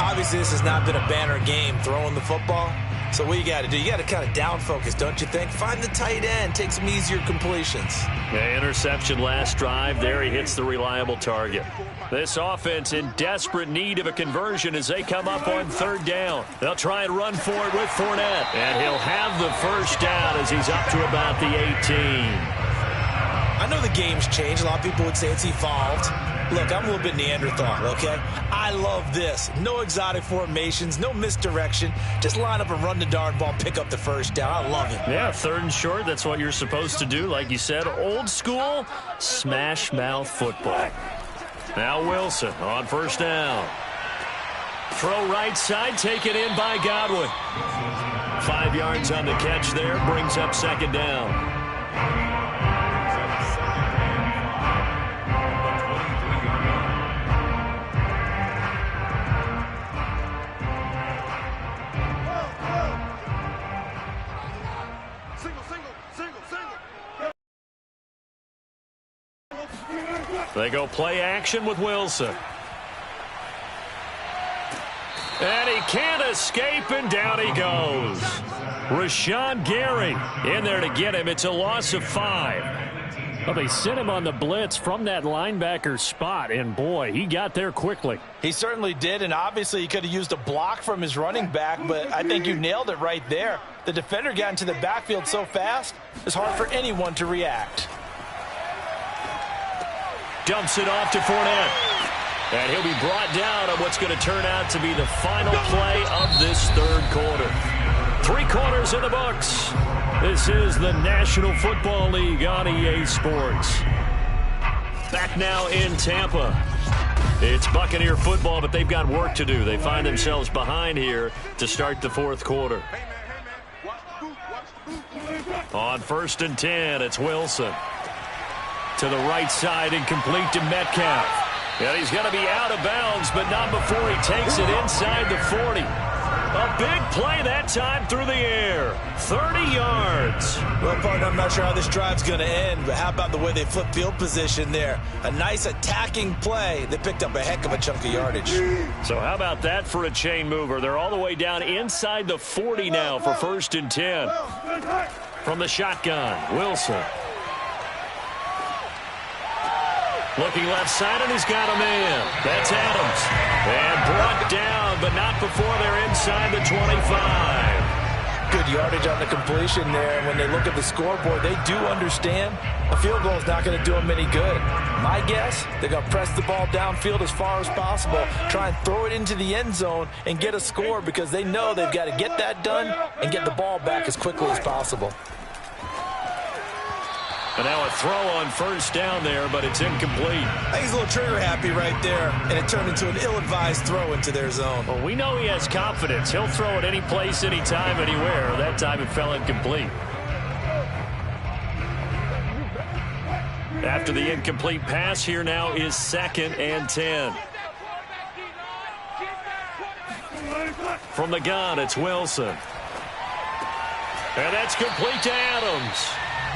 Obviously, this has not been a banner game throwing the football. So what you got to do, you got to kind of down focus, don't you think? Find the tight end, take some easier completions.
Yeah, interception last drive. There he hits the reliable target. This offense in desperate need of a conversion as they come up on 3rd down. They'll try and run for it with Fournette. And he'll have the first down as he's up to about the 18.
I know the game's changed. A lot of people would say it's evolved. Look, I'm a little bit Neanderthal, okay? I love this. No exotic formations, no misdirection. Just line up and run the darn ball, pick up the first down. I love it.
Yeah, 3rd and short, that's what you're supposed to do. Like you said, old school, smash mouth football. Now Wilson on 1st down. Throw right side, taken in by Godwin. 5 yards on the catch there, brings up 2nd down. They go play action with Wilson. And he can't escape, and down he goes. Rashawn Gary in there to get him. It's a loss of 5. Well, they sent him on the blitz from that linebacker spot, and boy, he got there quickly.
He certainly did, and obviously he could have used a block from his running back, but I think you nailed it right there. The defender got into the backfield so fast, it's hard for anyone to react.
Dumps it off to Fournette. And he'll be brought down on what's going to turn out to be the final play of this 3rd quarter. 3 quarters in the books. This is the National Football League on EA Sports. Back now in Tampa. It's Buccaneer football, but they've got work to do. They find themselves behind here to start the fourth quarter. On 1st and 10, it's Wilson. To the right side, incomplete to Metcalf. And he's going to be out of bounds, but not before he takes it inside the 40. A big play that time through the air. 30 yards.
Well, partner, I'm not sure how this drive's going to end, but how about the way they flip field position there? A nice attacking play. They picked up a heck of a chunk of yardage.
So how about that for a chain mover? They're all the way down inside the 40 now for 1st and 10. From the shotgun, Wilson. Looking left side, and he's got a man. That's Adams. And brought down, but not before they're inside the 25.
Good yardage on the completion there. And when they look at the scoreboard, they do understand a field goal is not going to do them any good. My guess, they're going to press the ball downfield as far as possible, try and throw it into the end zone and get a score because they know they've got to get that done and get the ball back as quickly as possible.
And now a throw on 1st down there, but it's incomplete.
I think he's a little trigger happy right there, and it turned into an ill-advised throw into their zone.
Well, we know he has confidence. He'll throw it any place, anytime, anywhere. That time it fell incomplete. After the incomplete pass, here now is 2nd and 10. From the gun, it's Wilson. And that's complete to Adams.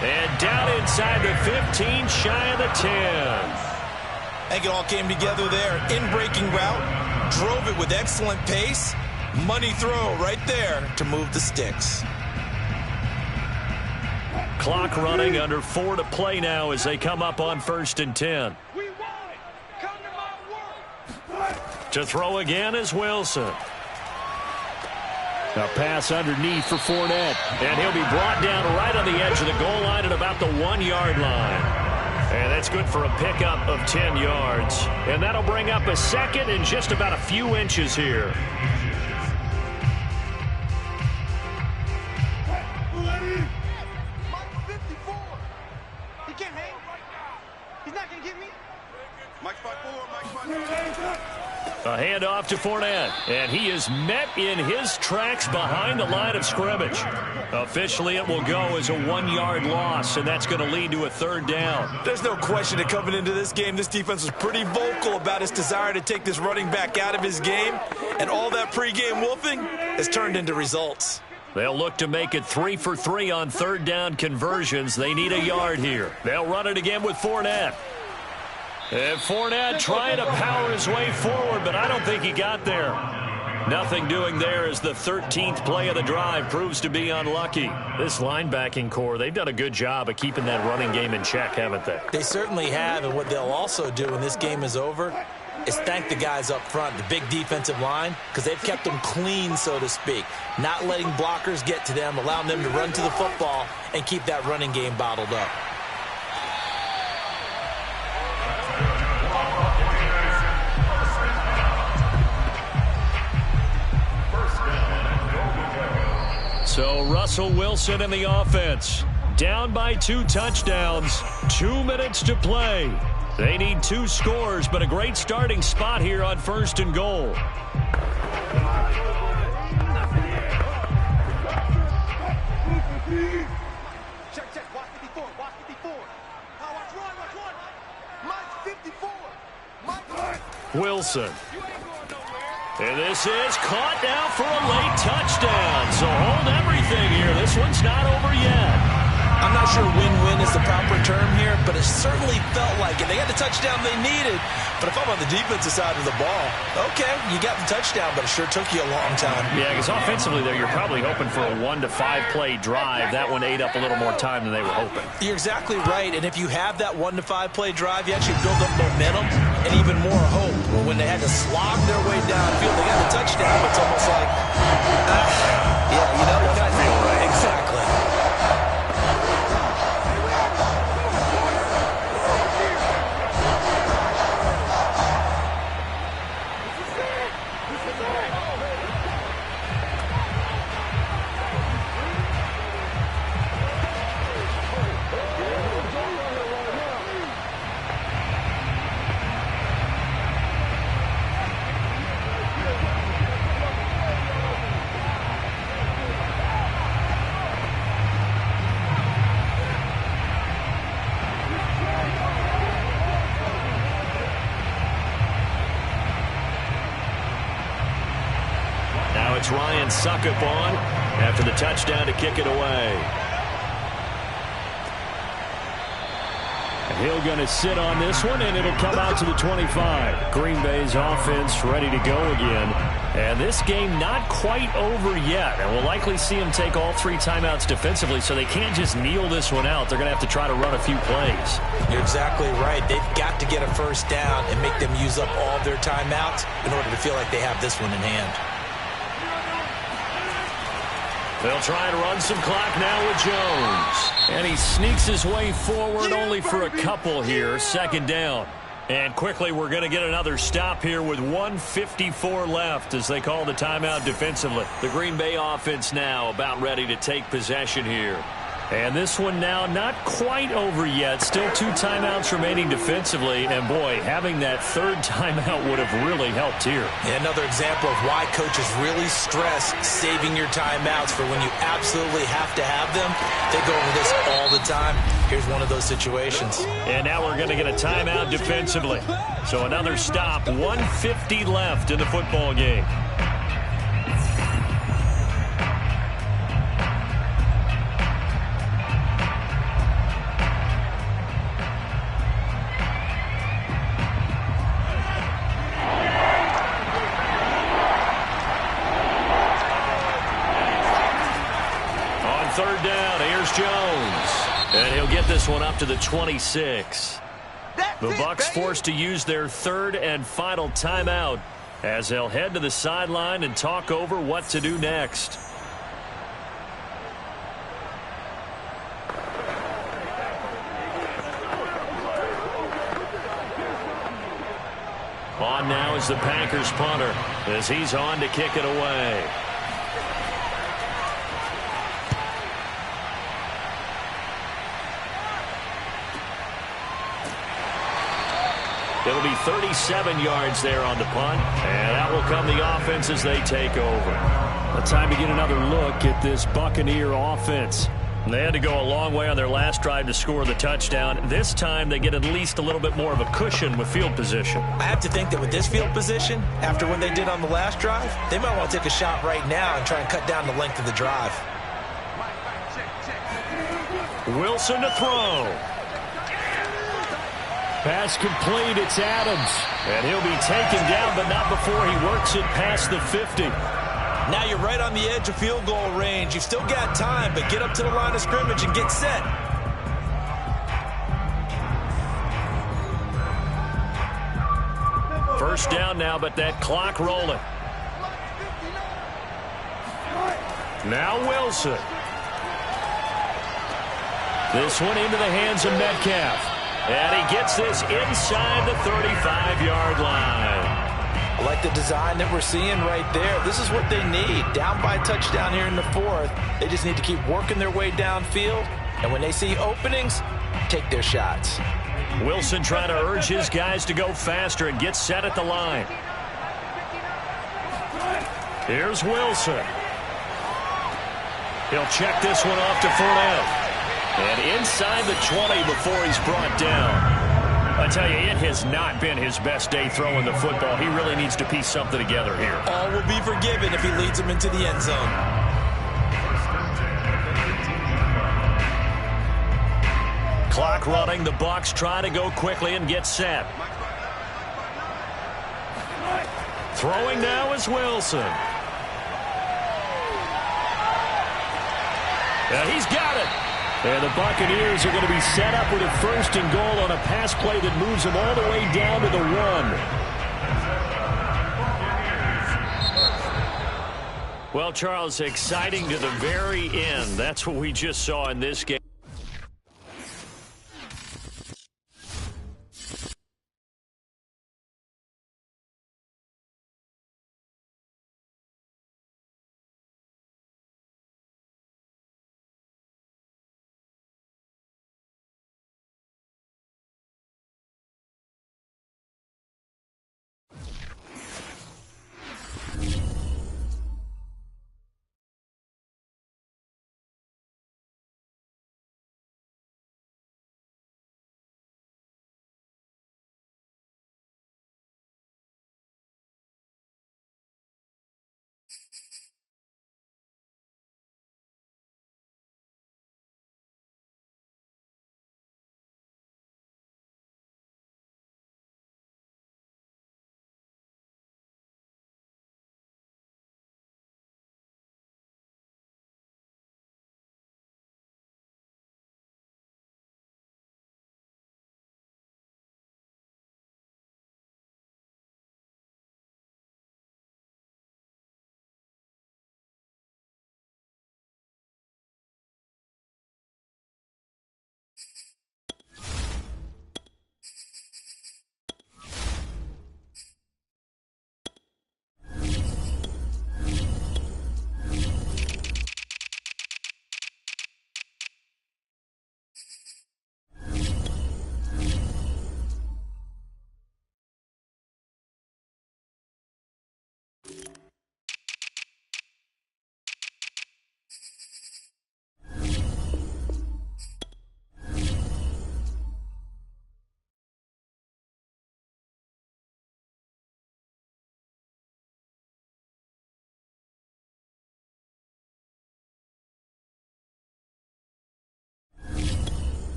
And down inside the 15, shy of the 10.
I think it all came together there. In-breaking route, drove it with excellent pace. Money throw right there to move the sticks.
Clock running, under 4 to play now as they come up on 1st and 10. To throw again is Wilson. A pass underneath for Fournette. And he'll be brought down right on the edge of the goal line at about the 1-yard line. And that's good for a pickup of 10 yards. And that'll bring up a 2nd and just about a few inches here.
He can't hang. He's not going to get me.
Mike's 5'4",
A handoff to Fournette, and he is met in his tracks behind the line of scrimmage. Officially, it will go as a 1-yard loss, and that's going to lead to a 3rd down.
There's no question that coming into this game, this defense was pretty vocal about its desire to take this running back out of his game, and all that pregame wolfing has turned into results.
They'll look to make it 3 for 3 on 3rd down conversions. They need a yard here. They'll run it again with Fournette. And Fournette trying to power his way forward, but I don't think he got there. Nothing doing there as the 13th play of the drive proves to be unlucky. This linebacking core, they've done a good job of keeping that running game in check, haven't they?
They certainly have, and what they'll also do when this game is over is thank the guys up front, the big defensive line, because they've kept them clean, so to speak. Not letting blockers get to them, allowing them to run to the football and keep that running game bottled up.
So Russell Wilson in the offense. Down by 2 touchdowns. 2 minutes to play. They need 2 scores, but a great starting spot here on 1st and goal.
Check. Watch 54. Watch 54. Watch run. Mike 54. Mike.
Wilson. And this is caught now for a late touchdown. So hold everything here. This one's not over yet.
I'm not sure win-win is the proper term here, but it certainly felt like it. They got the touchdown they needed, but if I'm on the defensive side of the ball, okay, you got the touchdown, but it sure took you a long time.
Yeah, because offensively there, you're probably hoping for a 1 to 5 play drive. That one ate up a little more time than they were hoping.
You're exactly right, and if you have that 1 to 5 play drive, you actually build up momentum and even more hope. When they had to slog their way downfield, they got the touchdown, but it's almost like, yeah, you know, you kind of feel right. Exactly.
it's Ryan Suckup on after the touchdown to kick it away.
Hill going to sit on this one, and it'll come out to the 25. Green Bay's offense ready to go again. And this game not quite over yet. And we'll likely see them take all 3 timeouts defensively, so they can't just kneel this one out. They're going to have to try to run a few plays.
You're exactly right. They've got to get a first down and make them use up all their timeouts in order to feel like they have this one in hand.
They'll try and run some clock now with Jones.
And he sneaks his way forward only for a couple here. Second down.
And quickly we're going to get another stop here with 1:54 left as they call the timeout defensively. The Green Bay offense now about ready to take possession here.
And this one now not quite over yet. Still 2 timeouts remaining defensively. And, boy, having that 3rd timeout would have really helped here.
Yeah, another example of why coaches really stress saving your timeouts for when you absolutely have to have them. They go over this all the time. Here's one of those situations.
And now we're going to get a timeout defensively. So another stop, 1:50 left in the football game. Third down, here's Jones. And he'll get this one up to the 26. The Bucs forced to use their 3rd and final timeout as they'll head to the sideline and talk over what to do next. On now is the Packers punter as he's on to kick it away. It'll be 37 yards there on the punt, and that will come the offense as they take over.
A time to get another look at this Buccaneer offense.
They had to go a long way on their last drive to score the touchdown. This time they get at least a little bit more of a cushion with field position.
I have to think that with this field position, after what they did on the last drive, they might want to take a shot right now and try and cut down the length of the drive.
Wilson to throw.
Pass complete, it's Adams.
And he'll be taken down, but not before he works it past the 50.
Now you're right on the edge of field goal range. You've still got time, but get up to the line of scrimmage and get set.
First down now, but that clock rolling. Now Wilson. This one into the hands of Metcalf. And he gets this inside the 35-yard line.
I like the design that we're seeing right there. This is what they need. Down by a touchdown here in the 4th. They just need to keep working their way downfield. And when they see openings, take their shots.
Wilson trying to urge his guys to go faster and get set at the line. Here's Wilson. He'll check this one off to Fournette. And inside the 20 before he's brought down. I tell you, it has not been his best day throwing the football. He really needs to piece something together here.
All will be forgiven if he leads them into the end zone.
Clock running. The Bucs try to go quickly and get set. Throwing now is Wilson. And he's got it.
And the Buccaneers are going to be set up with a 1st and goal on a pass play that moves them all the way down to the 1.
Well, Charles, exciting to the very end. That's what we just saw in this game.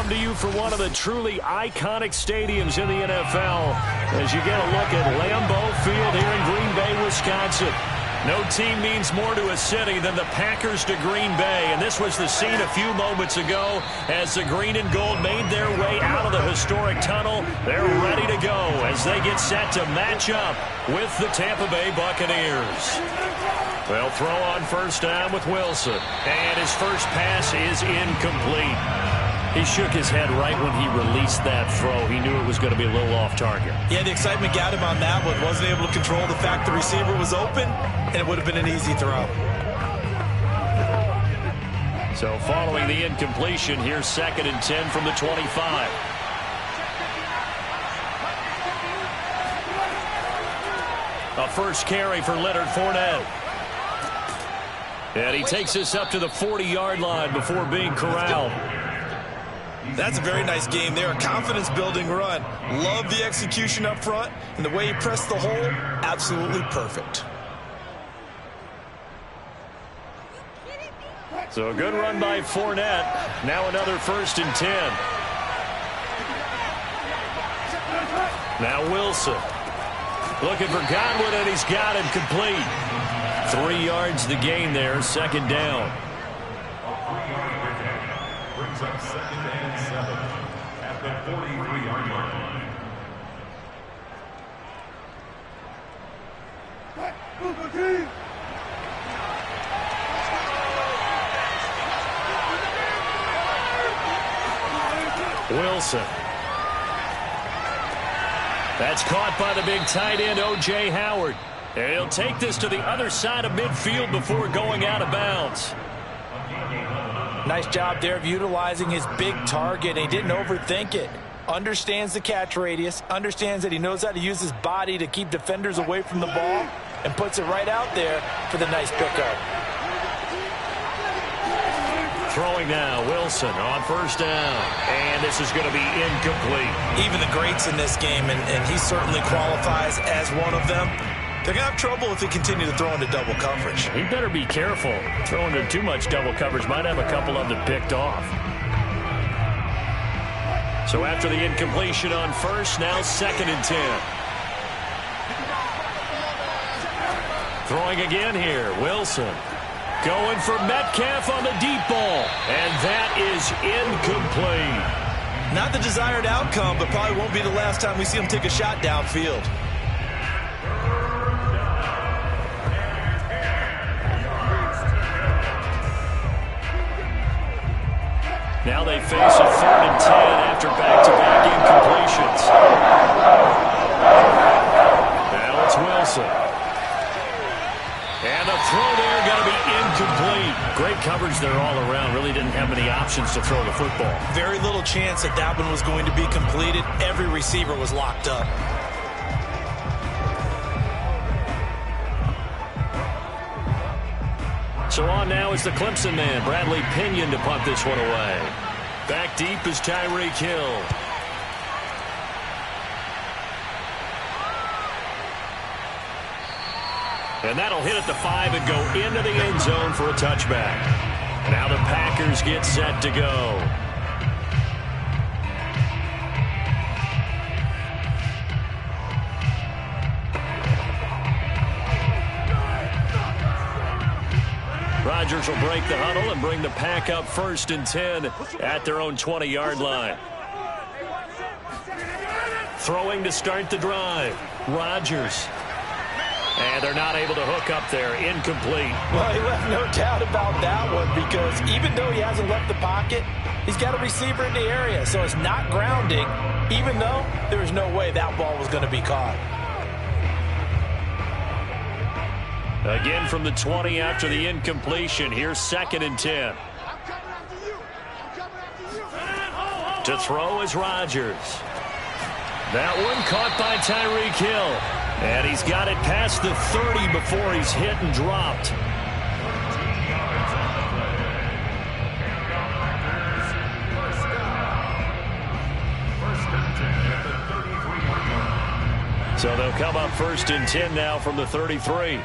come to you from one of the truly iconic stadiums in the NFL as you get a look at Lambeau Field here in Green Bay, Wisconsin. No team means more to a city than the Packers to Green Bay, and this was the scene a few moments ago as the green and gold made their way out of the historic tunnel. They're ready to go as they get set to match up with the Tampa Bay Buccaneers. They'll throw on first down with Wilson, and his first pass is incomplete. He shook his head right when he released that throw. He knew it was going to be a little off target.
Yeah, the excitement got him on that one. Wasn't able to control the fact the receiver was open, and it would have been an easy throw.
So following the incompletion, here's 2nd and 10 from the 25. A first carry for Leonard Fournette. And he takes this up to the 40-yard line before being corralled.
That's a very nice game there. A confidence-building run. Love the execution up front. And the way he pressed the hole, absolutely perfect.
So a good run by Fournette. Now another 1st and 10. Now Wilson. Looking for Godwin, and he's got him complete. 3 yards the gain there, 2nd down.
Brings up 2nd and 7 at the 43-yard line.
Wilson. That's caught by the big tight end, O.J. Howard. And he'll take this to the other side of midfield before going out of bounds.
Nice job there of utilizing his big target. He didn't overthink it. Understands the catch radius. Understands that he knows how to use his body to keep defenders away from the ball. And puts it right out there for the nice pickup.
Throwing now, Wilson on first down. And this is going to be incomplete.
Even the greats in this game, and he certainly qualifies as one of them. They're going to have trouble if they continue to throw into double coverage.
He better be careful. Throwing into too much double coverage might have a couple of them picked off. So after the incompletion on first, now 2nd and 10. Throwing again here, Wilson. Going for Metcalf on the deep ball. And that is incomplete.
Not the desired outcome, but probably won't be the last time we see him take a shot downfield.
Now they face a 3rd and 10 after back-to-back incompletions. Now it's Wilson. And the throw there going to be incomplete. Great coverage there all around. Really didn't have many options to throw the football.
Very little chance that that one was going to be completed. Every receiver was locked up.
So on now is the Clemson man, Bradley Pinion, to punt this one away. Back deep is Tyreek Hill. And that'll hit at the 5 and go into the end zone for a touchback. Now the Packers get set to go. Rodgers will break the huddle and bring the Pack up 1st and 10 at their own 20-yard line. Throwing to start the drive. Rodgers. And they're not able to hook up there. Incomplete.
Well, he left no doubt about that one because even though he hasn't left the pocket, he's got a receiver in the area. So it's not grounding, even though there was no way that ball was going to be caught.
Again from the 20 after the incompletion. Here's 2nd and 10. To throw is Rodgers. That one caught by Tyreek Hill. And he's got it past the 30 before he's hit and dropped. So they'll come up 1st and 10 now from the 33.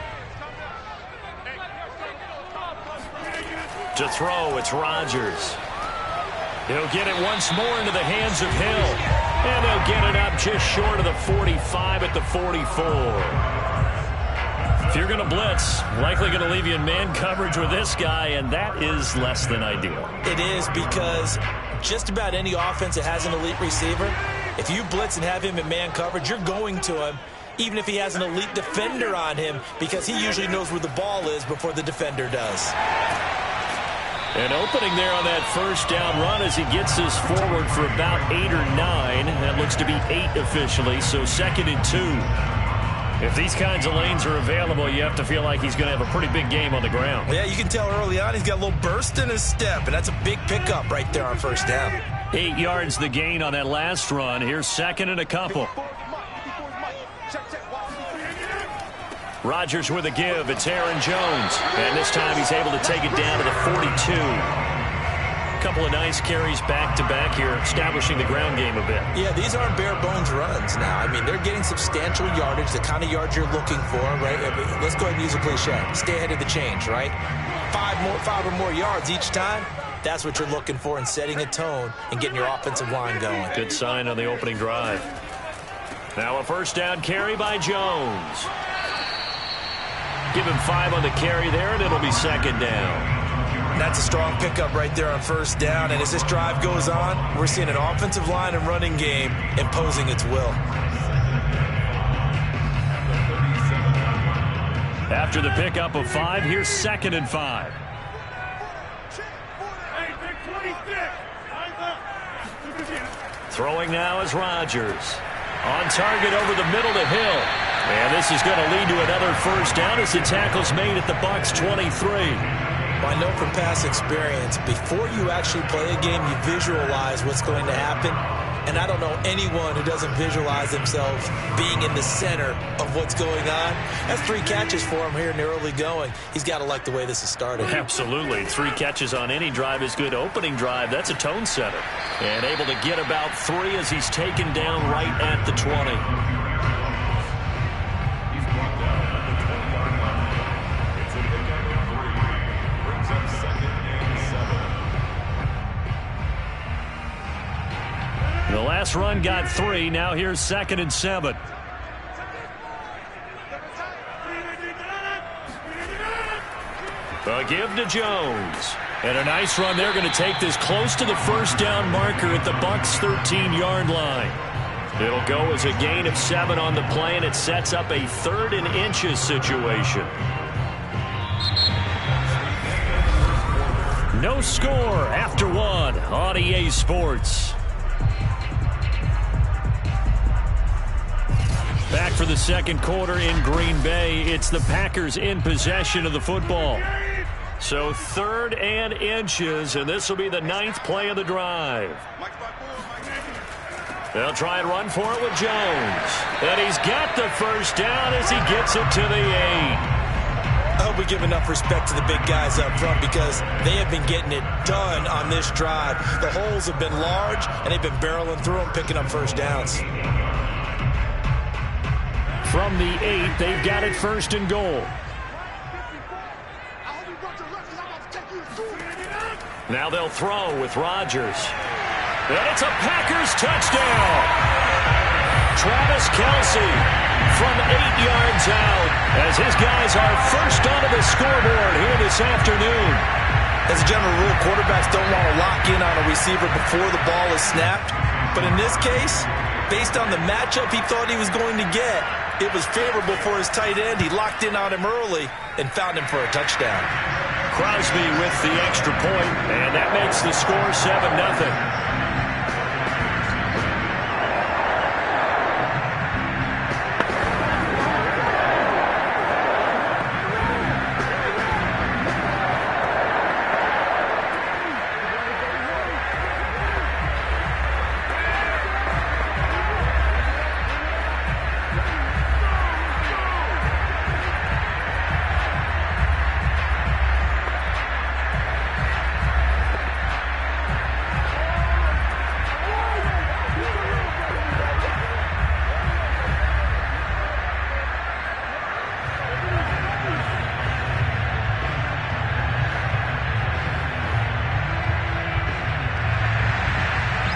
To throw, it's Rodgers. He'll get it once more into the hands of Hill. And they'll get it up just short of the 45 at the 44. If you're going to blitz, likely going to leave you in man coverage with this guy, and that is less than ideal.
It is, because just about any offense that has an elite receiver, if you blitz and have him in man coverage, you're going to him, even if he has an elite defender on him, because he usually knows where the ball is before the defender does.
An opening there on that first down run as he gets us forward for about 8 or 9. That looks to be 8 officially, so 2nd and 2. If these kinds of lanes are available, you have to feel like he's going to have a pretty big game on the ground.
Yeah, you can tell early on he's got a little burst in his step, and that's a big pickup right there on first down.
8 yards the gain on that last run. Here's 2nd and a couple. Rodgers with a give. It's Aaron Jones. And this time he's able to take it down to the 42. A couple of nice carries back-to-back here, establishing the ground game a bit.
Yeah, these aren't bare-bones runs now. I mean, they're getting substantial yardage, the kind of yards you're looking for, right? Let's go ahead and use a cliche. Stay ahead of the change, right? 5 or more yards each time. That's what you're looking for in setting a tone and getting your offensive line going.
Good sign on the opening drive. Now a first down carry by Jones. Give him 5 on the carry there, and it'll be 2nd down.
That's a strong pickup right there on first down. And as this drive goes on, we're seeing an offensive line and running game imposing its will.
After the pickup of 5, here's 2nd and 5. Throwing now is Rodgers. On target over the middle to Hill. And this is going to lead to another first down as the tackle's made at the Bucs 23.
Well, I know from past experience, before you actually play a game, you visualize what's going to happen. And I don't know anyone who doesn't visualize themselves being in the center of what's going on. That's 3 catches for him here in the early going. He's got to like the way this has started.
Absolutely. 3 catches on any drive is good. Opening drive, that's a tone setter. And able to get about 3 as he's taken down right at the 20. The last run got 3. Now here's 2nd and 7. A give to Jones. And a nice run. They're going to take this close to the first down marker at the Bucs 13-yard line. It'll go as a gain of 7 on the play, and it sets up a 3rd and inches situation. No score after 1 on EA Sports. Back for the second quarter in Green Bay. It's the Packers in possession of the football. So 3rd and inches, and this will be the 9th play of the drive. They'll try and run for it with Jones. And he's got the first down as he gets it to the 8.
I hope we give enough respect to the big guys up front, because they have been getting it done on this drive. The holes have been large, and they've been barreling through them, picking up first downs.
From the 8, they've got it 1st and goal. Now they'll throw with Rodgers. And it's a Packers touchdown. Travis Kelce from 8 yards out as his guys are first onto the scoreboard here this afternoon.
As a general rule, quarterbacks don't want to lock in on a receiver before the ball is snapped. But in this case, based on the matchup he thought he was going to get, it was favorable for his tight end. He locked in on him early and found him for a touchdown.
Crosby with the extra point, and that makes the score 7-0.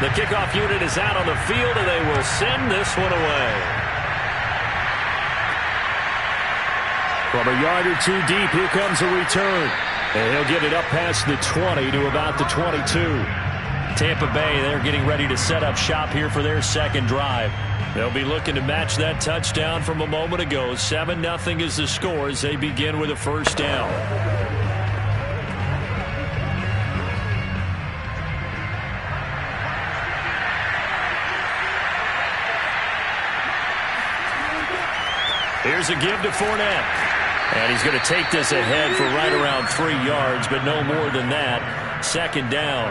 The kickoff unit is out on the field, and they will send this one away. From a yard or two deep, here comes a return. And he'll get it up past the 20 to about the 22. Tampa Bay, they're getting ready to set up shop here for their second drive. They'll be looking to match that touchdown from a moment ago. 7-0 is the score as they begin with a first down. Here's a give to Fournette. And he's going to take this ahead for right around 3 yards, but no more than that. Second down.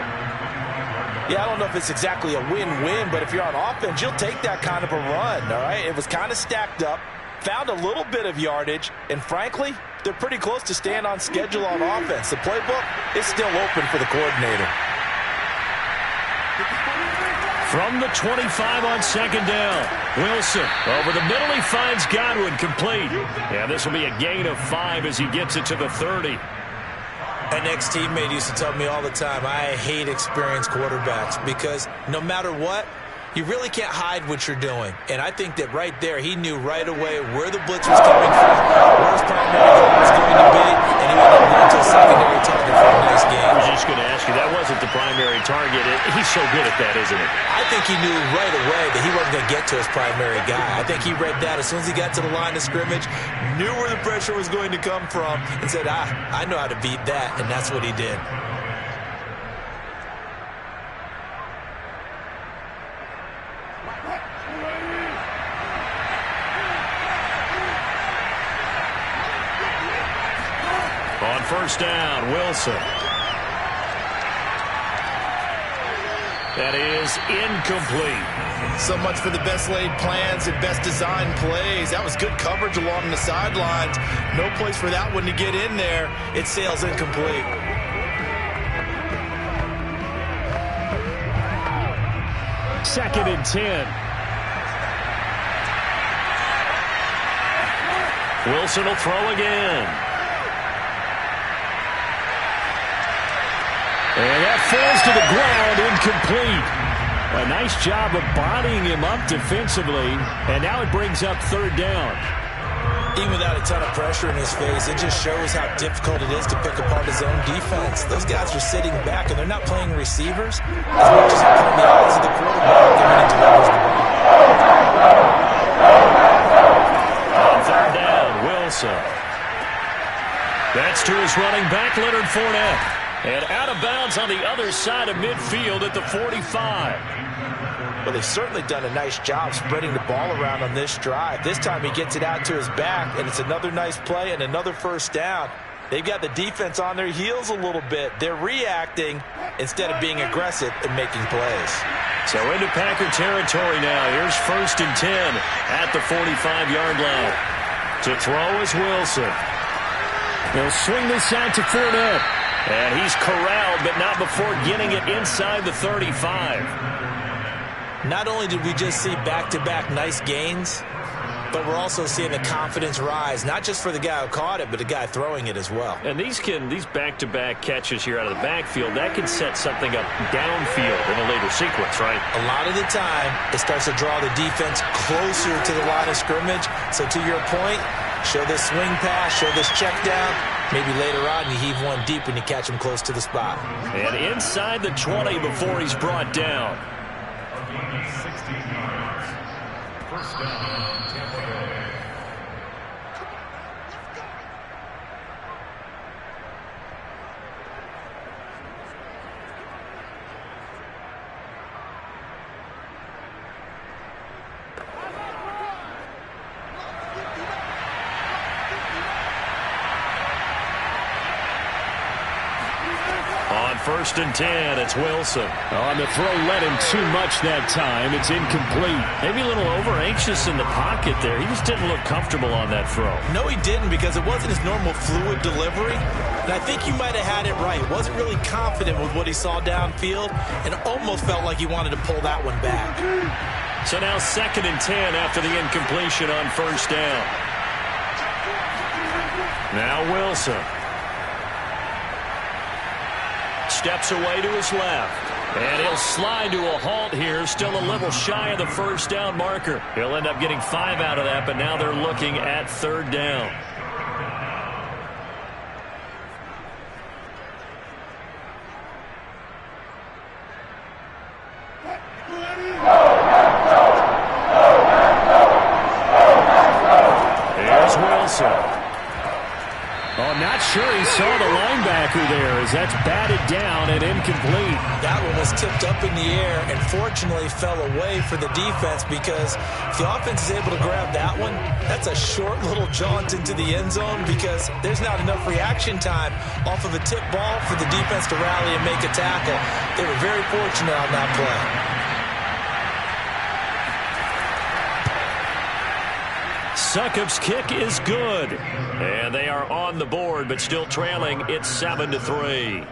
Yeah, I don't know if it's exactly a win-win, but if you're on offense, you'll take that kind of a run, all right? It was kind of stacked up, found a little bit of yardage, and frankly, they're pretty close to staying on schedule on offense. The playbook is still open for the coordinator.
From the 25 on second down, Wilson over the middle. He finds Godwin complete. Yeah, this will be a gain of 5 as he gets it to the 30.
An ex-teammate used to tell me all the time, I hate experienced quarterbacks because no matter what, you really can't hide what you're doing. And I think that right there, he knew right away where the blitz was coming from, where his primary goal was going to be, and he ended up going to a secondary target for a nice game.
I was just going to ask you, that wasn't the primary target. He's so good at that, isn't it?
I think he knew right away that he wasn't going to get to his primary guy. I think he read that as soon as he got to the line of scrimmage, knew where the pressure was going to come from, and said, I know how to beat that, and that's what he did.
On first down, Wilson. That is incomplete.
So much for the best laid plans and best designed plays. That was good coverage along the sidelines. No place for that one to get in there. It sails incomplete.
Second and 10. Wilson will throw again. And that falls to the ground, incomplete. A nice job of bodying him up defensively, and now it brings up third down.
Even without a ton of pressure in his face, it just shows how difficult it is to pick apart his own defense. Those guys are sitting back, and they're not playing receivers as much as they're playing the eyes of the quarterback and when he delivers the ball.
On third down, Wilson. That's to his running back, Leonard Fournette. And out of bounds on the other side of midfield at the 45.
Well, they've certainly done a nice job spreading the ball around on this drive. This time he gets it out to his back, and it's another nice play and another first down. They've got the defense on their heels a little bit. They're reacting instead of being aggressive and making plays.
So into Packer territory now. Here's first and 10 at the 45-yard line. To throw is Wilson. They'll swing this out to Fournette. And he's corralled, but not before getting it inside the 35.
Not only did we just see back-to-back nice gains, but we're also seeing the confidence rise, not just for the guy who caught it, but the guy throwing it as well.
And these back-to-back catches here out of the backfield, that can set something up downfield in a later sequence, right?
A lot of the time, it starts to draw the defense closer to the line of scrimmage. So to your point, show this swing pass, show this check down. Maybe later on you heave one deep when you catch him close to the spot.
And inside the 20 before he's brought down.
16 yards. First down, Tampa Bay.
First and 10, it's Wilson. On the throw, led him too much that time. It's incomplete. Maybe a little over-anxious in the pocket there. He just didn't look comfortable on that throw.
No, he didn't, because it wasn't his normal fluid delivery. And I think you might have had it right. He wasn't really confident with what he saw downfield, and almost felt like he wanted to pull that one back.
So now second and 10 after the incompletion on first down. Now Wilson. Steps away to his left. And he'll slide to a halt here, still a little shy of the first down marker. He'll end up getting 5 out of that, but now they're looking at 3rd down. Here's Wilson. Oh, not sure he saw the linebacker there as that's batted down and incomplete.
That one was tipped up in the air and fortunately fell away for the defense, because if the offense is able to grab that one, that's a short little jaunt into the end zone, because there's not enough reaction time off of a tip ball for the defense to rally and make a tackle. They were very fortunate on that play.
Succop's kick is good. And they are on the board, but still trailing. It's 7-3.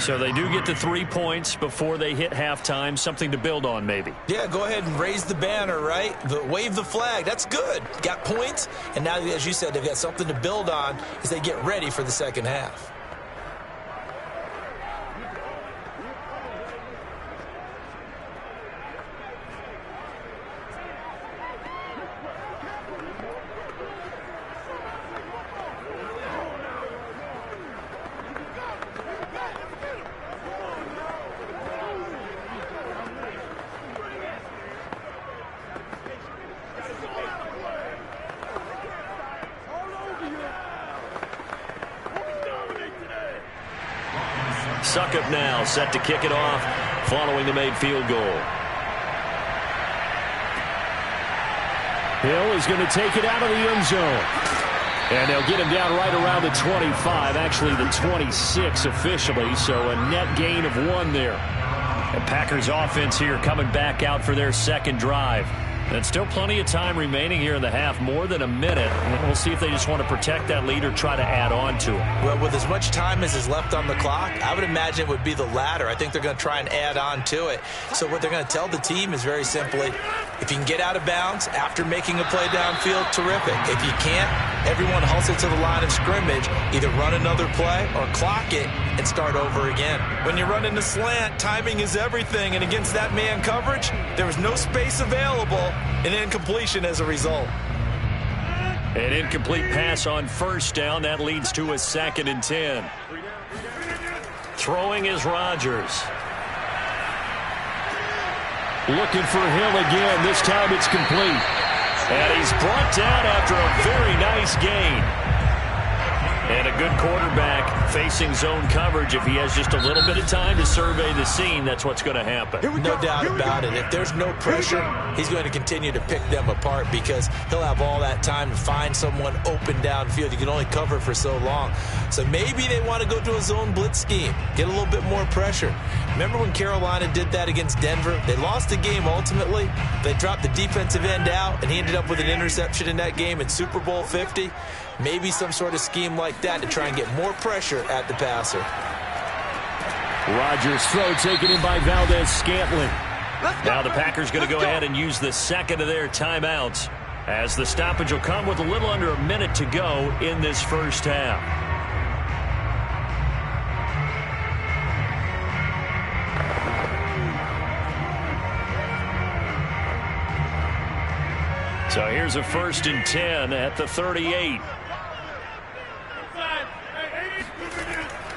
So they do get to 3 points before they hit halftime. Something to build on, maybe.
Yeah, go ahead and raise the banner, right? Wave the flag. That's good. Got points. And now, as you said, they've got something to build on as they get ready for the second half.
Succop now set to kick it off following the made field goal.
Hill is going to take it out of the end zone. And they'll get him down right around the 25, actually the 26 officially, so a net gain of 1 there.
The Packers offense here coming back out for their second drive. And still plenty of time remaining here in the half, more than a minute. And we'll see if they just want to protect that lead or try to add on to it.
Well, with as much time as is left on the clock, I would imagine it would be the latter. I think they're going to try and add on to it. So what they're going to tell the team is very simply, if you can get out of bounds after making a play downfield, terrific. If you can't, everyone hustle to the line of scrimmage, either run another play or clock it and start over again. When you're running the slant, timing is everything. And against that man coverage, there was no space available. An incompletion as a result.
An incomplete pass on first down. That leads to a 2nd and 10. Throwing is Rodgers.
Looking for Hill again. This time it's complete.
And he's brought down after a very nice gain. And a good quarterback facing zone coverage. If he has just a little bit of time to survey the scene, that's what's going to happen.
No doubt about it. If there's no pressure, he's going to continue to pick them apart, because he'll have all that time to find someone open downfield. You can only cover for so long. So maybe they want to go to a zone blitz scheme, get a little bit more pressure. Remember when Carolina did that against Denver? They lost the game ultimately. They dropped the defensive end out, and he ended up with an interception in that game in Super Bowl 50. Maybe some sort of scheme like that to try and get more pressure at the passer.
Rodgers' throw taken in by Valdez-Scantling.
Now the Packers going to go ahead and use the second of their timeouts, as the stoppage will come with a little under a minute to go in this first half. So here's a 1st and 10 at the 38.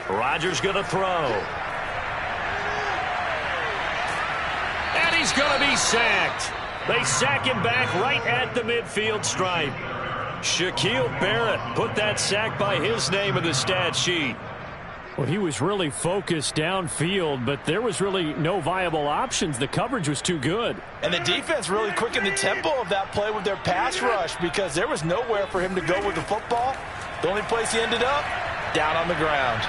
Rodgers going to throw. And he's going to be sacked. They sack him back right at the midfield stripe. Shaquille Barrett put that sack by his name in the stat sheet.
Well, he was really focused downfield, but there was really no viable options. The coverage was too good.
And the defense really quickened the tempo of that play with their pass rush, because there was nowhere for him to go with the football. The only place he ended up, down on the ground.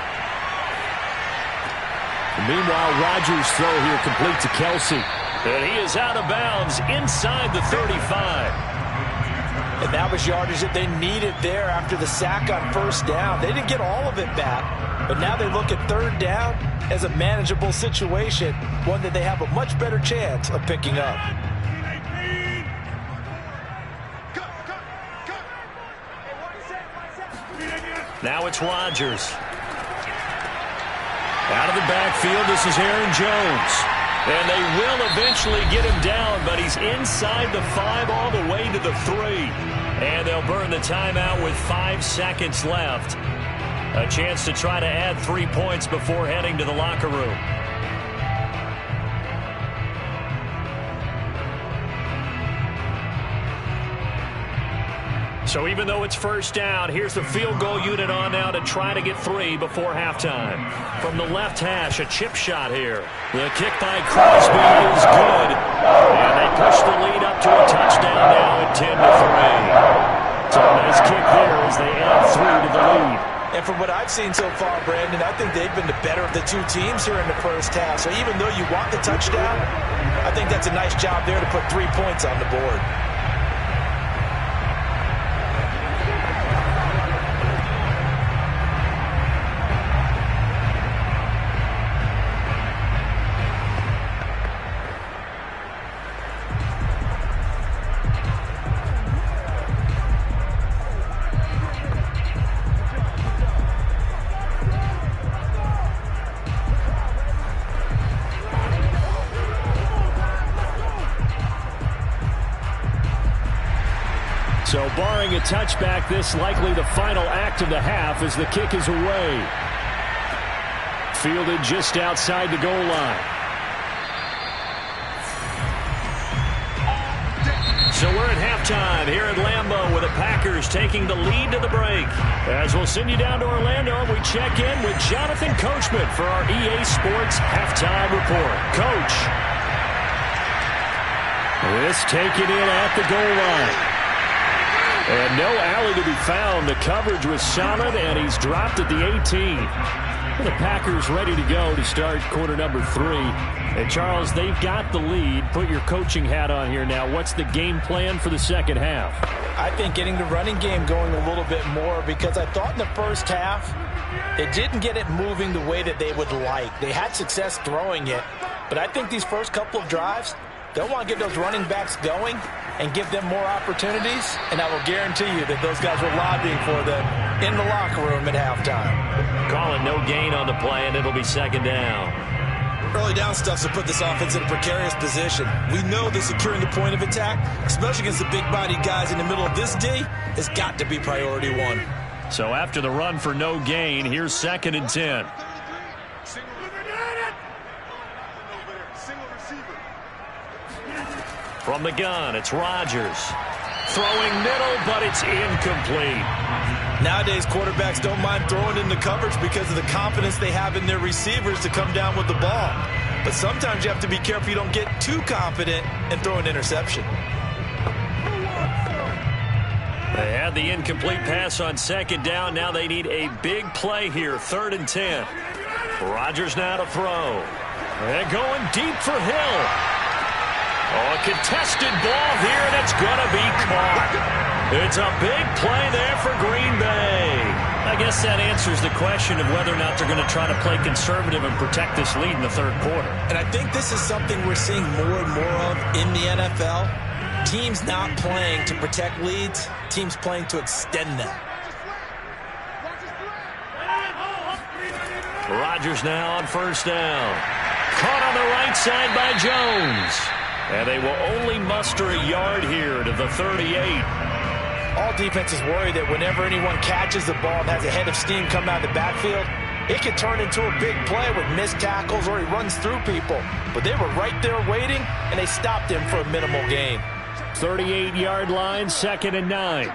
Meanwhile, Rodgers' throw here complete to Kelsey.
And he is out of bounds inside the 35.
And that was yardage that they needed there after the sack on first down. They didn't get all of it back, but now they look at 3rd down as a manageable situation, one that they have a much better chance of picking up.
Now it's Rodgers. Out of the backfield. This is Aaron Jones. And they will eventually get him down, but he's inside the 5 all the way to the 3. And they'll burn the timeout with 5 seconds left. A chance to try to add 3 points before heading to the locker room. So even though it's first down, here's the field goal unit on now to try to get 3 before halftime. From the left hash, a chip shot here. The kick by Crosby is good. And they push the lead up to a touchdown now at 10-3. So a nice kick there as they add 3 to the lead.
And from what I've seen so far, Brandon, I think they've been the better of the two teams here in the first half. So even though you want the touchdown, I think that's a nice job there to put 3 points on the board.
So barring a touchback, this likely the final act of the half as the kick is away. Fielded just outside the goal line. So we're at halftime here at Lambeau with the Packers taking the lead to the break. As we'll send you down to Orlando, we check in with Jonathan Coachman for our EA Sports Halftime Report. Coach. This taken in at the goal line. And no alley to be found. The coverage was solid, and he's dropped at the 18. The Packers ready to go to start quarter number 3. And, Charles, they've got the lead. Put your coaching hat on here now. What's the game plan for the second half?
I think getting the running game going a little bit more because I thought in the first half they didn't get it moving the way that they would like. They had success throwing it, but I think these first couple of drives, they'll want to get those running backs going and give them more opportunities, and I will guarantee you that those guys were lobbying for them in the locker room at halftime.
Calling no gain on the play, and it'll be second down.
Early down stuffs to put this offense in a precarious position. We know that securing the point of attack, especially against the big-bodied guys in the middle of this D, has got to be priority 1.
So after the run for no gain, here's 2nd and 10. From the gun, it's Rodgers. Throwing middle, but it's incomplete.
Nowadays, quarterbacks don't mind throwing into coverage because of the confidence they have in their receivers to come down with the ball. But sometimes you have to be careful you don't get too confident and throw an interception.
They had the incomplete pass on 2nd down. Now they need a big play here, 3rd and 10. Rodgers now to throw. And going deep for Hill. Oh, a contested ball here, and it's going to be caught. It's a big play there for Green Bay. I guess that answers the question of whether or not they're going to try to play conservative and protect this lead in the 3rd quarter.
And I think this is something we're seeing more and more of in the NFL. Teams not playing to protect leads, teams playing to extend them.
Rodgers now on 1st down. Caught on the right side by Jones. And they will only muster a yard here to the 38.
All defenses worry that whenever anyone catches the ball and has a head of steam come out of the backfield, it could turn into a big play with missed tackles or he runs through people. But they were right there waiting, and they stopped him for a minimal gain.
38-yard line, 2nd and 9.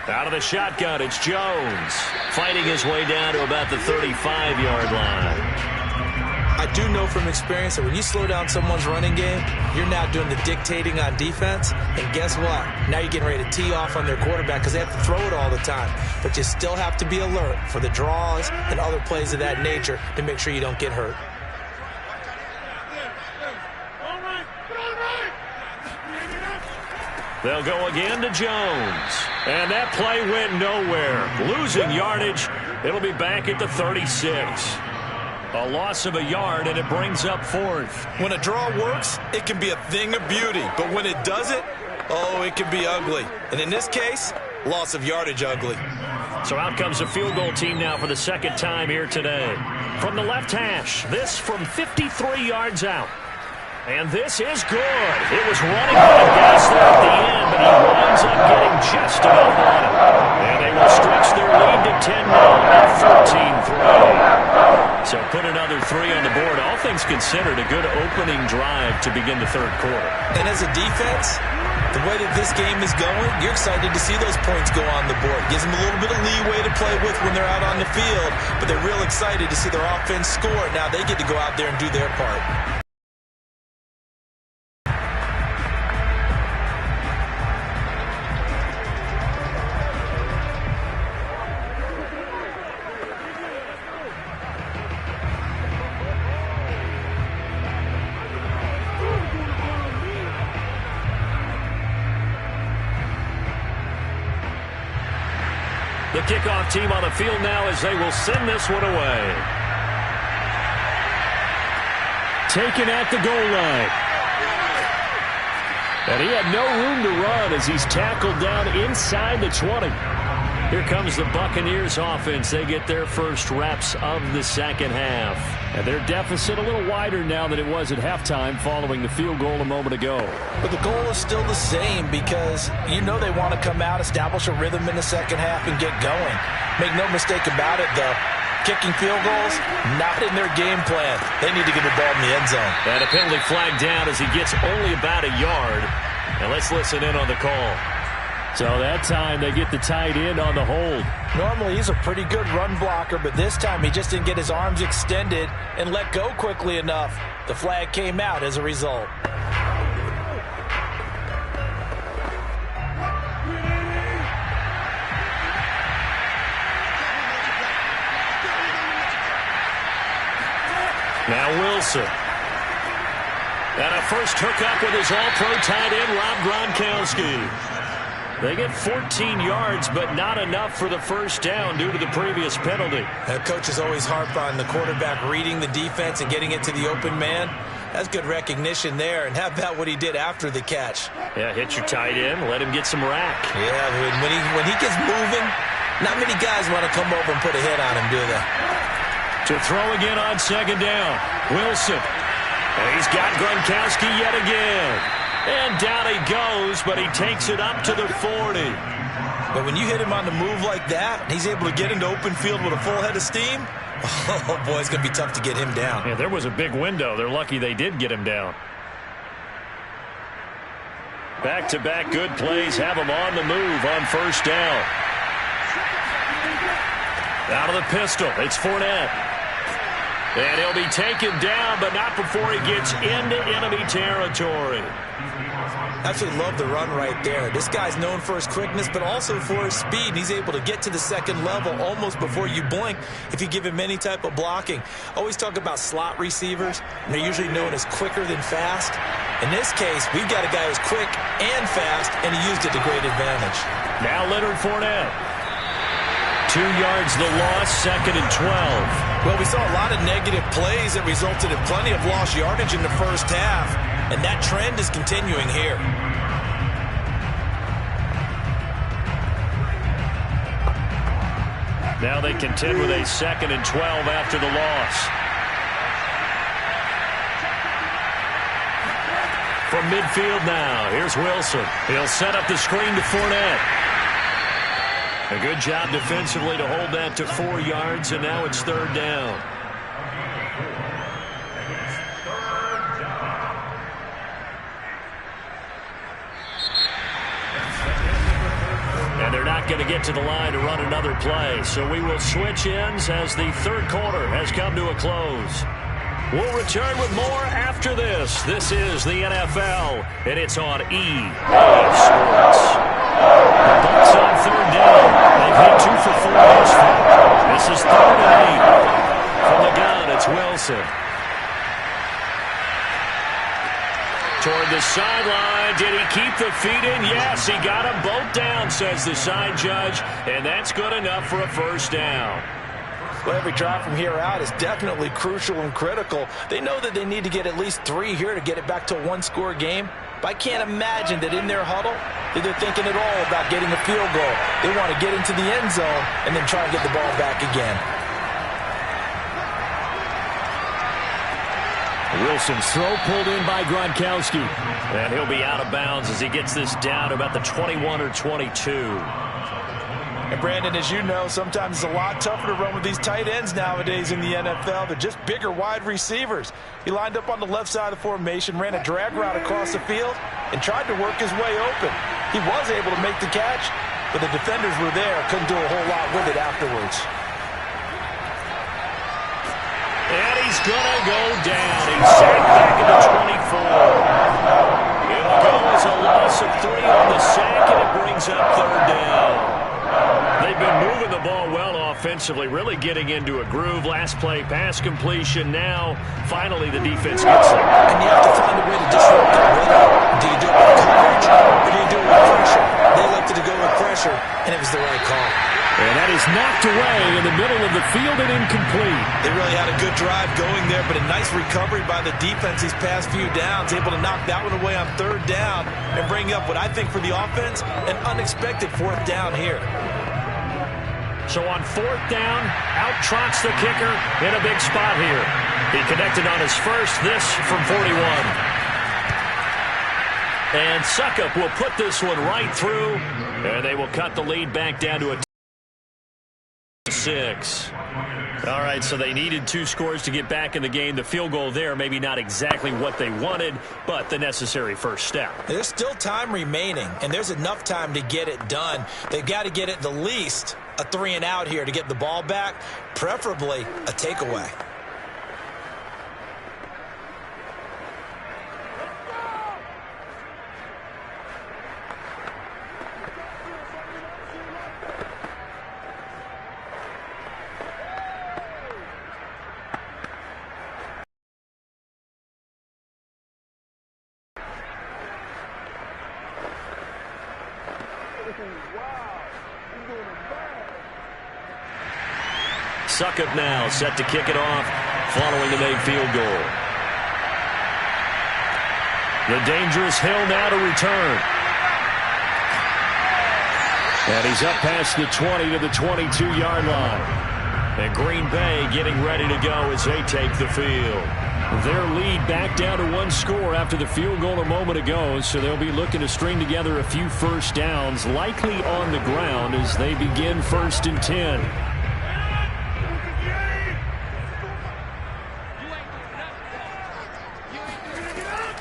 Out of the shotgun, it's Jones. Fighting his way down to about the 35-yard line.
I do know from experience that when you slow down someone's running game, you're now doing the dictating on defense. And guess what? Now you're getting ready to tee off on their quarterback because they have to throw it all the time. But you still have to be alert for the draws and other plays of that nature to make sure you don't get hurt.
They'll go again to Jones. And that play went nowhere. Losing yardage. It'll be back at the 36. A loss of a yard, and it brings up 4th.
When a draw works, it can be a thing of beauty. But when it doesn't, oh, it can be ugly. And in this case, loss of yardage ugly.
So out comes the field goal team now for the second time here today. From the left hash, this from 53 yards out. And this is good. It was running out of gas there at the end, but he winds up getting just enough on it. And they will stretch their lead to 10 now at 14-3. So put another 3 on the board. All things considered, a good opening drive to begin the third quarter.
And as a defense, the way that this game is going, you're excited to see those points go on the board. Gives them a little bit of leeway to play with when they're out on the field, but they're real excited to see their offense score. Now they get to go out there and do their part.
The kickoff team on the field now as they will send this one away. Taken at the goal line. And he had no room to run as he's tackled down inside the 20. Here comes the Buccaneers offense. They get their first reps of the second half. And their deficit a little wider now than it was at halftime following the field goal a moment ago.
But the goal is still the same because you know they want to come out, establish a rhythm in the second half, and get going. Make no mistake about it, though. Kicking field goals, not in their game plan. They need to get the ball in the end zone.
And a penalty flag down as he gets only about a yard. And let's listen in on the call. So that time they get the tight end on the hold.
Normally he's a pretty good run blocker, but this time he just didn't get his arms extended and let go quickly enough. The flag came out as a result.
Now Wilson. And a first hookup with his all-pro tight end, Rob Gronkowski. They get 14 yards, but not enough for the first down due to the previous penalty.
Coaches always harp on the quarterback reading the defense and getting it to the open man. That's good recognition there. And how about what he did after the catch?
Yeah, hit your tight end, let him get some rack.
Yeah, when he gets moving, not many guys want to come over and put a hit on him, do they?
To throw again on second down. Wilson. And he's got Gronkowski yet again. And down he goes, but he takes it up to the 40.
But when you hit him on the move like that, he's able to get into open field with a full head of steam, oh, boy, it's going to be tough to get him down.
Yeah, there was a big window. They're lucky they did get him down. Back-to-back good plays have him on the move on first down. Out of the pistol, it's Fournette. And he'll be taken down, but not before he gets into enemy territory.
Absolutely love the run right there. This guy's known for his quickness, but also for his speed. And he's able to get to the second level almost before you blink if you give him any type of blocking. Always talk about slot receivers, and they're usually known as quicker than fast. In this case, we've got a guy who's quick and fast, and he used it to great advantage.
Now Leonard Fournette. 2 yards the loss, second and 12.
Well, we saw a lot of negative plays that resulted in plenty of lost yardage in the first half, and that trend is continuing here.
Now they contend with a second and 12 after the loss. From midfield now, here's Wilson. He'll set up the screen to Fournette. A good job defensively to hold that to 4 yards, and now it's third down. And they're not going to get to the line to run another play, so we will switch ends as the third quarter has come to a close. We'll return with more after this. This is the NFL, and it's on EA Sports. The Bucs on third down. They've hit 2 for 4 thus far. This is 3rd and 8. From the gun, it's Wilson. Toward the sideline. Did he keep the feet in? Yes, he got them both down, says the side judge. And that's good enough for a first down.
Well, every drive from here out is definitely crucial and critical. They know that they need to get at least 3 here to get it back to a one-score game. But I can't imagine that in their huddle, they're thinking at all about getting a field goal. They want to get into the end zone and then try and get the ball back again.
Wilson's throw pulled in by Gronkowski. And he'll be out of bounds as he gets this down to about the 21 or 22.
And Brandon, as you know, sometimes it's a lot tougher to run with these tight ends nowadays in the NFL. They're just bigger wide receivers. He lined up on the left side of the formation, ran a drag route across the field, and tried to work his way open. He was able to make the catch, but the defenders were there, couldn't do a whole lot with it afterwards.
And he's going to go down. He's sacked back at the 24. It'll go as a loss of 3 on the sack, and it brings up 3rd down. They've been moving the ball well offensively, really getting into a groove. Last play, pass completion. Now, finally, the defense gets it.
And you have to find a way to disrupt that rhythm. Do you do it with coverage, or do you do it with pressure? They elected to go with pressure, and it was the right call.
And that is knocked away in the middle of the field and incomplete.
They really had a good drive going there, but a nice recovery by the defense these past few downs, able to knock that one away on 3rd down and bring up what I think for the offense, an unexpected 4th down here.
So on 4th down, out trots the kicker in a big spot here. He connected on his first, this from 41. And Suckup will put this one right through, and they will cut the lead back down to a 6. All right, so they needed 2 scores to get back in the game. The field goal there, maybe not exactly what they wanted, but the necessary first step.
There's still time remaining, and there's enough time to get it done. They've got to get at the least a 3 and out here to get the ball back, preferably a takeaway.
Suckup now set to kick it off following the made field goal. The dangerous Hill now to return. And he's up past the 20 to the 22-yard line. And Green Bay getting ready to go as they take the field. Their lead back down to 1 score after the field goal a moment ago, so they'll be looking to string together a few first downs, likely on the ground as they begin 1st and 10.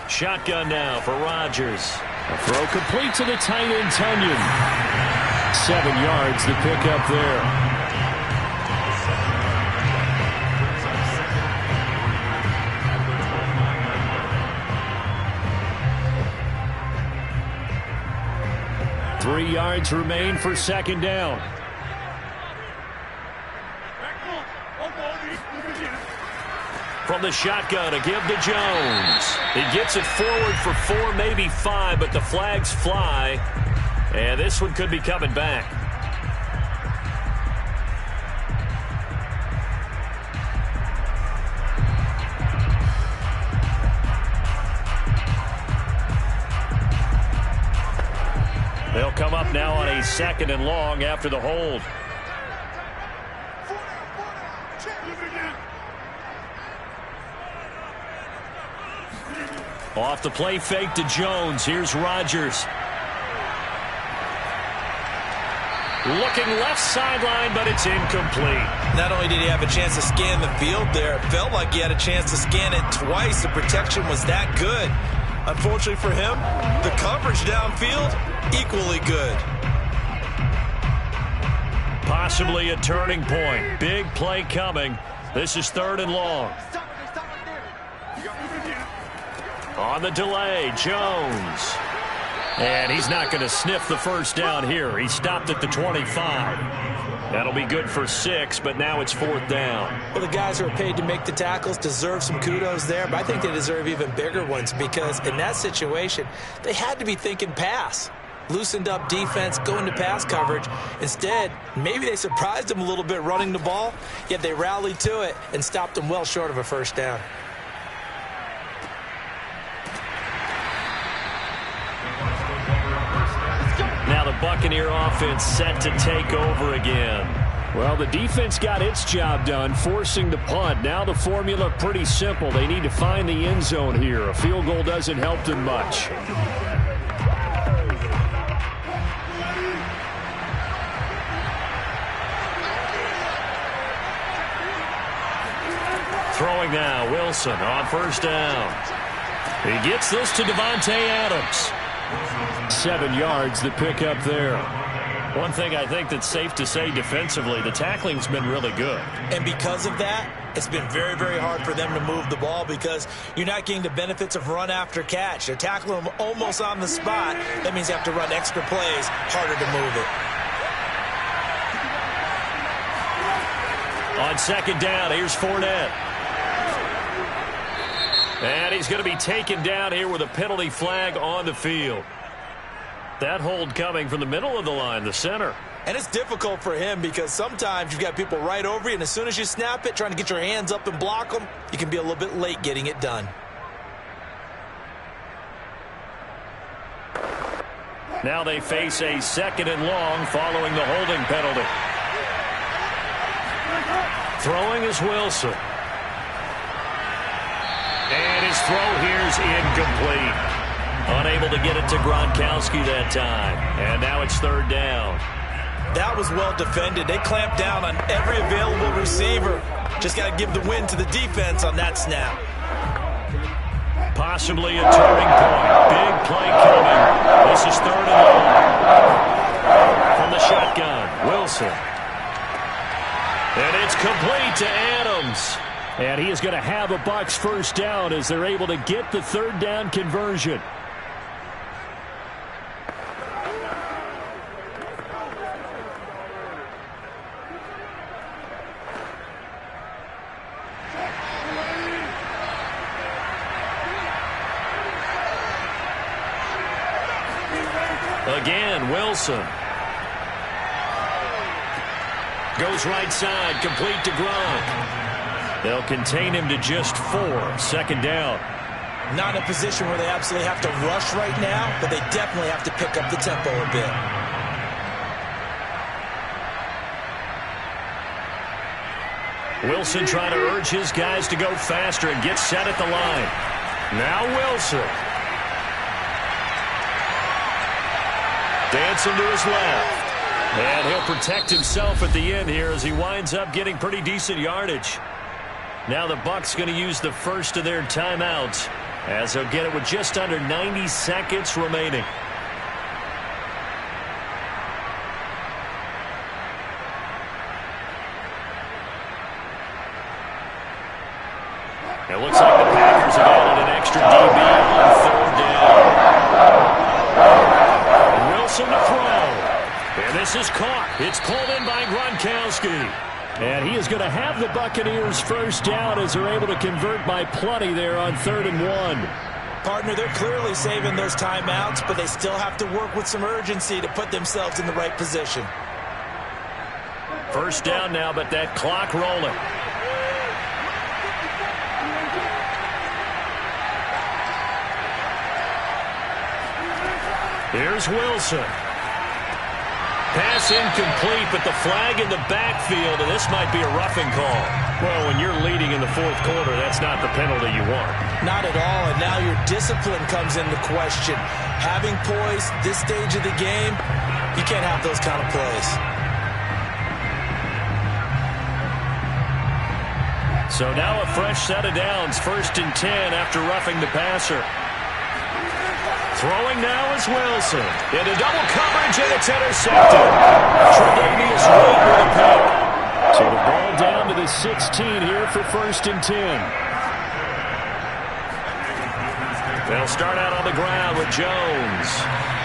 Shotgun now for Rodgers. A throw complete to the tight end, Tunyon. 7 yards the pickup there. Three yards remain for 2nd down. From the shotgun, a give to Jones. He gets it forward for 4, maybe 5, but the flags fly. And this one could be coming back. They'll come up now on a 2nd and long after the hold. Off the play fake to Jones. Here's Rodgers. Looking left sideline, but it's incomplete.
Not only did he have a chance to scan the field there, it felt like he had a chance to scan it twice. The protection was that good. Unfortunately for him, the coverage downfield, equally good.
Possibly a turning point. Big play coming. This is 3rd and long. On the delay, Jones. And he's not going to sniff the first down here. He stopped at the 25. That'll be good for 6, but now it's 4th down.
Well, the guys who are paid to make the tackles deserve some kudos there, but I think they deserve even bigger ones because in that situation, they had to be thinking pass. Loosened up defense, going to pass coverage. Instead, maybe they surprised them a little bit running the ball, yet they rallied to it and stopped them well short of a first down.
Buccaneer offense set to take over again.
Well, the defense got its job done, forcing the punt. Now the formula pretty simple. They need to find the end zone here. A field goal doesn't help them much.
Throwing now, Wilson on first down. He gets this to Devontae Adams.
7 yards, the pickup there.
One thing I think that's safe to say defensively, the tackling's been really good.
And because of that, it's been very, very hard for them to move the ball because you're not getting the benefits of run after catch. They're tackling them almost on the spot. That means you have to run extra plays, harder to move it.
On second down, here's Fournette. And he's going to be taken down here with a penalty flag on the field. That hold coming from the middle of the line, the center.
And it's difficult for him because sometimes you've got people right over you, and as soon as you snap it, trying to get your hands up and block them, you can be a little bit late getting it done.
Now they face a second and long following the holding penalty. Throwing is Wilson. And his throw here is incomplete. Unable to get it to Gronkowski that time. And now it's third down.
That was well defended. They clamped down on every available receiver. Just got to give the win to the defense on that snap.
Possibly a turning point. Big play coming. This is third and long. From the shotgun, Wilson. And it's complete to Adams.
And he is going to have a Bucs first down as they're able to get the third down conversion.
Again, Wilson. Goes right side, complete to Gronk. They'll contain him to just 4. Second down.
Not in a position where they absolutely have to rush right now, but they definitely have to pick up the tempo a bit.
Wilson trying to urge his guys to go faster and get set at the line. Now Wilson. Dancing to his left. And he'll protect himself at the end here as he winds up getting pretty decent yardage. Now the Bucs going to use the first of their timeouts as they'll get it with just under 90 seconds remaining. It looks like the Packers have added an extra DB on third down. Wilson to throw. And this is caught. It's pulled in by Gronkowski.
And he is going to have the Buccaneers first down as they're able to convert by plenty there on 3rd and 1.
Partner, they're clearly saving those timeouts, but they still have to work with some urgency to put themselves in the right position.
First down now, but that clock rolling. Here's Wilson. Pass incomplete, but the flag in the backfield, and this might be a roughing call. Well, when you're leading in the 4th quarter, that's not the penalty you want.
Not at all, and now your discipline comes into question. Having poise this stage of the game, you can't have those kind of plays.
So now a fresh set of downs, 1st and 10 after roughing the passer. Throwing now is Wilson. Into double coverage, and it's intercepted. Tre'Davious White with a pick.
So the ball down to the 16 here for 1st and 10.
They'll start out on the ground with Jones.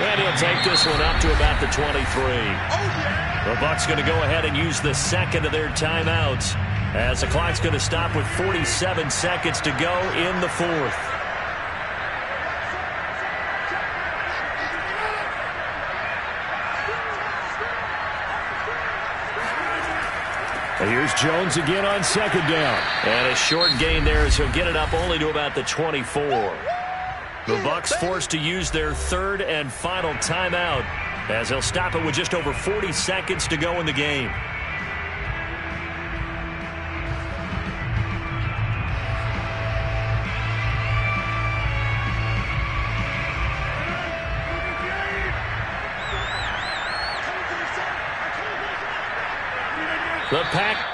And he'll take this one up to about the 23. The Bucs going to go ahead and use the second of their timeouts as the clock's going to stop with 47 seconds to go in the 4th.
Here's Jones again on 2nd down.
And a short gain there as he'll get it up only to about the 24. The Bucs forced to use their 3rd and final timeout as they'll stop it with just over 40 seconds to go in the game. The Pack.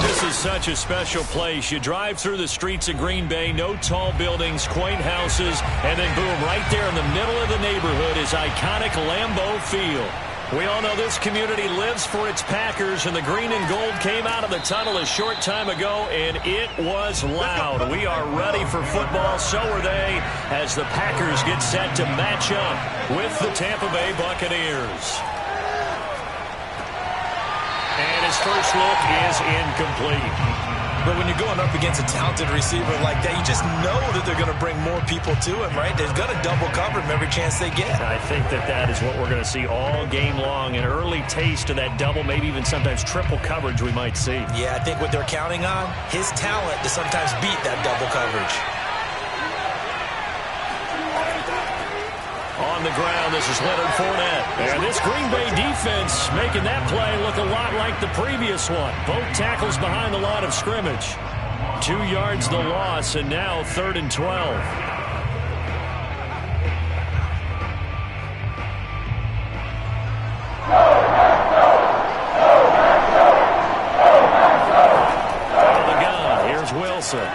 This is such a special place. You drive through the streets of Green Bay, no tall buildings, quaint houses, and then boom, right there in the middle of the neighborhood is iconic Lambeau Field. We all know this community lives for its Packers, and the green and gold came out of the tunnel a short time ago, and it was loud. We are ready for football, so are they, as the Packers get set to match up with the Tampa Bay Buccaneers. And his first look is incomplete.
But when you're going up against a talented receiver like that, you just know that they're going to bring more people to him, right? They're going to double cover him every chance they get.
I think that is what we're going to see all game long. An early taste of that double, maybe even sometimes triple coverage we might see.
Yeah, I think what they're counting on, his talent to sometimes beat that double coverage.
On the ground, this is Leonard Fournette. And this Green Bay defense making that play look a lot like the previous one. Both tackles behind the line of scrimmage. 2 yards the loss, and now 3rd and 12. On the gun, here's Wilson.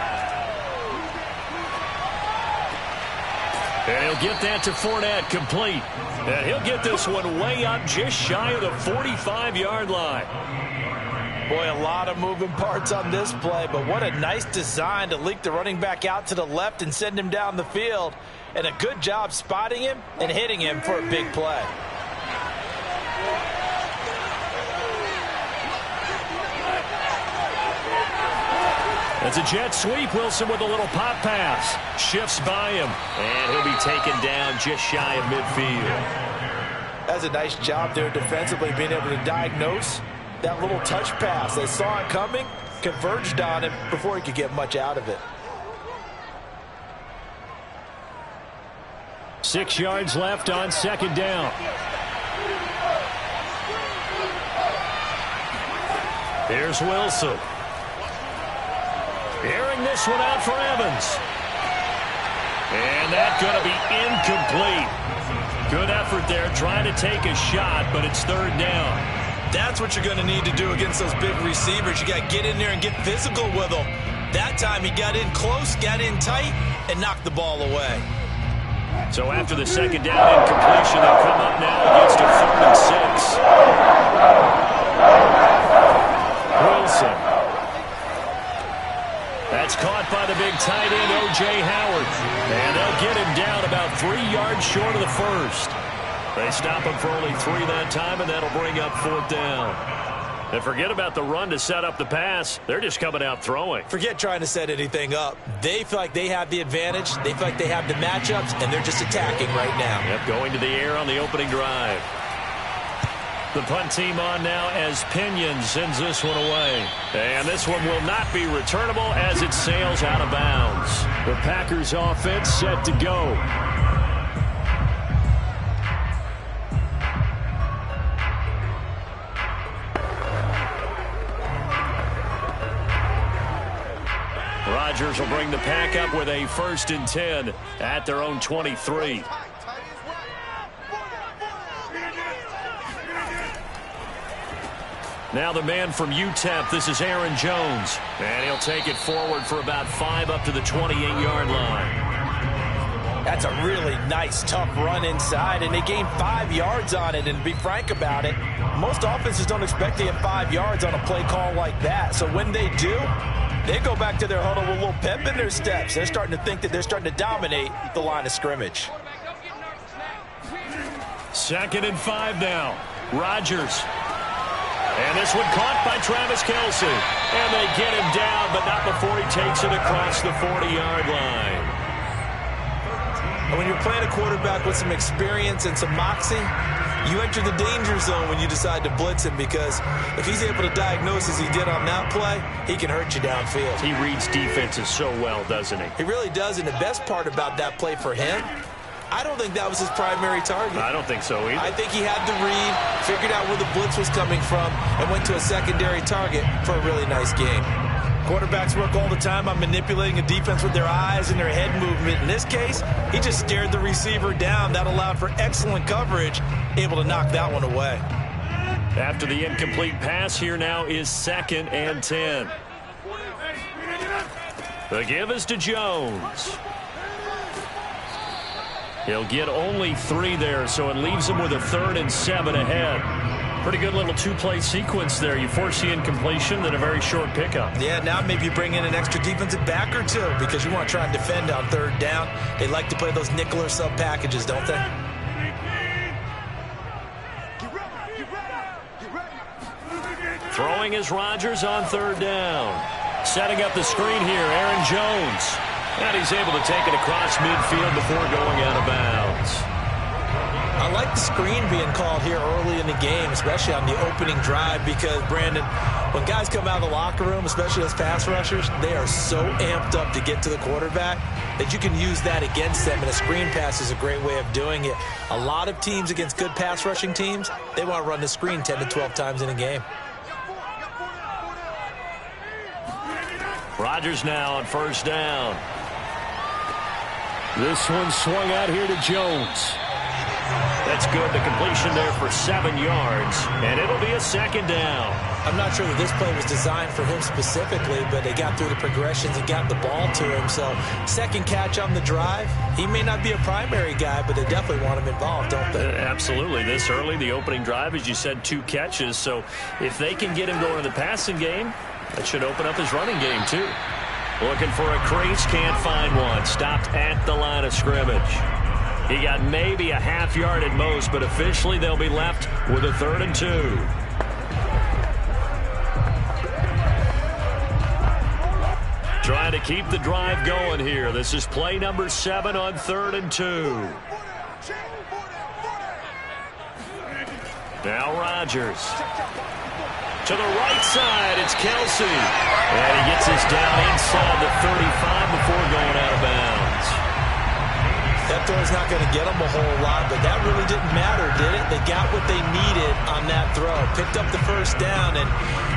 And he'll get that to Fournette, complete. And he'll get this one way up just shy of the 45-yard line.
Boy, a lot of moving parts on this play, but what a nice design to leak the running back out to the left and send him down the field. And a good job spotting him and hitting him for a big play.
It's a jet sweep. Wilson with a little pop pass. Shifts by him. And he'll be taken down just shy of midfield.
That's a nice job there defensively, being able to diagnose that little touch pass. They saw it coming, converged on him before he could get much out of it.
6 yards left on 2nd down. Here's Wilson. Airing this one out for Evans. And that's going to be incomplete. Good effort there trying to take a shot, but it's 3rd down.
That's what you're going to need to do against those big receivers. You got to get in there and get physical with them. That time he got in close, got in tight, and knocked the ball away.
So after the 2nd down incompletion, they'll come up now against a 3rd and 6. Wilson. That's caught by the big tight end, O.J. Howard. And they'll get him down about 3 yards short of the first. They stop him for only 3 that time, and that'll bring up 4th down. And forget about the run to set up the pass. They're just coming out throwing.
Forget trying to set anything up. They feel like they have the advantage. They feel like they have the matchups, and they're just attacking right now.
Yep, going to the air on the opening drive. The punt team on now as Pinion sends this one away. And this one will not be returnable as it sails out of bounds. The Packers offense set to go. Rodgers will bring the pack up with a 1st and 10 at their own 23. Now the man from UTEP, this is Aaron Jones. And he'll take it forward for about 5 up to the 28-yard line.
That's a really nice, tough run inside, and they gained 5 yards on it. And to be frank about it, most offenses don't expect to get 5 yards on a play call like that. So when they do, they go back to their huddle with a little pep in their steps. They're starting to think that they're starting to dominate the line of scrimmage.
2nd and 5 now. Rodgers. And this one caught by Travis Kelce. And they get him down, but not before he takes it across the 40-yard line.
And when you're playing a quarterback with some experience and some moxie, you enter the danger zone when you decide to blitz him, because if he's able to diagnose as he did on that play, he can hurt you downfield.
He reads defenses so well, doesn't he?
He really does, and the best part about that play for him, I don't think that was his primary target.
I don't think so either.
I think he had to read, figured out where the blitz was coming from, and went to a secondary target for a really nice game. Quarterbacks work all the time on manipulating a defense with their eyes and their head movement. In this case, he just stared the receiver down. That allowed for excellent coverage, able to knock that one away.
After the incomplete pass, here now is 2nd and 10. The give is to Jones. He'll get only 3 there, so it leaves him with a 3rd and 7 ahead. Pretty good little 2-play sequence there. You force the incompletion, then a very short pickup.
Yeah, now maybe you bring in an extra defensive back or two, because you want to try and defend on 3rd down. They like to play those nickel or sub packages, don't they?
Throwing is Rodgers on 3rd down. Setting up the screen here, Aaron Jones. And he's able to take it across midfield before going out of bounds.
I like the screen being called here early in the game, especially on the opening drive, because, Brandon, when guys come out of the locker room, especially as pass rushers, they are so amped up to get to the quarterback that you can use that against them, and a screen pass is a great way of doing it. A lot of teams against good pass rushing teams, they want to run the screen 10 to 12 times in a game.
Rodgers now on 1st down. This one swung out here to Jones. That's good. The completion there for 7 yards, and it'll be a 2nd down.
I'm not sure that this play was designed for him specifically, but they got through the progressions and got the ball to him. So 2nd catch on the drive. He may not be a primary guy, but they definitely want him involved, don't they?
Absolutely. This early, the opening drive, as you said, 2 catches. So if they can get him going in the passing game, that should open up his running game too. Looking for a crease, can't find one. Stopped at the line of scrimmage. He got maybe a half yard at most, but officially they'll be left with a 3rd and 2. Trying to keep the drive going here. This is play number 7 on 3rd and 2. Now Rodgers. To the right side, it's Kelce. And he gets us down inside the 35 before going out of bounds.
That throw's not going to get them a whole lot, but that really didn't matter, did it? They got what they needed on that throw. Picked up the 1st down, and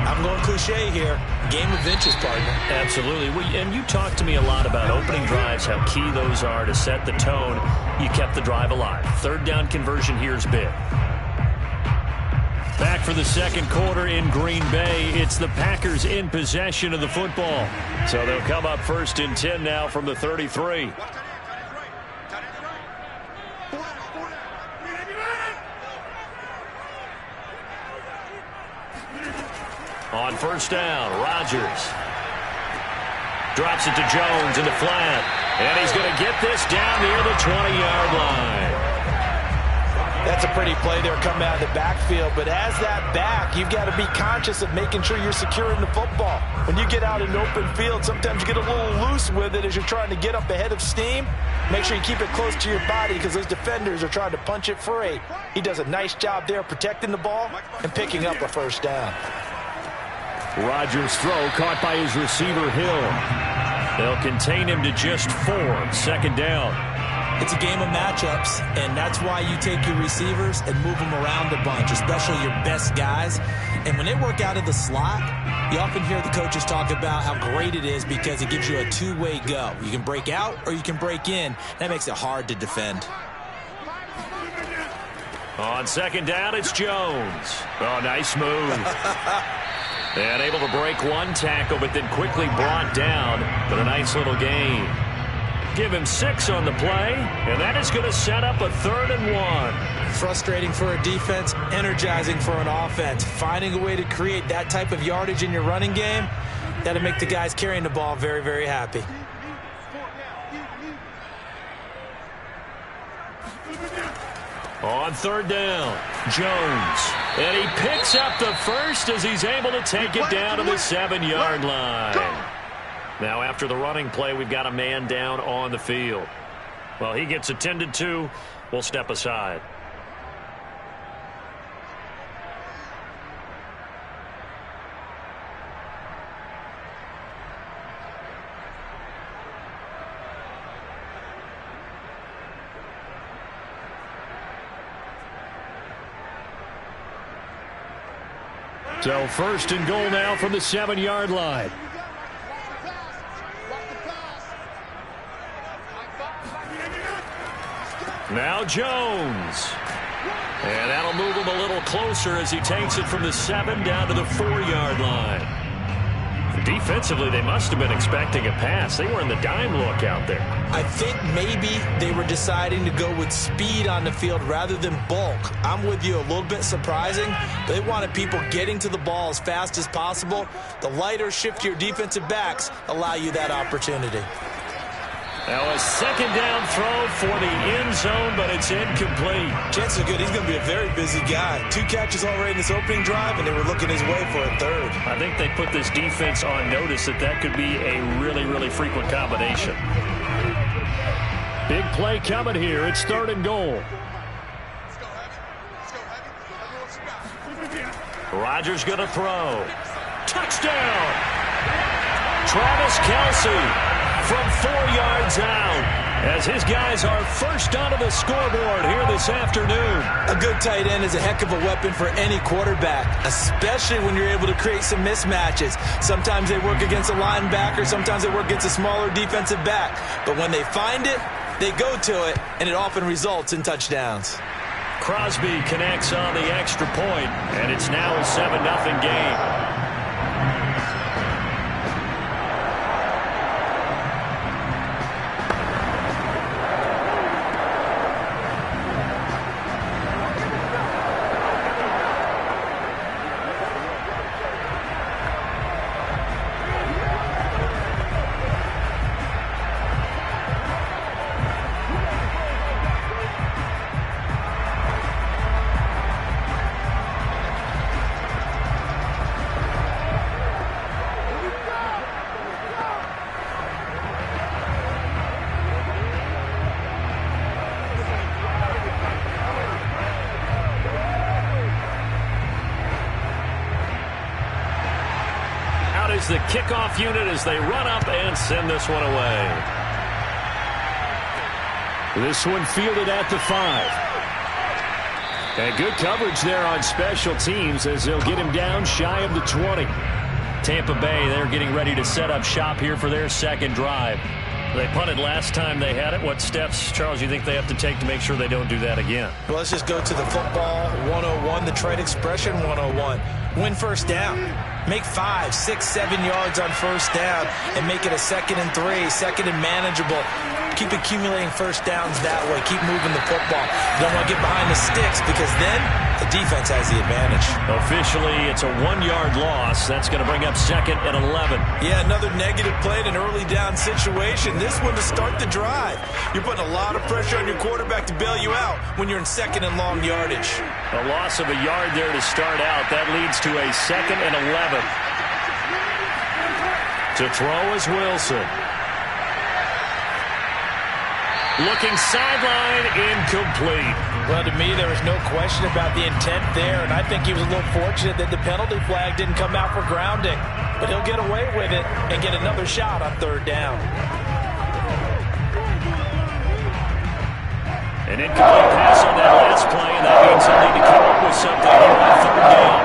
I'm going cliche here. Game of inches, partner.
Absolutely. And you talked to me a lot about opening drives, how key those are to set the tone. You kept the drive alive. 3rd down conversion here is big. Back for the 2nd quarter in Green Bay. It's the Packers in possession of the football. So they'll come up 1st and 10 now from the 33. On 1st down, Rodgers drops it to Jones in the flat. And he's going to get this down near the 20-yard line.
That's a pretty play there coming out of the backfield. But as that back, you've got to be conscious of making sure you're securing the football. When you get out in open field, sometimes you get a little loose with it as you're trying to get up ahead of steam. Make sure you keep it close to your body because those defenders are trying to punch it free. He does a nice job there protecting the ball and picking up a 1st down.
Rodgers' throw caught by his receiver, Hill. They'll contain him to just 4. 2nd down.
It's a game of matchups, and that's why you take your receivers and move them around a bunch, especially your best guys. And when they work out of the slot, you often hear the coaches talk about how great it is because it gives you a two-way go. You can break out or you can break in. That makes it hard to defend.
On second down, it's Jones. Oh, nice move. And able to break one tackle, but then quickly brought down. But a nice little gain. Give him 6 on the play, and that is going to set up a 3rd and 1.
Frustrating for a defense, energizing for an offense. Finding a way to create that type of yardage in your running game, that'll make the guys carrying the ball very, very happy.
On 3rd down, Jones. And he picks up the first as he's able to take it down to the 7-yard line. Now, after the running play, we've got a man down on the field. Well, he gets attended to. We'll step aside. So 1st and goal now from the 7-yard line. Now Jones. And that'll move him a little closer as he takes it from the 7 down to the 4-yard line. Defensively, they must have been expecting a pass. They were in the dime look out there.
I think maybe they were deciding to go with speed on the field rather than bulk. I'm with you, a little bit surprising. They wanted people getting to the ball as fast as possible. The lighter, shiftier defensive backs allow you that opportunity.
Now a 2nd down throw for the end zone, but it's incomplete.
Chances are good. He's going to be a very busy guy. 2 catches already in this opening drive, and they were looking his way for a 3rd.
I think they put this defense on notice that could be a really, really frequent combination. Big play coming here. It's 3rd and goal. Rodgers going to throw. Touchdown! Travis Kelce from 4 yards out as his guys are first onto the scoreboard here this afternoon.
A good tight end is a heck of a weapon for any quarterback, especially when you're able to create some mismatches. Sometimes they work against a linebacker, sometimes they work against a smaller defensive back. But when they find it, they go to it, and it often results in touchdowns.
Crosby connects on the extra point, and it's now a 7-0 game. The kickoff unit as they run up and send this one away. This one fielded at the 5. And good coverage there on special teams as they'll get him down shy of the 20. Tampa Bay, they're getting ready to set up shop here for their 2nd drive. They punted last time they had it. What steps, Charles, you think they have to take to make sure they don't do that again?
Well, let's just go to the football 101, the trade expression 101. Win first down. Make 5, 6, 7 yards on first down and make it a 2nd and 3, 2nd and manageable. Keep accumulating first downs that way. Keep moving the football. You don't want to get behind the sticks because then the defense has the advantage.
Officially, it's a 1-yard loss. That's going to bring up 2nd and 11.
Yeah, another negative play in an early down situation. This one to start the drive. You're putting a lot of pressure on your quarterback to bail you out when you're in 2nd and long yardage.
A loss of a yard there to start out. That leads to a 2nd and 11. To throw is Wilson. Looking sideline, incomplete.
Well, to me, there was no question about the intent there, and I think he was a little fortunate that the penalty flag didn't come out for grounding. But he'll get away with it and get another shot on 3rd down.
An incomplete pass on that last play, and that means they'll need to come up with something here on third down.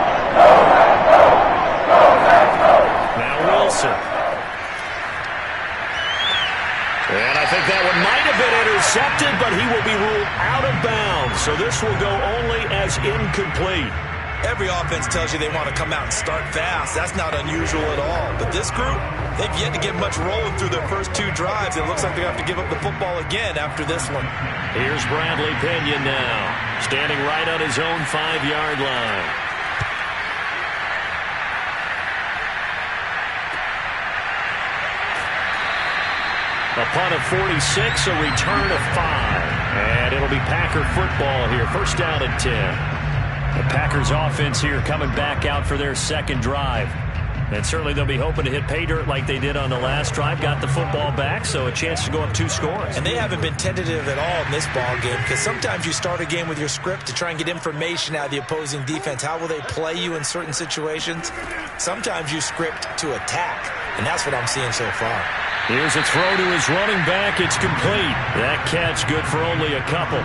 Now Wilson. And I think that one might have been intercepted, but he will be ruled out of bounds. So this will go only as incomplete.
Every offense tells you they want to come out and start fast. That's not unusual at all. But this group, they've yet to get much rolling through their first 2 drives. It looks like they have to give up the football again after this one.
Here's Bradley Pinion now, standing right on his own 5-yard line. A punt of 46, a return of 5. And it'll be Packer football here. First down and 10. The Packers offense here coming back out for their second drive. And certainly they'll be hoping to hit pay dirt like they did on the last drive. Got the football back, so a chance to go up 2 scores.
And they haven't been tentative at all in this ball game, because sometimes you start a game with your script to try and get information out of the opposing defense. How will they play you in certain situations? Sometimes you script to attack, and that's what I'm seeing so far.
Here's a throw to his running back. It's complete. That catch good for only a couple.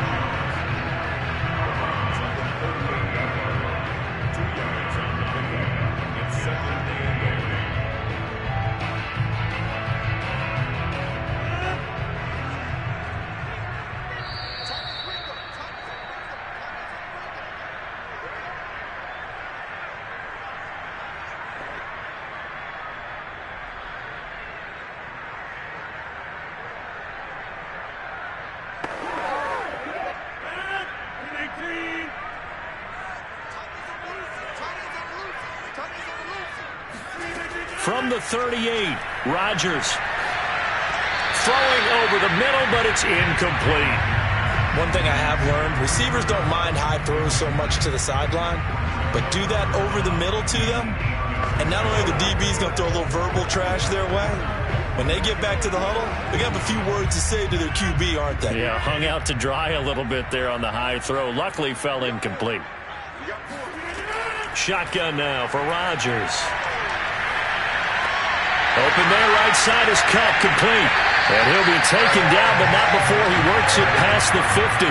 From the 38, Rodgers throwing over the middle, but it's incomplete.
One thing I have learned, receivers don't mind high throws so much to the sideline, but do that over the middle to them, and not only the DB's going to throw a little verbal trash their way, when they get back to the huddle, they have a few words to say to their QB, aren't they?
Yeah, hung out to dry a little bit there on the high throw. Luckily fell incomplete. Shotgun now for Rodgers. Open there, right side is cut, complete. And he'll be taken down, but not before he works it past the 50.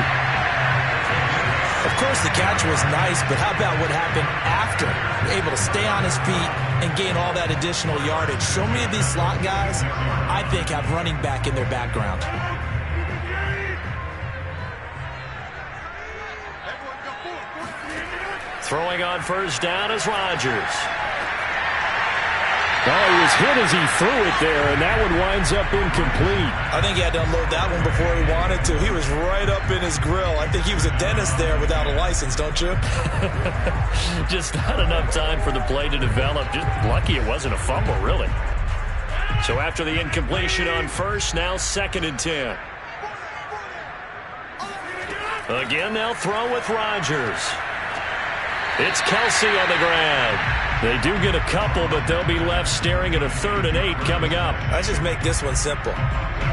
Of course, the catch was nice, but how about what happened after? Able to stay on his feet and gain all that additional yardage. So many of these slot guys, I think, have running back in their background.
Throwing on first down is Rodgers. Oh, he was hit as he threw it there, and that one winds up incomplete.
I think he had to unload that one before he wanted to. He was right up in his grill. I think he was a dentist there without a license, don't you?
Just not enough time for the play to develop. Just lucky it wasn't a fumble, really. So after the incompletion on first, now 2nd and 10. Again, they'll throw with Rodgers. It's Kelsey on the ground. They do get a couple, but they'll be left staring at a 3rd and 8 coming up.
Let's just make this one simple.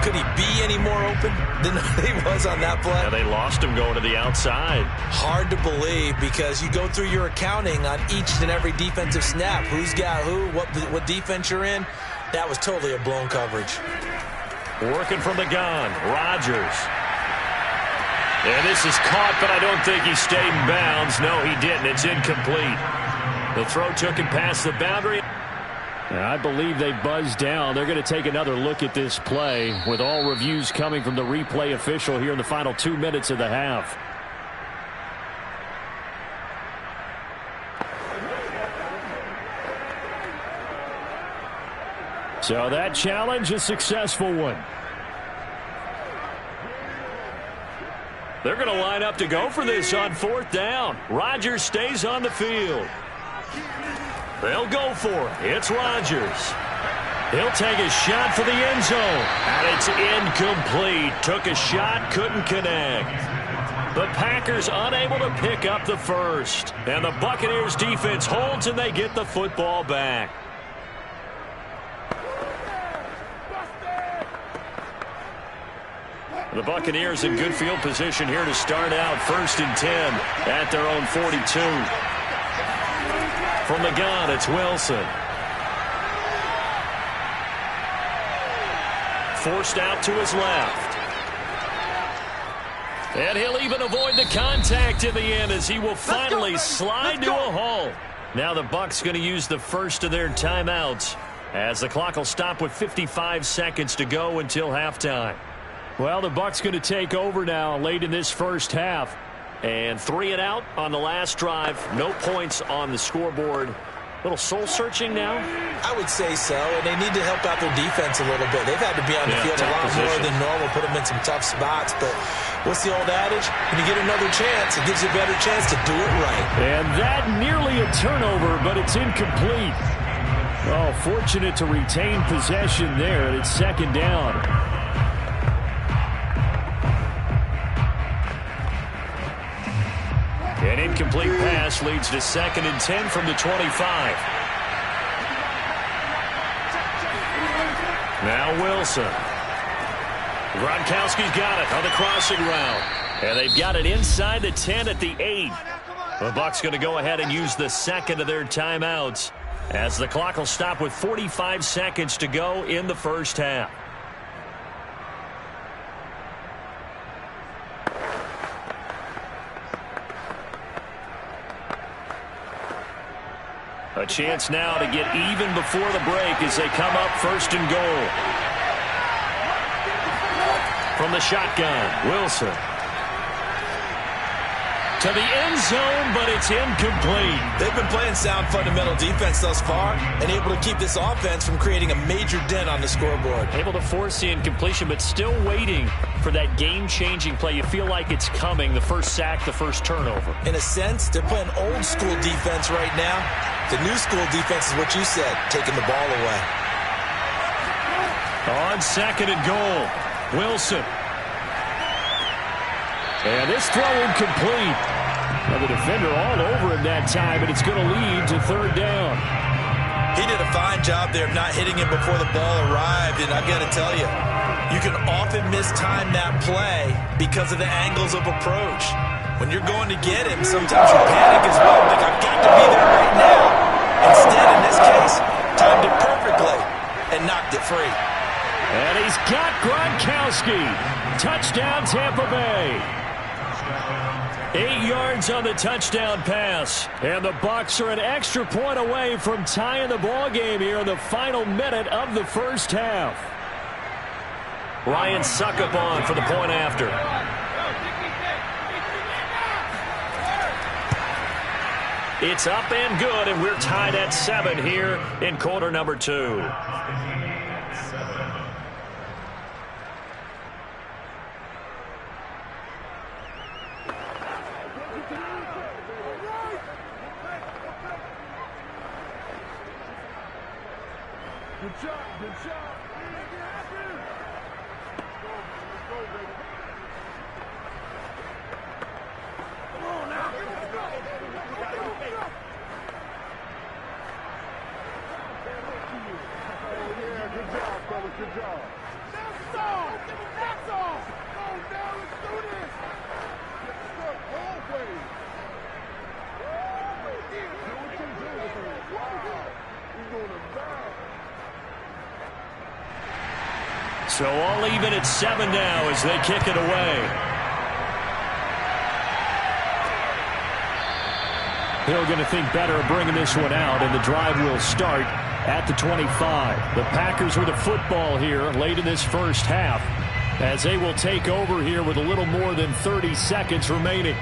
Could he be any more open than he was on that play?
Yeah, they lost him going to the outside.
Hard to believe, because you go through your accounting on each and every defensive snap. Who's got who, what defense you're in. That was totally a blown coverage.
Working from the gun, Rodgers. And this is caught, but I don't think he stayed in bounds. No, he didn't. It's incomplete. The throw took him past the boundary. I believe they buzzed down. They're going to take another look at this play, with all reviews coming from the replay official here in the final 2 minutes of the half. So that challenge, a successful one. They're going to line up to go for this on 4th down. Rodgers stays on the field. They'll go for it. It's Rodgers. He'll take a shot for the end zone. And it's incomplete. Took a shot, couldn't connect. The Packers unable to pick up the first. And the Buccaneers defense holds, and they get the football back. The Buccaneers in good field position here to start out. 1st and 10 at their own 42. From the gun, it's Wilson. Forced out to his left. And he'll even avoid the contact in the end as he will finally slide to a halt. Now the Bucs going to use the first of their timeouts as the clock will stop with 55 seconds to go until halftime. Well, the Bucs going to take over now late in this first half. And 3 and out on the last drive. No points on the scoreboard. Little soul-searching now?
I would say so, and they need to help out their defense a little bit. They've had to be on the field a lot more than normal, put them in some tough spots. But what's the old adage? When you get another chance, it gives you a better chance to do it right.
And that nearly a turnover, but it's incomplete. Oh, fortunate to retain possession there. It's second down. An incomplete pass leads to 2nd and 10 from the 25. Now Wilson. Gronkowski's got it on the crossing route. And they've got it inside the 10 at the 8. The Bucs going to go ahead and use the second of their timeouts as the clock will stop with 45 seconds to go in the first half. A chance now to get even before the break as they come up 1st and goal. From the shotgun, Wilson. To the end zone, but it's incomplete.
They've been playing sound fundamental defense thus far and able to keep this offense from creating a major dent on the scoreboard.
Able to force the incompletion, but still waiting for that game-changing play. You feel like it's coming, the first sack, the first turnover.
In a sense, they're playing old-school defense right now. The new-school defense is what you said, taking the ball away.
On 2nd and goal, Wilson. And this throw incomplete. And the defender all over him that time, and it's going to lead to 3rd down.
He did a fine job there of not hitting him before the ball arrived, and I've got to tell you, you can often mistime that play because of the angles of approach. When you're going to get him, sometimes you panic as well. Like, I've got to be there right now. Instead, in this case, timed it perfectly and knocked it free.
And he's got Gronkowski. Touchdown, Tampa Bay. 8 yards on the touchdown pass. And the Bucs are an extra point away from tying the ball game here in the final minute of the first half. Ryan Suckup on for the point after. It's up and good, and we're tied at 7 here in quarter number 2.
Good job, good job. Come on now. Yeah, good job, fellas, good job. That's all. That's all. Go down, let's do this. Let's go always. Do what you do. Wow. We're going to bounce.
So all even at 7 now as they kick it away. Hill going to think better of bringing this one out, and the drive will start at the 25. The Packers with the football here late in this first half as they will take over here with a little more than 30 seconds remaining.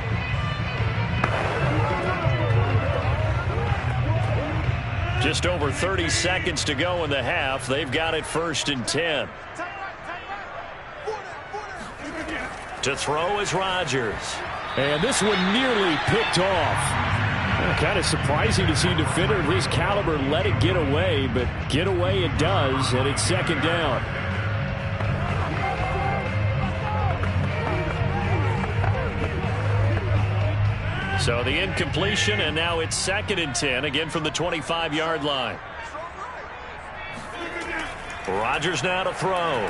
Just over 30 seconds to go in the half. They've got it 1st and 10. To throw is Rodgers. And this one nearly picked off. Well, kind of surprising to see a defender of his caliber let it get away, but get away it does, and it's 2nd down. So the incompletion, and now it's 2nd and 10, again from the 25-yard line. Rodgers now to throw.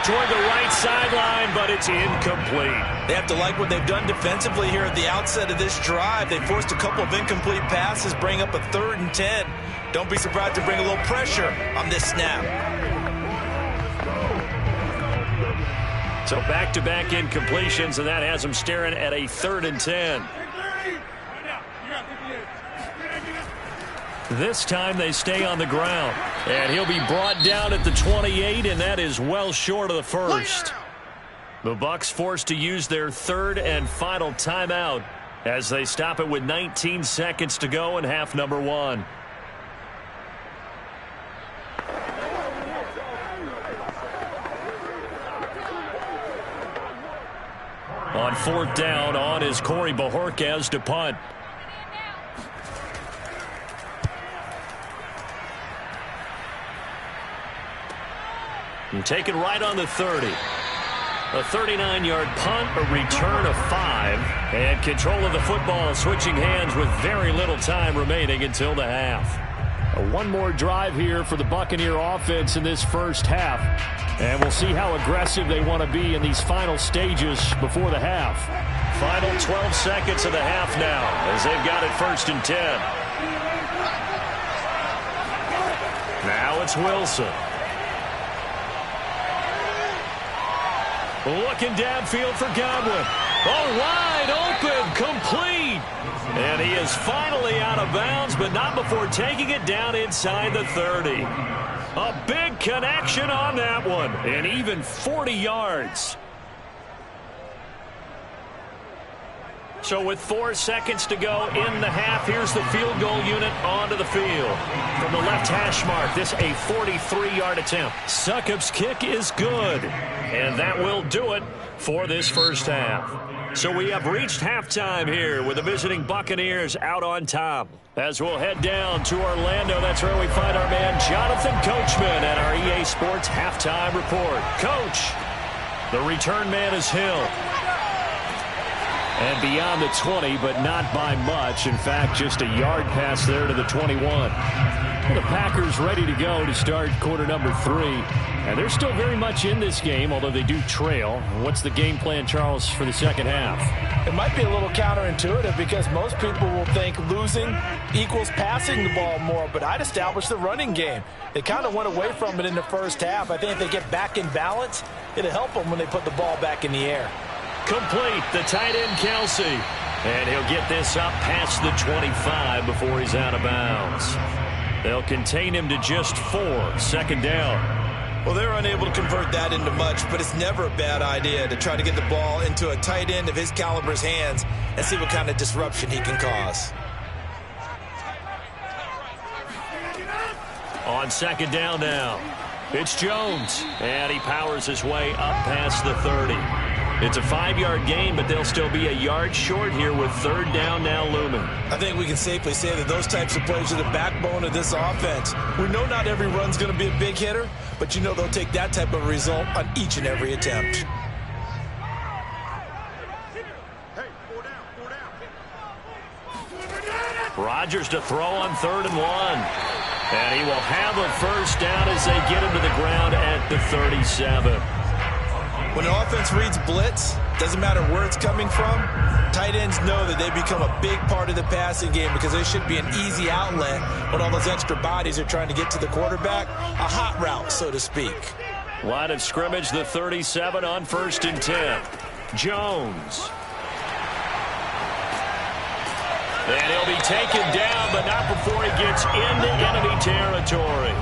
Toward the right sideline, but it's incomplete.
They have to like what they've done defensively here at the outset of this drive. They forced a couple of incomplete passes, bring up a 3rd and 10. Don't be surprised to bring a little pressure on this snap.
So back-to-back incompletions, and that has him staring at a 3rd and 10. This time they stay on the ground. And he'll be brought down at the 28, and that is well short of the first. The Bucs forced to use their 3rd and final timeout as they stop it with 19 seconds to go in half number 1. On 4th down, on is Corey Bojorquez to punt. And taken right on the 30. A 39-yard punt, a return of 5, and control of the football switching hands with very little time remaining until the half. One more drive here for the Buccaneer offense in this first half. And we'll see how aggressive they want to be in these final stages before the half. Final 12 seconds of the half now as they've got it 1st and 10. Now it's Wilson. Looking downfield for Godwin. Oh, wide open, complete. And he is finally out of bounds, but not before taking it down inside the 30. A big connection on that one, and even 40 yards. So with 4 seconds to go in the half, here's the field goal unit onto the field. From the left hash mark, this a 43-yard attempt. Succop's kick is good, and that will do it for this first half. So we have reached halftime here with the visiting Buccaneers out on top. As we'll head down to Orlando, that's where we find our man Jonathan Coachman at our EA Sports Halftime Report. Coach, the return man is Hill. And beyond the 20, but not by much. In fact, just a yard pass there to the 21. The Packers ready to go to start quarter number 3. And they're still very much in this game, although they do trail. What's the game plan, Charles, for the second half?
It might be a little counterintuitive because most people will think losing equals passing the ball more, but I'd establish the running game. They kind of went away from it in the first half. I think if they get back in balance, it'll help them when they put the ball back in the air. Complete, the tight end Kelsey. And he'll get this up past the 25 before he's out of bounds. They'll contain him to just 4, 2nd down.
Well, they're unable to convert that into much, but it's never a bad idea to try to get the ball into a tight end of his caliber's hands and see what kind of disruption he can cause.
On 2nd down now, it's Jones, and he powers his way up past the 30. It's a 5-yard gain, but they'll still be a yard short here with 3rd down now looming.
I think we can safely say that those types of plays are the backbone of this offense. We know not every run's going to be a big hitter, but you know they'll take that type of result on each and every attempt.
Rodgers to throw on 3rd and 1. And he will have a first down as they get him to the ground at the 37.
When an offense reads blitz, doesn't matter where it's coming from, tight ends know that they become a big part of the passing game because they should be an easy outlet when all those extra bodies are trying to get to the quarterback. A hot route, so to speak.
Line of scrimmage, the 37 on 1st and 10. Jones. And he'll be taken down, but not before he gets into enemy territory.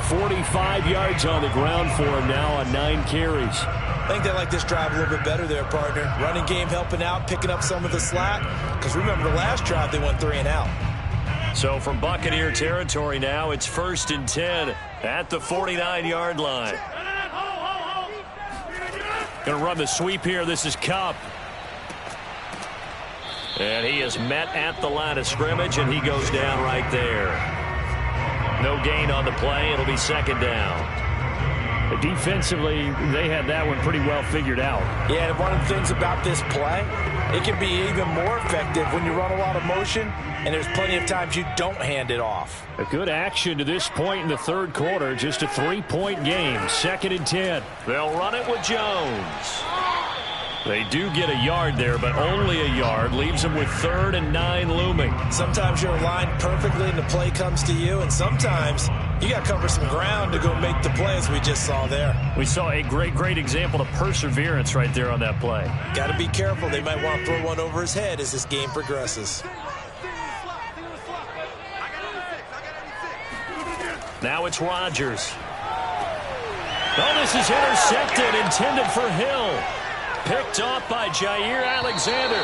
45 yards on the ground for him now on 9 carries.
I think they like this drive a little bit better there, partner. Running game helping out, picking up some of the slack. Because remember the last drive, they went 3 and out.
So from Buccaneer territory now, it's 1st and 10 at the 49-yard line. Going to run the sweep here. This is Kupp. And he is met at the line of scrimmage, and he goes down right there. No gain on the play. It'll be 2nd down. Defensively, they had that one pretty well figured out.
Yeah, and one of the things about this play, it can be even more effective when you run a lot of motion, and there's plenty of times you don't hand it off.
A good action to this point in the 3rd quarter. Just a 3-point game. 2nd and 10. They'll run it with Jones. They do get a yard there, but only a yard. Leaves them with 3rd and 9 looming.
Sometimes you're aligned perfectly and the play comes to you, and sometimes you got to cover some ground to go make the play, as we just saw there.
We saw a great example of perseverance right there on that play.
Got to be careful. They might want to throw one over his head as this game progresses.
Now it's Rodgers. Oh, this is intercepted, intended for Hill. Picked off by Jair Alexander.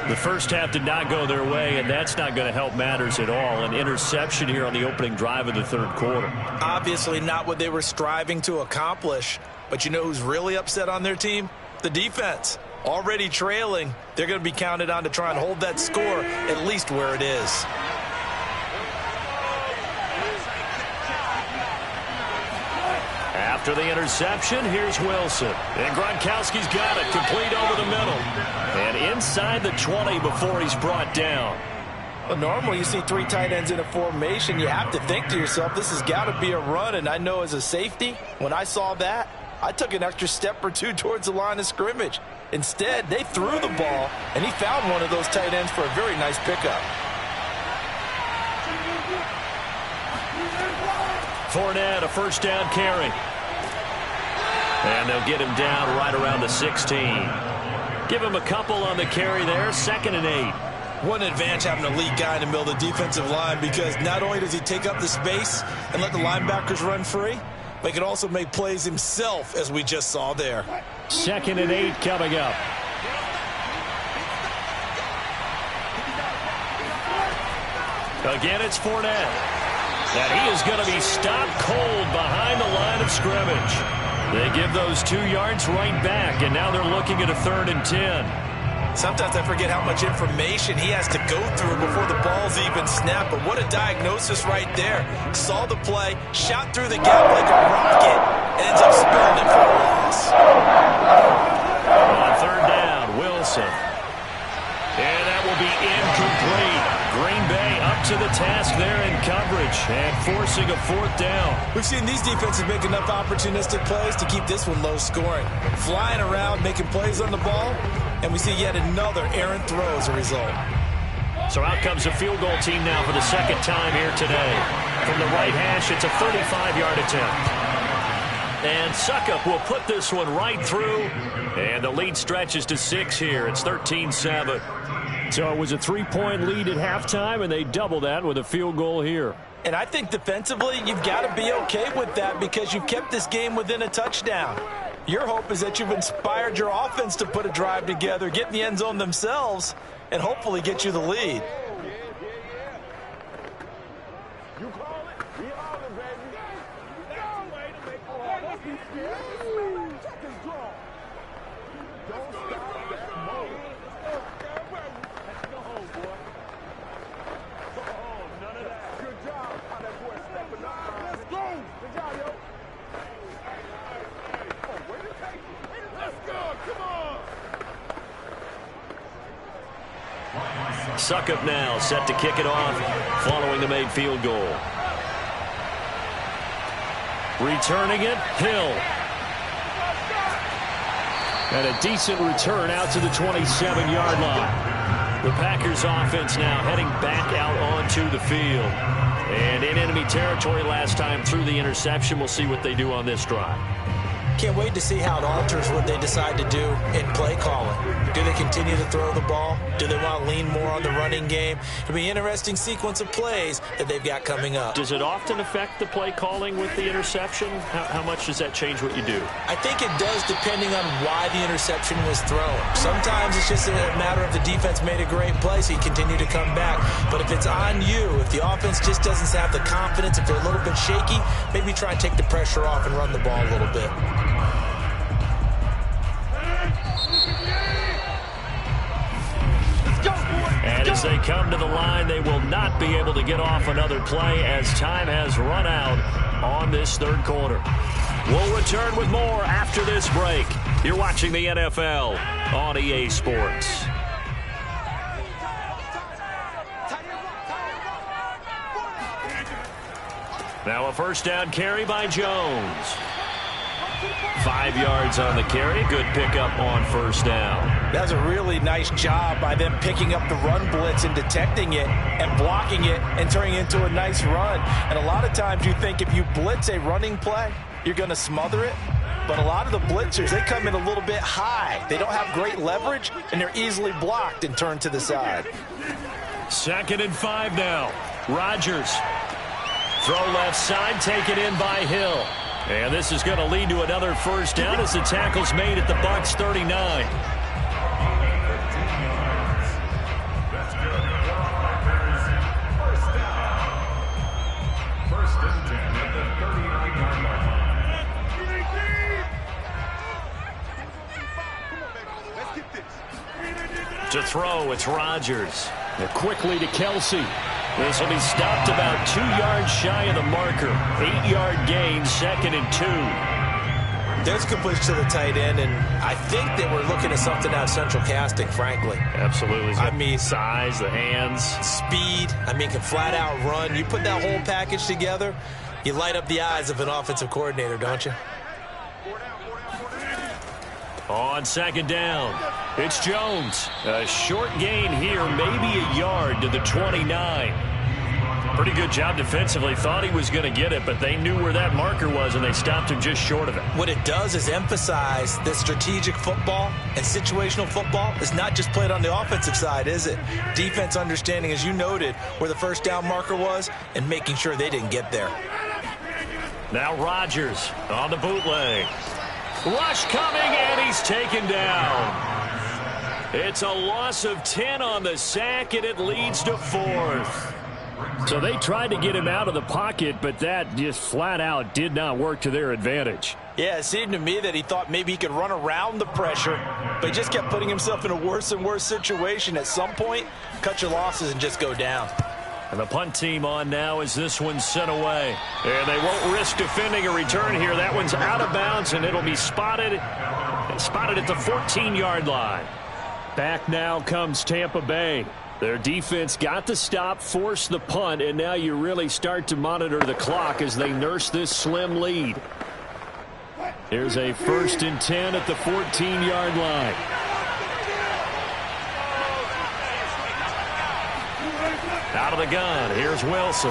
The first half did not go their way, and that's not going to help matters at all. An interception here on the opening drive of the 3rd quarter.
Obviously not what they were striving to accomplish. But you know who's really upset on their team? The defense. Already trailing. They're going to be counted on to try and hold that score at least where it is.
After the interception, here's Wilson. And Gronkowski's got it, complete over the middle. And inside the 20 before he's brought down.
Well, normally you see 3 tight ends in a formation. You have to think to yourself, this has got to be a run. And I know as a safety, when I saw that, I took an extra step or 2 towards the line of scrimmage. Instead, they threw the ball, and he found one of those tight ends for a very nice pickup.
Fournette, a first down carry. And they'll get him down right around the 16. Give him a couple on the carry there. 2nd and 8.
What an advantage having a lead guy in the middle of the defensive line, because not only does he take up the space and let the linebackers run free, but he can also make plays himself, as we just saw there.
2nd and 8 coming up. Again, it's Fournette. And he is going to be stopped cold behind the line of scrimmage. They give those 2 yards right back, and now they're looking at a 3rd and 10.
Sometimes I forget how much information he has to go through before the ball's even snapped, but what a diagnosis right there. Saw the play, shot through the gap like a rocket, and ends up spilling it for a loss.
On 3rd down, Wilson. And that will be incomplete. Green Bay up to the task there in coverage and forcing a 4th down.
We've seen these defenses make enough opportunistic plays to keep this one low scoring. Flying around, making plays on the ball, and we see yet another errant throw as a result.
So out comes a field goal team now for the 2nd time here today. From the right hash, it's a 35-yard attempt. And Suckup will put this one right through, and the lead stretches to 6 here. It's 13-7. So it was a 3-point lead at halftime, and they double that with a field goal here.
And I think defensively, you've got to be okay with that because you've kept this game within a touchdown. Your hope is that you've inspired your offense to put a drive together, get in the end zone themselves, and hopefully get you the lead.
You call it, we all it, baby. That's the way to make it. Don't be scared. Check his draw. Don't stop that mode. Let's go home, boy. Oh, none of that. Good job. How that boy stepping up. Let's go. Good job, yo. Oh, way to take it. Let's go. Come on.
Suckup now set to kick it off following the made field goal. Returning it, Hill. And a decent return out to the 27-yard line. The Packers offense now heading back out onto the field. And in enemy territory last time through the interception. We'll see what they do on this drive.
Can't wait to see how it alters what they decide to do in play calling. Do they continue to throw the ball? Do they want to lean more on the running game? It'll be an interesting sequence of plays that they've got coming up.
Does it often affect the play calling with the interception? How much does that change what you do?
I think it does depending on why the interception was thrown. Sometimes it's just a matter of the defense made a great play, so you continue to come back. But if it's on you, if the offense just doesn't have the confidence, if they're a little bit shaky, maybe try and take the pressure off and run the ball a little bit.
And as they come to the line, they will not be able to get off another play as time has run out on this third quarter. We'll return with more after this break. You're watching the NFL on EA Sports. Now a first down carry by Jones. 5 yards on the carry. Good pickup on first down.
That was a really nice job by them picking up the run blitz and detecting it and blocking it and turning it into a nice run. And a lot of times you think if you blitz a running play, you're going to smother it. But a lot of the blitzers, they come in a little bit high. They don't have great leverage, and they're easily blocked and turned to the side.
2nd and 5 now. Rodgers. Throw left side, taken in by Hill. And this is going to lead to another first down as the tackle's made at the Bucs 39.
That's good. First down. 1st and 10 at the 39-yard line.
To throw, it's Rodgers. And quickly to Kelsey. This will be stopped about 2 yards shy of the marker. 8-yard gain, 2nd and 2.
There's a completion to the tight end, and I think that we're looking at something out of central casting, frankly.
Absolutely.
I mean,
size, the hands.
Speed. I mean, can flat out run. You put that whole package together, you light up the eyes of an offensive coordinator, don't you?
On 2nd down, it's Jones. A short gain here, maybe a yard to the 29. Pretty good job defensively. Thought he was going to get it, but they knew where that marker was, and they stopped him just short of it.
What it does is emphasize that strategic football and situational football is not just played on the offensive side, is it? Defense understanding, as you noted, where the first down marker was and making sure they didn't get there.
Now Rodgers on the bootleg. Rush coming, and he's taken down. It's a loss of 10 on the sack, and it leads to 4th. So they tried to get him out of the pocket, but that just flat out did not work to their advantage.
Yeah, it seemed to me that he thought maybe he could run around the pressure, but he just kept putting himself in a worse and worse situation. At some point, cut your losses and just go down.
And the punt team on now as this one's sent away. And they won't risk defending a return here. That one's out of bounds, and it'll be spotted at the 14-yard line. Back now comes Tampa Bay. Their defense got the stop, forced the punt, and now you really start to monitor the clock as they nurse this slim lead. Here's a 1st and 10 at the 14-yard line. Out of the gun, here's Wilson.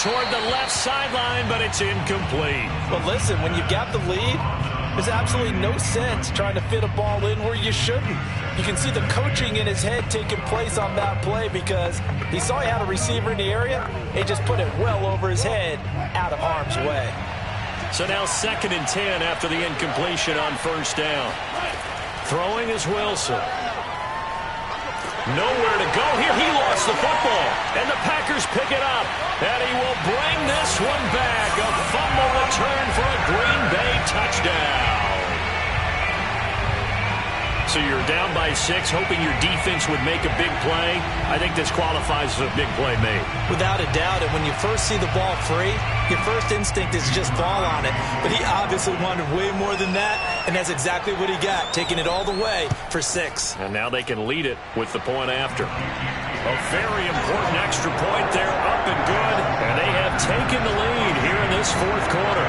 Toward the left sideline, but it's incomplete.
But listen, when you've got the lead, there's absolutely no sense trying to fit a ball in where you shouldn't. You can see the coaching in his head taking place on that play because he saw he had a receiver in the area. He just put it well over his head, out of harm's way.
So now 2nd and 10 after the incompletion on first down. Throwing is Wilson. Nowhere to go here. He lost the football, and the Packers pick it up, and he will bring this one back. A fumble return for a Green Bay touchdown. So you're down by 6, hoping your defense would make a big play. I think this qualifies as a big play made.
Without a doubt, and when you first see the ball free, your first instinct is just fall on it. But he obviously wanted way more than that, and that's exactly what he got, taking it all the way for 6.
And now they can lead it with the point after. A very important extra point there, up and good. And they have taken the lead here in this 4th quarter.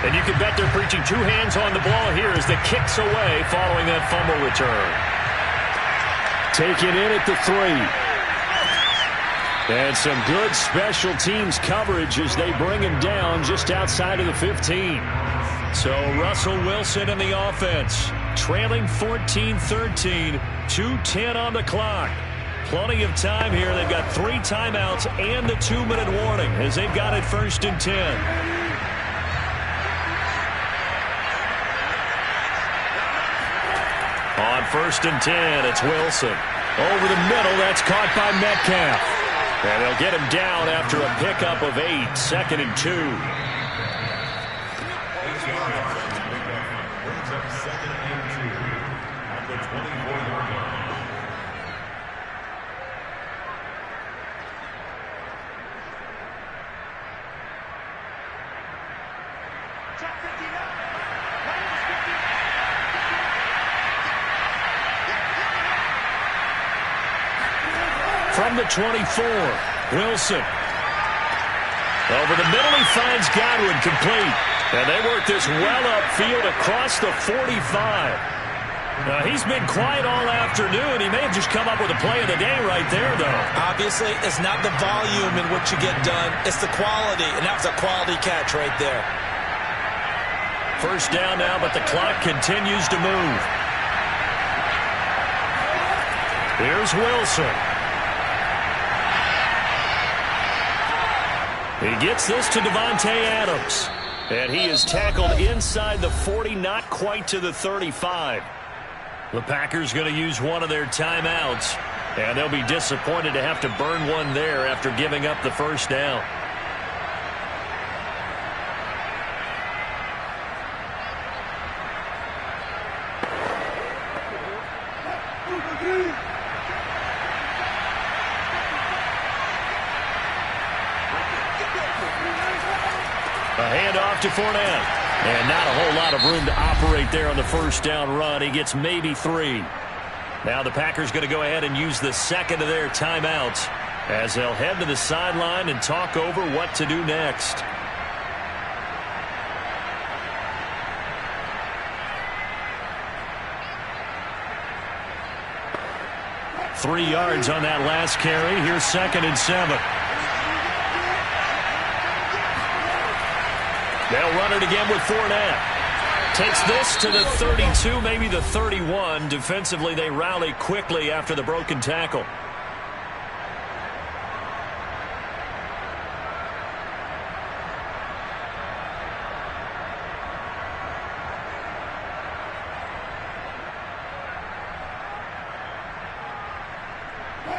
And you can bet they're preaching 2 hands on the ball here as the kick's away following that fumble return. Taken in at the 3. And some good special teams coverage as they bring him down just outside of the 15. So Russell Wilson in the offense, trailing 14-13, 2:10 on the clock. Plenty of time here. They've got 3 timeouts and the 2-minute warning as they've got it 1st and 10. On 1st and 10, it's Wilson. Over the middle, that's caught by Metcalf. And they'll get him down after a pickup of 8, 2nd and 2.
Brings up 2nd and 2 at the 24-yard line.
From the 24, Wilson. Over the middle, he finds Godwin complete. And they work this well upfield across the 45. He's been quiet all afternoon. He may have just come up with a play of the day right there, though.
Obviously, it's not the volume in which you get done. It's the quality, and that was a quality catch right there.
First down now, but the clock continues to move. Here's Wilson. He gets this to Devontae Adams. And he is tackled inside the 40, not quite to the 35. The Packers going to use one of their timeouts. And they'll be disappointed to have to burn one there after giving up the first down. A handoff to Fournette. And not a whole lot of room to operate there on the first down run. He gets maybe 3. Now the Packers going to go ahead and use the second of their timeouts as they'll head to the sideline and talk over what to do next. Three yards on that last carry. Here's 2nd and 7. They'll run it again with Fournette. Takes this to the 32, maybe the 31. Defensively, they rally quickly after the broken tackle.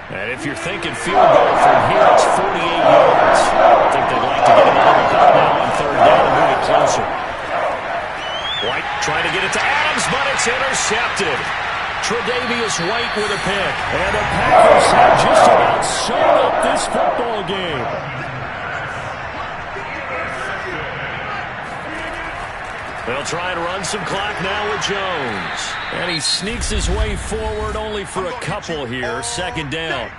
And if you're thinking field goal from here, it's 48 yards. I think they'd like to get him a little help now on 3rd down and move it closer. White trying to get it to Adams, but it's intercepted. Tre'Davious White with a pick. And the Packers have just about sewn up this football game. They'll try and run some clock now with Jones. And he sneaks his way forward only for a couple here. 2nd down.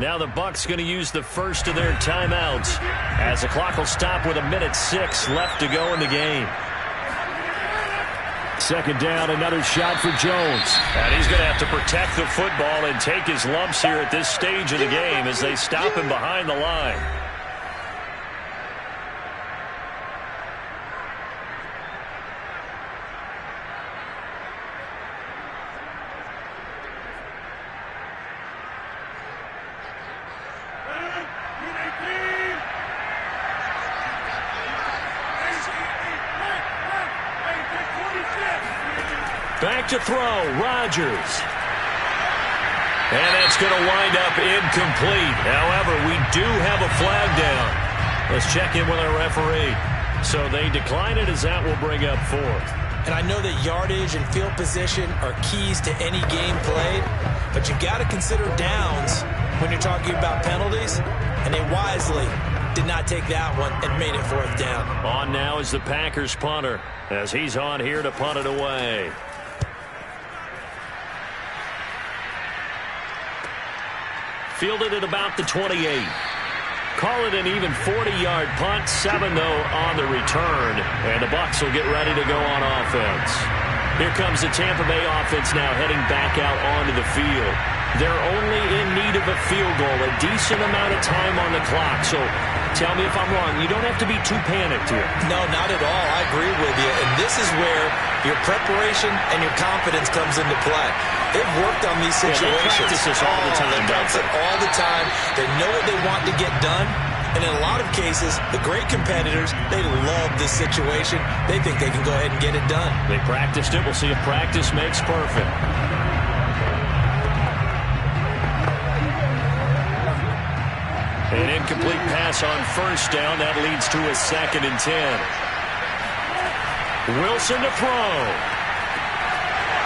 Now the Bucs going to use the first of their timeouts as the clock will stop with 1:06 left to go in the game. 2nd down, another shot for Jones. And he's going to have to protect the football and take his lumps here at this stage of the game as they stop him behind the line. Back to throw, Rodgers. And that's going to wind up incomplete. However, we do have a flag down. Let's check in with our referee. So they decline it as that will bring up 4th.
And I know that yardage and field position are keys to any game played, but you got to consider downs when you're talking about penalties, and they wisely did not take that one and made it 4th down.
On now is the Packers punter as he's on here to punt it away. Fielded at about the 28. Call it an even 40-yard punt. 7, though, on the return. And the Bucs will get ready to go on offense. Here comes the Tampa Bay offense now heading back out onto the field. They're only in need of a field goal, a decent amount of time on the clock. So tell me if I'm wrong. You don't have to be too panicked here.
No, not at all. I agree with you. And this is where your preparation and your confidence comes into play. They've worked on these situations.
They practice this all the time.
They practice it all the time. They know what they want to get done, And in a lot of cases, the great competitors, they love this situation. They think they can go ahead and get it done.
They practiced it. We'll see if practice makes perfect. An incomplete pass on first down. That leads to a 2nd and 10. Wilson to throw.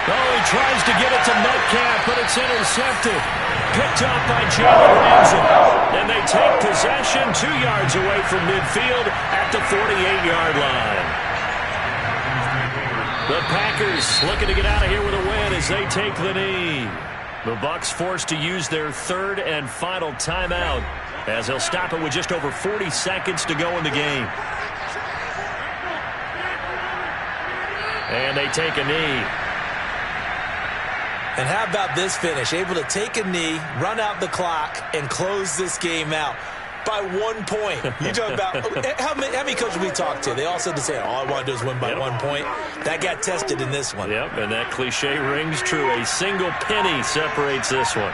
Oh, he tries to get it to Metcalf, but it's intercepted. Picked up by Jalen Ramsey. And they take possession 2 yards away from midfield at the 48-yard line. The Packers looking to get out of here with a win as they take the knee. The Bucs forced to use their 3rd and final timeout as they'll stop it with just over 40 seconds to go in the game. And they take a knee.
And how about this finish? Able to take a knee, run out the clock, and close this game out by 1 point. You talk about how many coaches we talked to? They all said the same. All I want to do is win by 1 point. That got tested in this one.
Yep, and that cliche rings true. A single penny separates this one.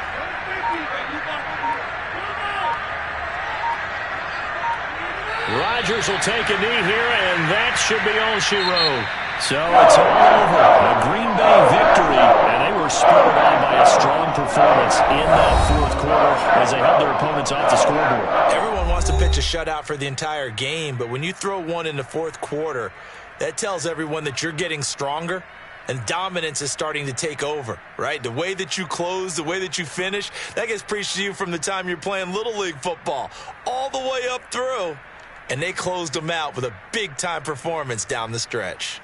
Rodgers will take a knee here, and that should be all she wrote. So it's all over. A Green Bay victory, and they were spurred on by a strong performance in that 4th quarter as they held their opponents off the scoreboard.
Everyone wants to pitch a shutout for the entire game, but when you throw one in the 4th quarter, that tells everyone that you're getting stronger and dominance is starting to take over, right? The way that you close, the way that you finish, that gets preached to you from the time you're playing Little League football all the way up through. And they closed them out with a big-time performance down the stretch.